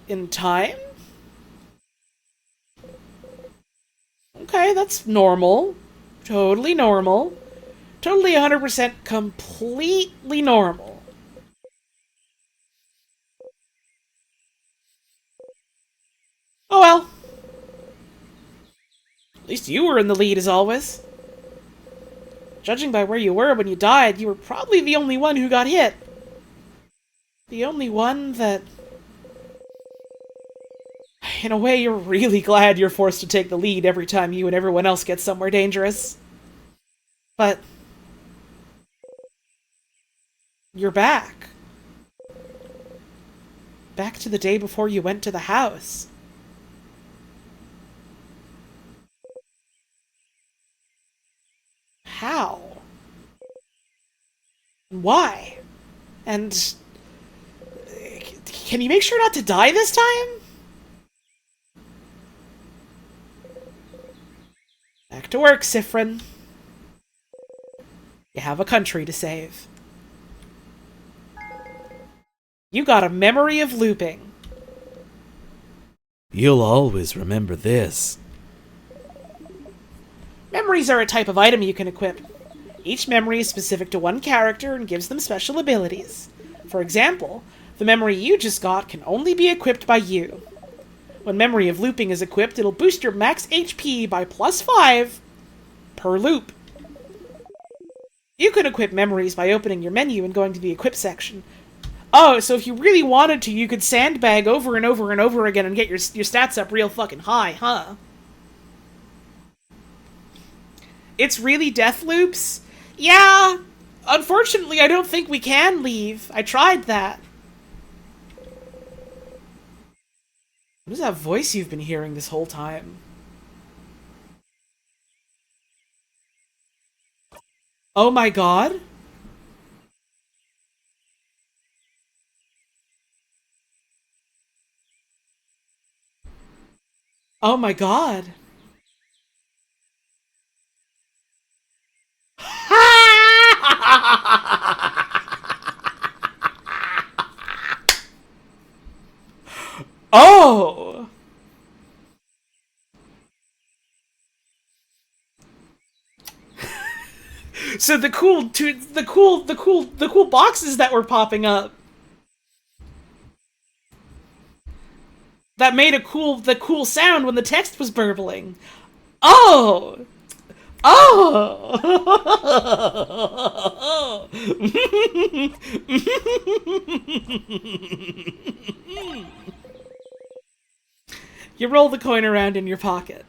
in time? Okay, that's normal. Totally normal. Totally 100% completely normal. Oh well. least you were in the lead as always. Judging by where you were when you died, you were probably the only one who got hit. The only one that... In a way, you're really glad you're forced to take the lead every time you and everyone else get somewhere dangerous. But... you're back. Back to the day before you went to the house. How? Why? And... can you make sure not to die this time? Back to work, Siffrin. You have a country to save. You got a memory of looping.
You'll always remember this.
Memories are a type of item you can equip. Each memory is specific to one character and gives them special abilities. For example, the memory you just got can only be equipped by you. When Memory of Looping is equipped, it'll boost your max HP by +5 per loop. You can equip memories by opening your menu and going to the Equip section. Oh, so if you really wanted to, you could sandbag over and over and over again and get your stats up real fucking high, huh? It's really death loops? Yeah! Unfortunately, I don't think we can leave. I tried that. What is that voice you've been hearing this whole time? Oh my god? Oh my god. Oh! So the cool boxes that were popping up that made the cool sound when the text was burbling. Oh! Oh! You roll the coin around in your pocket.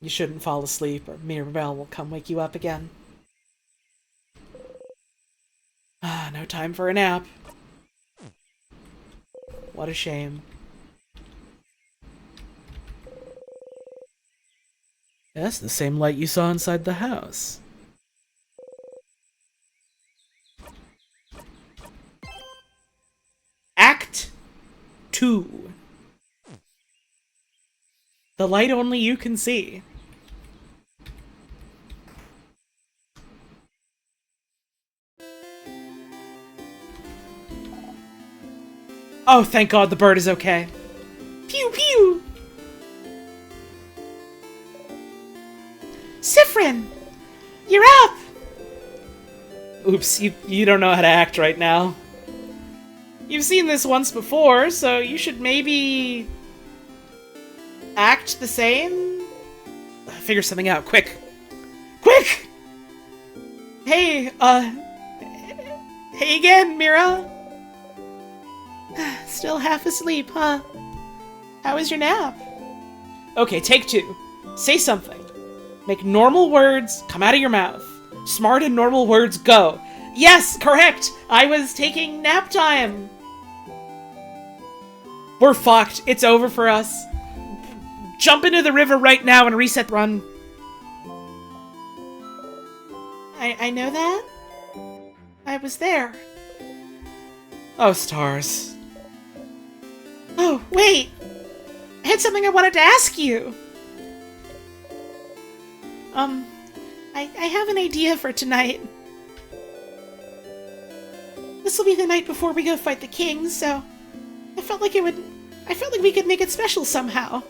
You shouldn't fall asleep, or Mirabelle will come wake you up again. Ah, no time for a nap. What a shame. That's the same light you saw inside the house. Act 2. The light only you can see. Oh, thank God the bird is okay. Pew pew!
Siffrin! You're up!
Oops, you don't know how to act right now. You've seen this once before, so you should maybe... act the same? Figure something out, quick! Quick! Hey, hey again, Mira?
Still half asleep, huh? How was your nap?
Okay, take 2. Say something. Make normal words come out of your mouth. Smart and normal words go. Yes, correct! I was taking nap time! We're fucked. It's over for us. Jump into the river right now and reset the run.
I know that. I was there.
Oh, stars.
Oh, wait! I had something I wanted to ask you! I have an idea for tonight. This will be the night before we go fight the king, so I felt like we could make it special somehow.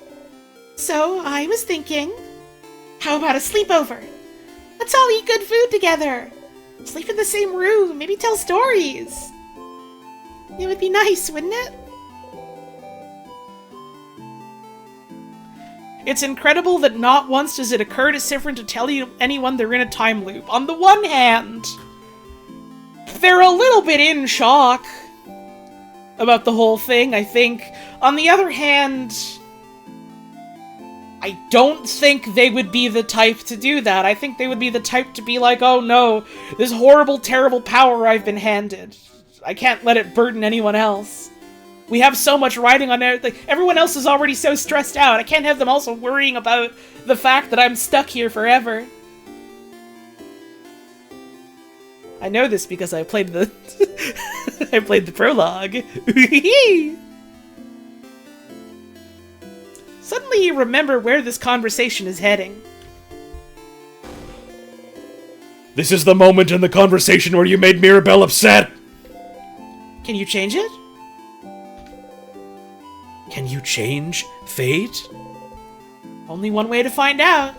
So I was thinking, how about a sleepover? Let's all eat good food together. Sleep in the same room, maybe tell stories. It would be nice, wouldn't it?
It's incredible that not once does it occur to Siffrin to tell anyone they're in a time loop. On the one hand, they're a little bit in shock about the whole thing, I think. On the other hand, I don't think they would be the type to do that. I think they would be the type to be like, oh no, this horrible, terrible power I've been handed. I can't let it burden anyone else. We have so much riding on everything. Everyone else is already so stressed out. I can't have them also worrying about the fact that I'm stuck here forever. I know this because I played the I played the prologue. Suddenly you remember where this conversation is heading.
This is the moment in the conversation where you made Mirabelle upset!
Can you change it?
Can you change fate?
Only one way to find out.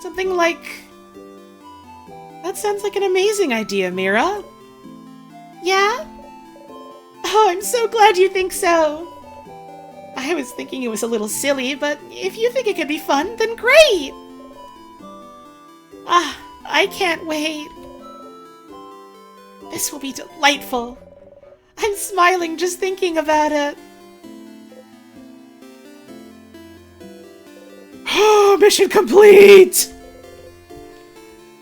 Something like... That sounds like an amazing idea, Mira.
Yeah? Oh, I'm so glad you think so. I was thinking it was a little silly, but if you think it could be fun, then great! Ah, I can't wait. This will be delightful. I'm smiling just thinking about it.
Oh, mission complete!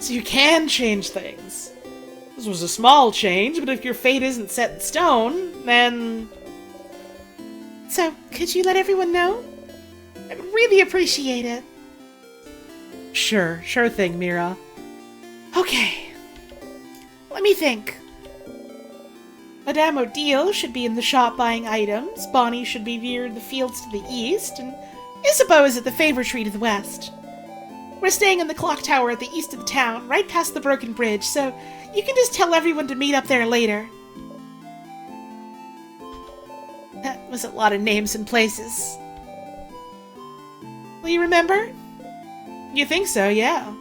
So you can change things. This was a small change, but if your fate isn't set in stone, then...
So, could you let everyone know? I'd really appreciate it.
Sure thing, Mira.
Okay. Let me think. Madame Odile should be in the shop buying items, Bonnie should be near the fields to the east, and Isabeau is at the favor tree to the west. We're staying in the clock tower at the east of the town, right past the broken bridge, so you can just tell everyone to meet up there later. That was a lot of names and places. Will you remember?
You think so, yeah.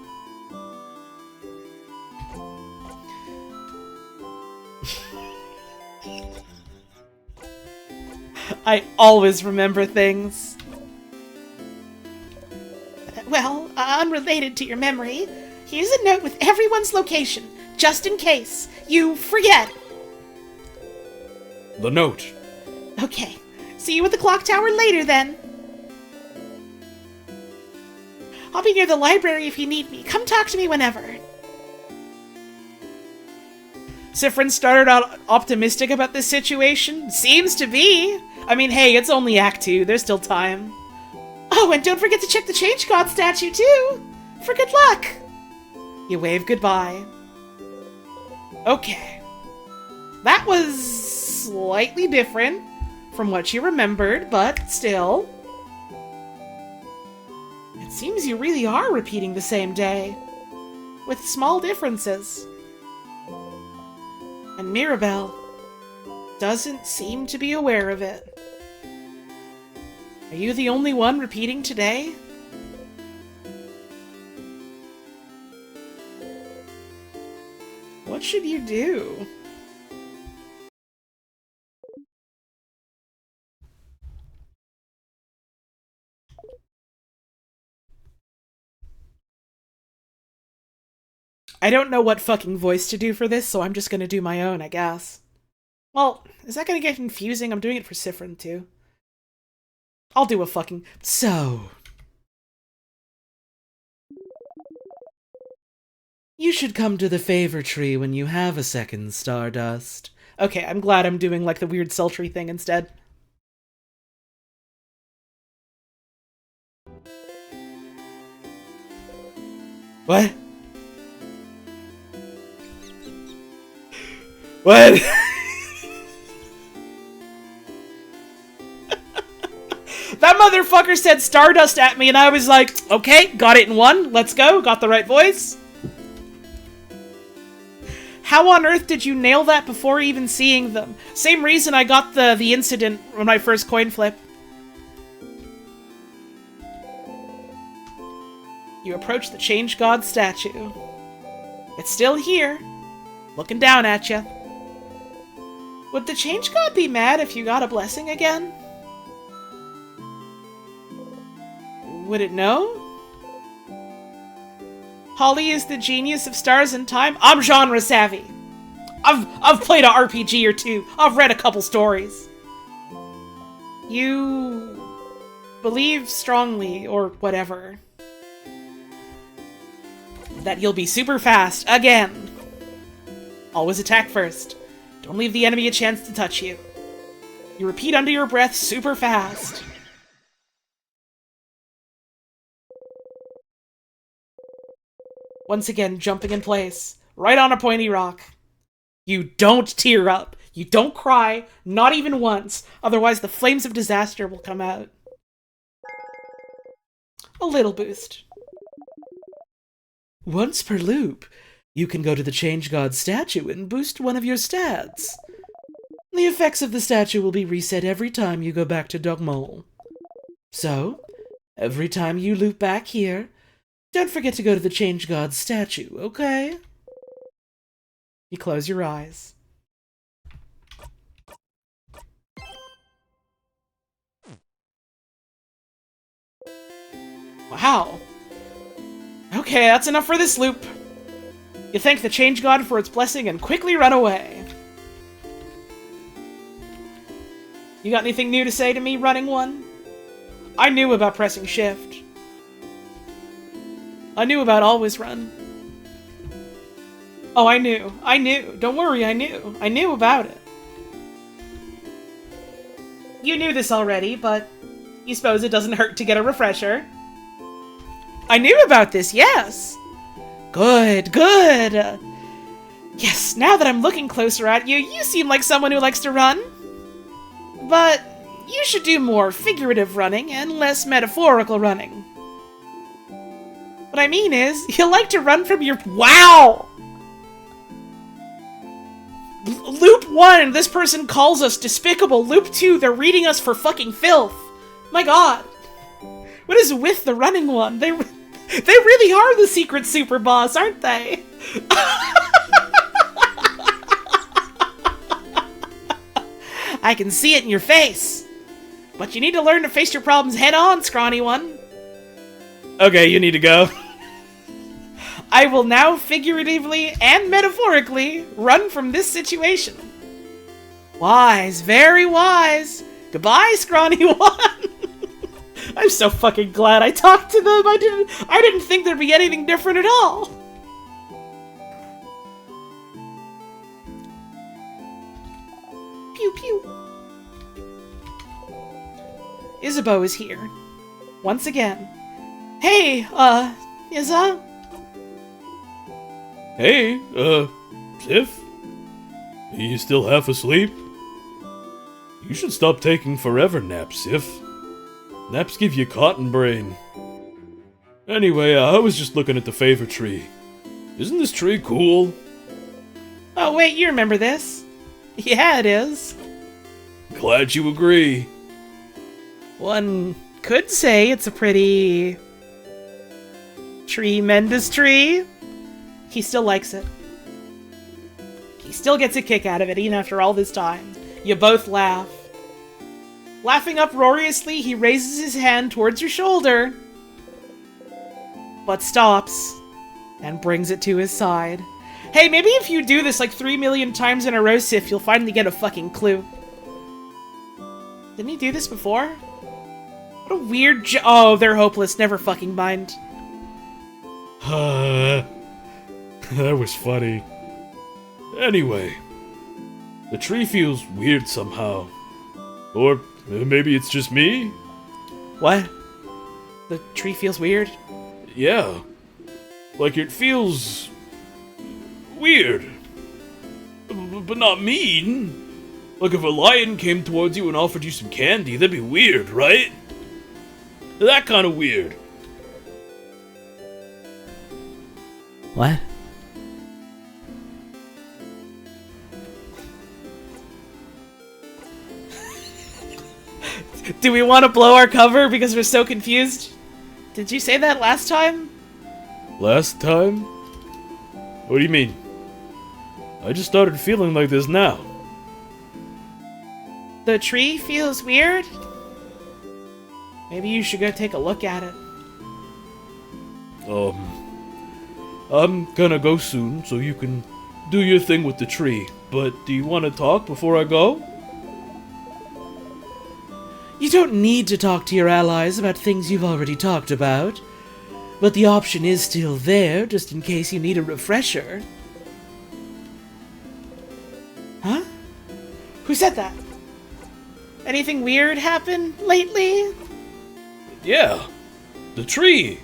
I always remember things.
Well, unrelated to your memory, here's a note with everyone's location, just in case you forget.
The note.
Okay, see you at the clock tower later then. I'll be near the library if you need me. Come talk to me whenever.
Siffrin started out optimistic about this situation. Seems to be. I mean, hey, it's only Act 2. There's still time.
Oh, and don't forget to check the Change God statue, too! For good luck!
You wave goodbye. Okay. That was slightly different from what you remembered, but still. It seems you really are repeating the same day, with small differences. And Mirabelle doesn't seem to be aware of it. Are you the only one repeating today? What should you do? I don't know what fucking voice to do for this, so I'm just gonna do my own, I guess. Well, is that gonna get confusing? I'm doing it for Siffrin, too. I'll do a fucking... So... You should come to the favor tree when you have a second, Stardust. Okay, I'm glad I'm doing, like, the weird sultry thing instead. What? What? That motherfucker said Stardust at me, and I was like, okay, got it in one, let's go, got the right voice. How on earth did you nail that before even seeing them? Same reason I got the incident on my first coin flip. You approach the Change God statue. It's still here, looking down at you. Would the Change God be mad if you got a blessing again? Would it know? Holly is the genius of stars and time. I'm genre savvy. I've played a RPG or two. I've read a couple stories. You believe strongly, or whatever, that you'll be super fast again. Always attack first. Don't leave the enemy a chance to touch you. You repeat under your breath, super fast. Once again, jumping in place, right on a pointy rock. You don't tear up. You don't cry, not even once, otherwise the flames of disaster will come out. A little boost.
Once per loop, you can go to the Change God statue and boost one of your stats. The effects of the statue will be reset every time you go back to Dogmole. So, every time you loop back here, don't forget to go to the Change God statue, okay?
You close your eyes. Wow. Okay, that's enough for this loop. You thank the Change God for its blessing and quickly run away. You got anything new to say to me, Running One? I knew about pressing shift. I knew about always run. Oh, I knew. I knew. Don't worry, I knew. I knew about it. You knew this already, but you suppose it doesn't hurt to get a refresher. I knew about this, yes! Good, good! Yes, now that I'm looking closer at you, you seem like someone who likes to run. But you should do more figurative running and less metaphorical running. What I mean is, you like to run from your— Wow! Loop 1, this person calls us despicable. Loop 2, they're reading us for fucking filth. My god. What is with the Running One? They really are the secret super boss, aren't they? I can see it in your face. But you need to learn to face your problems head on, scrawny one.
Okay, you need to go.
I will now figuratively and metaphorically run from this situation. Wise, very wise. Goodbye, scrawny one. I'm so fucking glad I talked to them. I didn't think there'd be anything different at all. Pew pew. Isabeau is here. Once again. Hey, Isa?
Hey, Sif? Are you still half asleep? You should stop taking forever naps, Sif. Naps give you cotton brain. Anyway, I was just looking at the favor tree. Isn't this tree cool?
Oh wait, you remember this? Yeah, it is.
Glad you agree.
One could say it's a pretty tremendous tree. He still likes it. He still gets a kick out of it, even after all this time. You both laugh. Laughing uproariously, he raises his hand towards your shoulder, but stops and brings it to his side. Hey, maybe if you do this like 3 million times in a row, Sif, you'll finally get a fucking clue. Didn't he do this before? What a weird oh, they're hopeless. Never fucking mind.
That was funny. Anyway, the tree feels weird somehow. Or maybe it's just me?
What? The tree feels weird?
Yeah. Like it feels weird. But not mean. Like if a lion came towards you and offered you some candy, that'd be weird, right? That kind of weird.
What? Do we want to blow our cover because we're so confused? Did you say that last time?
Last time? What do you mean? I just started feeling like this now.
The tree feels weird? Maybe you should go take a look at it.
I'm gonna go soon, so you can do your thing with the tree. But do you want to talk before I go?
You don't need to talk to your allies about things you've already talked about, but the option is still there, just in case you need a refresher. Huh? Who said that? Anything weird happen lately?
Yeah, the tree.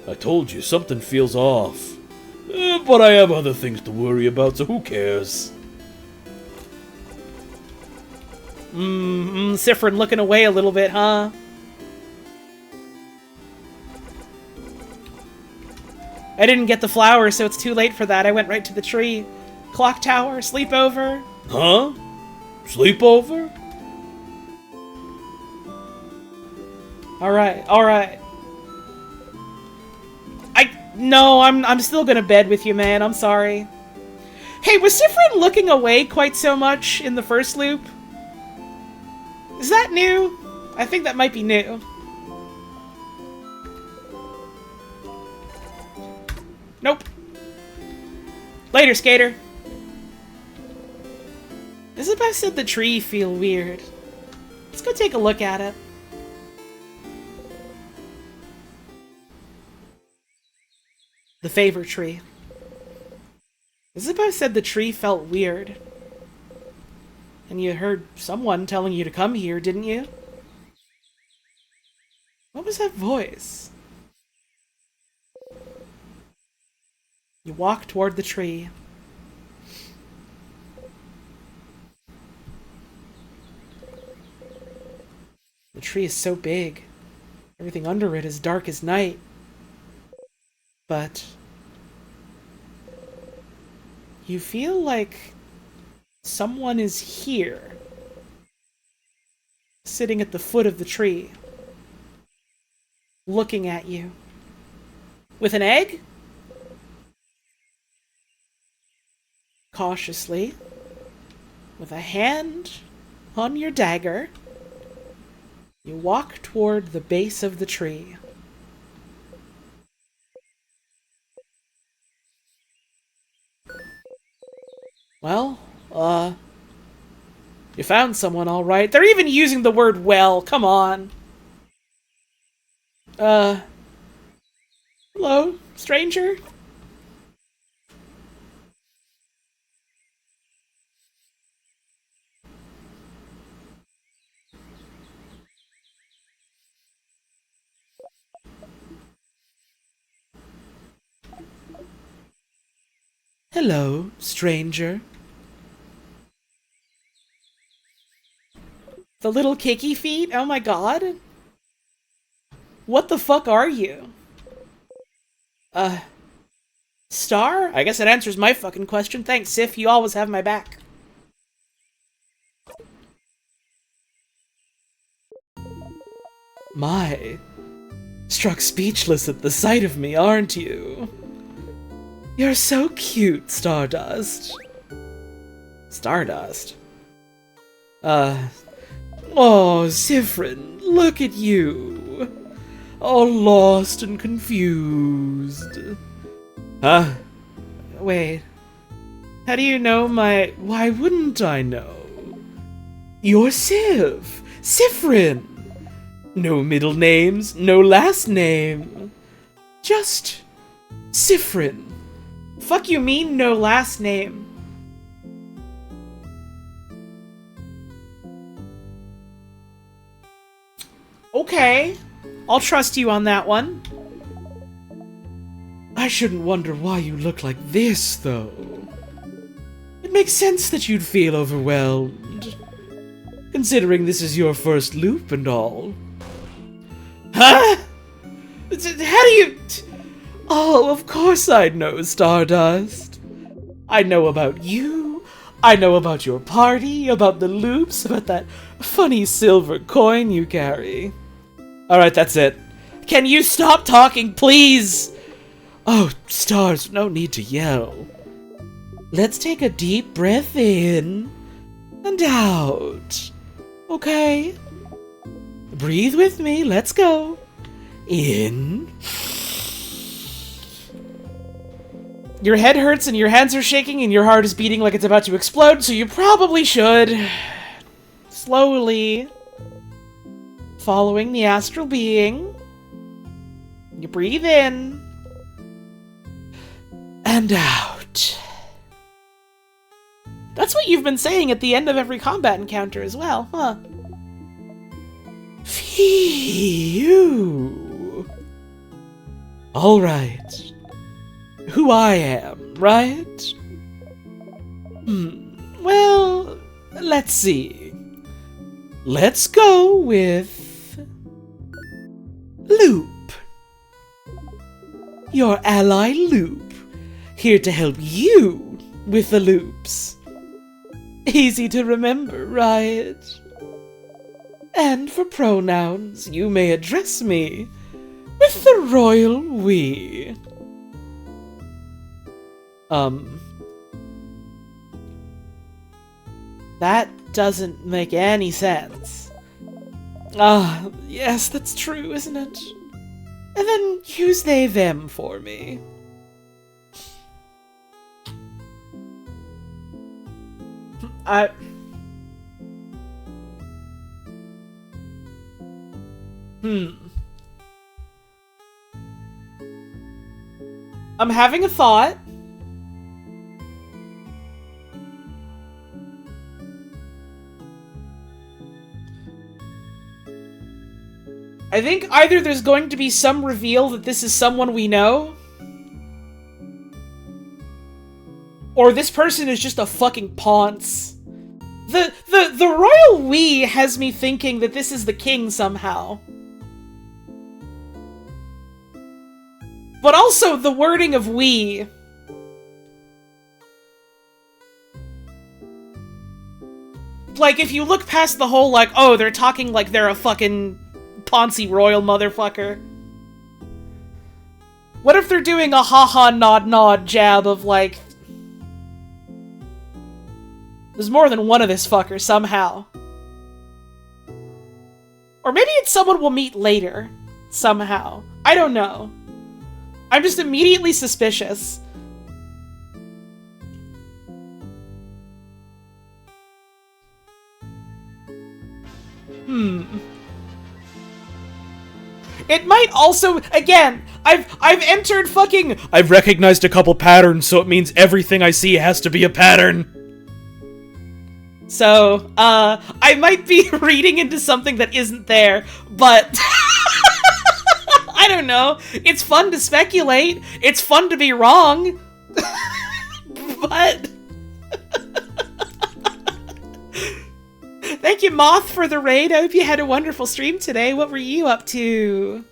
I told you, something feels off. But I have other things to worry about, so who cares?
Sifrin looking away a little bit, huh? I didn't get the flower, so it's too late for that. I went right to the tree. Clock tower, sleepover.
Huh? Sleepover?
Alright, alright. No, I'm still gonna bed with you, man. I'm sorry. Hey, was Sifrin looking away quite so much in the first loop? Is that new? I think that might be new. Nope. Later, skater. Isabel said the tree feel weird. Let's go take a look at it. The favor tree. Isabel said the tree felt weird. And you heard someone telling you to come here, didn't you? What was that voice? You walk toward the tree. The tree is so big. Everything under it is dark as night. But you feel like someone is here, sitting at the foot of the tree, looking at you. With an egg? Cautiously, with a hand on your dagger, you walk toward the base of the tree. Well, you found someone, all right. They're even using the word well. Come on. Hello, stranger? Hello, stranger. The little kicky feet? Oh my god. What the fuck are you? Star? I guess that answers my fucking question. Thanks, Sif. You always have my back. My. Struck speechless at the sight of me, aren't you? You're so cute, Stardust. Stardust? Oh, Sifrin, look at you. All lost and confused. Huh? Wait. How do you know my... Why wouldn't I know? You're Sif. Sifrin. No middle names, no last name. Just Sifrin. Fuck you mean no last name? Okay, I'll trust you on that one. I shouldn't wonder why you look like this, though. It makes sense that you'd feel overwhelmed, considering this is your first loop and all. Huh? How do you... Oh, of course I know, Stardust. I know about you, I know about your party, about the loops, about that funny silver coin you carry. Alright, that's it. Can you stop talking, please? Oh, Stars, no need to yell. Let's take a deep breath in, and out. Okay? Breathe with me. Let's go. In. Your head hurts and your hands are shaking and your heart is beating like it's about to explode, so you probably should. Slowly. Following the astral being. You breathe in. And out. That's what you've been saying at the end of every combat encounter as well, huh? Phew. Alright. Who I am, right? Well, let's see. Let's go with... Loop. Your ally Loop. Here to help you with the loops. Easy to remember, right? And for pronouns, you may address me with the royal we. That doesn't make any sense. Ah, yes, that's true, isn't it? And then use they, them for me. I'm having a thought. I think either there's going to be some reveal that this is someone we know, or this person is just a fucking ponce. The royal we has me thinking that this is the king somehow. But also the wording of we. Like, if you look past the whole, like, oh, they're talking like they're a fucking poncy royal motherfucker. What if they're doing a ha-ha nod jab of, like, there's more than one of this fucker somehow. Or maybe it's someone we'll meet later. Somehow. I don't know. I'm just immediately suspicious. It might also, again, I've entered fucking...
I've recognized a couple patterns, so it means everything I see has to be a pattern.
So, I might be reading into something that isn't there, but... I don't know. It's fun to speculate. It's fun to be wrong. But... Thank you, Moth, for the raid. I hope you had a wonderful stream today. What were you up to?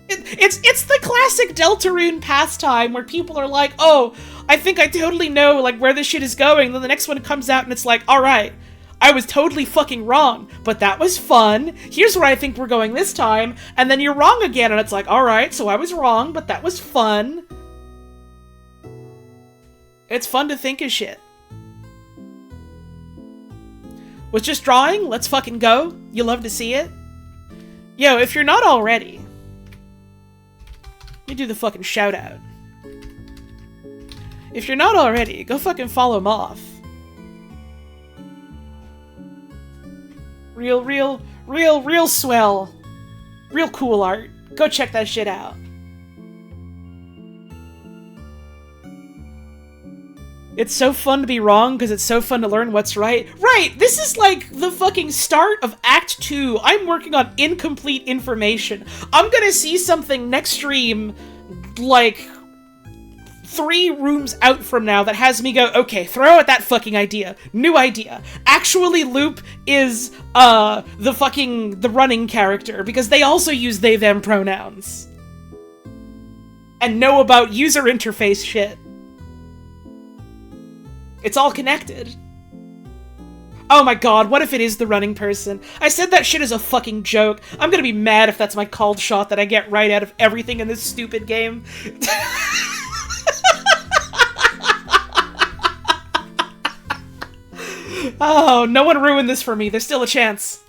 It's the classic Deltarune pastime where people are like, oh, I think I totally know, like, where this shit is going. Then the next one comes out and it's like, alright, I was totally fucking wrong, but that was fun. Here's where I think we're going this time. And then you're wrong again, and it's like, alright, so I was wrong, but that was fun. It's fun to think of shit. Was just drawing? Let's fucking go. You love to see it? Yo, if you're not already, let me do the fucking shout out. If you're not already, go fucking follow Moth. Real swell. Real cool art. Go check that shit out. It's so fun to be wrong because it's so fun to learn what's right. Right! This is like the fucking start of Act 2. I'm working on incomplete information. I'm gonna see something next stream, like, 3 rooms out from now that has me go, okay, throw out that fucking idea. New idea. Actually, Loop is, the running character, because they also use they, them pronouns. And know about user interface shit. It's all connected. Oh my god, what if it is the running person? I said that shit as a fucking joke. I'm gonna be mad if that's my called shot that I get right out of everything in this stupid game. Oh, no one ruined this for me. There's still a chance.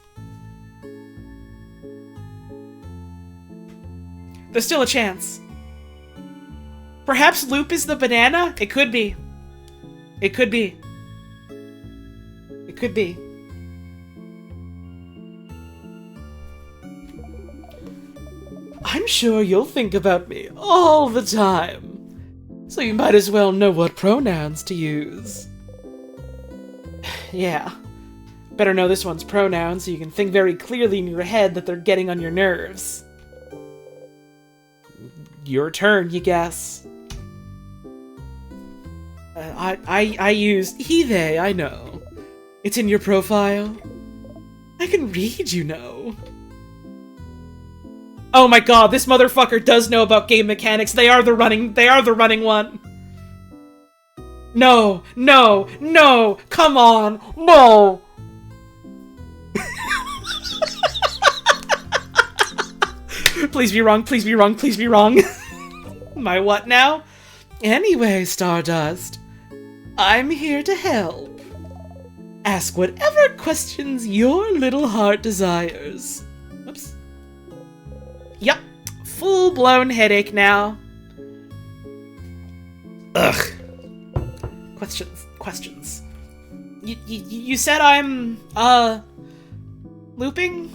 There's still a chance. Perhaps Loop is the banana? It could be. It could be. It could be. I'm sure you'll think about me all the time, so you might as well know what pronouns to use. Yeah. Better know this one's pronouns so you can think very clearly in your head that they're getting on your nerves. Your turn, you guess. I used he, they, I know. It's in your profile. I can read, you know. Oh my god, this motherfucker does know about game mechanics. They are the running one. No, no, no, come on, no. Please be wrong, please be wrong, please be wrong. My what now? Anyway, Stardust, I'm here to help. Ask whatever questions your little heart desires. Oops. Yup, full-blown headache now. Ugh. Questions. You said I'm, looping?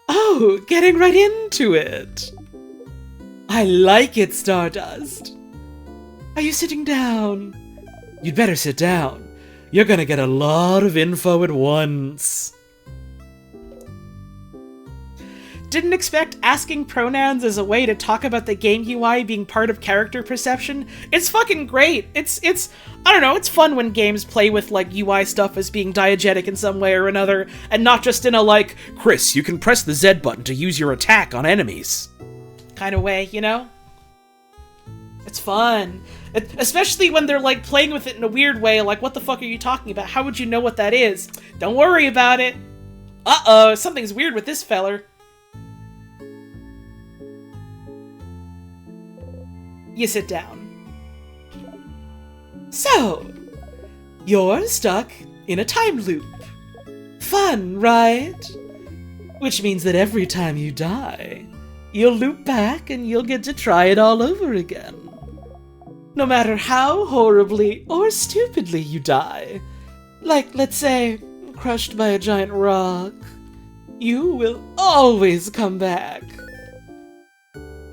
Oh, getting right into it. I like it, Stardust. Are you sitting down? You'd better sit down. You're gonna get a lot of info at once. Didn't expect asking pronouns as a way to talk about the game UI being part of character perception. It's fucking great. It's I don't know, it's fun when games play with, like, UI stuff as being diegetic in some way or another, and not just in a, like, Chris, you can press the Z button to use your attack on enemies kind of way, you know? It's fun. Especially when they're, like, playing with it in a weird way, like, what the fuck are you talking about? How would you know what that is? Don't worry about it. Uh-oh, something's weird with this feller. You sit down. So, you're stuck in a time loop. Fun, right? Which means that every time you die, you'll loop back and you'll get to try it all over again. No matter how horribly or stupidly you die, like, let's say, crushed by a giant rock, you will always come back.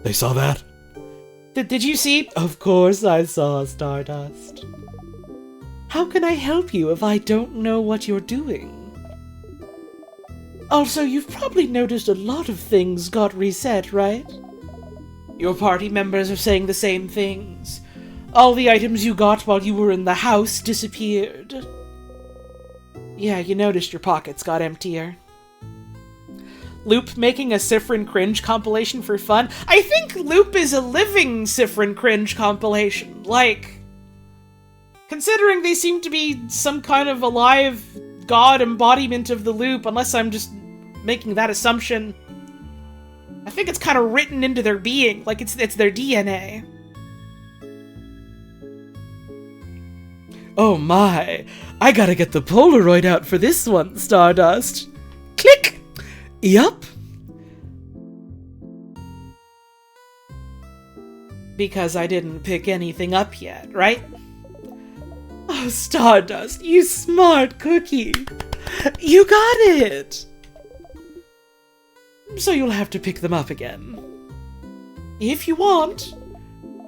They saw that?
Did you see?
Of course I saw, Stardust.
How can I help you if I don't know what you're doing? Also, you've probably noticed a lot of things got reset, right? Your party members are saying the same things. All the items you got while you were in the house disappeared. Yeah, you noticed your pockets got emptier. Loop making a Siffrin Cringe compilation for fun? I think Loop is a living Siffrin Cringe compilation. Like, considering they seem to be some kind of alive god embodiment of the Loop, unless I'm just making that assumption, I think it's kind of written into their being, like it's their DNA.
Oh my, I gotta get the Polaroid out for this one, Stardust. Click! Yup.
Because I didn't pick anything up yet, right?
Oh, Stardust, you smart cookie. You got it.
So you'll have to pick them up again. If you want.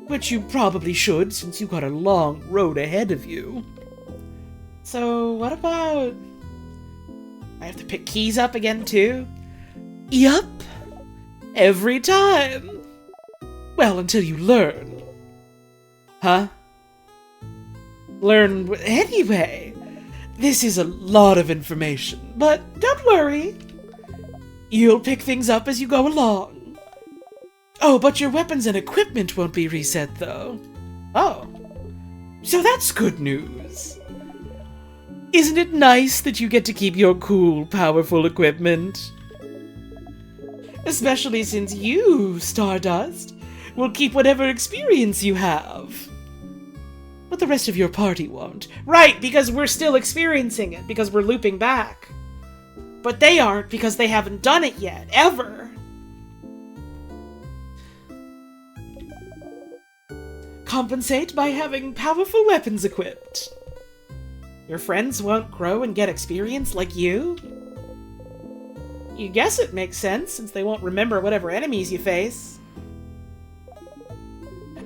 Which you probably should, since you've got a long road ahead of you. So, what about... I have to pick keys up again, too?
Yup. Every time.
Well, until you learn. Huh? Learn anyway. This is a lot of information, but don't worry. You'll pick things up as you go along. Oh, but your weapons and equipment won't be reset, though. Oh. So that's good news. Isn't it nice that you get to keep your cool, powerful equipment? Especially since you, Stardust, will keep whatever experience you have. But the rest of your party won't. Right, because we're still experiencing it, because we're looping back. But they aren't, because they haven't done it yet, ever. Compensate by having powerful weapons equipped. Your friends won't grow and get experience like you? You guess it makes sense, since they won't remember whatever enemies you face.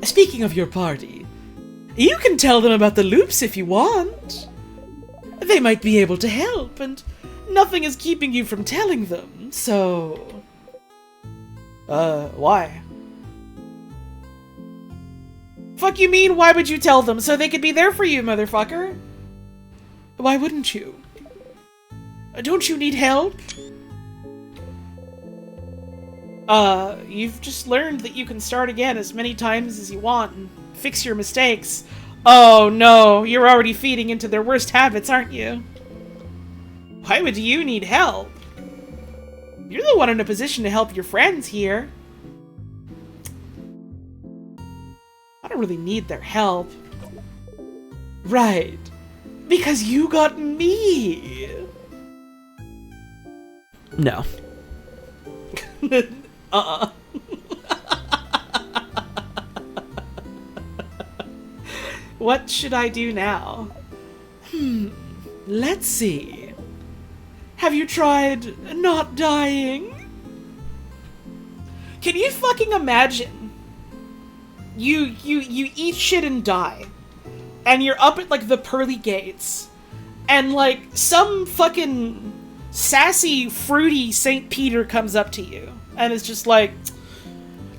Speaking of your party, you can tell them about the loops if you want. They might be able to help, and nothing is keeping you from telling them, so... why? Fuck you mean, why would you tell them? So they could be there for you, motherfucker? Why wouldn't you? Don't you need help? You've just learned that you can start again as many times as you want and fix your mistakes. Oh no, you're already feeding into their worst habits, aren't you? Why would you need help? You're the one in a position to help your friends here. I don't really need their help. Right. Because you got me. No. What should I do now? Let's see. Have you tried not dying? Can you fucking imagine? You eat shit and die. And you're up at, like, the pearly gates. And, like, some fucking sassy, fruity St. Peter comes up to you. And is just like,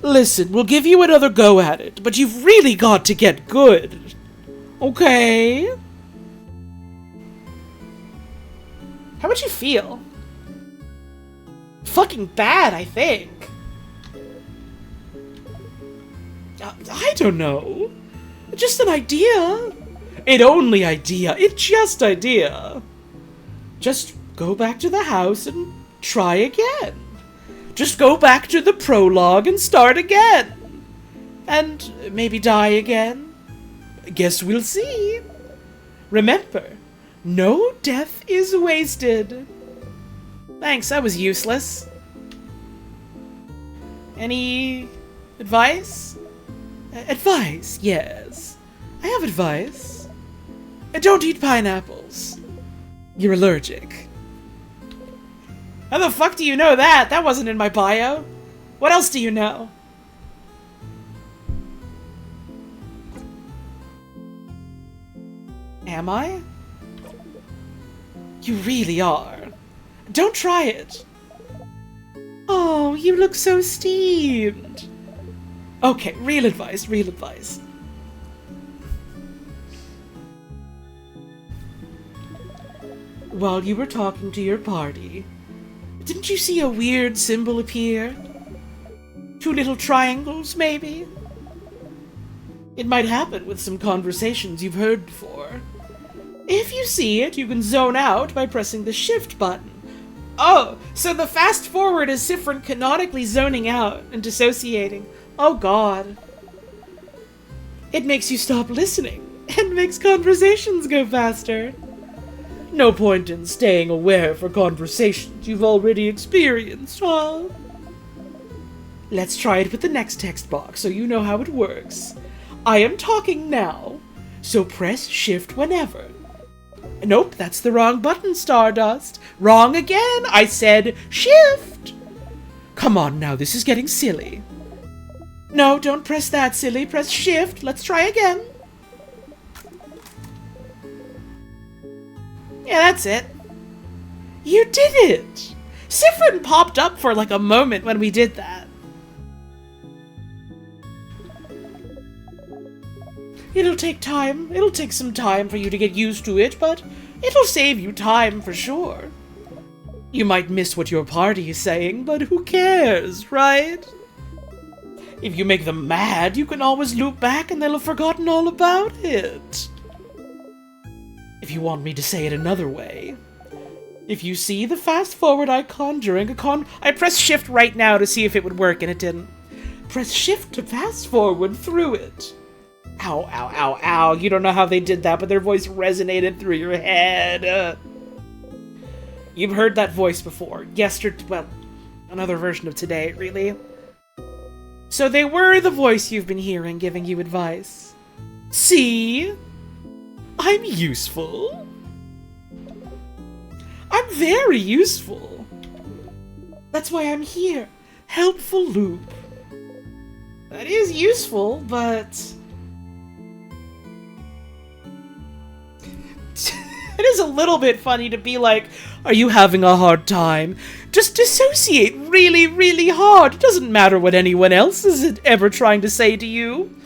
listen, we'll give you another go at it, but you've really got to get good. Okay? How would you feel? Fucking bad, I think. I don't know. Just an idea. It just idea. Just go back to the house and try again. Just go back to the prologue and start again. And maybe die again. Guess we'll see. Remember, no death is wasted. Thanks, that was useless. Any advice? Advice, yes. I have advice. Don't eat pineapples. You're allergic. How the fuck do you know that? That wasn't in my bio. What else do you know? Am I? You really are. Don't try it. Oh, you look so steamed. Okay, real advice, real advice. While you were talking to your party, didn't you see a weird symbol appear? 2 little triangles, maybe? It might happen with some conversations you've heard before. If you see it, you can zone out by pressing the shift button. Oh, so the fast forward is Siffrin canonically zoning out and dissociating. Oh god. It makes you stop listening and makes conversations go faster. No point in staying aware for conversations you've already experienced, huh? Let's try it with the next text box so you know how it works. I am talking now, so press shift whenever. Nope, that's the wrong button, Stardust. Wrong again! I said shift! Come on now, this is getting silly. No, don't press that, silly. Press shift. Let's try again. Yeah, that's it. You did it! Siffrin popped up for like a moment when we did that. It'll take time. It'll take some time for you to get used to it, but it'll save you time for sure. You might miss what your party is saying, but who cares, right? If you make them mad, you can always loop back and they'll have forgotten all about it. If you want me to say it another way, if you see the fast forward icon during a I pressed shift right now to see if it would work and it didn't. Press shift to fast forward through it. Ow, ow, ow, ow. You don't know how they did that, but their voice resonated through your head. You've heard that voice before. Yesterday, well, another version of today, really. So they were the voice you've been hearing giving you advice. See? I'm useful. I'm very useful. That's why I'm here. Helpful Loop. That is useful, but... it is a little bit funny to be like, are you having a hard time? Just dissociate really, really hard. It doesn't matter what anyone else is ever trying to say to you.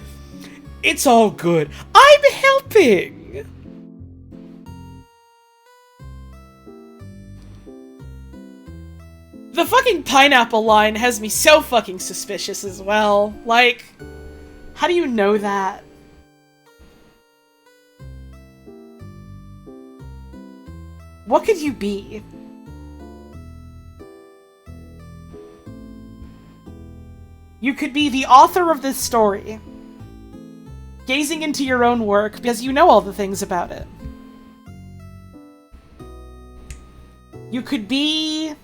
It's all good. I'm helping. The fucking pineapple line has me so fucking suspicious as well. Like, how do you know that? What could you be? You could be the author of this story, gazing into your own work because you know all the things about it. You could be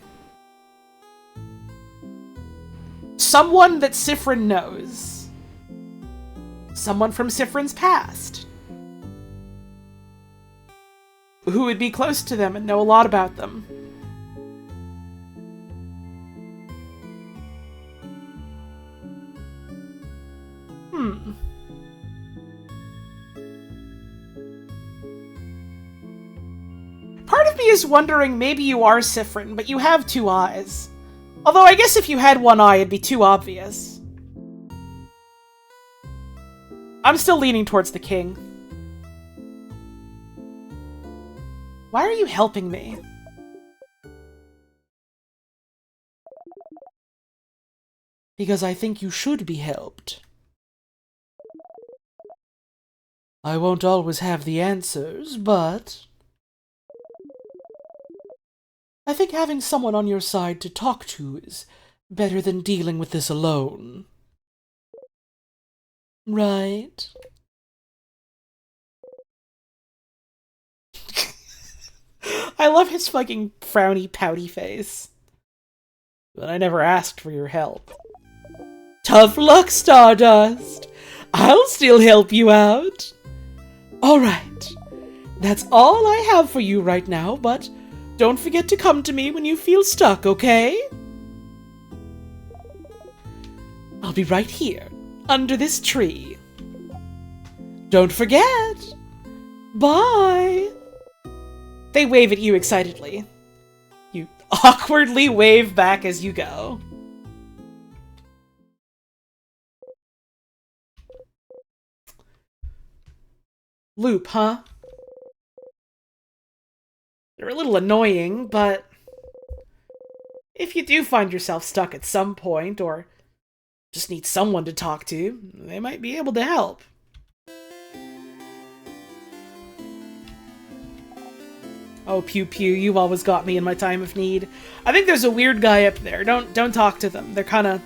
someone that Siffrin knows. Someone from Siffrin's past. Who would be close to them and know a lot about them. Part of me is wondering maybe you are Siffrin, but you have 2 eyes. Although I guess if you had 1 eye, it'd be too obvious. I'm still leaning towards the king. Why are you helping me? Because I think you should be helped. I won't always have the answers, but I think having someone on your side to talk to is better than dealing with this alone. Right? I love his fucking frowny, pouty face. But I never asked for your help. Tough luck, Stardust! I'll still help you out! Alright, that's all I have for you right now, but don't forget to come to me when you feel stuck, okay? I'll be right here, under this tree. Don't forget! Bye! They wave at you excitedly. You awkwardly wave back as you go. Loop, huh? They're a little annoying, but if you do find yourself stuck at some point, or just need someone to talk to, they might be able to help. Oh, Pew Pew, you always got me in my time of need. I think there's a weird guy up there. Don't talk to them. They're kinda...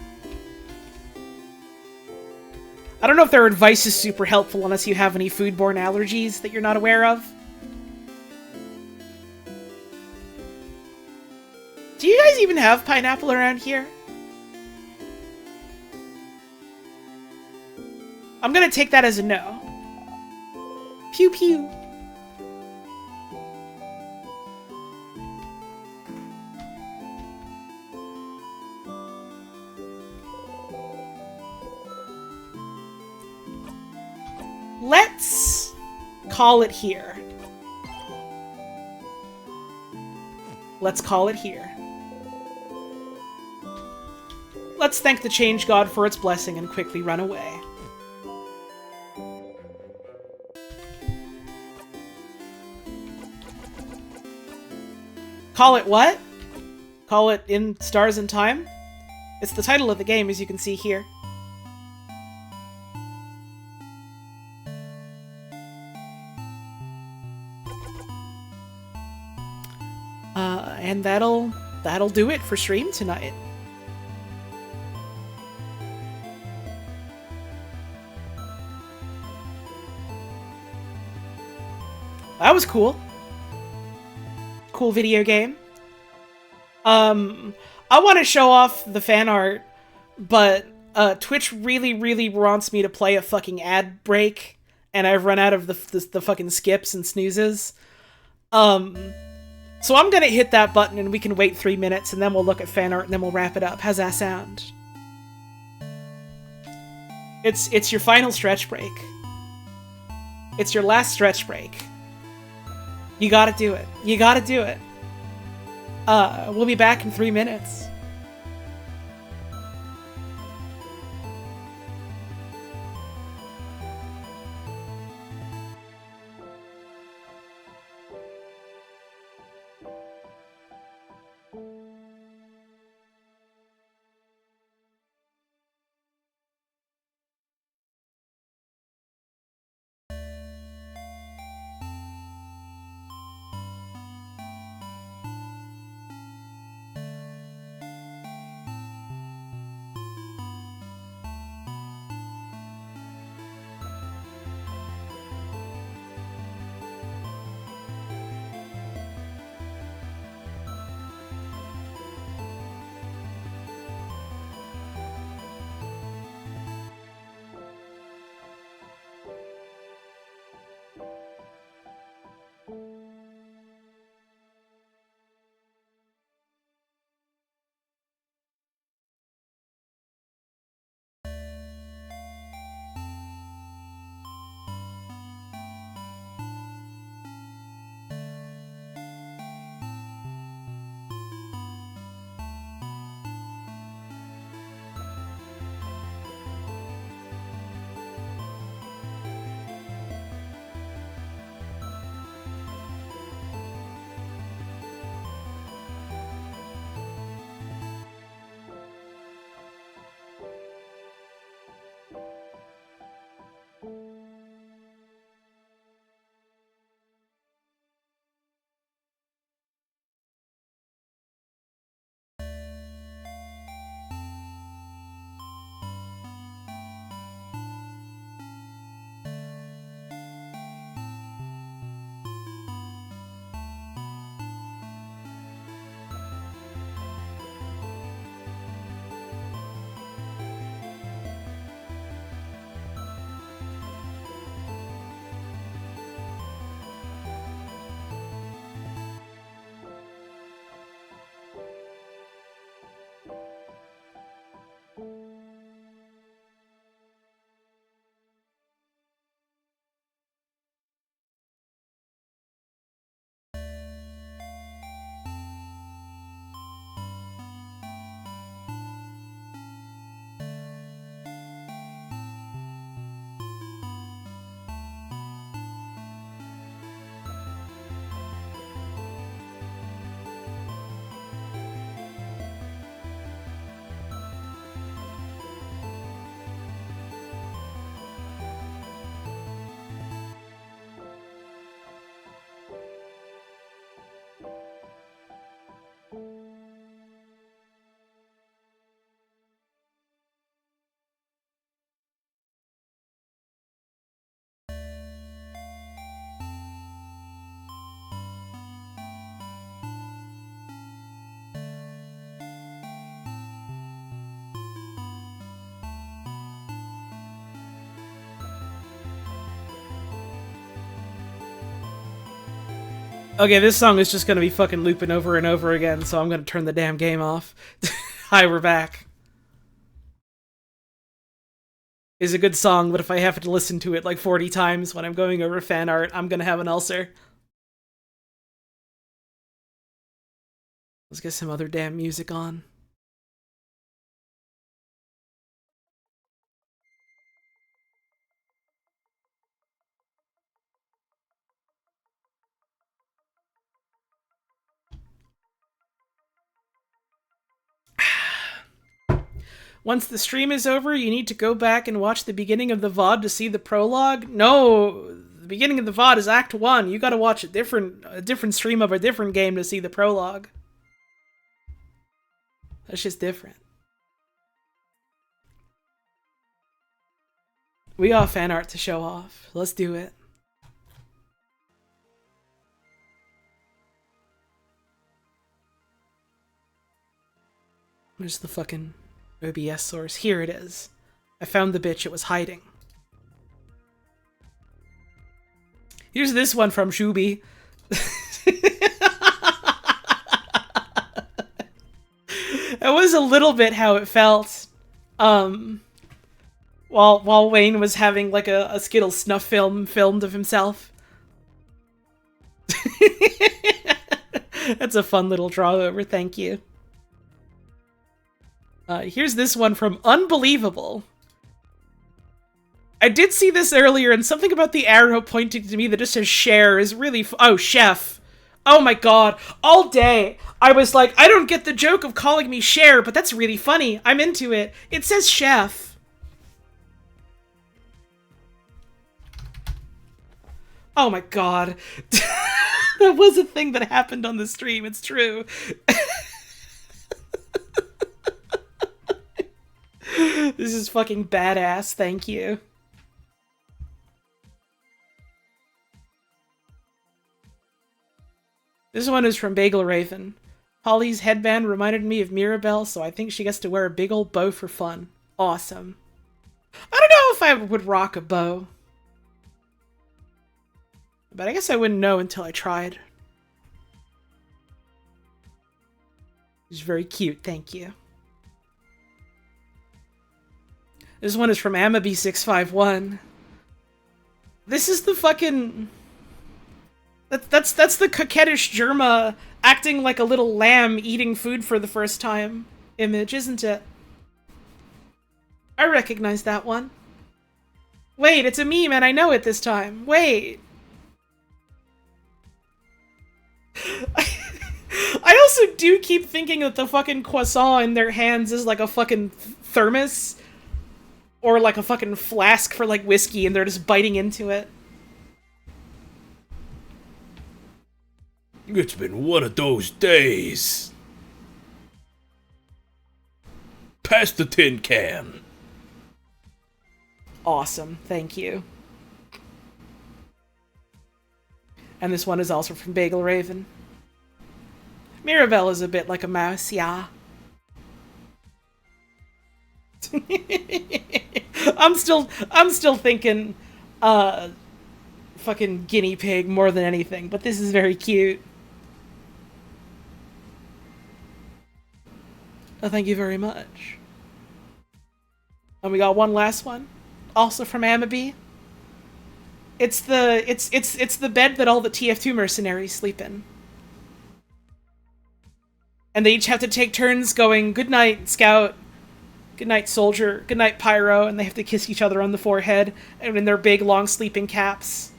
I don't know if their advice is super helpful unless you have any foodborne allergies that you're not aware of. Do you guys even have pineapple around here? I'm gonna take that as a no. Pew pew. Let's call it here. Let's call it here. Let's thank the Change God for its blessing and quickly run away. Call it what? Call it In Stars and Time? It's the title of the game, as you can see here. And that'll do it for stream tonight. That was cool. Cool video game. I want to show off the fan art, but Twitch really wants me to play a fucking ad break, and I've run out of the fucking skips and snoozes. So I'm gonna hit that button and we can wait 3 minutes and then we'll look at fan art and then we'll wrap it up. How's that sound? It's your final stretch break. It's your last stretch break. You gotta do it. You gotta do it. We'll be back in 3 minutes. Okay, this song is just gonna be fucking looping over and over again, so I'm gonna turn the damn game off. Hi, we're back. It's a good song, but if I have to listen to it like 40 times when I'm going over fan art, I'm gonna have an ulcer. Let's get some other damn music on. Once the stream is over, you need to go back and watch the beginning of the VOD to see the prologue? No, the beginning of the VOD is Act 1. You gotta watch a different stream of a different game to see the prologue. That's just different. We got fan art to show off. Let's do it. Where's the fucking OBS source? Here it is. I found the bitch. It was hiding. Here's this one from Shubi. It was a little bit how it felt. While Wayne was having like a Skittles snuff film filmed of himself. That's a fun little draw over, thank you. Here's this one from Unbelievable. I did see this earlier, and something about the arrow pointing to me that just says share is really oh, chef. Oh my god. All day, I was like, I don't get the joke of calling me Cher, but that's really funny. I'm into it. It says chef. Oh my god. That was a thing that happened on the stream, it's true. This is fucking badass, thank you. This one is from Bagel Raven. Holly's headband reminded me of Mirabelle, so I think she gets to wear a big old bow for fun. Awesome. I don't know if I would rock a bow. But I guess I wouldn't know until I tried. It's very cute, thank you. This one is from Amaby651. This is the fucking... That's the coquettish Germa acting like a little lamb eating food for the first time image, isn't it? I recognize that one. Wait, it's a meme and I know it this time. Wait. I also do keep thinking that the fucking croissant in their hands is like a fucking thermos. Or like a fucking flask for like whiskey and they're just biting into it.
It's been one of those days. Pass the tin can.
Awesome, thank you. And this one is also from Bagel Raven. Mirabelle is a bit like a mouse, yeah. I'm still thinking fucking guinea pig more than anything, but this is very cute. Oh, thank you very much. And we got one last one, also from Amaby. It's the bed that all the TF2 mercenaries sleep in. And they each have to take turns going, "Good night, Scout. Good night, Soldier. Good night, Pyro," and they have to kiss each other on the forehead and in their big long sleeping caps.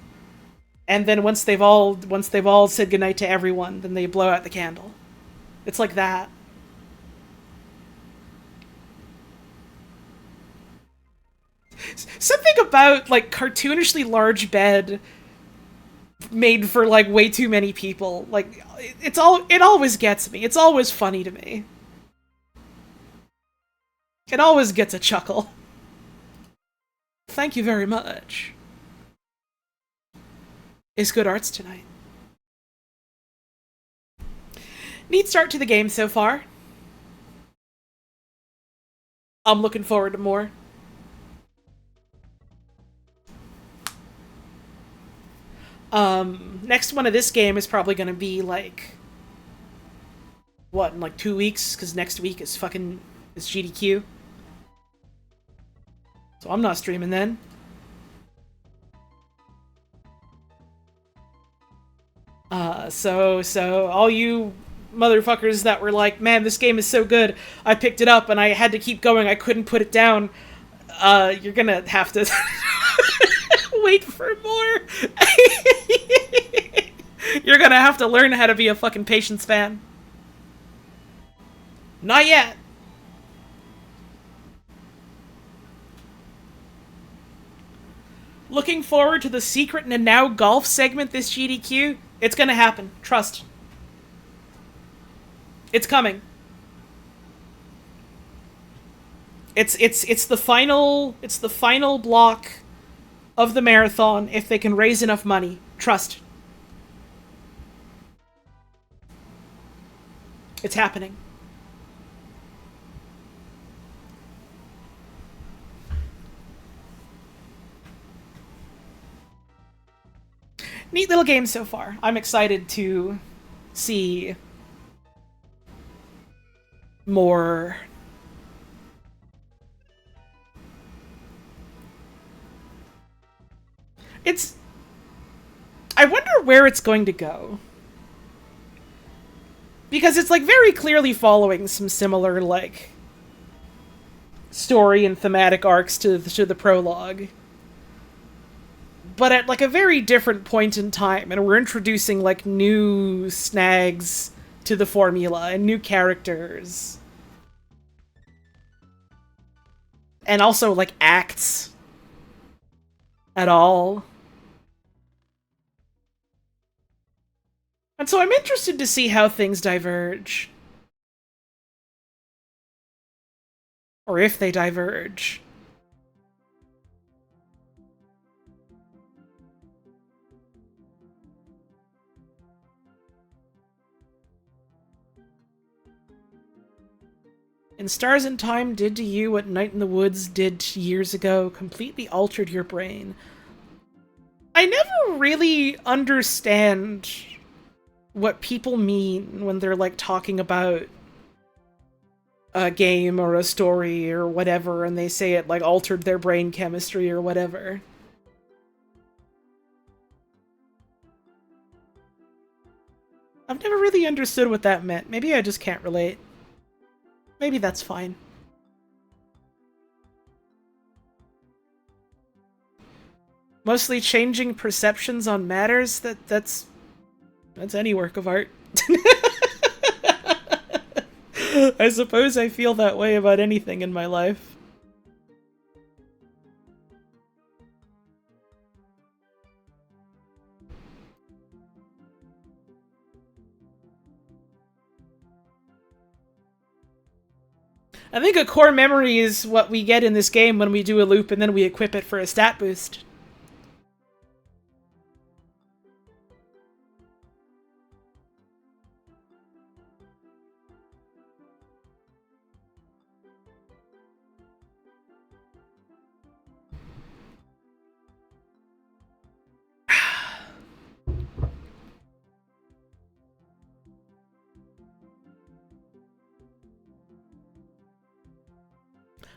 And then once they've all said goodnight to everyone, then they blow out the candle. It's like that. Something about like cartoonishly large bed made for like way too many people. Like it always gets me. It's always funny to me. It always gets a chuckle. Thank you very much. It's good arts tonight. Neat start to the game so far. I'm looking forward to more. Next one of this game is probably gonna be like... what, in like 2 weeks? Because next week is GDQ. So I'm not streaming then. So all you motherfuckers that were like, man, this game is so good, I picked it up and I had to keep going, I couldn't put it down, you're gonna have to wait for more. You're gonna have to learn how to be a fucking Patience fan. Not yet. Looking forward to the Secret Nanao golf segment this GDQ. It's gonna happen. Trust. It's coming. It's the final block of the marathon if they can raise enough money. Trust. It's happening. Neat little game so far. I'm excited to see more. I wonder where it's going to go. Because it's, like, very clearly following some similar, like, story and thematic arcs to the prologue. But at, like, a very different point in time, and we're introducing, like, new snags to the formula and new characters. And also, like, acts at all. And so I'm interested to see how things diverge. Or if they diverge. And Stars in Time did to you what Night in the Woods did years ago, completely altered your brain. I never really understand what people mean when they're, like, talking about a game or a story or whatever, and they say it, like, altered their brain chemistry or whatever. I've never really understood what that meant. Maybe I just can't relate. Maybe that's fine. Mostly changing perceptions on matters, that's any work of art. I suppose I feel that way about anything in my life. I think a core memory is what we get in this game when we do a loop and then we equip it for a stat boost.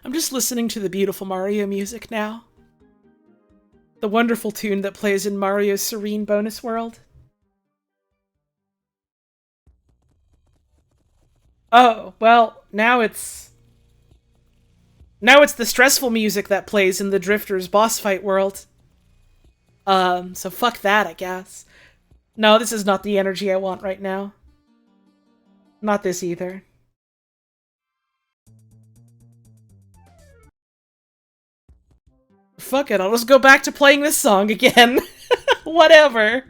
I'm just listening to the beautiful Mario music now. The wonderful tune that plays in Mario's Serene Bonus World. Oh, well, now it's the stressful music that plays in the Drifter's boss fight world. So fuck that, I guess. No, this is not the energy I want right now. Not this either. Fuck it, I'll just go back to playing this song again. Whatever.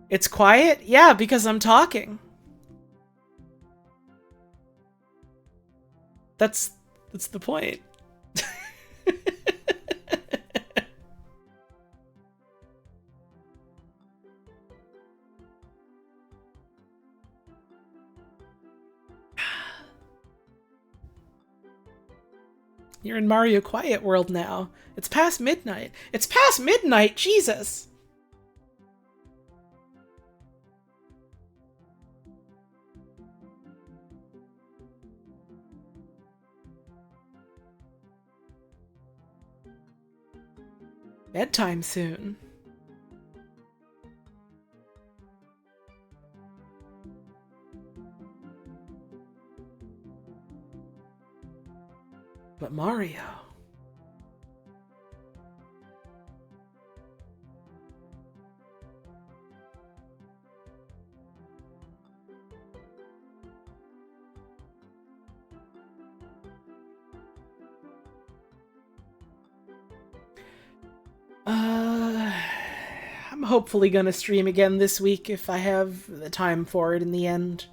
It's quiet? Yeah, because I'm talking. That's the point. You're in Mario Quiet World now. It's past midnight. It's past midnight, Jesus! Bedtime soon. But Mario... I'm hopefully gonna stream again this week if I have the time for it in the end.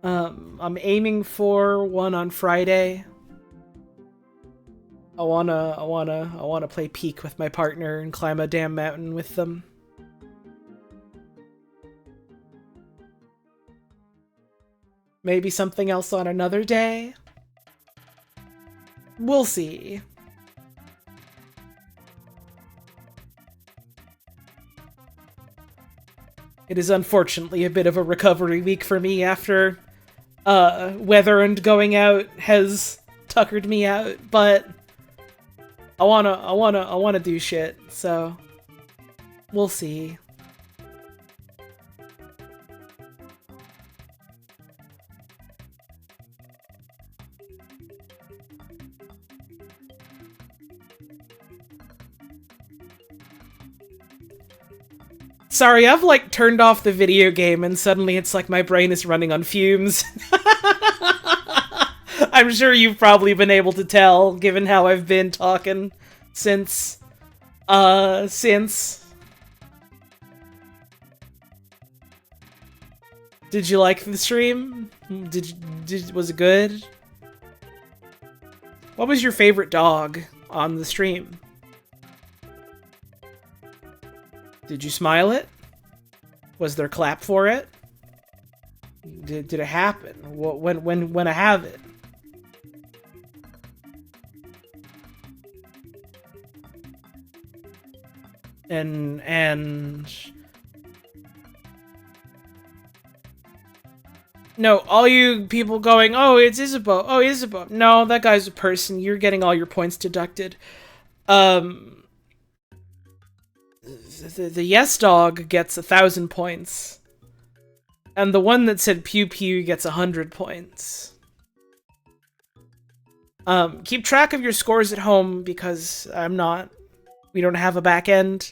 I'm aiming for one on Friday. I wanna play Peak with my partner and climb a damn mountain with them. Maybe something else on another day? We'll see. It is unfortunately a bit of a recovery week for me after weather and going out has tuckered me out, but I wanna do shit, so we'll see. Sorry, I've like turned off the video game and suddenly it's like my brain is running on fumes. I'm sure you've probably been able to tell, given how I've been talking since. Did you like the stream? Was it good? What was your favorite dog on the stream? Did you smile it? Was there clap for it? Did it happen? When I have it? And no, all you people going, oh, it's Isabeau. Oh, Isabeau. No, that guy's a person. You're getting all your points deducted. The yes dog gets 1,000 points. And the one that said pew pew gets 100 points. Keep track of your scores at home because we don't have a back end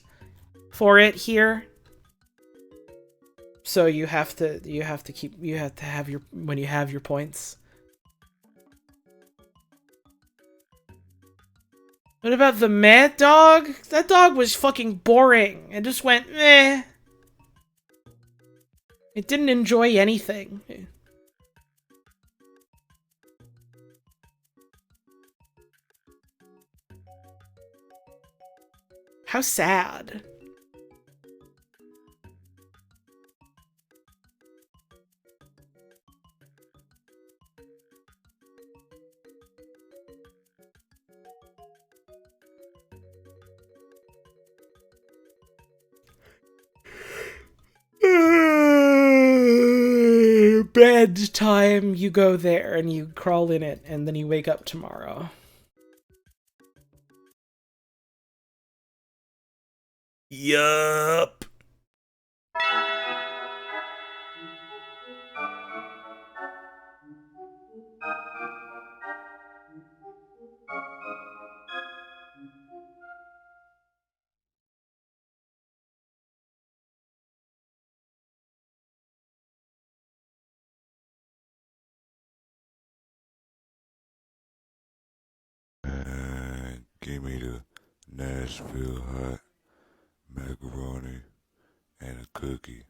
for it here. So you have to have your, when you have your points. What about the meh dog? That dog was fucking boring. It just went meh. It didn't enjoy anything. How sad. Bedtime, you go there and you crawl in it and then you wake up tomorrow.
Yup.
And give me the Nashville hot macaroni and a cookie.